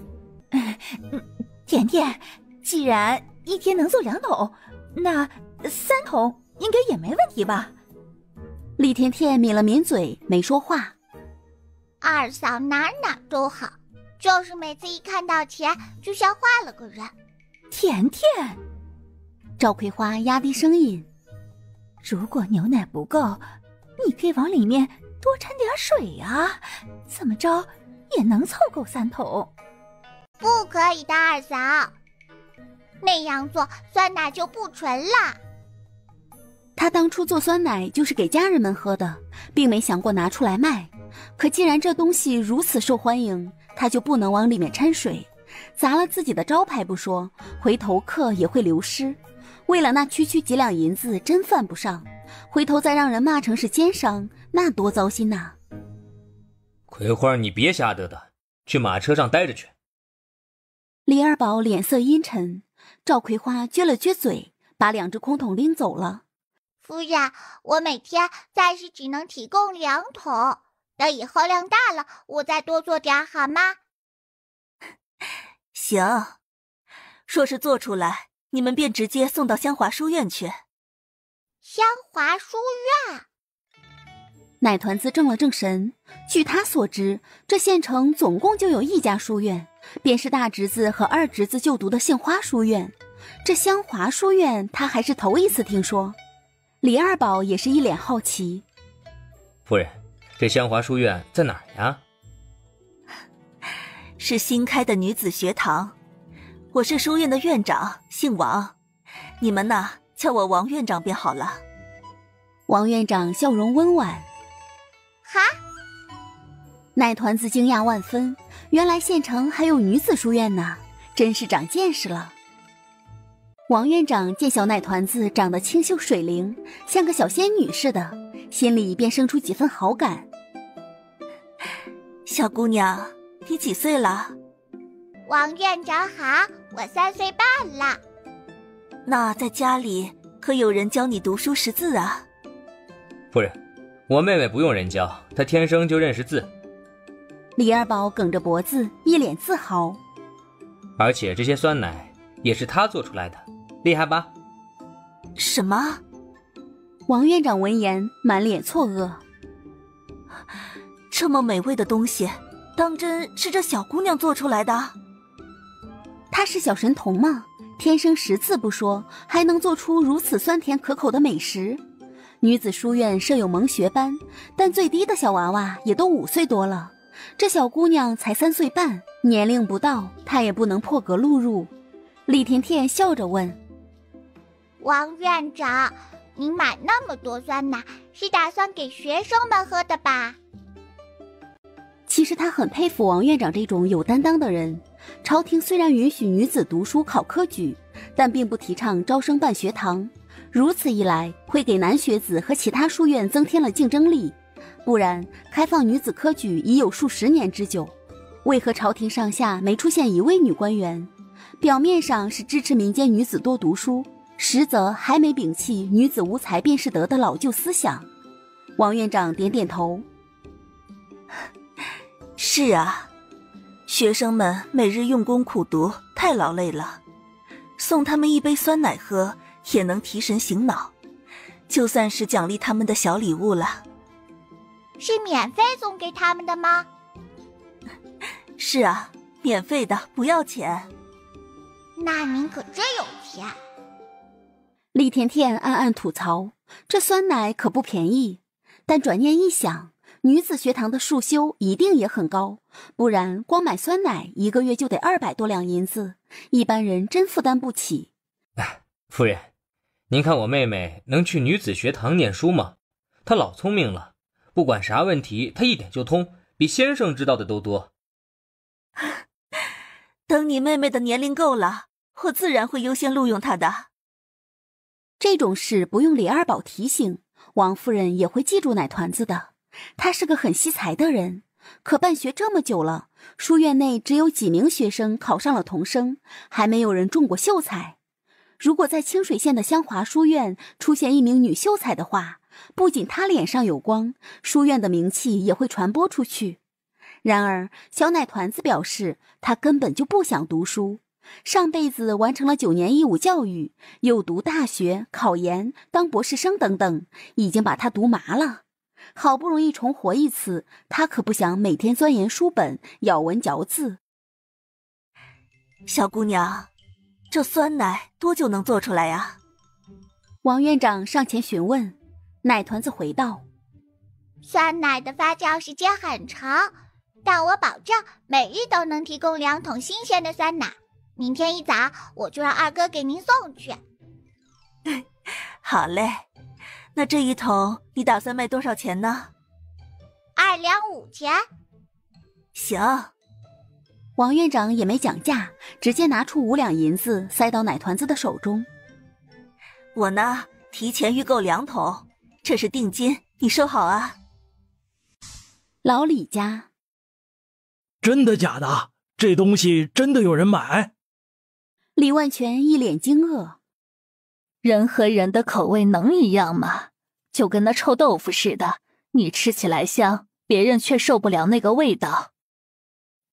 甜甜，既然一天能做2桶，那3桶应该也没问题吧？李甜甜抿了抿嘴，没说话。二嫂哪都好，就是每次一看到钱就像换了个人。甜甜，赵葵花压低声音，如果牛奶不够，你可以往里面多掺点水啊，怎么着也能凑够3桶。不可以的，二嫂，那样做酸奶就不纯了。他当初做酸奶就是给家人们喝的，并没想过拿出来卖。可既然这东西如此受欢迎，他就不能往里面掺水，砸了自己的招牌不说，回头客也会流失。为了那区几两银子真犯不上，回头再让人骂成是奸商，那多糟心呐。葵花，你别瞎嘚嘚，去马车上待着去。李二宝脸色阴沉，赵葵花撅了撅嘴，把2只空桶拎走了。夫人，我每天暂时只能提供2桶，等以后量大了，我再多做点好吗？行，若是做出来，你们便直接送到香华书院去。香华书院？奶团子正了正神，据他所知，这县城总共就有1家书院，便是大侄子和二侄子就读的杏花书院。这香华书院他还是头一次听说。李二宝也是一脸好奇。夫人，这香华书院在哪儿呀？是新开的女子学堂，我是书院的院长，姓王，你们呢叫我王院长便好了。王院长笑容温婉。哈！奶团子惊讶万分，原来县城还有女子书院呢，真是长见识了。王院长见小奶团子长得清秀水灵，像个小仙女似的，心里便生出几分好感。小姑娘，你几岁了？王院长好，我3岁半了。那在家里可有人教你读书识字啊？夫人，我妹妹不用人教，她天生就认识字。李二宝梗着脖子，一脸自豪。而且这些酸奶也是她做出来的，厉害吧？什么？王院长闻言满脸错愕。这么美味的东西，当真是这小姑娘做出来的？她是小神童吗？天生识字不说，还能做出如此酸甜可口的美食。女子书院设有萌学班，但最低的小娃娃也都5岁多了，这小姑娘才3岁半，年龄不到，她也不能破格录入。李甜甜笑着问：王院长，您买那么多酸奶，是打算给学生们喝的吧？其实她很佩服王院长这种有担当的人。朝廷虽然允许女子读书考科举，但并不提倡招生办学堂，如此一来会给男学子和其他书院增添了竞争力。不然开放女子科举已有数10年之久，为何朝廷上下没出现一位女官员？表面上是支持民间女子多读书，实则还没摒弃女子无才便是德的老旧思想。王院长点点头。是啊，学生们每日用功苦读，太劳累了，送他们一杯酸奶喝也能提神醒脑，就算是奖励他们的小礼物了。是免费送给他们的吗？是啊，免费的，不要钱。那您可真有钱。李甜甜暗暗吐槽，这酸奶可不便宜，但转念一想，女子学堂的束修一定也很高，不然光买酸奶1个月就得200多两银子，一般人真负担不起。夫人，您看我妹妹能去女子学堂念书吗？她老聪明了，不管啥问题她一点就通，比先生知道的都多。等你妹妹的年龄够了，我自然会优先录用她的。这种事不用李二宝提醒，王夫人也会记住奶团子的。她是个很惜才的人，可办学这么久了，书院内只有几名学生考上了童生，还没有人中过秀才。如果在清水县的香华书院出现一名女秀才的话，不仅她脸上有光，书院的名气也会传播出去。然而小奶团子表示，她根本就不想读书，上辈子完成了9年义务教育，又读大学、考研、当博士生等等，已经把她读麻了。好不容易重活一次，她可不想每天钻研书本，咬文嚼字。小姑娘，这酸奶多久能做出来呀？王院长上前询问。奶团子回道：酸奶的发酵时间很长，但我保证每日都能提供2桶新鲜的酸奶。明天一早我就让二哥给您送去。好嘞，那这1桶你打算卖多少钱呢？2两5钱。行。王院长也没讲价，直接拿出5两银子塞到奶团子的手中。我呢，提前预购2桶，这是定金，你收好啊。老李家。真的假的？这东西真的有人买？李万全一脸惊愕。人和人的口味能一样吗？就跟那臭豆腐似的，你吃起来香，别人却受不了那个味道。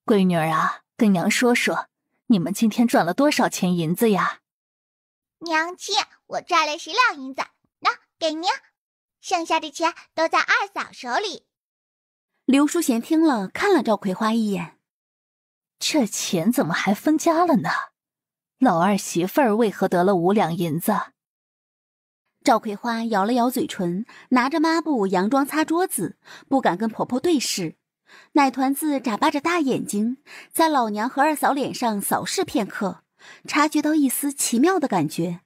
闺女儿啊，跟娘说说，你们今天赚了多少钱银子呀？娘亲，我赚了10两银子，那给您，剩下的钱都在二嫂手里。刘淑贤听了，看了赵葵花一眼。这钱怎么还分家了呢？老二媳妇儿为何得了5两银子？赵葵花摇了摇嘴唇，拿着抹布佯装擦桌子，不敢跟婆婆对视。奶团子眨巴着大眼睛，在老娘和二嫂脸上扫视片刻，察觉到一丝奇妙的感觉。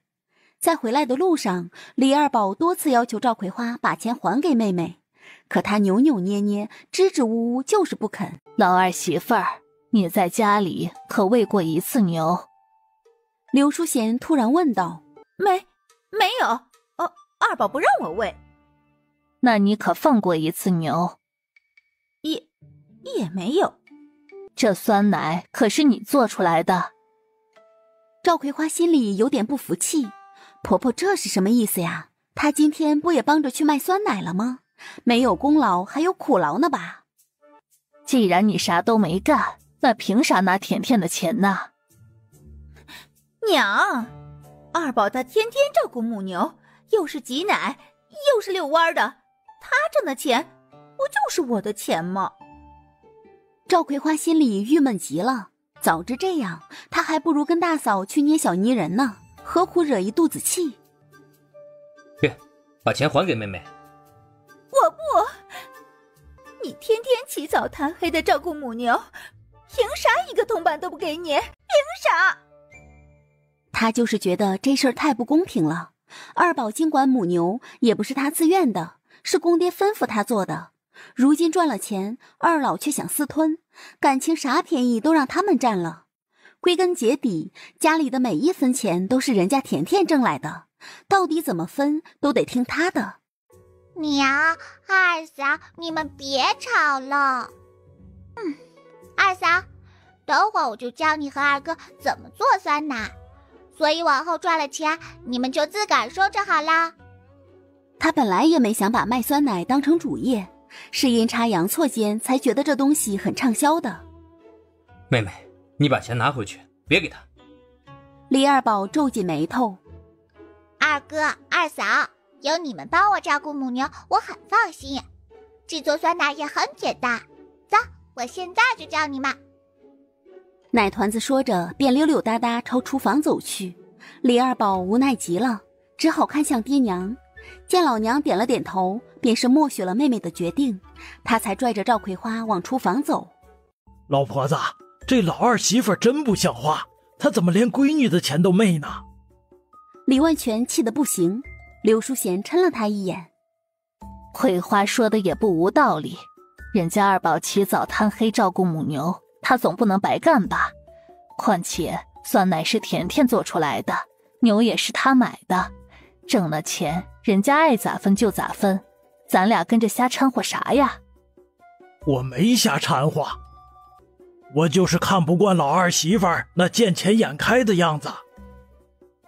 在回来的路上，李二宝多次要求赵葵花把钱还给妹妹，可她扭扭捏捏，支支吾吾，就是不肯。老二媳妇儿，你在家里可喂过一次牛？刘淑贤突然问道。没有，二宝不让我喂。那你可放过一次牛？也没有。这酸奶可是你做出来的。赵葵花心里有点不服气，婆婆这是什么意思呀？她今天不也帮着去卖酸奶了吗？没有功劳还有苦劳呢吧？既然你啥都没干，那凭啥拿甜甜的钱呢？娘，二宝他天天照顾母牛，又是挤奶，又是遛弯的，他挣的钱不就是我的钱吗？赵葵花心里郁闷极了，早知这样，她还不如跟大嫂去捏小泥人呢，何苦惹一肚子气？把钱还给妹妹。我不，你天天起早贪黑的照顾母牛，凭啥一个铜板都不给你？凭啥？她就是觉得这事儿太不公平了。二宝经管母牛也不是她自愿的，是公爹吩咐她做的。如今赚了钱，二老却想私吞，感情啥便宜都让他们占了。归根结底，家里的每一分钱都是人家甜甜挣来的，到底怎么分都得听她的。娘，二嫂，你们别吵了。二嫂，等会儿我就教你和二哥怎么做酸奶，所以往后赚了钱，你们就自个儿收着好啦。她本来也没想把卖酸奶当成主业，是阴差阳错间才觉得这东西很畅销的。妹妹，你把钱拿回去，别给他。李二宝皱紧眉头。二哥、二嫂，有你们帮我照顾母牛，我很放心。制作酸奶也很简单，走，我现在就教你们。奶团子说着，便溜溜达达朝厨房走去。李二宝无奈极了，只好看向爹娘。见老娘点了点头，便是默许了妹妹的决定，他才拽着赵葵花往厨房走。老婆子，这老二媳妇真不像话，她怎么连闺女的钱都昧呢？李万全气得不行，刘淑贤嗔了他一眼。葵花说的也不无道理，人家二宝起早贪黑照顾母牛，他总不能白干吧？况且酸奶是甜甜做出来的，牛也是他买的，挣了钱人家爱咋分就咋分，咱俩跟着瞎掺和啥呀？我没瞎掺和，我就是看不惯老二媳妇儿那见钱眼开的样子。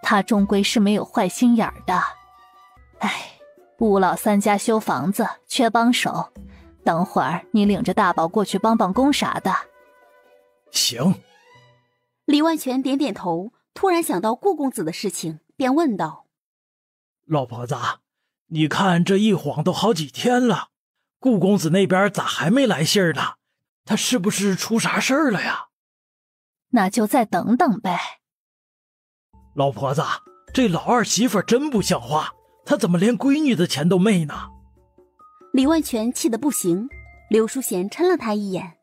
他终归是没有坏心眼儿的。哎，吴老三家修房子缺帮手，等会儿你领着大宝过去帮帮工啥的。行。李万全点点头，突然想到顾公子的事情，便问道：老婆子，你看这一晃都好几天了，顾公子那边咋还没来信儿呢？他是不是出啥事儿了呀？那就再等等呗。老婆子，这老二媳妇真不像话，她怎么连闺女的钱都昧呢？李万全气得不行，刘淑贤嗔了他一眼。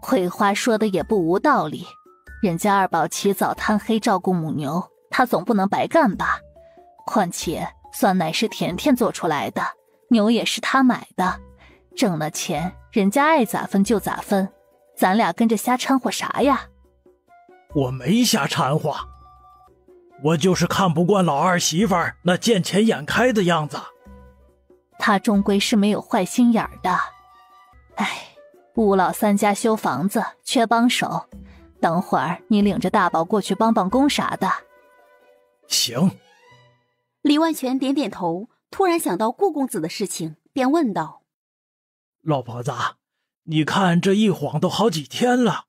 葵花说的也不无道理，人家二宝起早贪黑照顾母牛，他总不能白干吧？况且酸奶是甜甜做出来的，牛也是他买的，挣了钱人家爱咋分就咋分，咱俩跟着瞎掺和啥呀？我没瞎掺和，我就是看不惯老二媳妇儿那见钱眼开的样子。他终归是没有坏心眼儿的。哎，吴老三家修房子缺帮手，等会儿你领着大宝过去帮帮工啥的。行。李万全点点头，突然想到顾公子的事情，便问道：老婆子，你看这一晃都好几天了，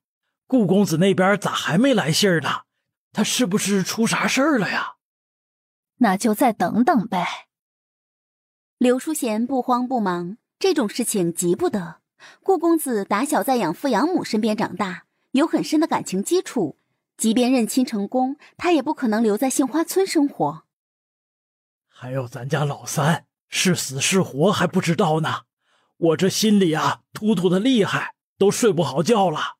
顾公子那边咋还没来信儿呢？他是不是出啥事儿了呀？那就再等等呗。刘淑贤不慌不忙，这种事情急不得。顾公子打小在养父养母身边长大，有很深的感情基础，即便认亲成功，他也不可能留在杏花村生活。还有咱家老三是死是活还不知道呢，我这心里啊突突的厉害，都睡不好觉了。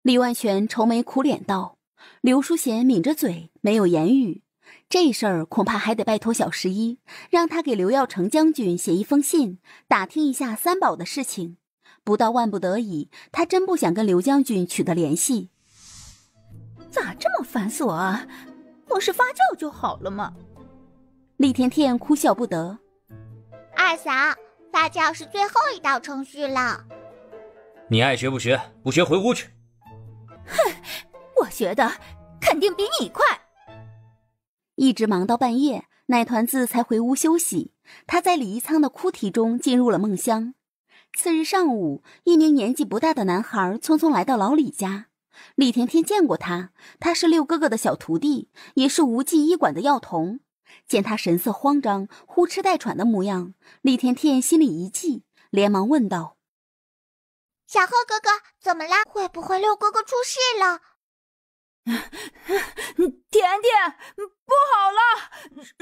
李万全愁眉苦脸道。刘淑贤抿着嘴，没有言语。这事儿恐怕还得拜托小11，让他给刘耀成将军写一封信，打听一下三宝的事情。不到万不得已，他真不想跟刘将军取得联系。咋这么繁琐啊？不是发酵就好了吗？厉甜甜哭笑不得。二嫂，发酵是最后一道程序了。你爱学不学，不学回屋去。哼，我学的肯定比你快。一直忙到半夜，奶团子才回屋休息。他在李一仓的哭啼中进入了梦乡。次日上午，一名年纪不大的男孩匆匆来到老李家。李甜甜见过他，他是六哥哥的小徒弟，也是无忌医馆的药童。见他神色慌张，呼哧带喘的模样，李甜甜心里一悸，连忙问道：小贺哥哥，怎么啦？会不会六哥哥出事了？甜甜，不好了！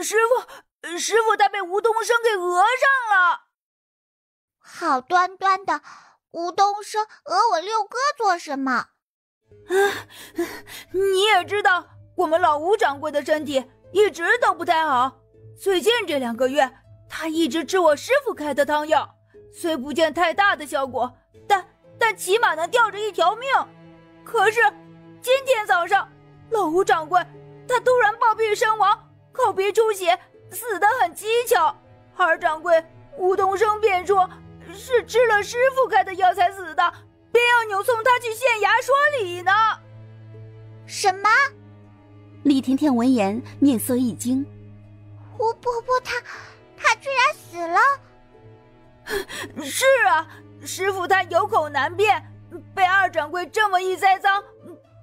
师傅他被吴东升给讹上了。好端端的，吴东升讹我六哥做什么？你也知道，我们老吴掌柜的身体一直都不太好。最近这2个月，他一直吃我师傅开的汤药，虽不见太大的效果，但起码能吊着一条命。可是今天早上，老吴掌柜他突然暴毙身亡，口鼻出血，死得很蹊跷。二掌柜吴东升便说是吃了师傅开的药才死的，便要扭送他去县衙说理呢。什么？李甜甜闻言面色一惊。吴伯伯他居然死了？是啊，师傅他有口难辩，被二掌柜这么一栽赃，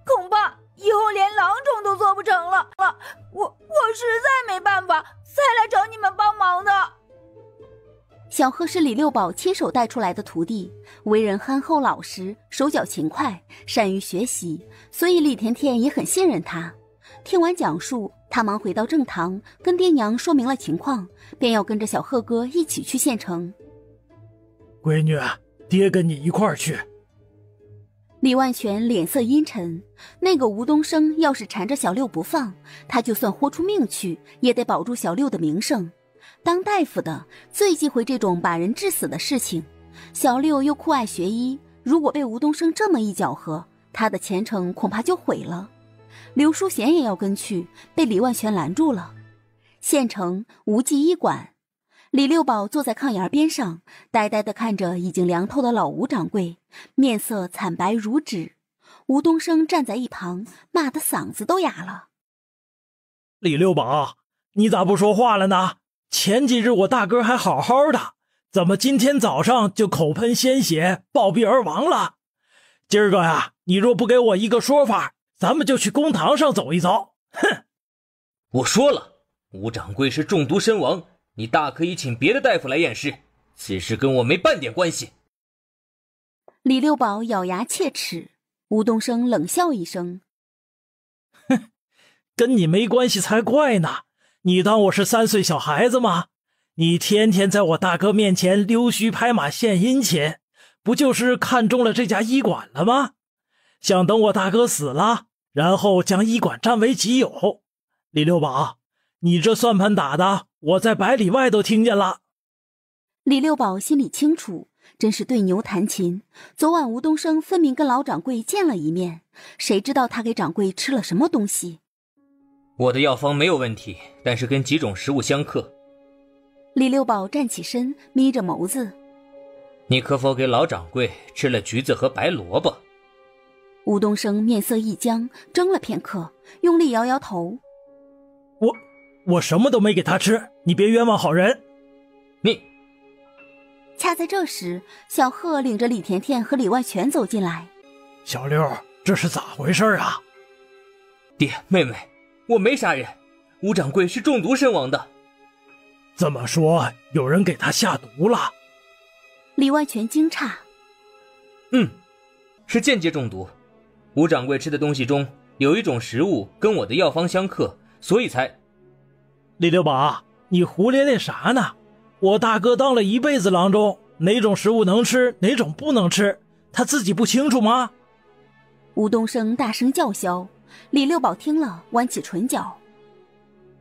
恐怕以后连郎中都做不成了。我实在没办法，才来找你们帮忙的。小贺是李六宝亲手带出来的徒弟，为人憨厚老实，手脚勤快，善于学习，所以李甜甜也很信任他。听完讲述，他忙回到正堂，跟爹娘说明了情况，便要跟着小贺哥一起去县城。闺女，爹跟你一块儿去。李万全脸色阴沉，那个吴东升要是缠着小六不放，他就算豁出命去，也得保住小六的名声。当大夫的最忌讳这种把人致死的事情，小六又酷爱学医，如果被吴东升这么一搅和，他的前程恐怕就毁了。刘淑贤也要跟去，被李万全拦住了。县城无忌医馆，李六宝坐在炕沿边上，呆呆地看着已经凉透的老吴掌柜，面色惨白如纸。吴东升站在一旁，骂得嗓子都哑了。李六宝，你咋不说话了呢？前几日我大哥还好好的，怎么今天早上就口喷鲜血，暴毙而亡了？今儿个呀，你若不给我一个说法，咱们就去公堂上走一遭。哼！我说了，吴掌柜是中毒身亡，你大可以请别的大夫来验尸，此事跟我没半点关系。李六宝咬牙切齿，吴东升冷笑一声：哼，跟你没关系才怪呢！你当我是3岁小孩子吗？你天天在我大哥面前溜须拍马献殷勤，不就是看中了这家医馆了吗？想等我大哥死了，然后将医馆占为己有。李六宝，你这算盘打的，我在100里外都听见了。李六宝心里清楚，真是对牛弹琴。昨晚吴东升分明跟老掌柜见了一面，谁知道他给掌柜吃了什么东西？我的药方没有问题，但是跟几种食物相克。李六宝站起身，眯着眸子：你可否给老掌柜吃了橘子和白萝卜？吴东升面色一僵，怔了片刻，用力摇摇头：我什么都没给他吃，你别冤枉好人。你……恰在这时，小贺领着李甜甜和李万全走进来。小六，这是咋回事啊？爹，妹妹，我没杀人，吴掌柜是中毒身亡的。这么说，有人给他下毒了？李万全惊诧：是间接中毒。吴掌柜吃的东西中有一种食物跟我的药方相克，所以才……李六宝，你胡咧咧啥呢？我大哥当了一辈子郎中，哪种食物能吃，哪种不能吃，他自己不清楚吗？吴东升大声叫嚣，李六宝听了弯起唇角。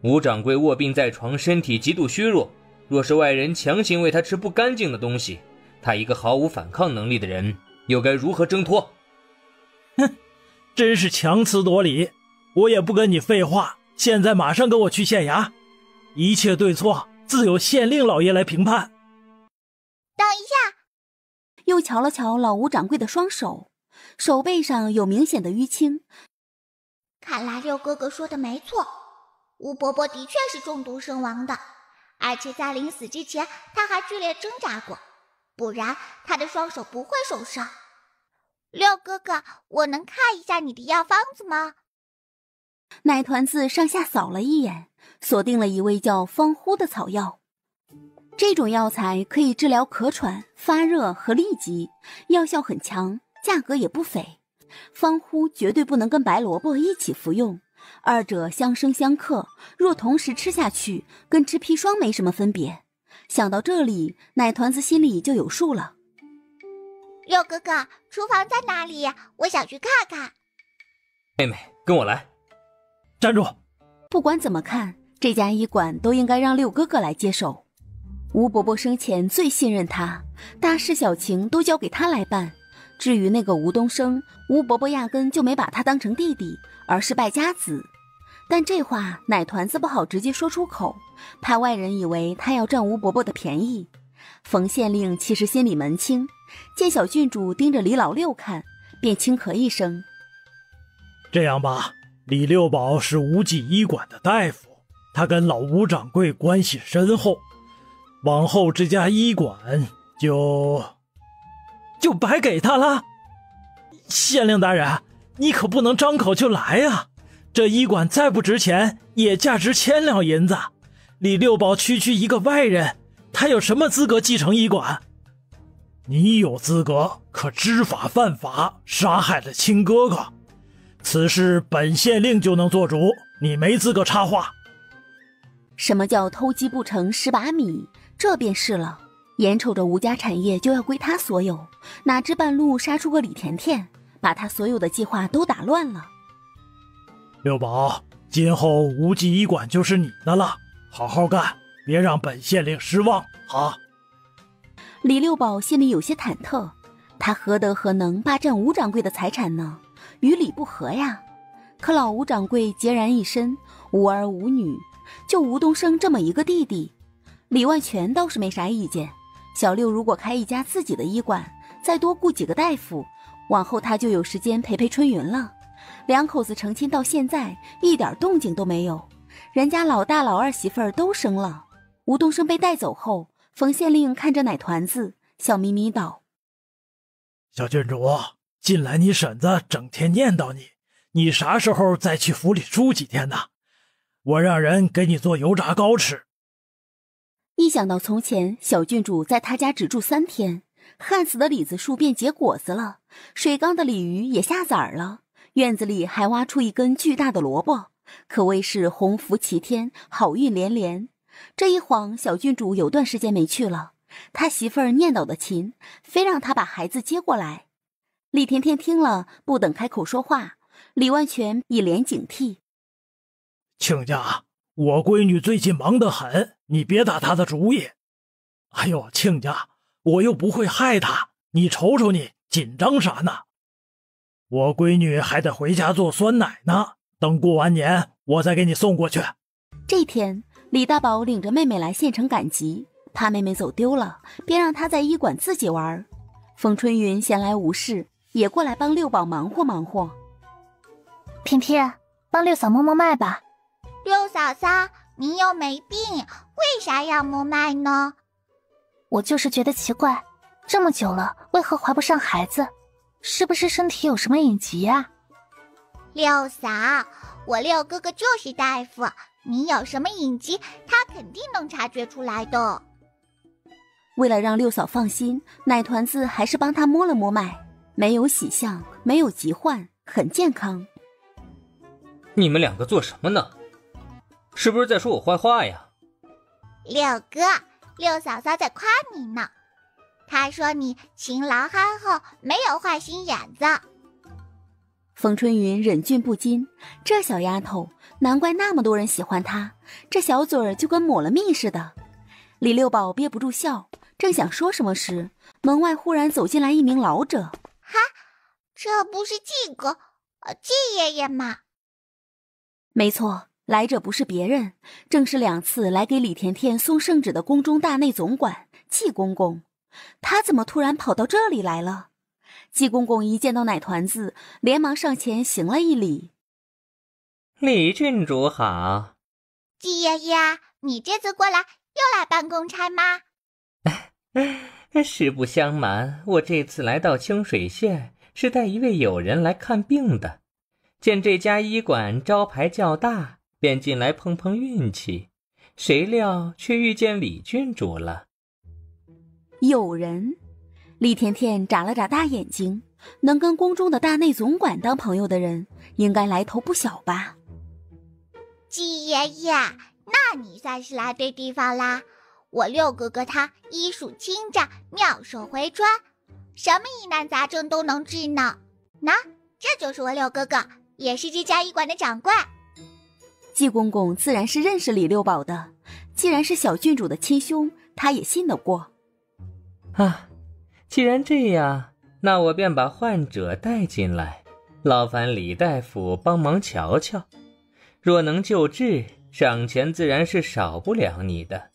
吴掌柜卧病在床，身体极度虚弱，若是外人强行喂他吃不干净的东西，他一个毫无反抗能力的人，又该如何挣脱？哼，真是强词夺理，我也不跟你废话，现在马上跟我去县衙，一切对错自有县令老爷来评判。等一下，又瞧了瞧老吴掌柜的双手，手背上有明显的淤青。看来六哥哥说的没错，吴伯伯的确是中毒身亡的，而且在临死之前他还剧烈挣扎过，不然他的双手不会受伤。六哥哥，我能看一下你的药方子吗？奶团子上下扫了一眼，锁定了一味叫方呼的草药。这种药材可以治疗咳喘、发热和痢疾，药效很强，价格也不菲。方呼绝对不能跟白萝卜一起服用，二者相生相克，若同时吃下去，跟吃砒霜没什么分别。想到这里，奶团子心里就有数了。六哥哥，厨房在哪里？我想去看看。妹妹，跟我来。站住！不管怎么看，这家医馆都应该让六哥哥来接手。吴伯伯生前最信任他，大事小情都交给他来办。至于那个吴东升，吴伯伯压根就没把他当成弟弟，而是败家子。但这话奶团子不好直接说出口，怕外人以为他要占吴伯伯的便宜。冯县令其实心里门清，见小郡主盯着李老六看，便轻咳一声：这样吧，李六宝是吴记医馆的大夫，他跟老吴掌柜关系深厚，往后这家医馆就白给他了。县令大人，你可不能张口就来啊！这医馆再不值钱，也价值1000两银子。李六宝区区一个外人，他有什么资格继承医馆？你有资格，可知法犯法，杀害了亲哥哥。此事本县令就能做主，你没资格插话。什么叫偷鸡不成蚀把米？这便是了。眼瞅着吴家产业就要归他所有，哪知半路杀出个李甜甜，把他所有的计划都打乱了。六宝，今后吴记医馆就是你的了，好好干，别让本县令失望啊！李六宝心里有些忐忑，他何德何能霸占吴掌柜的财产呢？与理不合呀。可老吴掌柜孑然一身，无儿无女，就吴东升这么一个弟弟。李万全倒是没啥意见，小六如果开一家自己的医馆，再多雇几个大夫，往后他就有时间陪陪春云了。两口子成亲到现在一点动静都没有，人家老大老二媳妇儿都生了。吴东升被带走后，冯县令看着奶团子笑眯眯道：小郡主，近来你婶子整天念叨你啥时候再去府里住几天呢？我让人给你做油炸糕吃。一想到从前小郡主在他家只住3天，旱死的李子树便结果子了，水缸的鲤鱼也下崽了，院子里还挖出一根巨大的萝卜，可谓是鸿福齐天，好运连连。这一晃小郡主有段时间没去了，他媳妇儿念叨的勤，非让他把孩子接过来。李甜甜听了，不等开口说话，李万全一脸警惕：亲家，我闺女最近忙得很，你别打她的主意。哎呦，亲家，我又不会害她，你瞅瞅你紧张啥呢？我闺女还得回家做酸奶呢，等过完年我再给你送过去。这天李大宝领着妹妹来县城赶集，怕妹妹走丢了，便让她在医馆自己玩。冯春云闲来无事，也过来帮六宝忙活忙活。甜甜，帮六嫂摸摸脉吧。六嫂嫂，你又没病，为啥要摸脉呢？我就是觉得奇怪，这么久了，为何怀不上孩子？是不是身体有什么隐疾啊？六嫂，我六哥哥就是大夫，你有什么隐疾，他肯定能察觉出来的。为了让六嫂放心，奶团子还是帮她摸了摸脉，没有喜象，没有疾患，很健康。你们两个做什么呢？是不是在说我坏话呀？六哥，六嫂嫂在夸你呢。他说你勤劳憨厚，没有坏心眼子。风春云忍俊不禁，这小丫头难怪那么多人喜欢她，这小嘴儿就跟抹了蜜似的。李六宝憋不住笑，正想说什么时，门外忽然走进来一名老者。哈，这不是季哥，季爷爷吗？没错，来者不是别人，正是2次来给李甜甜送圣旨的宫中大内总管季公公。他怎么突然跑到这里来了？季公公一见到奶团子，连忙上前行了一礼。李郡主好。季爷爷，你这次过来又来办公差吗？实不相瞒，我这次来到清水县是带一位友人来看病的，见这家医馆招牌较大，便进来碰碰运气，谁料却遇见李郡主了。友人？李甜甜眨了眨大眼睛，能跟宫中的大内总管当朋友的人，应该来头不小吧？季爷爷，那你算是来对地方啦。我六哥哥他医术精湛，妙手回春，什么疑难杂症都能治呢。那这就是我六哥哥，也是这家医馆的掌柜。季公公自然是认识李六宝的，既然是小郡主的亲兄，他也信得过。既然这样，那我便把患者带进来，劳烦李大夫帮忙瞧瞧。若能救治，赏钱自然是少不了你的。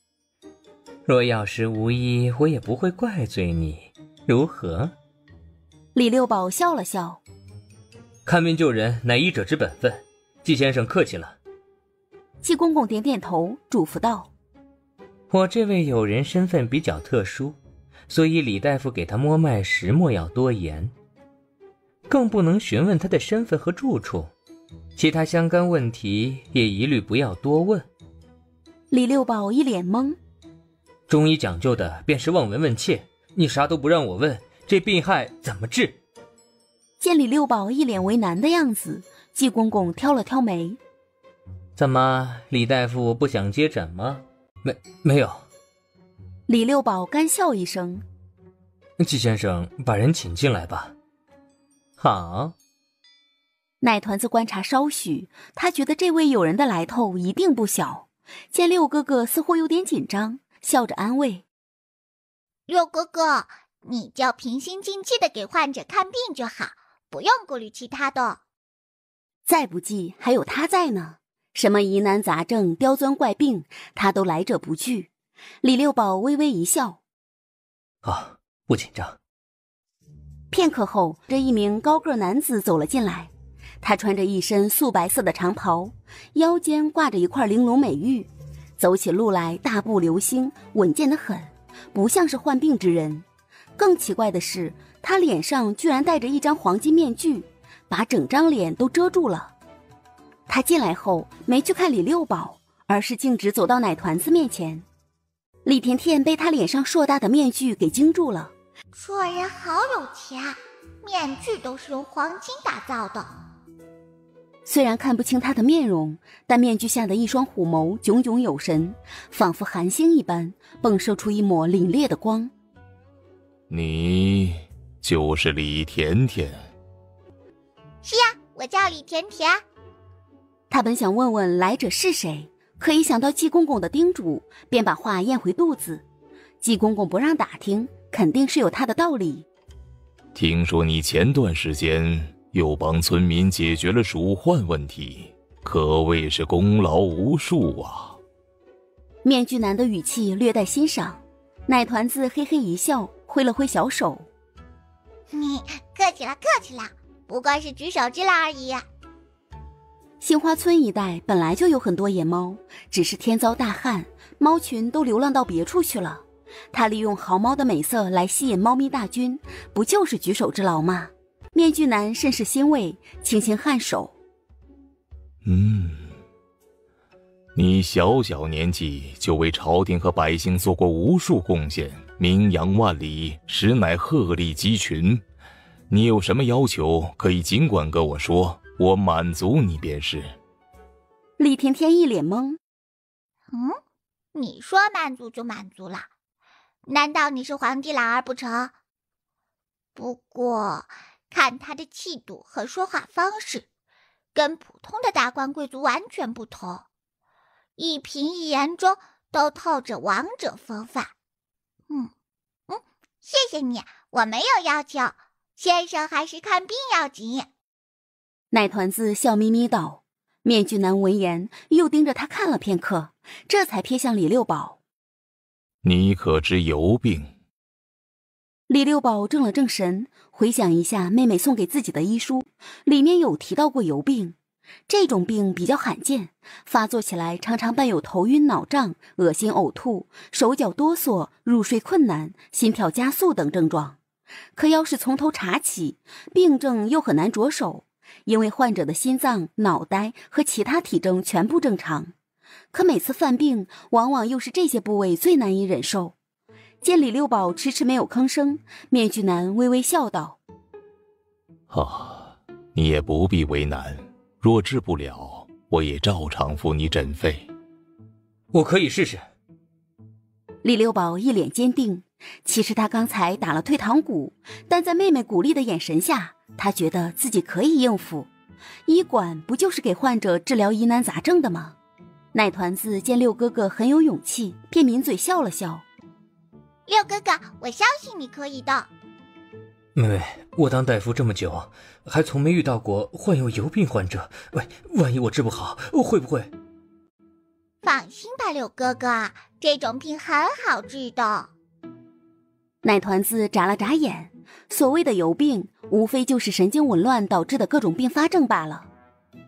若有时无医，我也不会怪罪你，如何？李六宝笑了笑，看病救人乃医者之本分，季先生客气了。季公公点点头，嘱咐道：我这位友人身份比较特殊，所以李大夫给他摸脉时莫要多言，更不能询问他的身份和住处，其他相干问题也一律不要多问。李六宝一脸懵，中医讲究的便是望闻问切，你啥都不让我问，这病害怎么治？见李六宝一脸为难的样子，季公公挑了挑眉：怎么，李大夫不想接诊吗？没有。李六宝干笑一声：季先生，把人请进来吧。好。奶团子观察稍许，他觉得这位友人的来头一定不小。见六哥哥似乎有点紧张，笑着安慰：六哥哥，你就平心静气的给患者看病就好，不用顾虑其他的。再不济还有他在呢，什么疑难杂症、刁钻怪病，他都来者不拒。李六宝微微一笑：好，不紧张。片刻后，这一名高个男子走了进来，他穿着一身素白色的长袍，腰间挂着一块玲珑美玉，走起路来大步流星，稳健得很，不像是患病之人。更奇怪的是，他脸上居然戴着一张黄金面具，把整张脸都遮住了。他进来后没去看李六宝，而是径直走到奶团子面前。李甜甜被他脸上硕大的面具给惊住了。这人好有钱，面具都是用黄金打造的。虽然看不清他的面容，但面具下的一双虎眸炯炯有神，仿佛寒星一般，迸射出一抹凛冽的光。你就是李甜甜？是呀，我叫李甜甜。他本想问问来者是谁，可一想到季公公的叮嘱，便把话咽回肚子。季公公不让打听，肯定是有他的道理。听说你前段时间又帮村民解决了鼠患问题，可谓是功劳无数啊。面具男的语气略带欣赏，奶团子嘿嘿一笑，挥了挥小手：你客气了，客气了，不过是举手之劳而已。杏花村一带本来就有很多野猫，只是天遭大旱，猫群都流浪到别处去了。他利用毫猫的美色来吸引猫咪大军，不就是举手之劳吗？面具男甚是欣慰，轻轻颔首：你小小年纪就为朝廷和百姓做过无数贡献，名扬万里，实乃鹤立鸡群。你有什么要求，可以尽管跟我说，我满足你便是。李甜甜一脸懵：你说满足就满足了？难道你是皇帝老儿不成？不过看他的气度和说话方式，跟普通的达官贵族完全不同，一颦一言中都透着王者风范。谢谢你，我没有要求，先生还是看病要紧。奶团子笑眯眯道。面具男闻言又盯着他看了片刻，这才瞥向李六宝。你可知油病？李六宝正了正神，回想一下妹妹送给自己的医书，里面有提到过油病。这种病比较罕见，发作起来常常伴有头晕脑胀、恶心呕吐、手脚哆嗦、入睡困难、心跳加速等症状。可要是从头查起，病症又很难着手，因为患者的心脏、脑袋和其他体征全部正常，可每次犯病往往又是这些部位最难以忍受。见李六宝迟迟没有吭声，面具男微微笑道：你也不必为难，若治不了，我也照常付你诊费。我可以试试。李六宝一脸坚定，其实他刚才打了退堂鼓，但在妹妹鼓励的眼神下，他觉得自己可以应付。医馆不就是给患者治疗疑难杂症的吗？奶团子见六哥哥很有勇气，便抿嘴笑了笑。六哥哥，我相信你可以的。妹妹，我当大夫这么久，还从没遇到过患有油病患者。万一我治不好，会不会？放心吧，六哥哥，这种病很好治的。奶团子眨了眨眼，所谓的油病，无非就是神经紊乱导致的各种并发症罢了。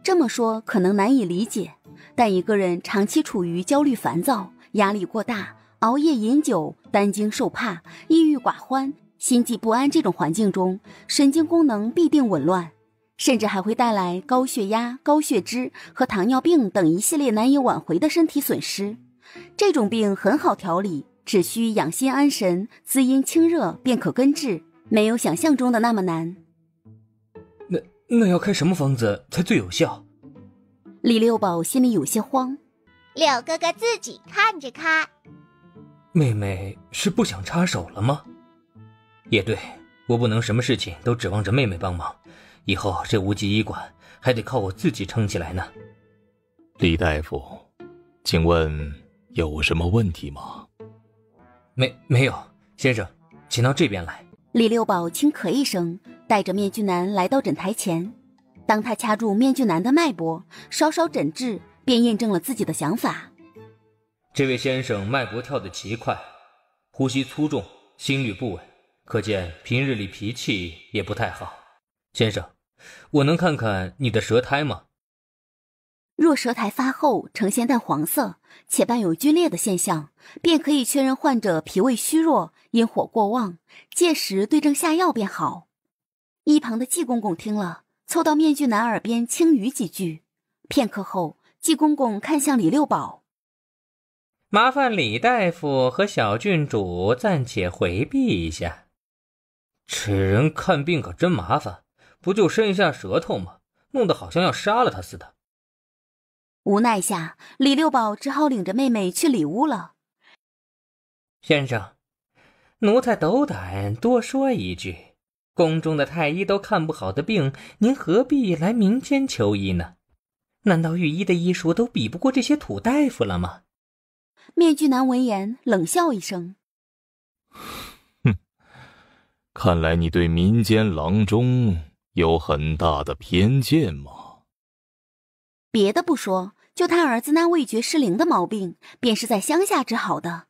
这么说可能难以理解，但一个人长期处于焦虑烦躁、压力过大、熬夜饮酒、担惊受怕、抑郁寡欢、心悸不安这种环境中，神经功能必定紊乱，甚至还会带来高血压、高血脂和糖尿病等一系列难以挽回的身体损失。这种病很好调理，只需养心安神、滋阴清热便可根治，没有想象中的那么难。那要开什么方子才最有效？李六宝心里有些慌。六哥哥自己看着开。妹妹是不想插手了吗？也对，我不能什么事情都指望着妹妹帮忙，以后这无极医馆还得靠我自己撑起来呢。李大夫，请问有什么问题吗？没有，先生，请到这边来。李六宝轻咳一声，带着面具男来到诊台前。当他掐住面具男的脉搏，稍稍诊治，便印证了自己的想法。这位先生脉搏跳得奇快，呼吸粗重，心率不稳，可见平日里脾气也不太好。先生，我能看看你的舌苔吗？若舌苔发厚，呈现淡黄色，且伴有皲裂的现象，便可以确认患者脾胃虚弱，阴火过旺，届时对症下药便好。一旁的季公公听了，凑到面具男耳边轻语几句。片刻后，季公公看向李六宝：麻烦李大夫和小郡主暂且回避一下。这人看病可真麻烦，不就伸一下舌头吗？弄得好像要杀了他似的。无奈下，李六宝只好领着妹妹去里屋了。先生，奴才斗胆多说一句，宫中的太医都看不好的病，您何必来民间求医呢？难道御医的医术都比不过这些土大夫了吗？面具男闻言冷笑一声：看来你对民间郎中有很大的偏见嘛。别的不说，就他儿子那味觉失灵的毛病，便是在乡下治好的。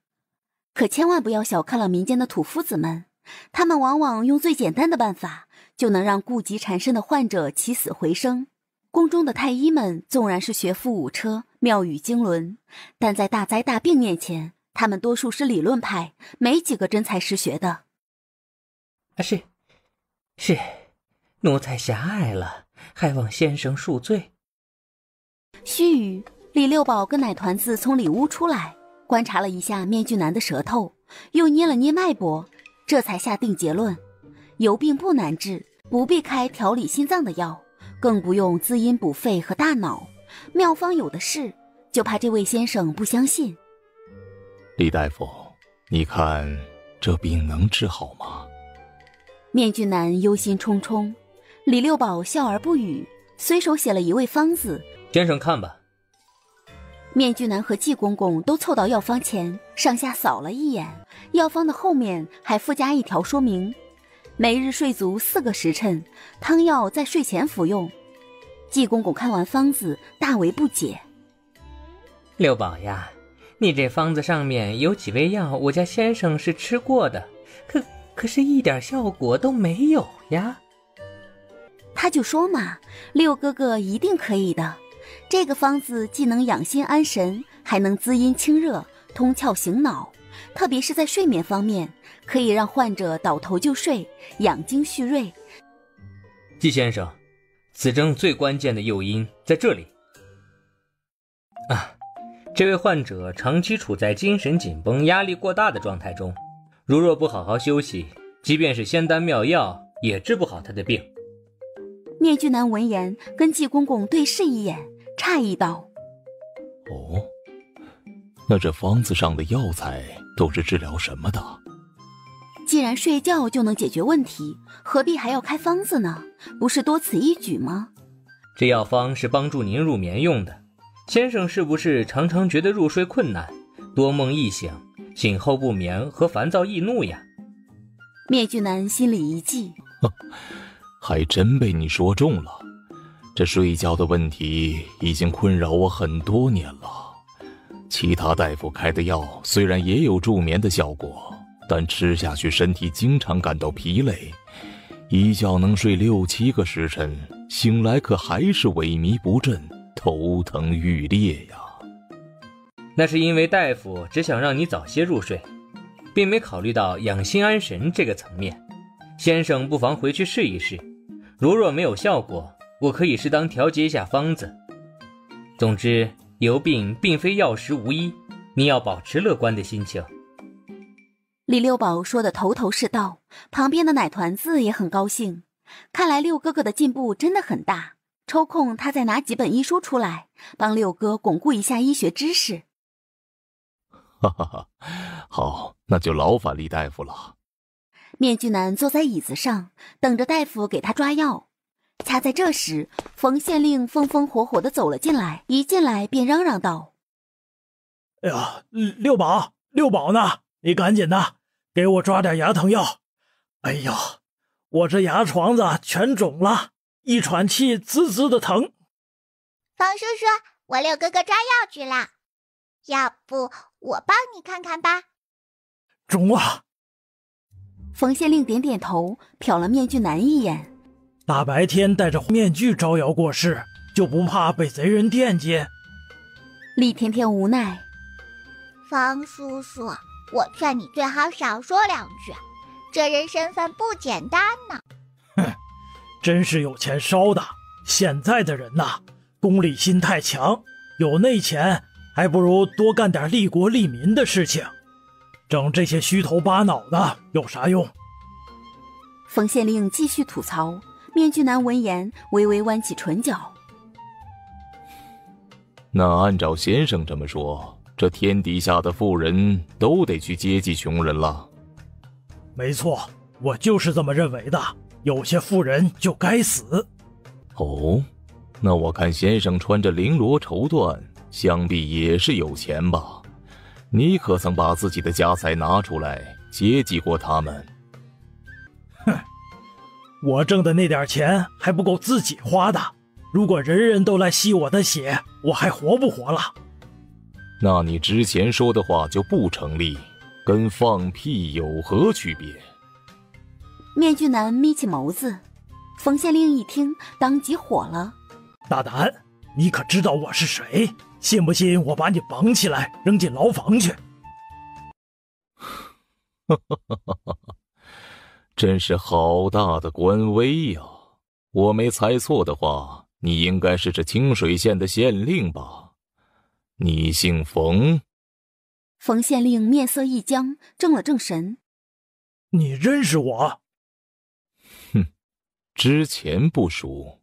可千万不要小看了民间的土夫子们，他们往往用最简单的办法，就能让痼疾缠身的患者起死回生。宫中的太医们纵然是学富五车、妙语经纶，但在大灾大病面前，他们多数是理论派，没几个真才实学的。是，奴才狭隘了，还望先生恕罪。须臾，李六宝跟奶团子从里屋出来，观察了一下面具男的舌头，又捏了捏脉搏，这才下定结论：油病不难治，不必开调理心脏的药，更不用滋阴补肺和大脑，妙方有的是，就怕这位先生不相信。李大夫，你看这病能治好吗？面具男忧心忡忡，李六宝笑而不语，随手写了一味方子。先生看吧。面具男和季公公都凑到药方前，上下扫了一眼，药方的后面还附加一条说明：每日睡足4个时辰，汤药在睡前服用。季公公看完方子，大为不解。六宝呀，你这方子上面有几味药，我家先生是吃过的，可是一点效果都没有呀。他就说嘛，六哥哥一定可以的。这个方子既能养心安神，还能滋阴清热，通窍醒脑，特别是在睡眠方面，可以让患者倒头就睡，养精蓄锐。季先生，此症最关键的诱因在这里啊！这位患者长期处在精神紧绷、压力过大的状态中，如若不好好休息，即便是仙丹妙药也治不好他的病。面具男闻言，跟季公公对视一眼，诧异道：哦，那这方子上的药材都是治疗什么的？既然睡觉就能解决问题，何必还要开方子呢？不是多此一举吗？这药方是帮助您入眠用的，先生是不是常常觉得入睡困难，多梦易醒，醒后不眠和烦躁易怒呀？面具男心里一计，还真被你说中了。这睡觉的问题已经困扰我很多年了。其他大夫开的药虽然也有助眠的效果，但吃下去身体经常感到疲累，一觉能睡6、7个时辰，醒来可还是萎靡不振，头疼欲裂呀。那是因为大夫只想让你早些入睡，并没考虑到养心安神这个层面。先生不妨回去试一试，如若没有效果，我可以适当调节一下方子。总之，由病并非药食无医，你要保持乐观的心情。李六宝说的头头是道，旁边的奶团子也很高兴。看来六哥哥的进步真的很大，抽空他再拿几本医书出来，帮六哥巩固一下医学知识。哈哈哈，好，那就劳烦李大夫了。面具男坐在椅子上，等着大夫给他抓药。恰在这时，冯县令风风火火地走了进来，一进来便嚷嚷道：哎呀，六宝呢？你赶紧的，给我抓点牙疼药。哎呀，我这牙床子全肿了，一喘气滋滋的疼。冯叔叔，我六哥哥抓药去了，要不我帮你看看吧。中啊！冯县令点点头，瞟了面具男一眼。大白天戴着面具招摇过市，就不怕被贼人惦记？厉天天无奈。冯叔叔，我劝你最好少说2句，这人身份不简单呢。哼，真是有钱烧的。现在的人呐，功利心太强，有那钱还不如多干点利国利民的事情，整这些虚头巴脑的有啥用？冯县令继续吐槽，面具男闻言微微弯起唇角。那按照先生这么说，这天底下的富人都得去接济穷人了。没错，我就是这么认为的，有些富人就该死。哦，那我看先生穿着绫罗绸缎，想必也是有钱吧？你可曾把自己的家财拿出来接济过他们？哼，我挣的那点钱还不够自己花的，如果人人都来吸我的血，我还活不活了？那你之前说的话就不成立，跟放屁有何区别？面具男眯起眸子，冯县令一听当即火了。大胆，你可知道我是谁？信不信我把你绑起来扔进牢房去？真是好大的官威呀！我没猜错的话，你应该是这清水县的县令吧？你姓冯？冯县令面色一僵，怔了怔神。你认识我？哼，之前不熟，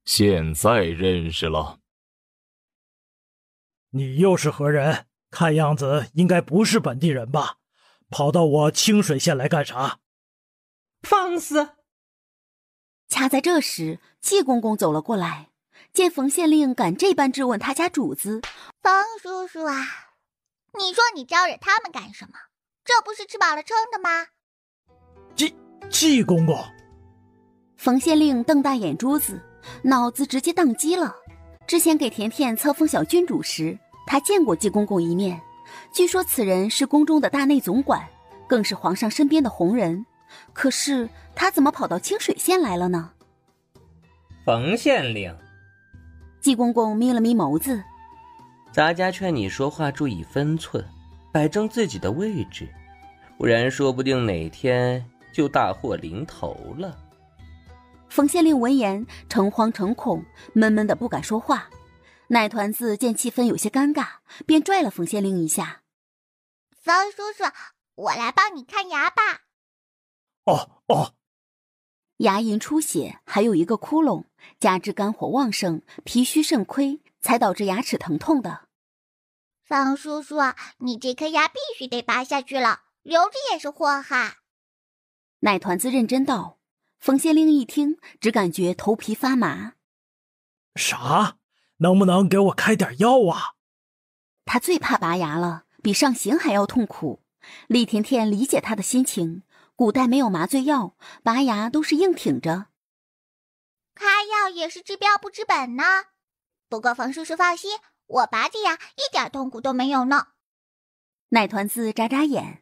现在认识了。你又是何人？看样子应该不是本地人吧？跑到我清水县来干啥？放肆！恰在这时，季公公走了过来，见冯县令敢这般质问他家主子，冯叔叔啊，你说你招惹他们干什么？这不是吃饱了撑的吗？季公公。冯县令瞪大眼珠子，脑子直接宕机了。之前给甜甜册封小郡主时，他见过季公公一面，据说此人是宫中的大内总管，更是皇上身边的红人。可是他怎么跑到清水县来了呢？冯县令，季公公眯了眯眸子，咱家劝你说话注意分寸，摆正自己的位置，不然说不定哪天就大祸临头了。冯县令闻言诚惶诚恐，闷闷的不敢说话。奶团子见气氛有些尴尬，便拽了冯县令一下。冯叔叔，我来帮你看牙吧。哦，牙龈出血，还有一个窟窿，加之肝火旺盛，脾虚肾亏，才导致牙齿疼痛的。冯叔叔，你这颗牙必须得拔下去了，留着也是祸害。奶团子认真道。冯县令一听，只感觉头皮发麻。啥？能不能给我开点药啊？他最怕拔牙了，比上刑还要痛苦。厉甜甜理解他的心情，古代没有麻醉药，拔牙都是硬挺着。开药也是治标不治本呢。不过冯叔叔放心，我拔着牙一点痛苦都没有呢。奶团子眨眨眼。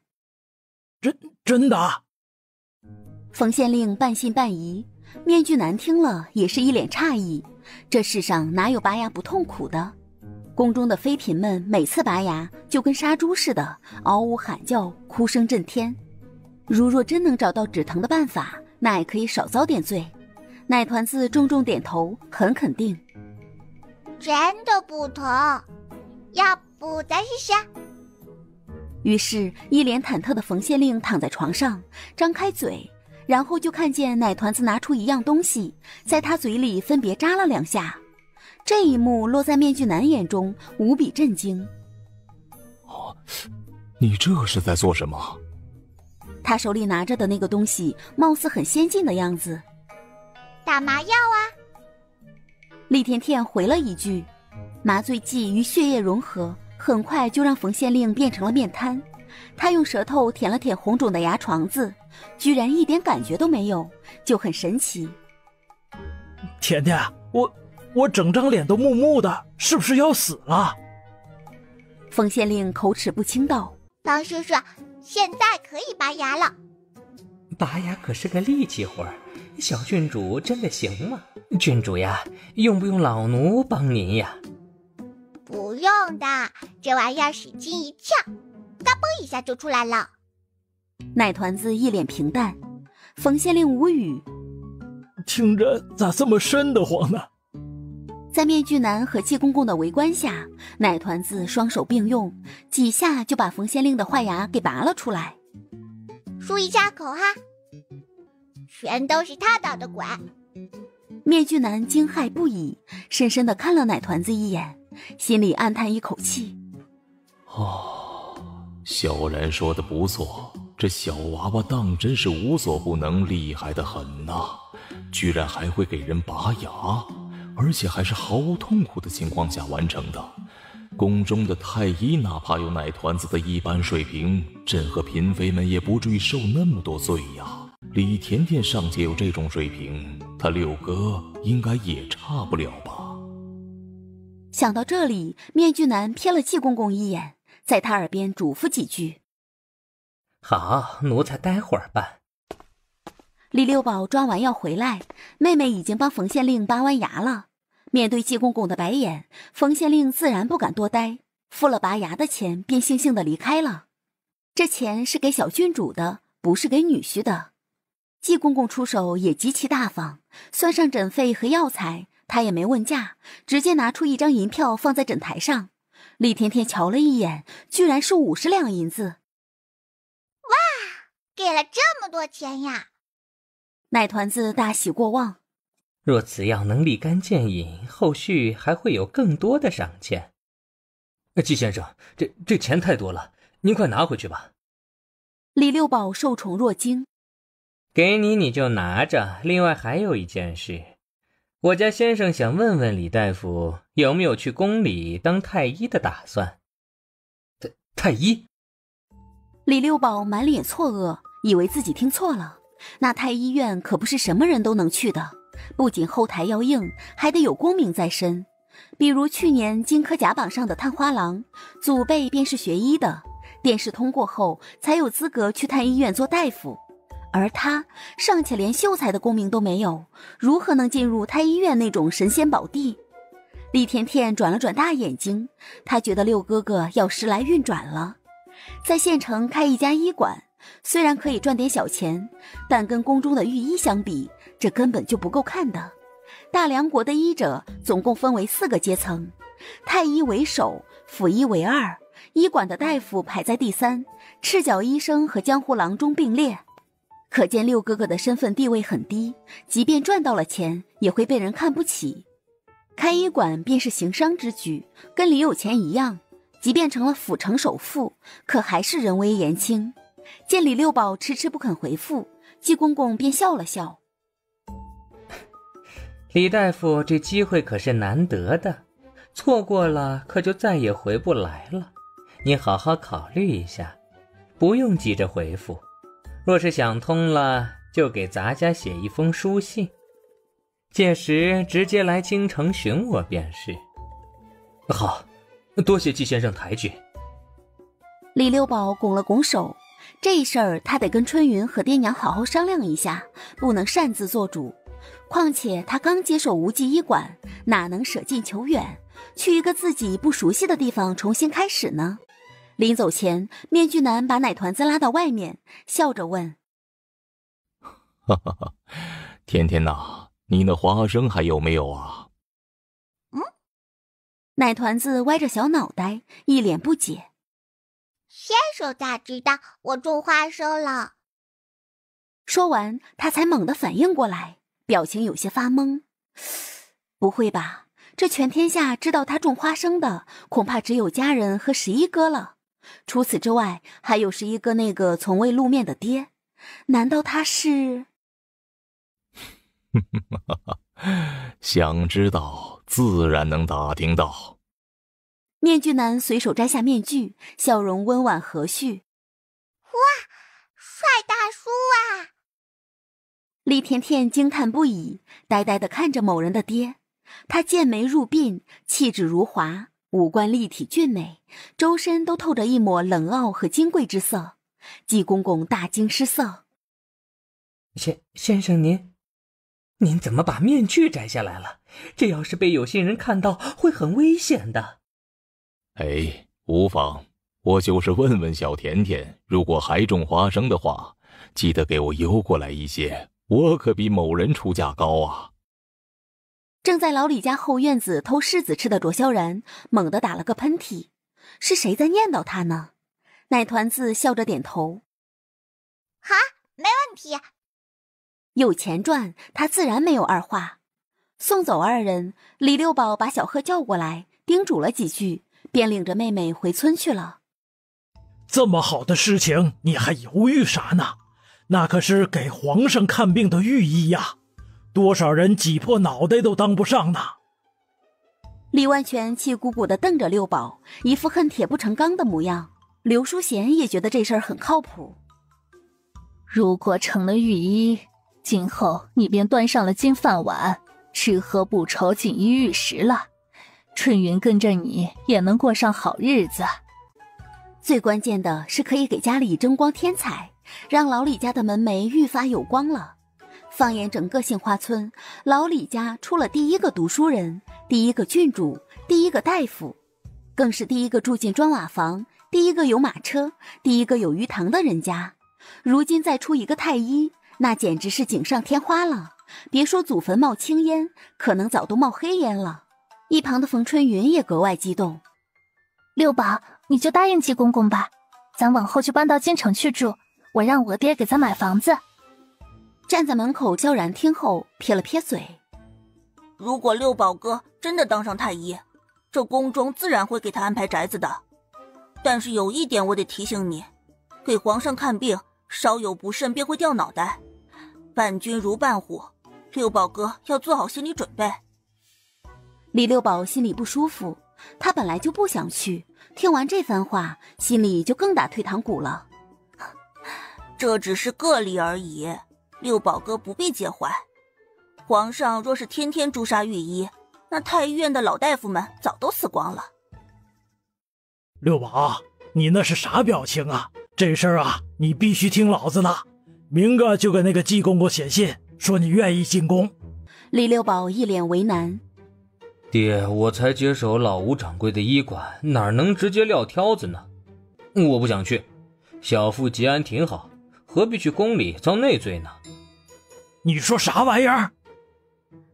真的？冯县令半信半疑，面具男听了也是一脸诧异，这世上哪有拔牙不痛苦的？宫中的妃嫔们每次拔牙就跟杀猪似的，嗷呜喊叫，哭声震天。如若真能找到止疼的办法，那也可以少遭点罪。奶团子重重点头，很肯定。真的不疼，要不再试试？于是一脸忐忑的冯县令躺在床上，张开嘴，然后就看见奶团子拿出一样东西，在他嘴里分别扎了2下。这一幕落在面具男眼中，无比震惊。你这是在做什么？他手里拿着的那个东西貌似很先进的样子。打麻药啊！厉甜甜回了一句。麻醉剂与血液融合，很快就让冯县令变成了面瘫。他用舌头舔了舔红肿的牙床子，居然一点感觉都没有，就很神奇。甜甜，我整张脸都木木的，是不是要死了？冯县令口齿不清道。方叔叔，现在可以拔牙了。拔牙可是个力气活儿，小郡主真的行吗？郡主呀，用不用老奴帮您呀？不用的，这玩意儿使劲一呛，嘎嘣一下就出来了。奶团子一脸平淡，冯县令无语。听着咋这么瘆得慌呢？在面具男和季公公的围观下，奶团子双手并用，几下就把冯县令的坏牙给拔了出来。漱一下口哈，全都是他捣的鬼。面具男惊骇不已，深深地看了奶团子一眼，心里暗叹一口气。小然说的不错，这小娃娃当真是无所不能，厉害得很呐！居然还会给人拔牙，而且还是毫无痛苦的情况下完成的。宫中的太医哪怕有奶团子的一般水平，朕和嫔妃们也不至于受那么多罪呀。李甜甜尚且有这种水平，她六哥应该也差不了吧。想到这里，面具男瞥了季公公一眼，在他耳边嘱咐几句。好，奴才待会儿办。李六宝抓完药回来，妹妹已经帮冯县令拔完牙了。面对季公公的白眼，冯县令自然不敢多待，付了拔牙的钱便悻悻地离开了。这钱是给小郡主的，不是给女婿的。季公公出手也极其大方，算上诊费和药材，他也没问价，直接拿出一张银票放在枕台上。厉甜甜瞧了一眼，居然是50两银子。哇，给了这么多钱呀！奶团子大喜过望。若此药能立竿见影，后续还会有更多的赏钱。季先生，这钱太多了，您快拿回去吧。李六宝受宠若惊。给你就拿着，另外还有一件事，我家先生想问问李大夫有没有去宫里当太医的打算。太医？李六宝满脸错愕，以为自己听错了。那太医院可不是什么人都能去的，不仅后台要硬，还得有功名在身。比如去年金科甲榜上的探花郎，祖辈便是学医的，殿试通过后才有资格去太医院做大夫。而他尚且连秀才的功名都没有，如何能进入太医院那种神仙宝地？厉甜甜转了转大眼睛，他觉得六哥哥要时来运转了。在县城开一家医馆，虽然可以赚点小钱，但跟宫中的御医相比，这根本就不够看的。大梁国的医者总共分为4个阶层，太医为首，辅医为2，医馆的大夫排在第3，赤脚医生和江湖郎中并列。可见六哥哥的身份地位很低，即便赚到了钱，也会被人看不起。开医馆便是行商之举，跟李有钱一样，即便成了府城首富，可还是人微言轻。见李六宝迟迟不肯回复，季公公便笑了笑。李大夫这机会可是难得的，错过了可就再也回不来了。你好好考虑一下，不用急着回复。若是想通了，就给咱家写一封书信，届时直接来京城寻我便是。好，多谢季先生抬举。李六宝拱了拱手，这事儿他得跟春云和爹娘好好商量一下，不能擅自做主。况且他刚接手无极医馆，哪能舍近求远，去一个自己不熟悉的地方重新开始呢？临走前，面具男把奶团子拉到外面，笑着问：哈哈哈，甜甜呐，你那花生还有没有啊？奶团子歪着小脑袋，一脸不解。先生咋知道我种花生了？说完，他才猛地反应过来，表情有些发懵。不会吧，这全天下知道他种花生的，恐怕只有家人和11哥了。除此之外，还有11哥那个从未露面的爹。难道他是？想知道，自然能打听到。面具男随手摘下面具，笑容温婉和煦。哇，帅大叔啊！厉甜甜惊叹不已，呆呆地看着某人的爹。他剑眉入鬓，气质如华，五官立体俊美，周身都透着一抹冷傲和金贵之色。季公公大惊失色。先生您怎么把面具摘下来了？这要是被有心人看到，会很危险的。哎，无妨，我就是问问小甜甜，如果还种花生的话，记得给我邮过来一些，我可比某人出价高啊。正在老李家后院子偷柿子吃的卓萧然猛地打了个喷嚏，是谁在念叨他呢？奶团子笑着点头。好，没问题。有钱赚，他自然没有二话。送走二人，李六宝把小贺叫过来，叮嘱了几句，便领着妹妹回村去了。这么好的事情，你还犹豫啥呢？那可是给皇上看病的御医呀，多少人挤破脑袋都当不上呢。李万全气鼓鼓地瞪着六宝，一副恨铁不成钢的模样。刘淑贤也觉得这事儿很靠谱。如果成了御医，今后你便端上了金饭碗，吃喝不愁，锦衣玉食了。春云跟着你也能过上好日子。最关键的是可以给家里争光添彩，让老李家的门楣愈发有光了。放眼整个杏花村，老李家出了第一个读书人，第一个郡主，第一个大夫，更是第一个住进砖瓦房，第一个有马车，第一个有鱼塘的人家。如今再出一个太医，那简直是锦上添花了。别说祖坟冒青烟，可能早都冒黑烟了。一旁的冯春云也格外激动。六宝，你就答应季公公吧，咱往后就搬到京城去住，我让我爹给咱买房子。站在门口萧然听后撇了撇嘴。如果六宝哥真的当上太医，这宫中自然会给他安排宅子的。但是有一点我得提醒你，给皇上看病稍有不慎便会掉脑袋。伴君如伴虎，六宝哥要做好心理准备。李六宝心里不舒服，他本来就不想去，听完这番话，心里就更打退堂鼓了。这只是个例而已，六宝哥不必介怀。皇上若是天天诛杀御医，那太医院的老大夫们早都死光了。六宝，你那是啥表情啊？这事儿啊，你必须听老子的。明个就给那个季公公写信，说你愿意进宫。李六宝一脸为难。爹，我才接手老吴掌柜的医馆，哪能直接撂挑子呢？我不想去，小富吉安挺好，何必去宫里遭内罪呢？你说啥玩意儿？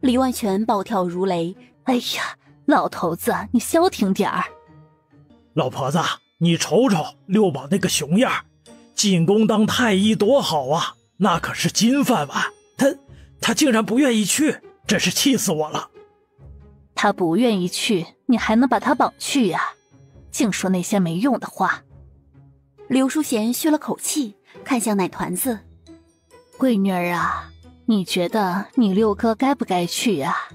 李万全暴跳如雷。哎呀，老头子，你消停点儿。老婆子，你瞅瞅六宝那个熊样，进宫当太医多好啊，那可是金饭碗。他竟然不愿意去，真是气死我了。他不愿意去，你还能把他绑去呀？净说那些没用的话。刘淑贤吁了口气，看向奶团子。闺女儿啊，你觉得你六哥该不该去呀？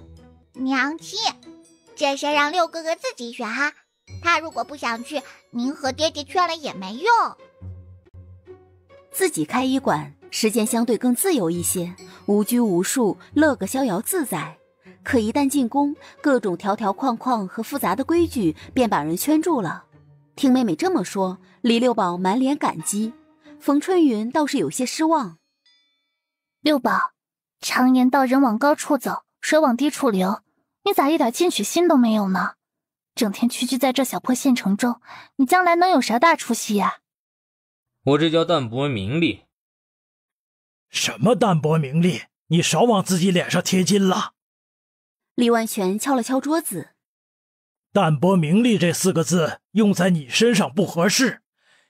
娘亲，这事让六哥哥自己选哈。他如果不想去，您和爹爹劝了也没用。自己开医馆，时间相对更自由一些，无拘无束，乐个逍遥自在。可一旦进宫，各种条条框框和复杂的规矩便把人圈住了。听妹妹这么说，李六宝满脸感激，冯春云倒是有些失望。六宝，常言道人往高处走，水往低处流，你咋一点进取心都没有呢？整天屈居在这小破县城中，你将来能有啥大出息呀？我这叫淡泊名利。什么淡泊名利？你少往自己脸上贴金了。李万全敲了敲桌子。淡泊名利这4个字用在你身上不合适，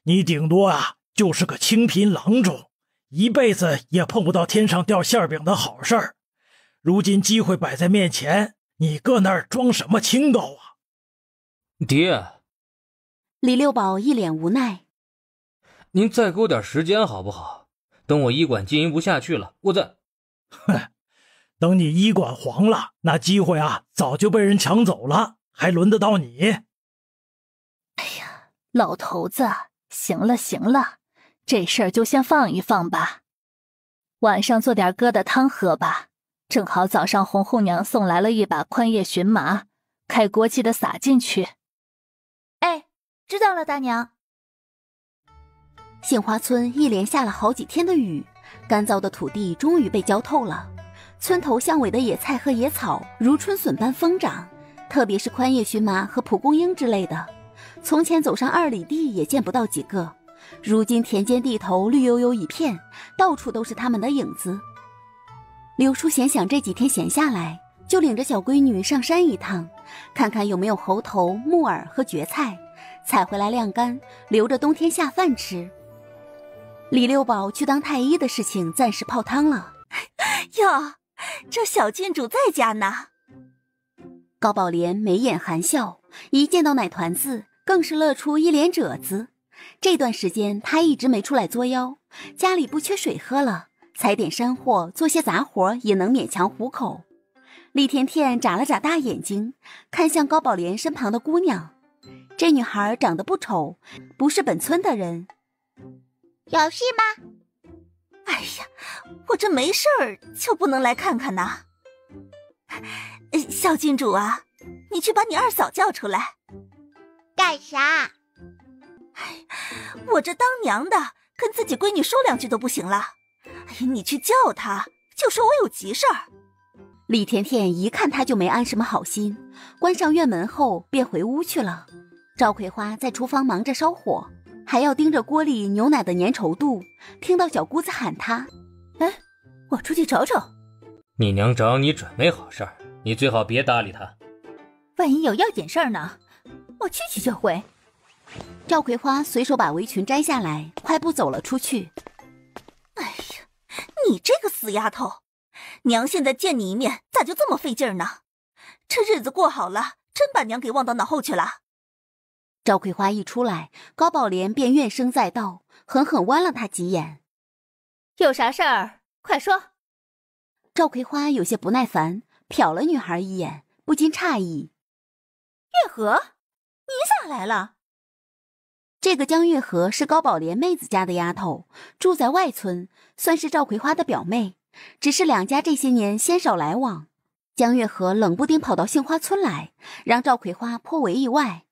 你顶多啊就是个清贫郎中，一辈子也碰不到天上掉馅饼的好事儿。如今机会摆在面前，你搁那儿装什么清高啊？爹，李六宝一脸无奈。您再给我点时间好不好？等我医馆经营不下去了，我再……等你医馆黄了，那机会啊早就被人抢走了，还轮得到你？哎呀，老头子，行了行了，这事儿就先放一放吧。晚上做点疙瘩汤喝吧，正好早上红红娘送来了一把宽叶荨麻，开锅记得撒进去。哎，知道了，大娘。杏花村一连下了好几天的雨，干燥的土地终于被浇透了。村头巷尾的野菜和野草如春笋般疯长，特别是宽叶荨麻和蒲公英之类的，从前走上2里地也见不到几个，如今田间地头绿油油一片，到处都是他们的影子。刘淑贤想这几天闲下来，就领着小闺女上山一趟，看看有没有猴头、木耳和蕨菜，采回来晾干，留着冬天下饭吃。李六宝去当太医的事情暂时泡汤了。哟，这小郡主在家呢。高宝莲眉眼含笑，一见到奶团子更是乐出一脸褶子。这段时间他一直没出来作妖，家里不缺水喝了，采点山货做些杂活也能勉强糊口。李甜甜眨了眨大眼睛，看向高宝莲身旁的姑娘，这女孩长得不丑，不是本村的人。有事吗？哎呀，我这没事儿就不能来看看呢。小郡主啊，你去把你二嫂叫出来。干啥？我这当娘的跟自己闺女说2句都不行了。哎呀，你去叫她，就说我有急事儿。李甜甜一看她就没安什么好心，关上院门后便回屋去了。赵葵花在厨房忙着烧火，还要盯着锅里牛奶的粘稠度，听到小姑子喊她：“哎，我出去瞅瞅。”你娘找你准没好事儿，你最好别搭理她。万一有要紧事儿呢？我去就回。赵葵花随手把围裙摘下来，快步走了出去。哎呀，你这个死丫头，娘现在见你一面，咋就这么费劲呢？这日子过好了，真把娘给忘到脑后去了。赵葵花一出来，高宝莲便怨声载道，狠狠剜了她几眼。有啥事儿快说。赵葵花有些不耐烦，瞟了女孩一眼，不禁诧异：月河，你咋来了？这个江月河是高宝莲妹子家的丫头，住在外村，算是赵葵花的表妹，只是两家这些年鲜少来往。江月河冷不丁跑到杏花村来，让赵葵花颇为意外。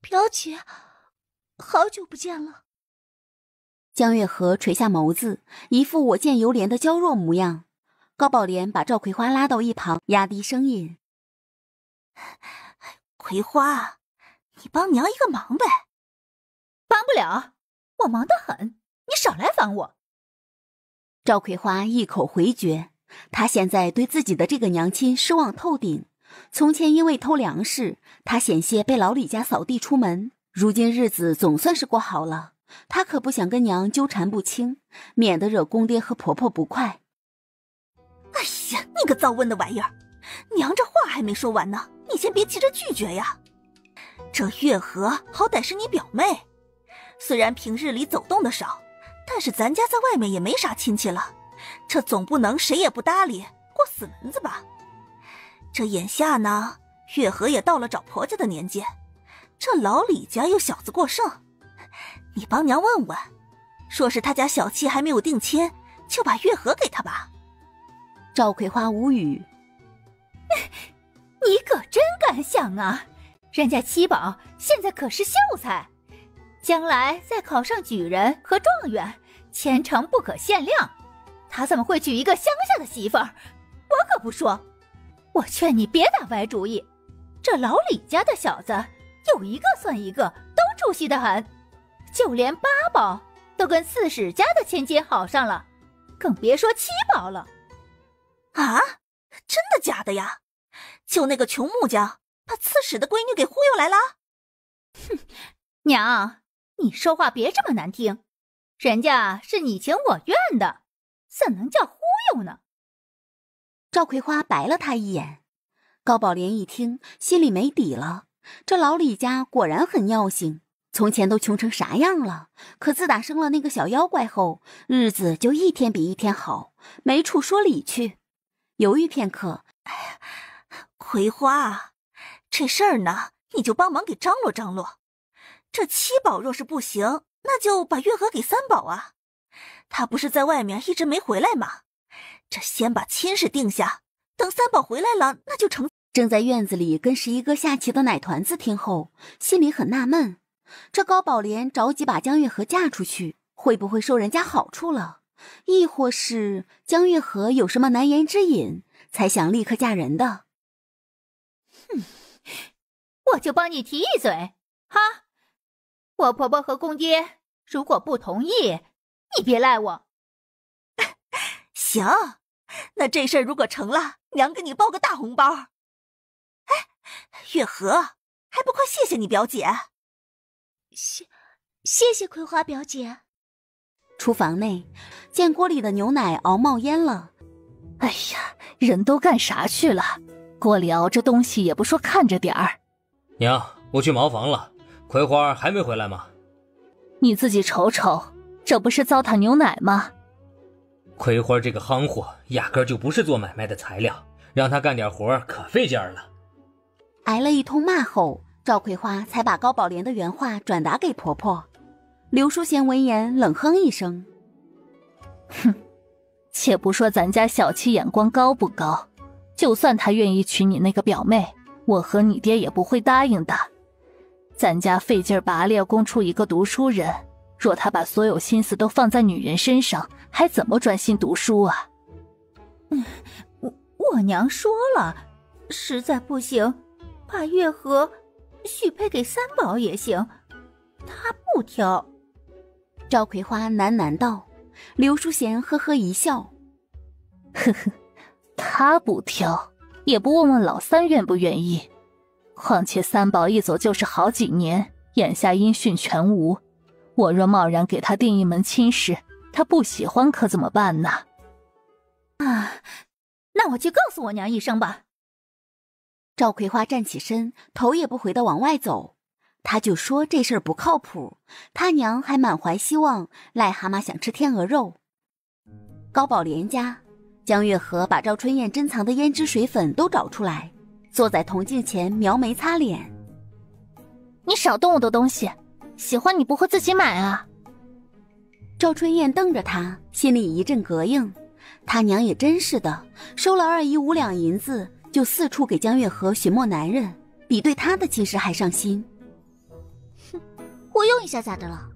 表姐，好久不见了。江月河垂下眸子，一副我见犹怜的娇弱模样。高宝莲把赵葵花拉到一旁，压低声音：葵花，你帮娘一个忙呗。帮不了，我忙得很，你少来烦我。赵葵花一口回绝，她现在对自己的这个娘亲失望透顶。从前因为偷粮食，她险些被老李家扫地出门，如今日子总算是过好了，她可不想跟娘纠缠不清，免得惹公爹和婆婆不快。哎呀，你个糟温的玩意儿，娘这话还没说完呢，你先别急着拒绝呀。这月河好歹是你表妹，虽然平日里走动的少，但是咱家在外面也没啥亲戚了，这总不能谁也不搭理，过死门子吧。这眼下呢，月河也到了找婆家的年纪，这老李家又小子过剩，你帮娘问问，说是他家小妾还没有定亲，就把月河给他吧。赵葵花无语：你可真敢想啊，人家七宝现在可是秀才，将来再考上举人和状元，前程不可限量，他怎么会娶一个乡下的媳妇儿？我可不说，我劝你别打歪主意，这老李家的小子有一个算一个，都出息得很，就连八宝都跟四史家的千金好上了，更别说七宝了。啊，真的假的呀？就那个穷木匠把刺史的闺女给忽悠来了？哼，娘，你说话别这么难听，人家是你情我愿的，怎能叫忽悠呢？赵葵花白了他一眼。高宝莲一听，心里没底了，这老李家果然很尿性，从前都穷成啥样了，可自打生了那个小妖怪后，日子就一天比一天好，没处说理去。犹豫片刻，葵花，这事儿呢，你就帮忙给张罗张罗。这七宝若是不行，那就把月河给三宝啊。他不是在外面一直没回来吗？这先把亲事定下，等三宝回来了，那就成。正在院子里跟11个下棋的奶团子听后，心里很纳闷，这高宝莲着急把江月河嫁出去，会不会受人家好处了？亦或是江月河有什么难言之隐，才想立刻嫁人的？哼，我就帮你提一嘴哈，我婆婆和公爹如果不同意，你别赖我。行，那这事儿如果成了，娘给你包个大红包。哎，月河，还不快谢谢你表姐？谢谢葵花表姐。厨房内，见锅里的牛奶熬冒烟了。哎呀，人都干啥去了？锅里熬着东西也不说看着点儿。娘，我去茅房了，葵花还没回来吗？你自己瞅瞅，这不是糟蹋牛奶吗？葵花这个夯货，压根就不是做买卖的材料，让他干点活可费劲儿了。挨了一通骂后，赵葵花才把高宝莲的原话转达给婆婆。刘淑贤闻言冷哼一声：哼，且不说咱家小七眼光高不高，就算他愿意娶你那个表妹，我和你爹也不会答应的。咱家费劲拔烈供出一个读书人，若他把所有心思都放在女人身上，还怎么专心读书啊？我娘说了，实在不行，把月河许配给三宝也行，他不挑。赵葵花喃喃道。刘淑贤呵呵一笑：呵呵，他不挑，也不问问老三愿不愿意。况且三宝一走就是好几年，眼下音讯全无，我若贸然给他定一门亲事，他不喜欢可怎么办呢？啊，那我去告诉我娘一声吧。赵葵花站起身，头也不回地往外走。他就说这事儿不靠谱，他娘还满怀希望，癞蛤蟆想吃天鹅肉。高宝莲家，江月河把赵春燕珍藏的胭脂水粉都找出来，坐在铜镜前描眉擦脸。你少动我的东西，喜欢你不会自己买啊？赵春燕瞪着他，心里一阵膈应。他娘也真是的，收了2姨5两银子，就四处给江月河寻摸男人，比对他的亲事还上心。哼，我用一下咋的了？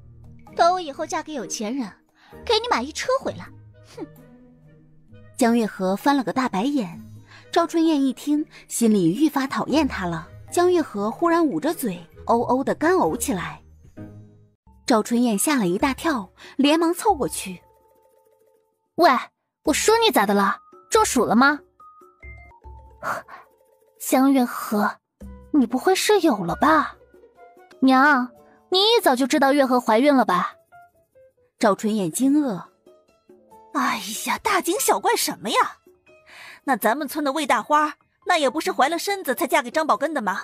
等我以后嫁给有钱人，给你买一车回来。哼！江月河翻了个大白眼。赵春燕一听，心里愈发讨厌他了。江月河忽然捂着嘴，哦哦的干呕起来。赵春燕吓了一大跳，连忙凑过去。喂，我说你咋的了？中暑了吗？江月河，你不会是有了吧？娘，你一早就知道月河怀孕了吧？赵春燕惊愕。哎呀，大惊小怪什么呀？那咱们村的魏大花，那也不是怀了身子才嫁给张宝根的吗？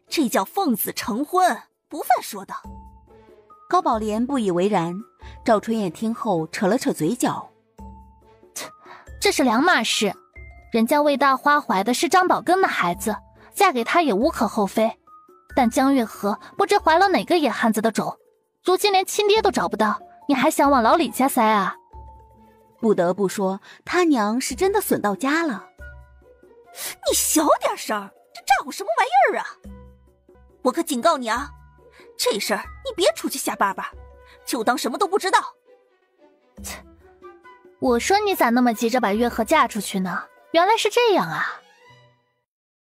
这叫奉子成婚，不犯说的。高宝莲不以为然，赵春燕听后扯了扯嘴角。这是两码事，人家魏大花怀的是张宝根的孩子，嫁给他也无可厚非。但江月河不知怀了哪个野汉子的种，如今连亲爹都找不到，你还想往老李家塞啊？不得不说，他娘是真的损到家了。你小点声，这咋呼什么玩意儿啊？我可警告你啊，这事儿你别出去瞎叭叭，就当什么都不知道。我说你咋那么急着把月河嫁出去呢？原来是这样啊！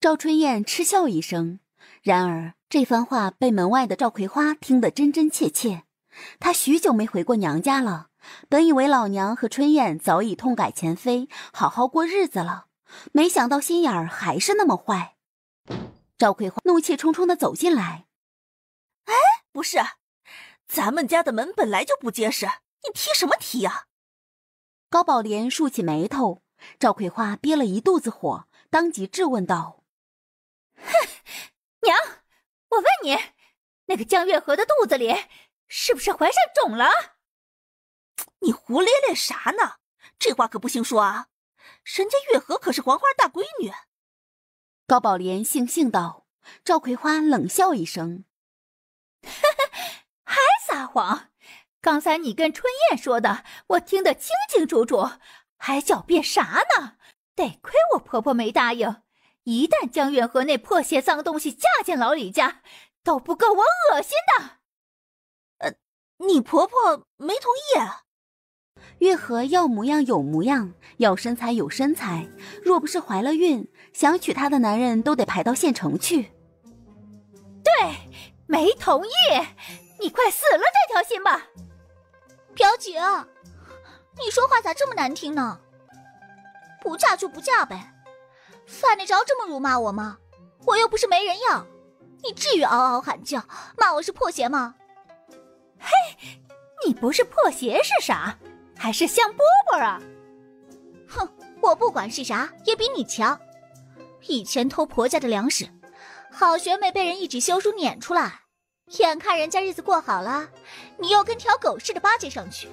赵春燕嗤笑一声，然而这番话被门外的赵葵花听得真真切切。她许久没回过娘家了，本以为老娘和春燕早已痛改前非，好好过日子了，没想到心眼儿还是那么坏。赵葵花怒气冲冲地走进来。哎，不是，咱们家的门本来就不结实，你提什么提啊？高宝莲竖起眉头，赵葵花憋了一肚子火，当即质问道：哼，娘，我问你，那个江月河的肚子里是不是怀上种了？你胡咧咧啥呢？这话可不行说啊，人家月河可是黄花大闺女。高宝莲悻悻道。赵葵花冷笑一声：还撒谎！刚才你跟春燕说的，我听得清清楚楚，还狡辩啥呢？得亏我婆婆没答应，一旦江月河那破鞋脏东西嫁进老李家，都不够我恶心的。你婆婆没同意？月河要模样有模样，要身材有身材，若不是怀了孕，想娶她的男人都得排到县城去。对，没同意，你快死了这条心吧！表姐，你说话咋这么难听呢？不嫁就不嫁呗，犯得着这么辱骂我吗？我又不是没人要，你至于嗷嗷喊叫骂我是破鞋吗？嘿，你不是破鞋是啥？还是香饽饽啊？哼，我不管是啥也比你强。以前偷婆家的粮食，好学妹被人一纸休书撵出来，眼看人家日子过好了，你又跟条狗似的巴结上去。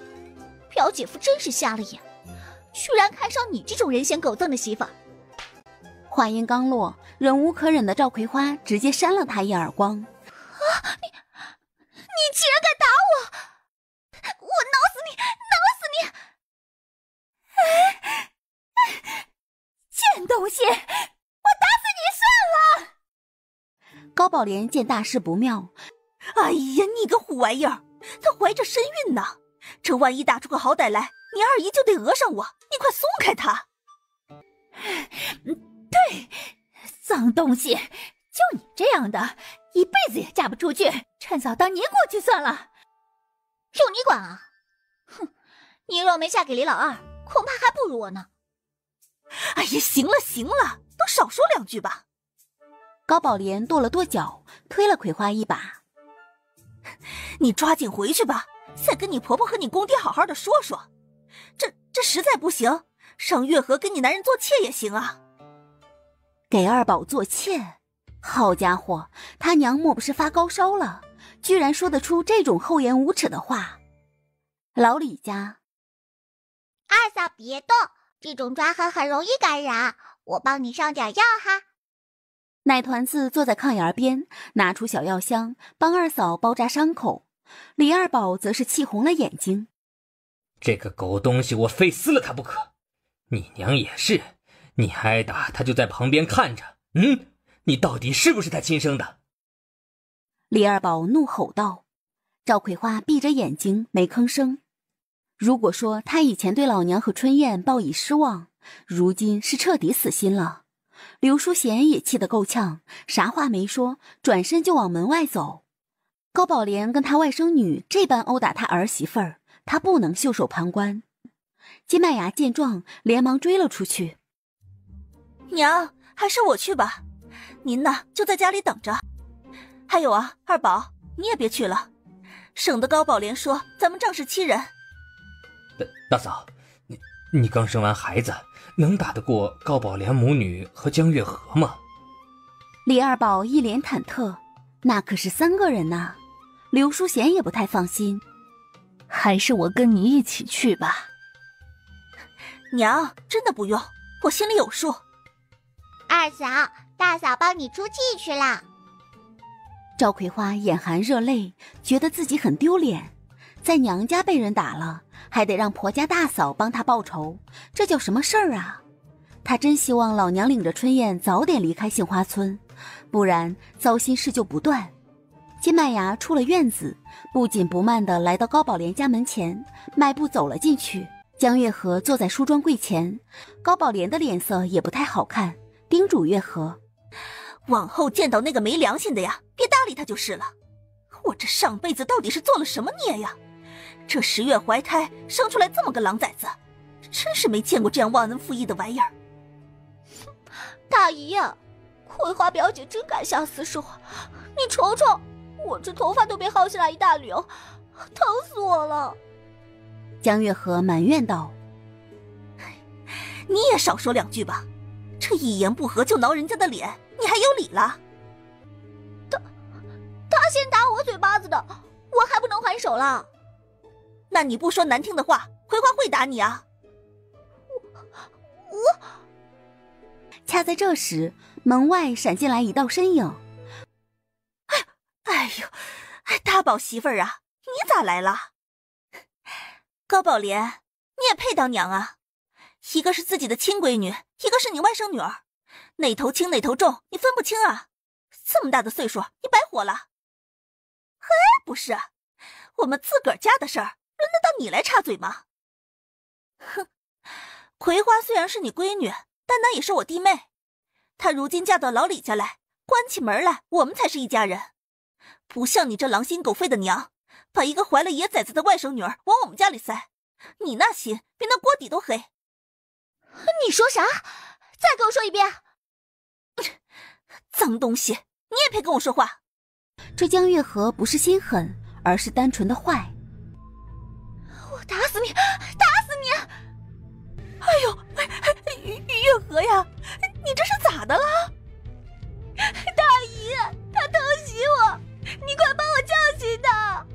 表姐夫真是瞎了眼，居然看上你这种人嫌狗憎的媳妇儿。话音刚落，忍无可忍的赵葵花直接扇了他一耳光。啊！你竟然敢打我！我挠死你，挠死你！贱东西，我打死你算了！高宝莲见大事不妙，哎呀，你个虎玩意儿，她怀着身孕呢，这万一打出个好歹来，你二姨就得讹上我，你快松开她！对，脏东西，就你这样的，一辈子也嫁不出去，趁早当尼姑去算了。用你管啊！哼，你若没嫁给李老二，恐怕还不如我呢。哎呀，行了行了，都少说两句吧。高宝莲跺了跺脚，推了葵花一把。你抓紧回去吧，再跟你婆婆和你公爹好好的说说。这实在不行，让月河跟你男人做妾也行啊。给二宝做妾，好家伙，他娘莫不是发高烧了，居然说得出这种厚颜无耻的话。老李家，二嫂别动，这种抓痕很容易感染，我帮你上点药哈。奶团子坐在炕沿边，拿出小药箱帮二嫂包扎伤口。李二宝则是气红了眼睛，这个狗东西，我非撕了他不可！你娘也是，你挨打他就在旁边看着，你到底是不是他亲生的？李二宝怒吼道。赵葵花闭着眼睛没吭声。如果说他以前对老娘和春燕报以失望，如今是彻底死心了。刘淑贤也气得够呛，啥话没说，转身就往门外走。高宝莲跟他外甥女这般殴打他儿媳妇儿，他不能袖手旁观。金麦芽见状，连忙追了出去。娘，还是我去吧，您呢就在家里等着。还有啊，二宝，你也别去了，省得高宝莲说咱们仗势欺人。大嫂，你刚生完孩子，能打得过高宝莲母女和江月河吗？李二宝一脸忐忑，那可是3个人呐。刘淑贤也不太放心，还是我跟你一起去吧。娘，真的不用，我心里有数。二嫂，大嫂帮你出气去了。赵葵花眼含热泪，觉得自己很丢脸，在娘家被人打了，还得让婆家大嫂帮她报仇，这叫什么事儿啊？她真希望老娘领着春燕早点离开杏花村，不然糟心事就不断。金麦芽出了院子，不紧不慢地来到高宝莲家门前，迈步走了进去。江月河坐在梳妆柜前，高宝莲的脸色也不太好看，叮嘱月河，往后见到那个没良心的呀，别搭理他就是了。我这上辈子到底是做了什么孽呀？这10月怀胎生出来这么个狼崽子，真是没见过这样忘恩负义的玩意儿。大姨，葵花表姐真敢下死手，你瞅瞅，我这头发都被薅下来一大绺，疼死我了。江月河埋怨道：你也少说2句吧，这一言不合就挠人家的脸，你还有理了？他先打我嘴巴子的，我还不能还手了？那你不说难听的话，葵花会打你啊？我恰在这时，门外闪进来一道身影。哎呦，大宝媳妇儿啊，你咋来了？高宝莲，你也配当娘啊？一个是自己的亲闺女，一个是你外甥女儿，哪头轻哪头重，你分不清啊？这么大的岁数，你白活了。不是，我们自个儿家的事儿，轮得到你来插嘴吗？哼，葵花虽然是你闺女，但那也是我弟妹，她如今嫁到老李家来，关起门来，我们才是一家人。不像你这狼心狗肺的娘，把一个怀了野崽子的外甥女儿往我们家里塞，你那心比那锅底都黑。你说啥？再给我说一遍！脏东西，你也配跟我说话？这江月河不是心狠，而是单纯的坏。我打死你，打死你！哎呦，月河呀，你这是咋的了？大姨，他疼惜我，你快帮我教训他！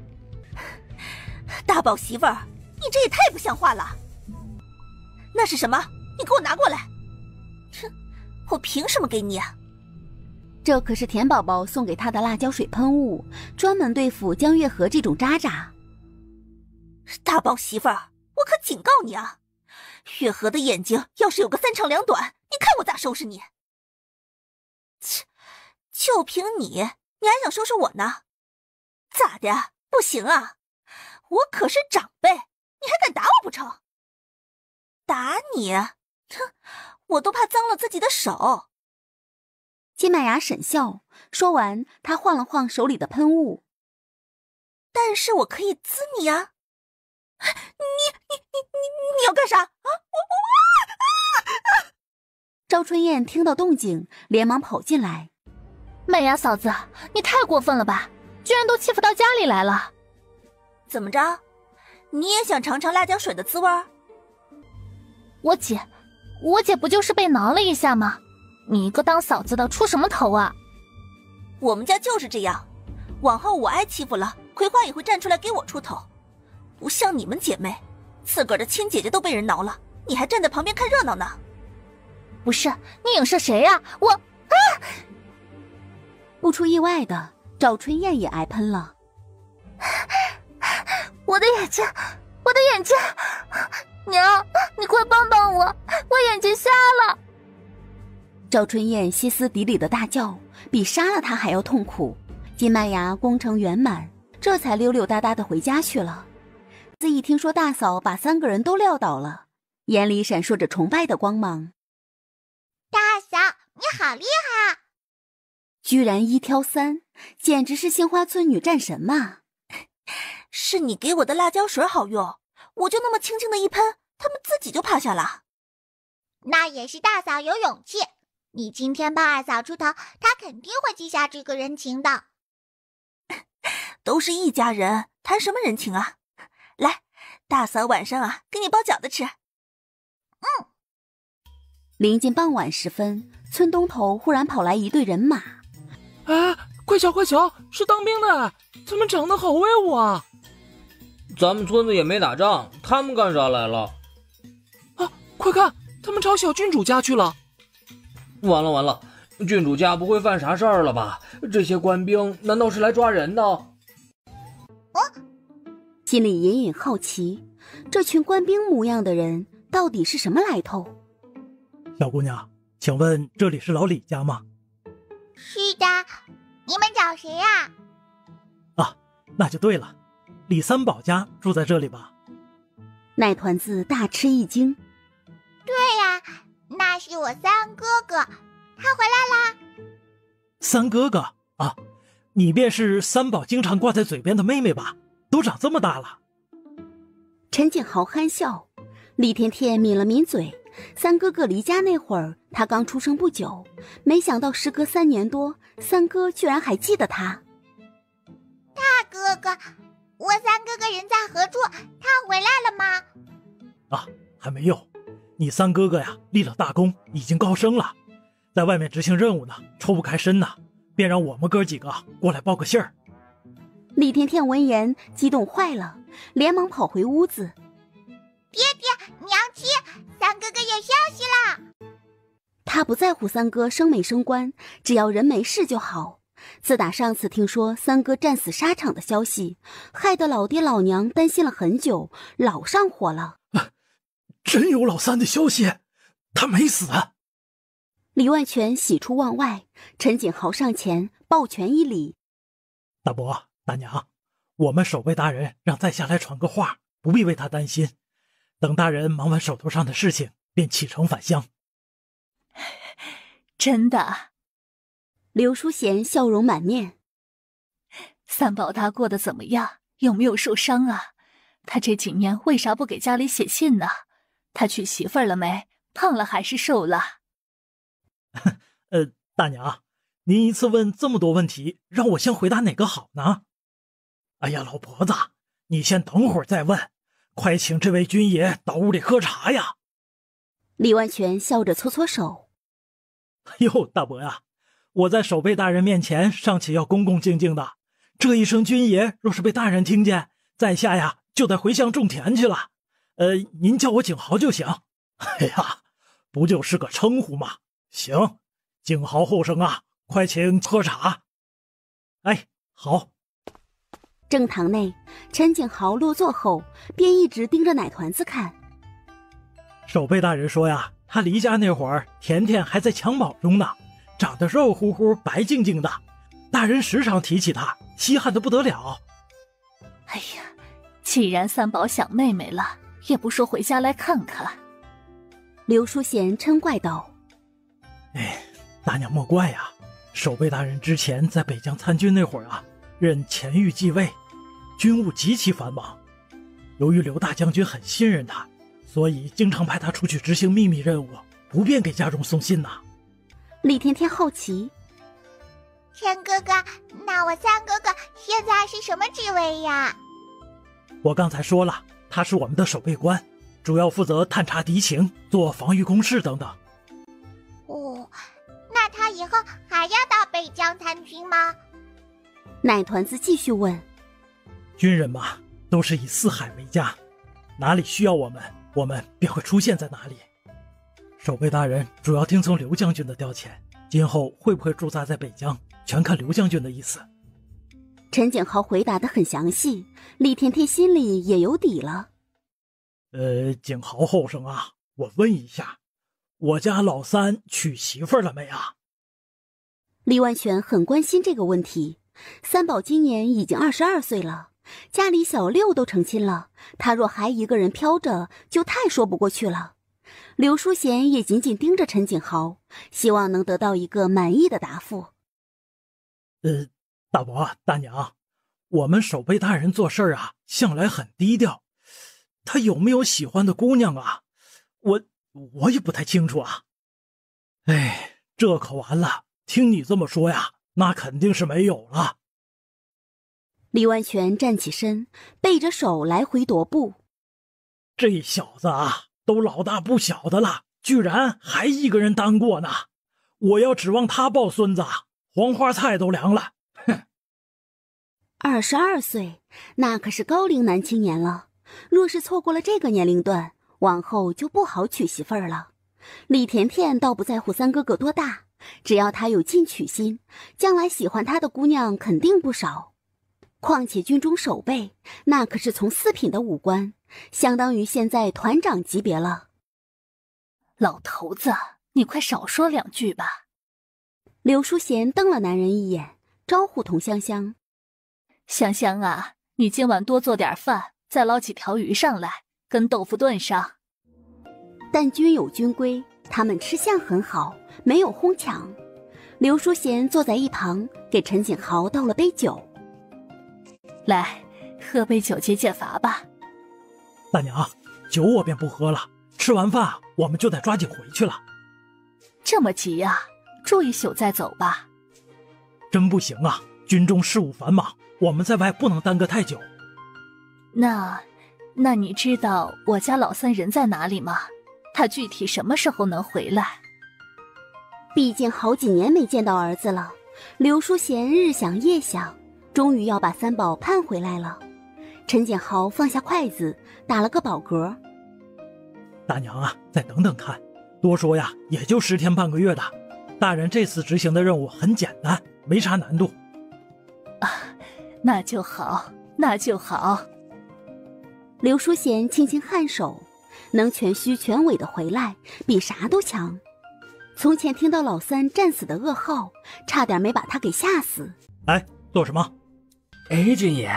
大宝媳妇儿，你这也太不像话了！那是什么？你给我拿过来！哼，我凭什么给你啊？这可是田宝宝送给他的辣椒水喷雾，专门对付江月河这种渣渣。大宝媳妇儿，我可警告你啊！月河的眼睛要是有个3长2短，你看我咋收拾你！切，就凭你还想收拾我呢？咋的？不行啊！我可是长辈，你还敢打我不成？打你？哼，我都怕脏了自己的手。金麦芽沈笑，说完，他晃了晃手里的喷雾。但是我可以滋你啊！你要干啥啊？赵春燕听到动静，连忙跑进来。麦芽嫂子，你太过分了吧！居然都欺负到家里来了。怎么着？你也想尝尝辣椒水的滋味？我姐不就是被挠了一下吗？你一个当嫂子的出什么头啊？我们家就是这样，往后我挨欺负了，葵花也会站出来给我出头。不像你们姐妹，自个儿的亲姐姐都被人挠了，你还站在旁边看热闹呢。不是，你影射谁啊？我啊！不出意外的，赵春燕也挨喷了。我的眼睛，我的眼睛！娘，你快帮帮我，我眼睛瞎了！赵春燕歇斯底里的大叫，比杀了他还要痛苦。金麦芽工程圆满，这才溜溜达达的回家去了。自一听说大嫂把3个人都撂倒了，眼里闪烁着崇拜的光芒。大嫂，你好厉害啊！居然1挑3，简直是杏花村女战神嘛！是你给我的辣椒水好用，我就那么轻轻的一喷，他们自己就趴下了。那也是大嫂有勇气。你今天帮二嫂出头，她肯定会记下这个人情的。都是一家人，谈什么人情啊？来，大嫂晚上啊，给你包饺子吃。临近傍晚时分，村东头忽然跑来一队人马。哎，快瞧快瞧，是当兵的，他们长得好威武啊！咱们村子也没打仗，他们干啥来了？啊，快看，他们朝小郡主家去了。完了完了，郡主家不会犯啥事儿了吧？这些官兵难道是来抓人的？心里隐隐好奇，这群官兵模样的人到底是什么来头？小姑娘，请问这里是老李家吗？是的，你们找谁呀？啊，那就对了，李三宝家住在这里吧？奶团子大吃一惊。对呀，那是我三哥哥，他回来啦。三哥哥啊，你便是三宝经常挂在嘴边的妹妹吧？都长这么大了。陈景豪憨笑，李甜甜抿了抿嘴。三哥哥离家那会儿，他刚出生不久，没想到时隔3年多，三哥居然还记得他。大哥哥，我三哥哥人在何处？他回来了吗？啊，还没有。你三哥哥呀，立了大功，已经高升了，在外面执行任务呢，抽不开身呢，便让我们哥几个过来报个信儿。李甜甜闻言激动坏了，连忙跑回屋子。爹爹，娘亲，三哥哥有消息啦！他不在乎三哥升没升官，只要人没事就好。自打上次听说三哥战死沙场的消息，害得老爹老娘担心了很久，老上火了。真有老三的消息，他没死。李万全喜出望外，陈景豪上前抱拳一礼：大伯大娘，我们守卫大人让在下来传个话，不必为他担心，等大人忙完手头上的事情，便启程返乡。真的？刘淑贤笑容满面。三宝他过得怎么样？有没有受伤啊？他这几年为啥不给家里写信呢？他娶媳妇儿了没？胖了还是瘦了？大娘，您一次问这么多问题，让我先回答哪个好呢？哎呀，老婆子，你先等会儿再问，快请这位军爷到屋里喝茶呀。李万全笑着搓搓手。哎呦，大伯呀，我在守备大人面前尚且要恭恭敬敬的，这一声军爷若是被大人听见，在下呀就得回乡种田去了。您叫我景豪就行。哎呀，不就是个称呼吗？行，景豪后生啊，快请喝茶。哎，好。正堂内，陈景豪落座后，便一直盯着奶团子看。守备大人说呀，他离家那会儿，甜甜还在襁褓中呢，长得肉乎乎、白净净的，大人时常提起他，稀罕得不得了。哎呀，既然三宝想妹妹了，也不说回家来看看。刘淑贤嗔怪道：哎，大娘莫怪呀，守备大人之前在北疆参军那会儿啊，任前御继位，军务极其繁忙。由于刘大将军很信任他，所以经常派他出去执行秘密任务，不便给家中送信呐。李甜甜好奇：陈哥哥，那我三哥哥现在是什么职位呀？我刚才说了，他是我们的守备官，主要负责探查敌情，做防御工事等等。哦，那他以后还要到北以将参军吗？奶团子继续问。军人嘛，都是以四海为家，哪里需要我们，我们便会出现在哪里。守备大人主要听从刘将军的调遣，今后会不会驻扎在北疆，全看刘将军的意思。陈景豪回答得很详细，李甜甜心里也有底了。景豪后生啊，我问一下，我家老三娶媳妇了没啊？李万全很关心这个问题。三宝今年已经22岁了，家里小六都成亲了，他若还一个人飘着，就太说不过去了。刘淑贤也紧紧盯着陈景豪，希望能得到一个满意的答复。大伯大娘，我们守备大人做事啊，向来很低调，他有没有喜欢的姑娘啊？我也不太清楚啊。哎，这可完了，听你这么说呀，那肯定是没有了。李万全站起身，背着手来回踱步。这小子啊，都老大不小的了，居然还一个人单过呢。我要指望他抱孙子，黄花菜都凉了。哼！22岁，那可是高龄男青年了。若是错过了这个年龄段，往后就不好娶媳妇儿了。李甜甜倒不在乎三哥哥多大，只要他有进取心，将来喜欢他的姑娘肯定不少。况且军中守备，那可是从4品的武官，相当于现在团长级别了。老头子，你快少说2句吧。刘淑贤瞪了男人一眼，招呼童香香：香香啊，你今晚多做点饭，再捞几条鱼上来，跟豆腐炖上。但军有军规，他们吃相很好，没有哄抢。刘淑贤坐在一旁，给陈景豪倒了杯酒。来，喝杯酒解解乏吧。大娘，酒我便不喝了，吃完饭我们就得抓紧回去了。这么急呀？住一宿再走吧。真不行啊，军中事务繁忙，我们在外不能耽搁太久。那你知道我家老三人在哪里吗？他具体什么时候能回来？毕竟好几年没见到儿子了，刘淑贤日想夜想，终于要把三宝盼回来了。陈景豪放下筷子，打了个饱嗝。大娘啊，再等等看，多说呀也就10天半个月的。大人这次执行的任务很简单，没啥难度。啊，那就好，那就好。刘淑贤轻轻颔首，能全虚全伪的回来，比啥都强。从前听到老三战死的噩耗，差点没把他给吓死。哎，做什么？哎，军爷，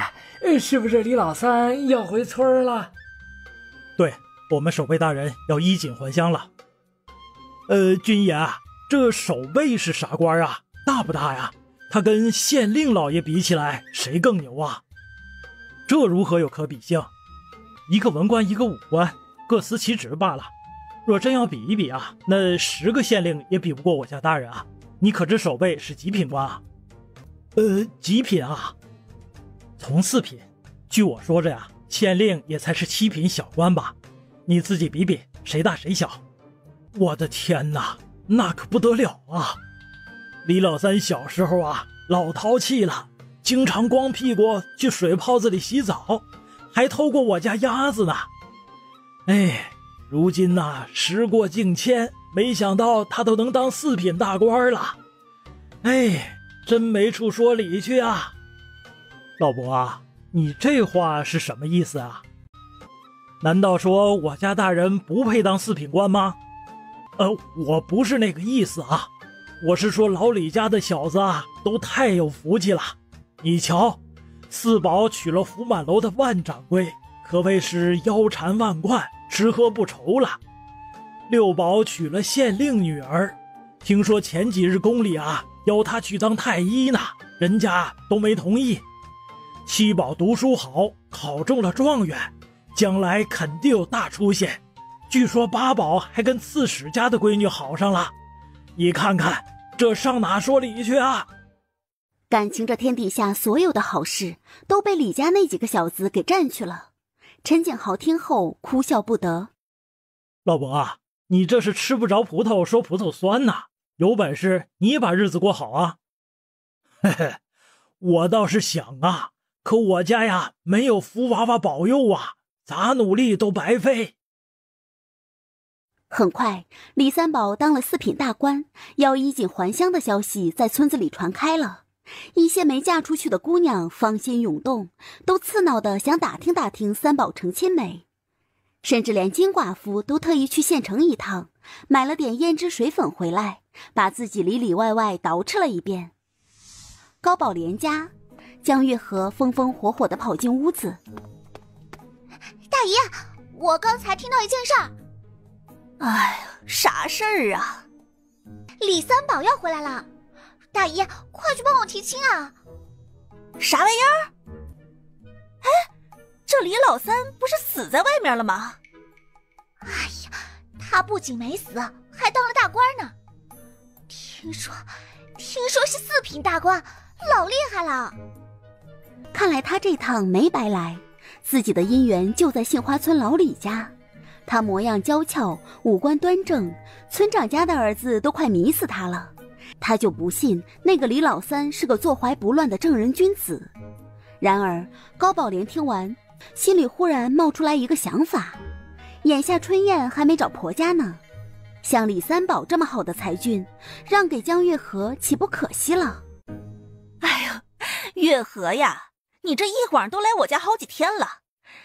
是不是李老三要回村了？对，我们守备大人要衣锦还乡了。军爷啊，这守备是啥官啊？大不大呀？他跟县令老爷比起来，谁更牛啊？这如何有可比性？一个文官，一个武官，各司其职罢了。若真要比一比啊，那10个县令也比不过我家大人啊。你可知守备是几品官啊？几品啊？从4品。据我说着呀，县令也才是7品小官吧。你自己比比，谁大谁小。我的天哪，那可不得了啊！李老三小时候啊，老淘气了，经常光屁股去水泡子里洗澡，还偷过我家鸭子呢。哎，如今呐，时过境迁，没想到他都能当4品大官了。哎，真没处说理去啊！老伯啊，你这话是什么意思啊？难道说我家大人不配当4品官吗？我不是那个意思啊，我是说老李家的小子啊，都太有福气了。你瞧，4宝娶了福满楼的万掌柜，可谓是腰缠万贯，吃喝不愁了。6宝娶了县令女儿，听说前几日宫里啊邀他去当太医呢，人家都没同意。7宝读书好，考中了状元，将来肯定有大出息。据说8宝还跟刺史家的闺女好上了，你看看这上哪说理去啊？感情这天底下所有的好事都被李家那几个小子给占去了。陈景豪听后哭笑不得。老伯啊，你这是吃不着葡萄说葡萄酸呐，有本事你也把日子过好啊。嘿嘿，我倒是想啊，可我家呀没有福娃娃保佑啊，咋努力都白费。很快，李三宝当了4品大官，要衣锦还乡的消息在村子里传开了。一些没嫁出去的姑娘芳心涌动，都刺挠的想打听打听三宝成亲没。甚至连金寡妇都特意去县城一趟，买了点胭脂水粉回来，把自己里里外外捯饬了一遍。高宝莲家，江月河风风火火地跑进屋子。大姨，我刚才听到一件事儿。哎呀，啥事儿啊？李三宝要回来了，大姨，快去帮我提亲啊！啥玩意儿？哎，这李老三不是死在外面了吗？哎呀，他不仅没死，还当了大官呢。听说是4品大官，老厉害了。看来他这趟没白来，自己的姻缘就在杏花村老李家。他模样娇俏，五官端正，村长家的儿子都快迷死他了。他就不信那个李老三是个坐怀不乱的正人君子。然而高宝莲听完，心里忽然冒出来一个想法，眼下春燕还没找婆家呢，像李三宝这么好的才俊，让给江月河岂不可惜了？哎呀，月河呀，你这一晃都来我家好几天了，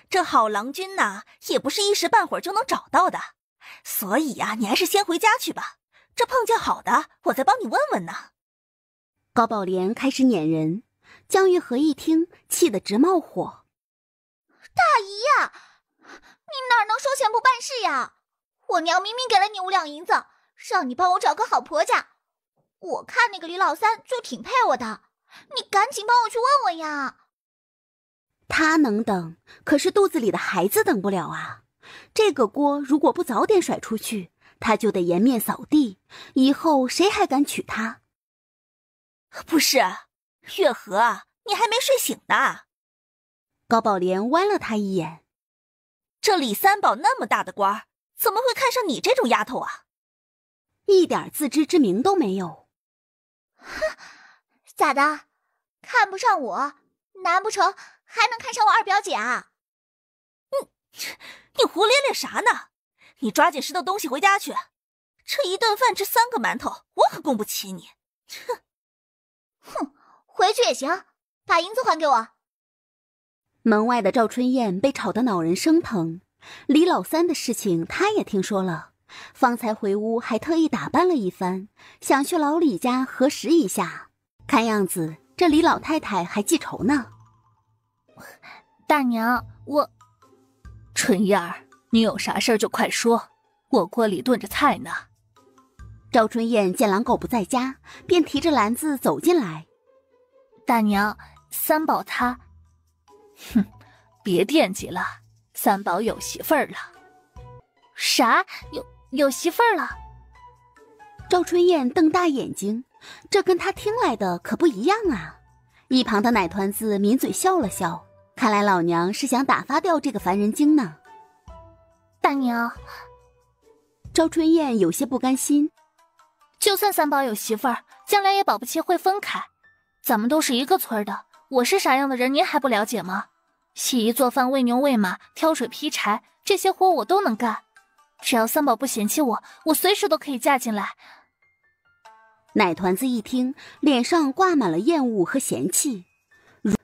这好郎君呐，也不是一时半会儿就能找到的，所以呀，你还是先回家去吧。这碰见好的，我再帮你问问呢。高宝莲开始撵人，江月河一听，气得直冒火。大姨呀，你哪能收钱不办事呀？我娘明明给了你5两银子，让你帮我找个好婆家。我看那个李老三就挺配我的，你赶紧帮我去问问呀。他能等，可是肚子里的孩子等不了啊。这个锅如果不早点甩出去，他就得颜面扫地，以后谁还敢娶她？不是，月河，你还没睡醒呢。高宝莲剜了他一眼。这李三宝那么大的官，怎么会看上你这种丫头啊？一点自知之明都没有。哼，咋的？看不上我，难不成还能看上我二表姐啊？你胡咧咧啥呢？你抓紧拾掇东西回家去，这一顿饭吃3个馒头，我可供不起你。哼，回去也行，把银子还给我。门外的赵春燕被吵得恼人生疼，李老三的事情她也听说了，方才回屋还特意打扮了一番，想去老李家核实一下。看样子这李老太太还记仇呢。大娘，春燕儿，你有啥事儿就快说，我锅里炖着菜呢。赵春燕见狼狗不在家，便提着篮子走进来。大娘，三宝他……哼，别惦记了，三宝有媳妇儿了。啥？有媳妇儿了？赵春燕瞪大眼睛，这跟她听来的可不一样啊。一旁的奶团子抿嘴笑了笑，看来老娘是想打发掉这个烦人精呢。大娘，赵春燕有些不甘心。就算三宝有媳妇儿，将来也保不齐会分开。咱们都是一个村的，我是啥样的人您还不了解吗？洗衣做饭、喂牛喂马、挑水劈柴，这些活我都能干。只要三宝不嫌弃我，我随时都可以嫁进来。奶团子一听，脸上挂满了厌恶和嫌弃。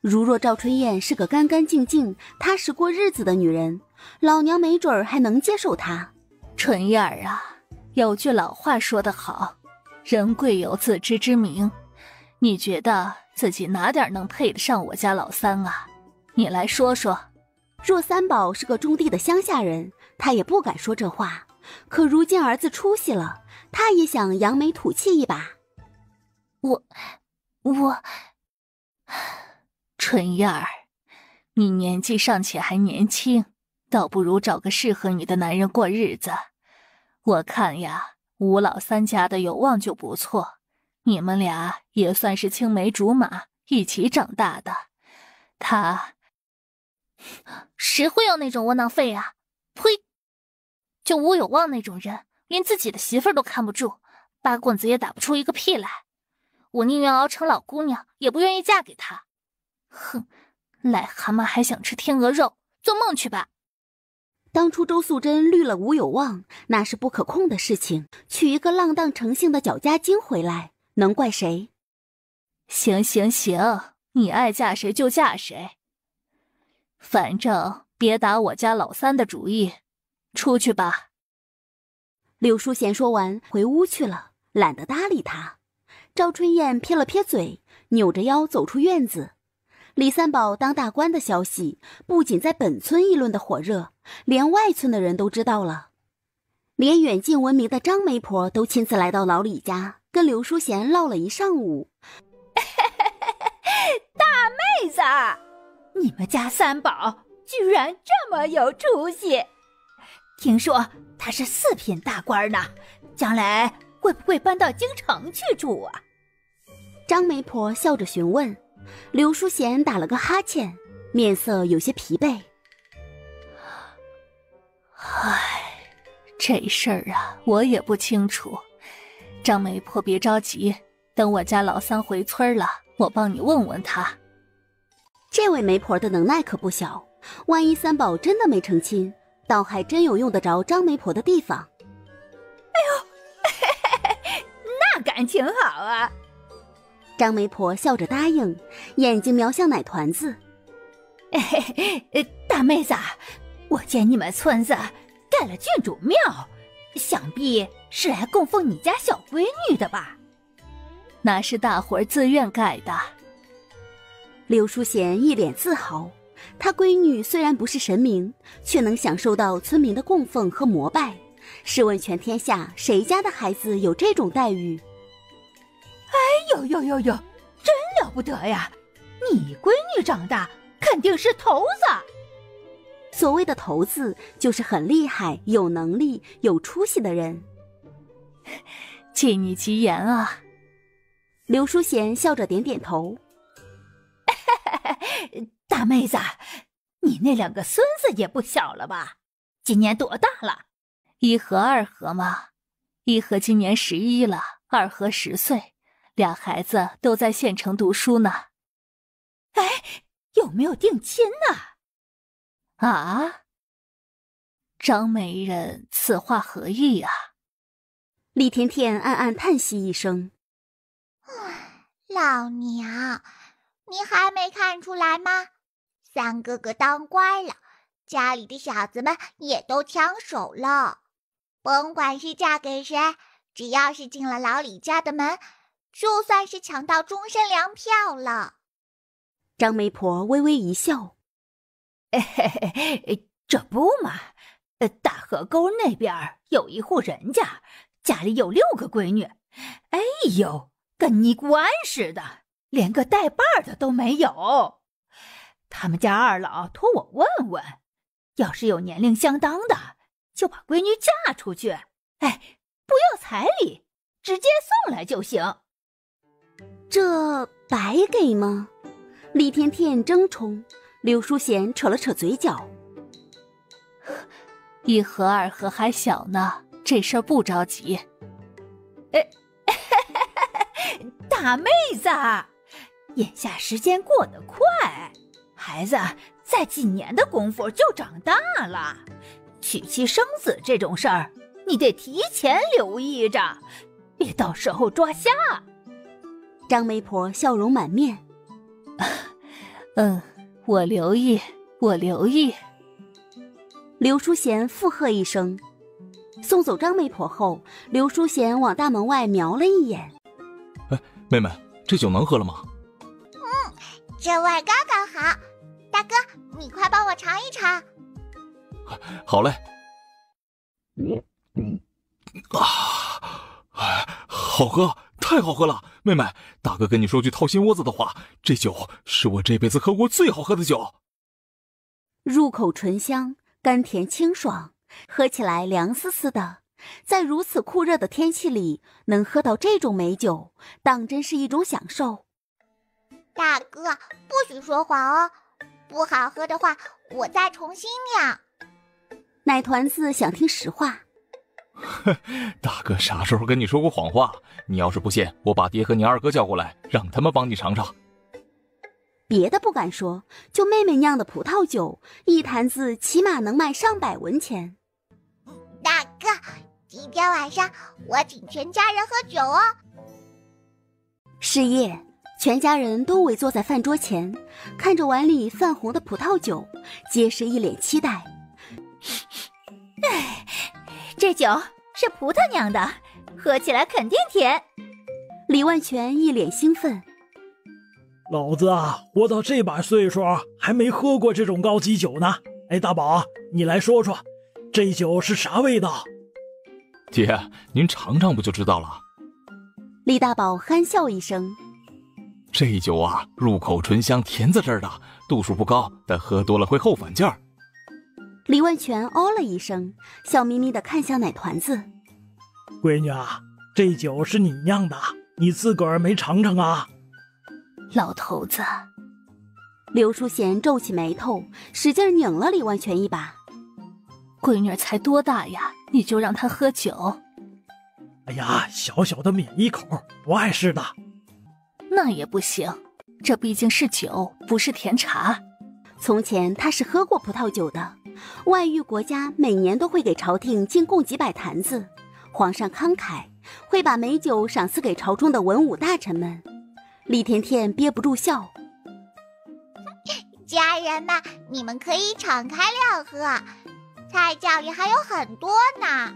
如若赵春燕是个干干净净、踏实过日子的女人，老娘没准儿还能接受她。春燕儿啊，有句老话说得好，人贵有自知之明。你觉得自己哪点能配得上我家老三啊？你来说说。若三宝是个种地的乡下人，他也不敢说这话。可如今儿子出息了，他也想扬眉吐气一把。我，春燕儿，你年纪尚且还年轻，倒不如找个适合你的男人过日子。我看呀，吴老三家的有望就不错，你们俩也算是青梅竹马，一起长大的。谁会要那种窝囊废啊？呸！就吴有望那种人，连自己的媳妇儿都看不住，八棍子也打不出一个屁来。我宁愿熬成老姑娘，也不愿意嫁给他。哼，癞蛤蟆还想吃天鹅肉，做梦去吧。当初周素贞绿了吴有望，那是不可控的事情，娶一个浪荡成性的绞家精回来，能怪谁？行，你爱嫁谁就嫁谁，反正别打我家老三的主意，出去吧。柳淑贤说完回屋去了，懒得搭理他。赵春燕撇了撇嘴，扭着腰走出院子。李三宝当大官的消息不仅在本村议论的火热，连外村的人都知道了。连远近闻名的张媒婆都亲自来到老李家，跟刘淑贤唠了一上午。大妹子，你们家三宝居然这么有出息！听说他是4品大官呢，将来会不会搬到京城去住啊？张媒婆笑着询问。刘淑贤打了个哈欠，面色有些疲惫。唉，这事儿啊，我也不清楚。张媒婆别着急，等我家老三回村了，我帮你问问他。这位媒婆的能耐可不小，万一三宝真的没成亲，倒还真有用得着张媒婆的地方。哎呦，那感情好啊！张媒婆笑着答应，眼睛瞄向奶团子。大妹子，我见你们村子盖了郡主庙，想必是来供奉你家小闺女的吧？那是大伙儿自愿盖的。刘淑贤一脸自豪，她闺女虽然不是神明，却能享受到村民的供奉和膜拜。试问全天下谁家的孩子有这种待遇？哎呦，真了不得呀！你闺女长大肯定是头子。所谓的头子，就是很厉害、有能力、有出息的人。借你吉言啊！刘淑贤笑着点点头。大妹子，你那2个孙子也不小了吧？今年多大了？1和2和嘛，1和今年11了，2和10岁。俩孩子都在县城读书呢。哎，有没有定亲呢？啊？张媒人此话何意啊？李甜甜暗暗叹息一声。老娘，你还没看出来吗？三哥哥当官了，家里的小子们也都抢手了。甭管是嫁给谁，只要是进了老李家的门，就算是抢到终身粮票了。张媒婆微微一笑。这不嘛，大河沟那边有一户人家，家里有6个闺女。哎呦，跟尼姑庵似的，连个带伴的都没有。他们家二老托我问问，要是有年龄相当的，就把闺女嫁出去。哎，不要彩礼，直接送来就行。这白给吗？李甜甜争宠，刘淑贤扯了扯嘴角。1和2和还小呢，这事儿不着急。大妹子，眼下时间过得快，孩子在几年的功夫就长大了，娶妻生子这种事儿，你得提前留意着，别到时候抓瞎。张媒婆笑容满面。我留意。刘淑贤附和一声。送走张媒婆后，刘淑贤往大门外瞄了一眼。妹妹，这酒能喝了吗？这味刚刚好。大哥，你快帮我尝一尝。好嘞。好喝，太好喝了！妹妹，大哥跟你说句掏心窝子的话，这酒是我这辈子喝过最好喝的酒。入口醇香，甘甜清爽，喝起来凉丝丝的。在如此酷热的天气里，能喝到这种美酒，当真是一种享受。大哥，不许说谎哦，不好喝的话，我再重新酿。奶团子想听实话。大哥啥时候跟你说过谎话？你要是不信，我把爹和你二哥叫过来，让他们帮你尝尝。别的不敢说，就妹妹酿的葡萄酒，一坛子起码能卖上100文钱。大哥，今天晚上我请全家人喝酒哦。是夜，全家人都围坐在饭桌前，看着碗里泛红的葡萄酒，皆是一脸期待。这酒是葡萄酿的，喝起来肯定甜。李万全一脸兴奋。老子啊，活到这把岁数还没喝过这种高级酒呢。哎，大宝，你来说说，这酒是啥味道？爹，您尝尝不就知道了。李大宝憨笑一声。这酒啊，入口醇香，甜滋滋的，度数不高，但喝多了会后反劲儿。李万全哦了一声，笑眯眯地看向奶团子。闺女啊，这酒是你酿的，你自个儿没尝尝啊？老头子，刘淑贤皱起眉头，使劲拧了李万全一把。闺女才多大呀，你就让她喝酒？哎呀，小小的抿一口，不碍事的。那也不行，这毕竟是酒，不是甜茶。从前他是喝过葡萄酒的，外域国家每年都会给朝廷进贡几百坛子，皇上慷慨，会把美酒赏赐给朝中的文武大臣们。李甜甜憋不住笑。家人们，你们可以敞开了喝，菜窖里还有很多呢。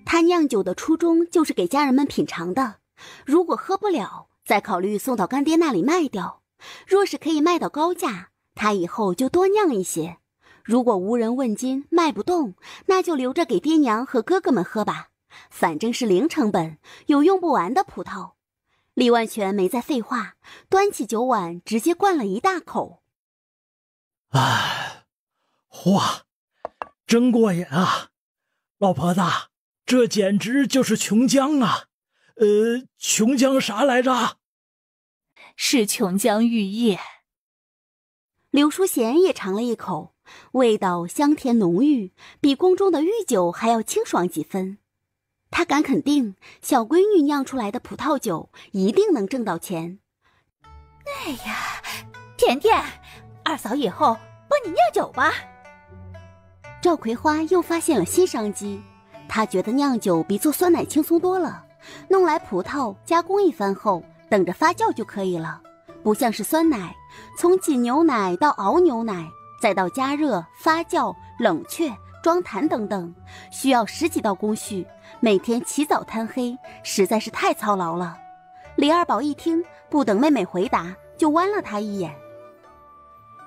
他酿酒的初衷就是给家人们品尝的，如果喝不了，再考虑送到干爹那里卖掉。若是可以卖到高价，他以后就多酿一些。如果无人问津，卖不动，那就留着给爹娘和哥哥们喝吧，反正是零成本，有用不完的葡萄。李万全没再废话，端起酒碗直接灌了一大口。唉，哇，真过瘾啊！老婆子，这简直就是琼浆啊！琼浆啥来着？是琼浆玉液。刘淑贤也尝了一口，味道香甜浓郁，比宫中的御酒还要清爽几分。他敢肯定，小闺女酿出来的葡萄酒一定能挣到钱。哎呀，甜甜，二嫂以后帮你酿酒吧。赵葵花又发现了新商机，她觉得酿酒比做酸奶轻松多了，弄来葡萄加工一番后，等着发酵就可以了，不像是酸奶，从挤牛奶到熬牛奶，再到加热、发酵、冷却、装坛等等，需要10几道工序，每天起早贪黑，实在是太操劳了。李二宝一听，不等妹妹回答，就剜了她一眼。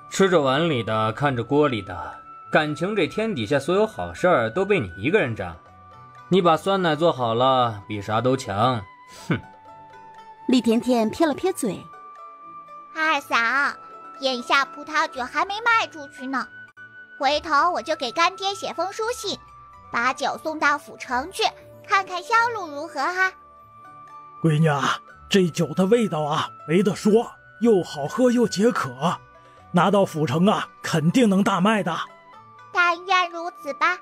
吃着碗里的，看着锅里的，感情这天底下所有好事儿都被你一个人占。你把酸奶做好了，比啥都强。哼！李甜甜撇了撇嘴。二嫂，眼下葡萄酒还没卖出去呢，回头我就给干爹写封书信，把酒送到府城去，看看销路如何哈。闺女啊，这酒的味道啊，没得说，又好喝又解渴，拿到府城啊，肯定能大卖的。但愿如此吧。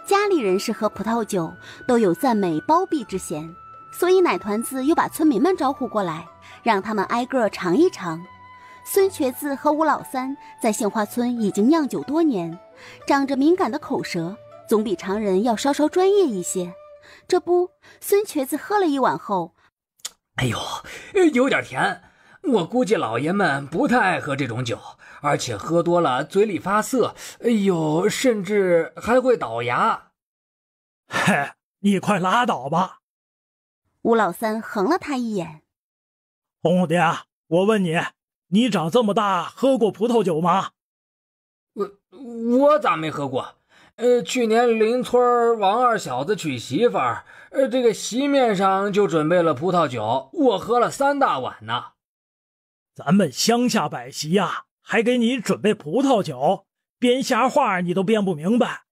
家里人是喝葡萄酒都有赞美包庇之嫌，所以奶团子又把村民们招呼过来，让他们挨个尝一尝。孙瘸子和吴老三在杏花村已经酿酒多年，长着敏感的口舌，总比常人要稍稍专业一些。这不，孙瘸子喝了一碗后，哎呦，有点甜，我估计老爷们不太爱喝这种酒，而且喝多了嘴里发涩，哎呦，甚至还会倒牙。嘿，你快拉倒吧！吴老三横了他一眼。红爹，我问你，你长这么大喝过葡萄酒吗？我咋没喝过？去年邻村王二小子娶媳妇儿，这个席面上就准备了葡萄酒，我喝了3大碗呢。咱们乡下摆席呀，还给你准备葡萄酒，编瞎话你都编不明白。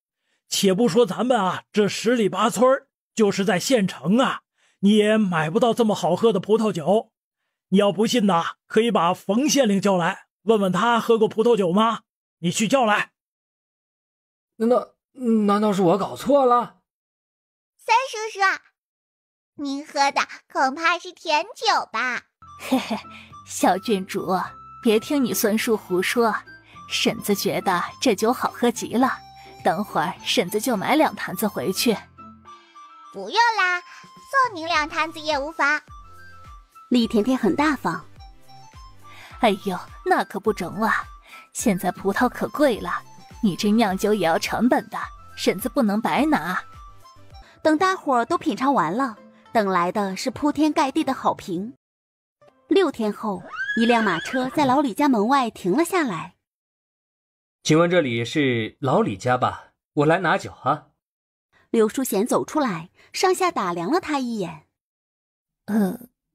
且不说咱们啊，这10里8村，就是在县城啊，你也买不到这么好喝的葡萄酒。你要不信呐，可以把冯县令叫来，问问他喝过葡萄酒吗？你去叫来。难道是我搞错了？三叔叔，您喝的恐怕是甜酒吧？嘿嘿，小郡主，别听你孙叔胡说，婶子觉得这酒好喝极了，等会儿婶子就买2坛子回去。不用啦，送您2坛子也无妨。李甜甜很大方。哎呦，那可不中啊！现在葡萄可贵了，你这酿酒也要成本的，婶子不能白拿。等大伙儿都品尝完了，等来的是铺天盖地的好评。6天后，一辆马车在老李家门外停了下来。请问这里是老李家吧？我来拿酒啊。刘淑贤走出来，上下打量了他一眼。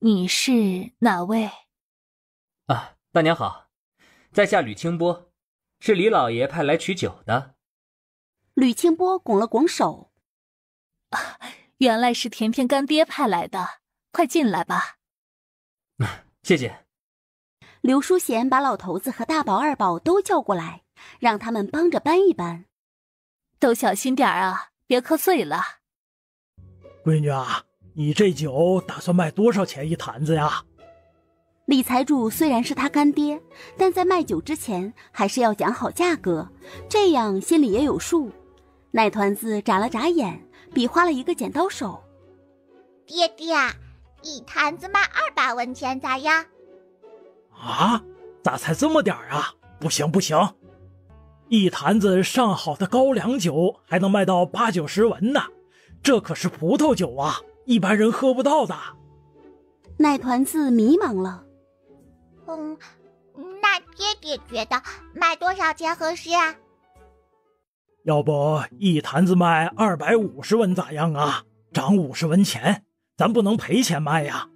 你是哪位？啊，大娘好，在下吕清波，是李老爷派来取酒的。吕清波拱了拱手。原来是甜甜干爹派来的，快进来吧。谢谢。刘淑贤把老头子和大宝、二宝都叫过来，让他们帮着搬一搬。都小心点啊，别磕碎了。闺女啊，你这酒打算卖多少钱1坛子呀？李财主虽然是他干爹，但在卖酒之前还是要讲好价格，这样心里也有数。奶团子眨了眨眼，比划了一个剪刀手。爹爹，1坛子卖200文钱咋样？啊，咋才这么点儿啊？不行不行，1坛子上好的高粱酒还能卖到80、90文呢，这可是葡萄酒啊，一般人喝不到的。奶团子迷茫了。那爹爹觉得卖多少钱合适啊？要不1坛子卖250文咋样啊？涨50文钱，咱不能赔钱卖呀。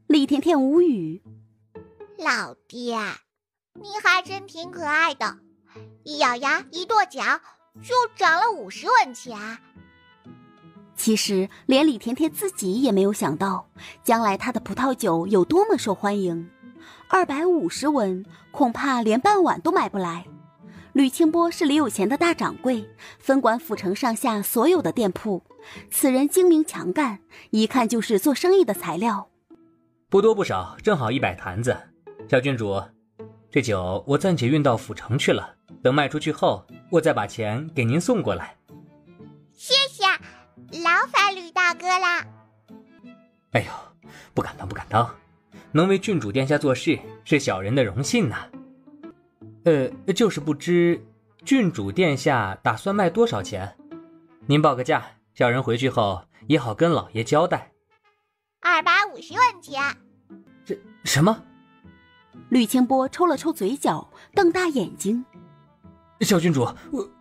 李甜甜无语。老爹，你还真挺可爱的，一咬牙一跺脚就涨了50文钱。其实连李甜甜自己也没有想到，将来她的葡萄酒有多么受欢迎。250文恐怕连半碗都买不来。吕清波是李有钱的大掌柜，分管府城上下所有的店铺。此人精明强干，一看就是做生意的材料。不多不少，正好100坛子。小郡主，这酒我暂且运到府城去了，等卖出去后，我再把钱给您送过来。谢谢，劳烦吕大哥啦。哎呦，不敢当不敢当，能为郡主殿下做事是小人的荣幸呐。就是不知郡主殿下打算卖多少钱？您报个价，小人回去后也好跟老爷交代。250文钱。这什么？吕清波抽了抽嘴角，瞪大眼睛。小郡主，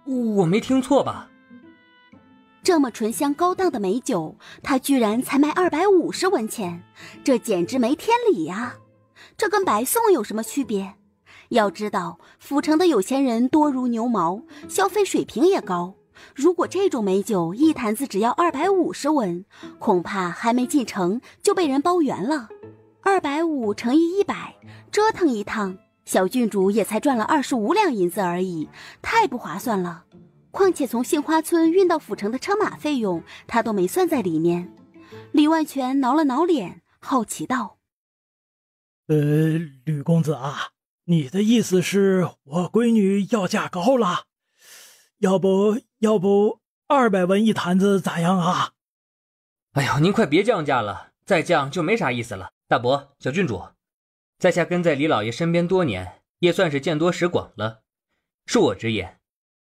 我没听错吧？这么醇香高档的美酒，他居然才卖250文钱，这简直没天理呀！这跟白送有什么区别？要知道，府城的有钱人多如牛毛，消费水平也高。如果这种美酒1坛子只要250文，恐怕还没进城就被人包圆了。250乘以100，折腾一趟，小郡主也才赚了25两银子而已，太不划算了。况且从杏花村运到府城的车马费用，他都没算在里面。李万全挠了挠脸，好奇道：吕公子啊，你的意思是我闺女要价高了？要不200文1坛子咋样啊？哎呦，您快别降价了，再降就没啥意思了。大伯，小郡主，在下跟在李老爷身边多年，也算是见多识广了。恕我直言，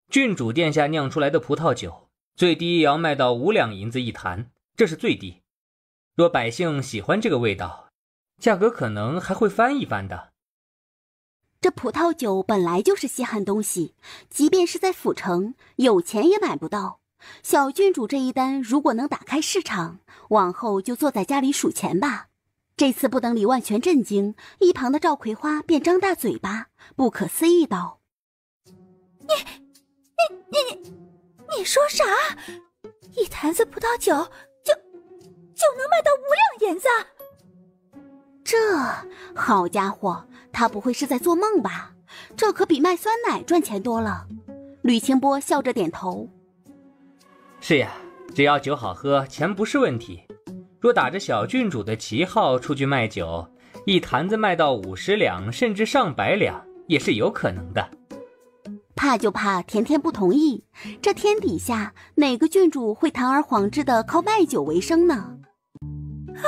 郡主殿下酿出来的葡萄酒，最低也要卖到5两银子1坛，这是最低。若百姓喜欢这个味道，价格可能还会翻一番的。这葡萄酒本来就是稀罕东西，即便是在府城，有钱也买不到。小郡主这一单如果能打开市场，往后就坐在家里数钱吧。这次不等李万全震惊，一旁的赵葵花便张大嘴巴，不可思议道：你说啥？1坛子葡萄酒就能卖到5两银子？这好家伙，他不会是在做梦吧？这可比卖酸奶赚钱多了。吕清波笑着点头。是呀，只要酒好喝，钱不是问题。若打着小郡主的旗号出去卖酒，一坛子卖到50两甚至上100两也是有可能的。怕就怕甜甜不同意，这天底下哪个郡主会堂而皇之的靠卖酒为生呢？啊，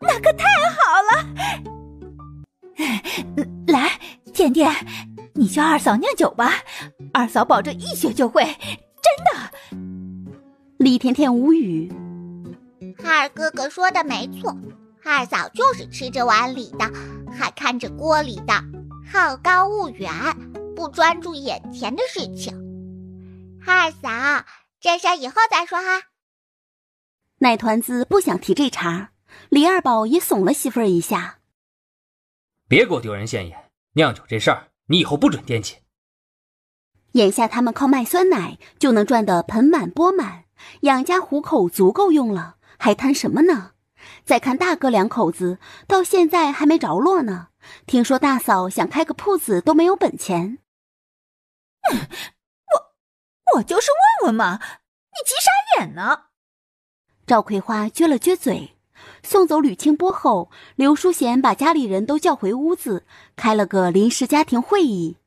那可太好了！来，甜甜，你教二嫂酿酒吧，二嫂保证一学就会，真的。李甜甜无语。二哥哥说的没错，二嫂就是吃着碗里的，还看着锅里的，好高骛远，不专注眼前的事情。二嫂，这事以后再说哈。奶团子不想提这茬，李二宝也怂了媳妇儿一下。别给我丢人现眼，酿酒这事儿你以后不准惦记。眼下他们靠卖酸奶就能赚得盆满钵满，养家糊口足够用了，还谈什么呢？再看大哥两口子，到现在还没着落呢。听说大嫂想开个铺子都没有本钱。我就是问问嘛，你急啥眼呢？赵葵花撅了撅嘴。送走吕清波后，刘淑贤把家里人都叫回屋子，开了个临时家庭会议。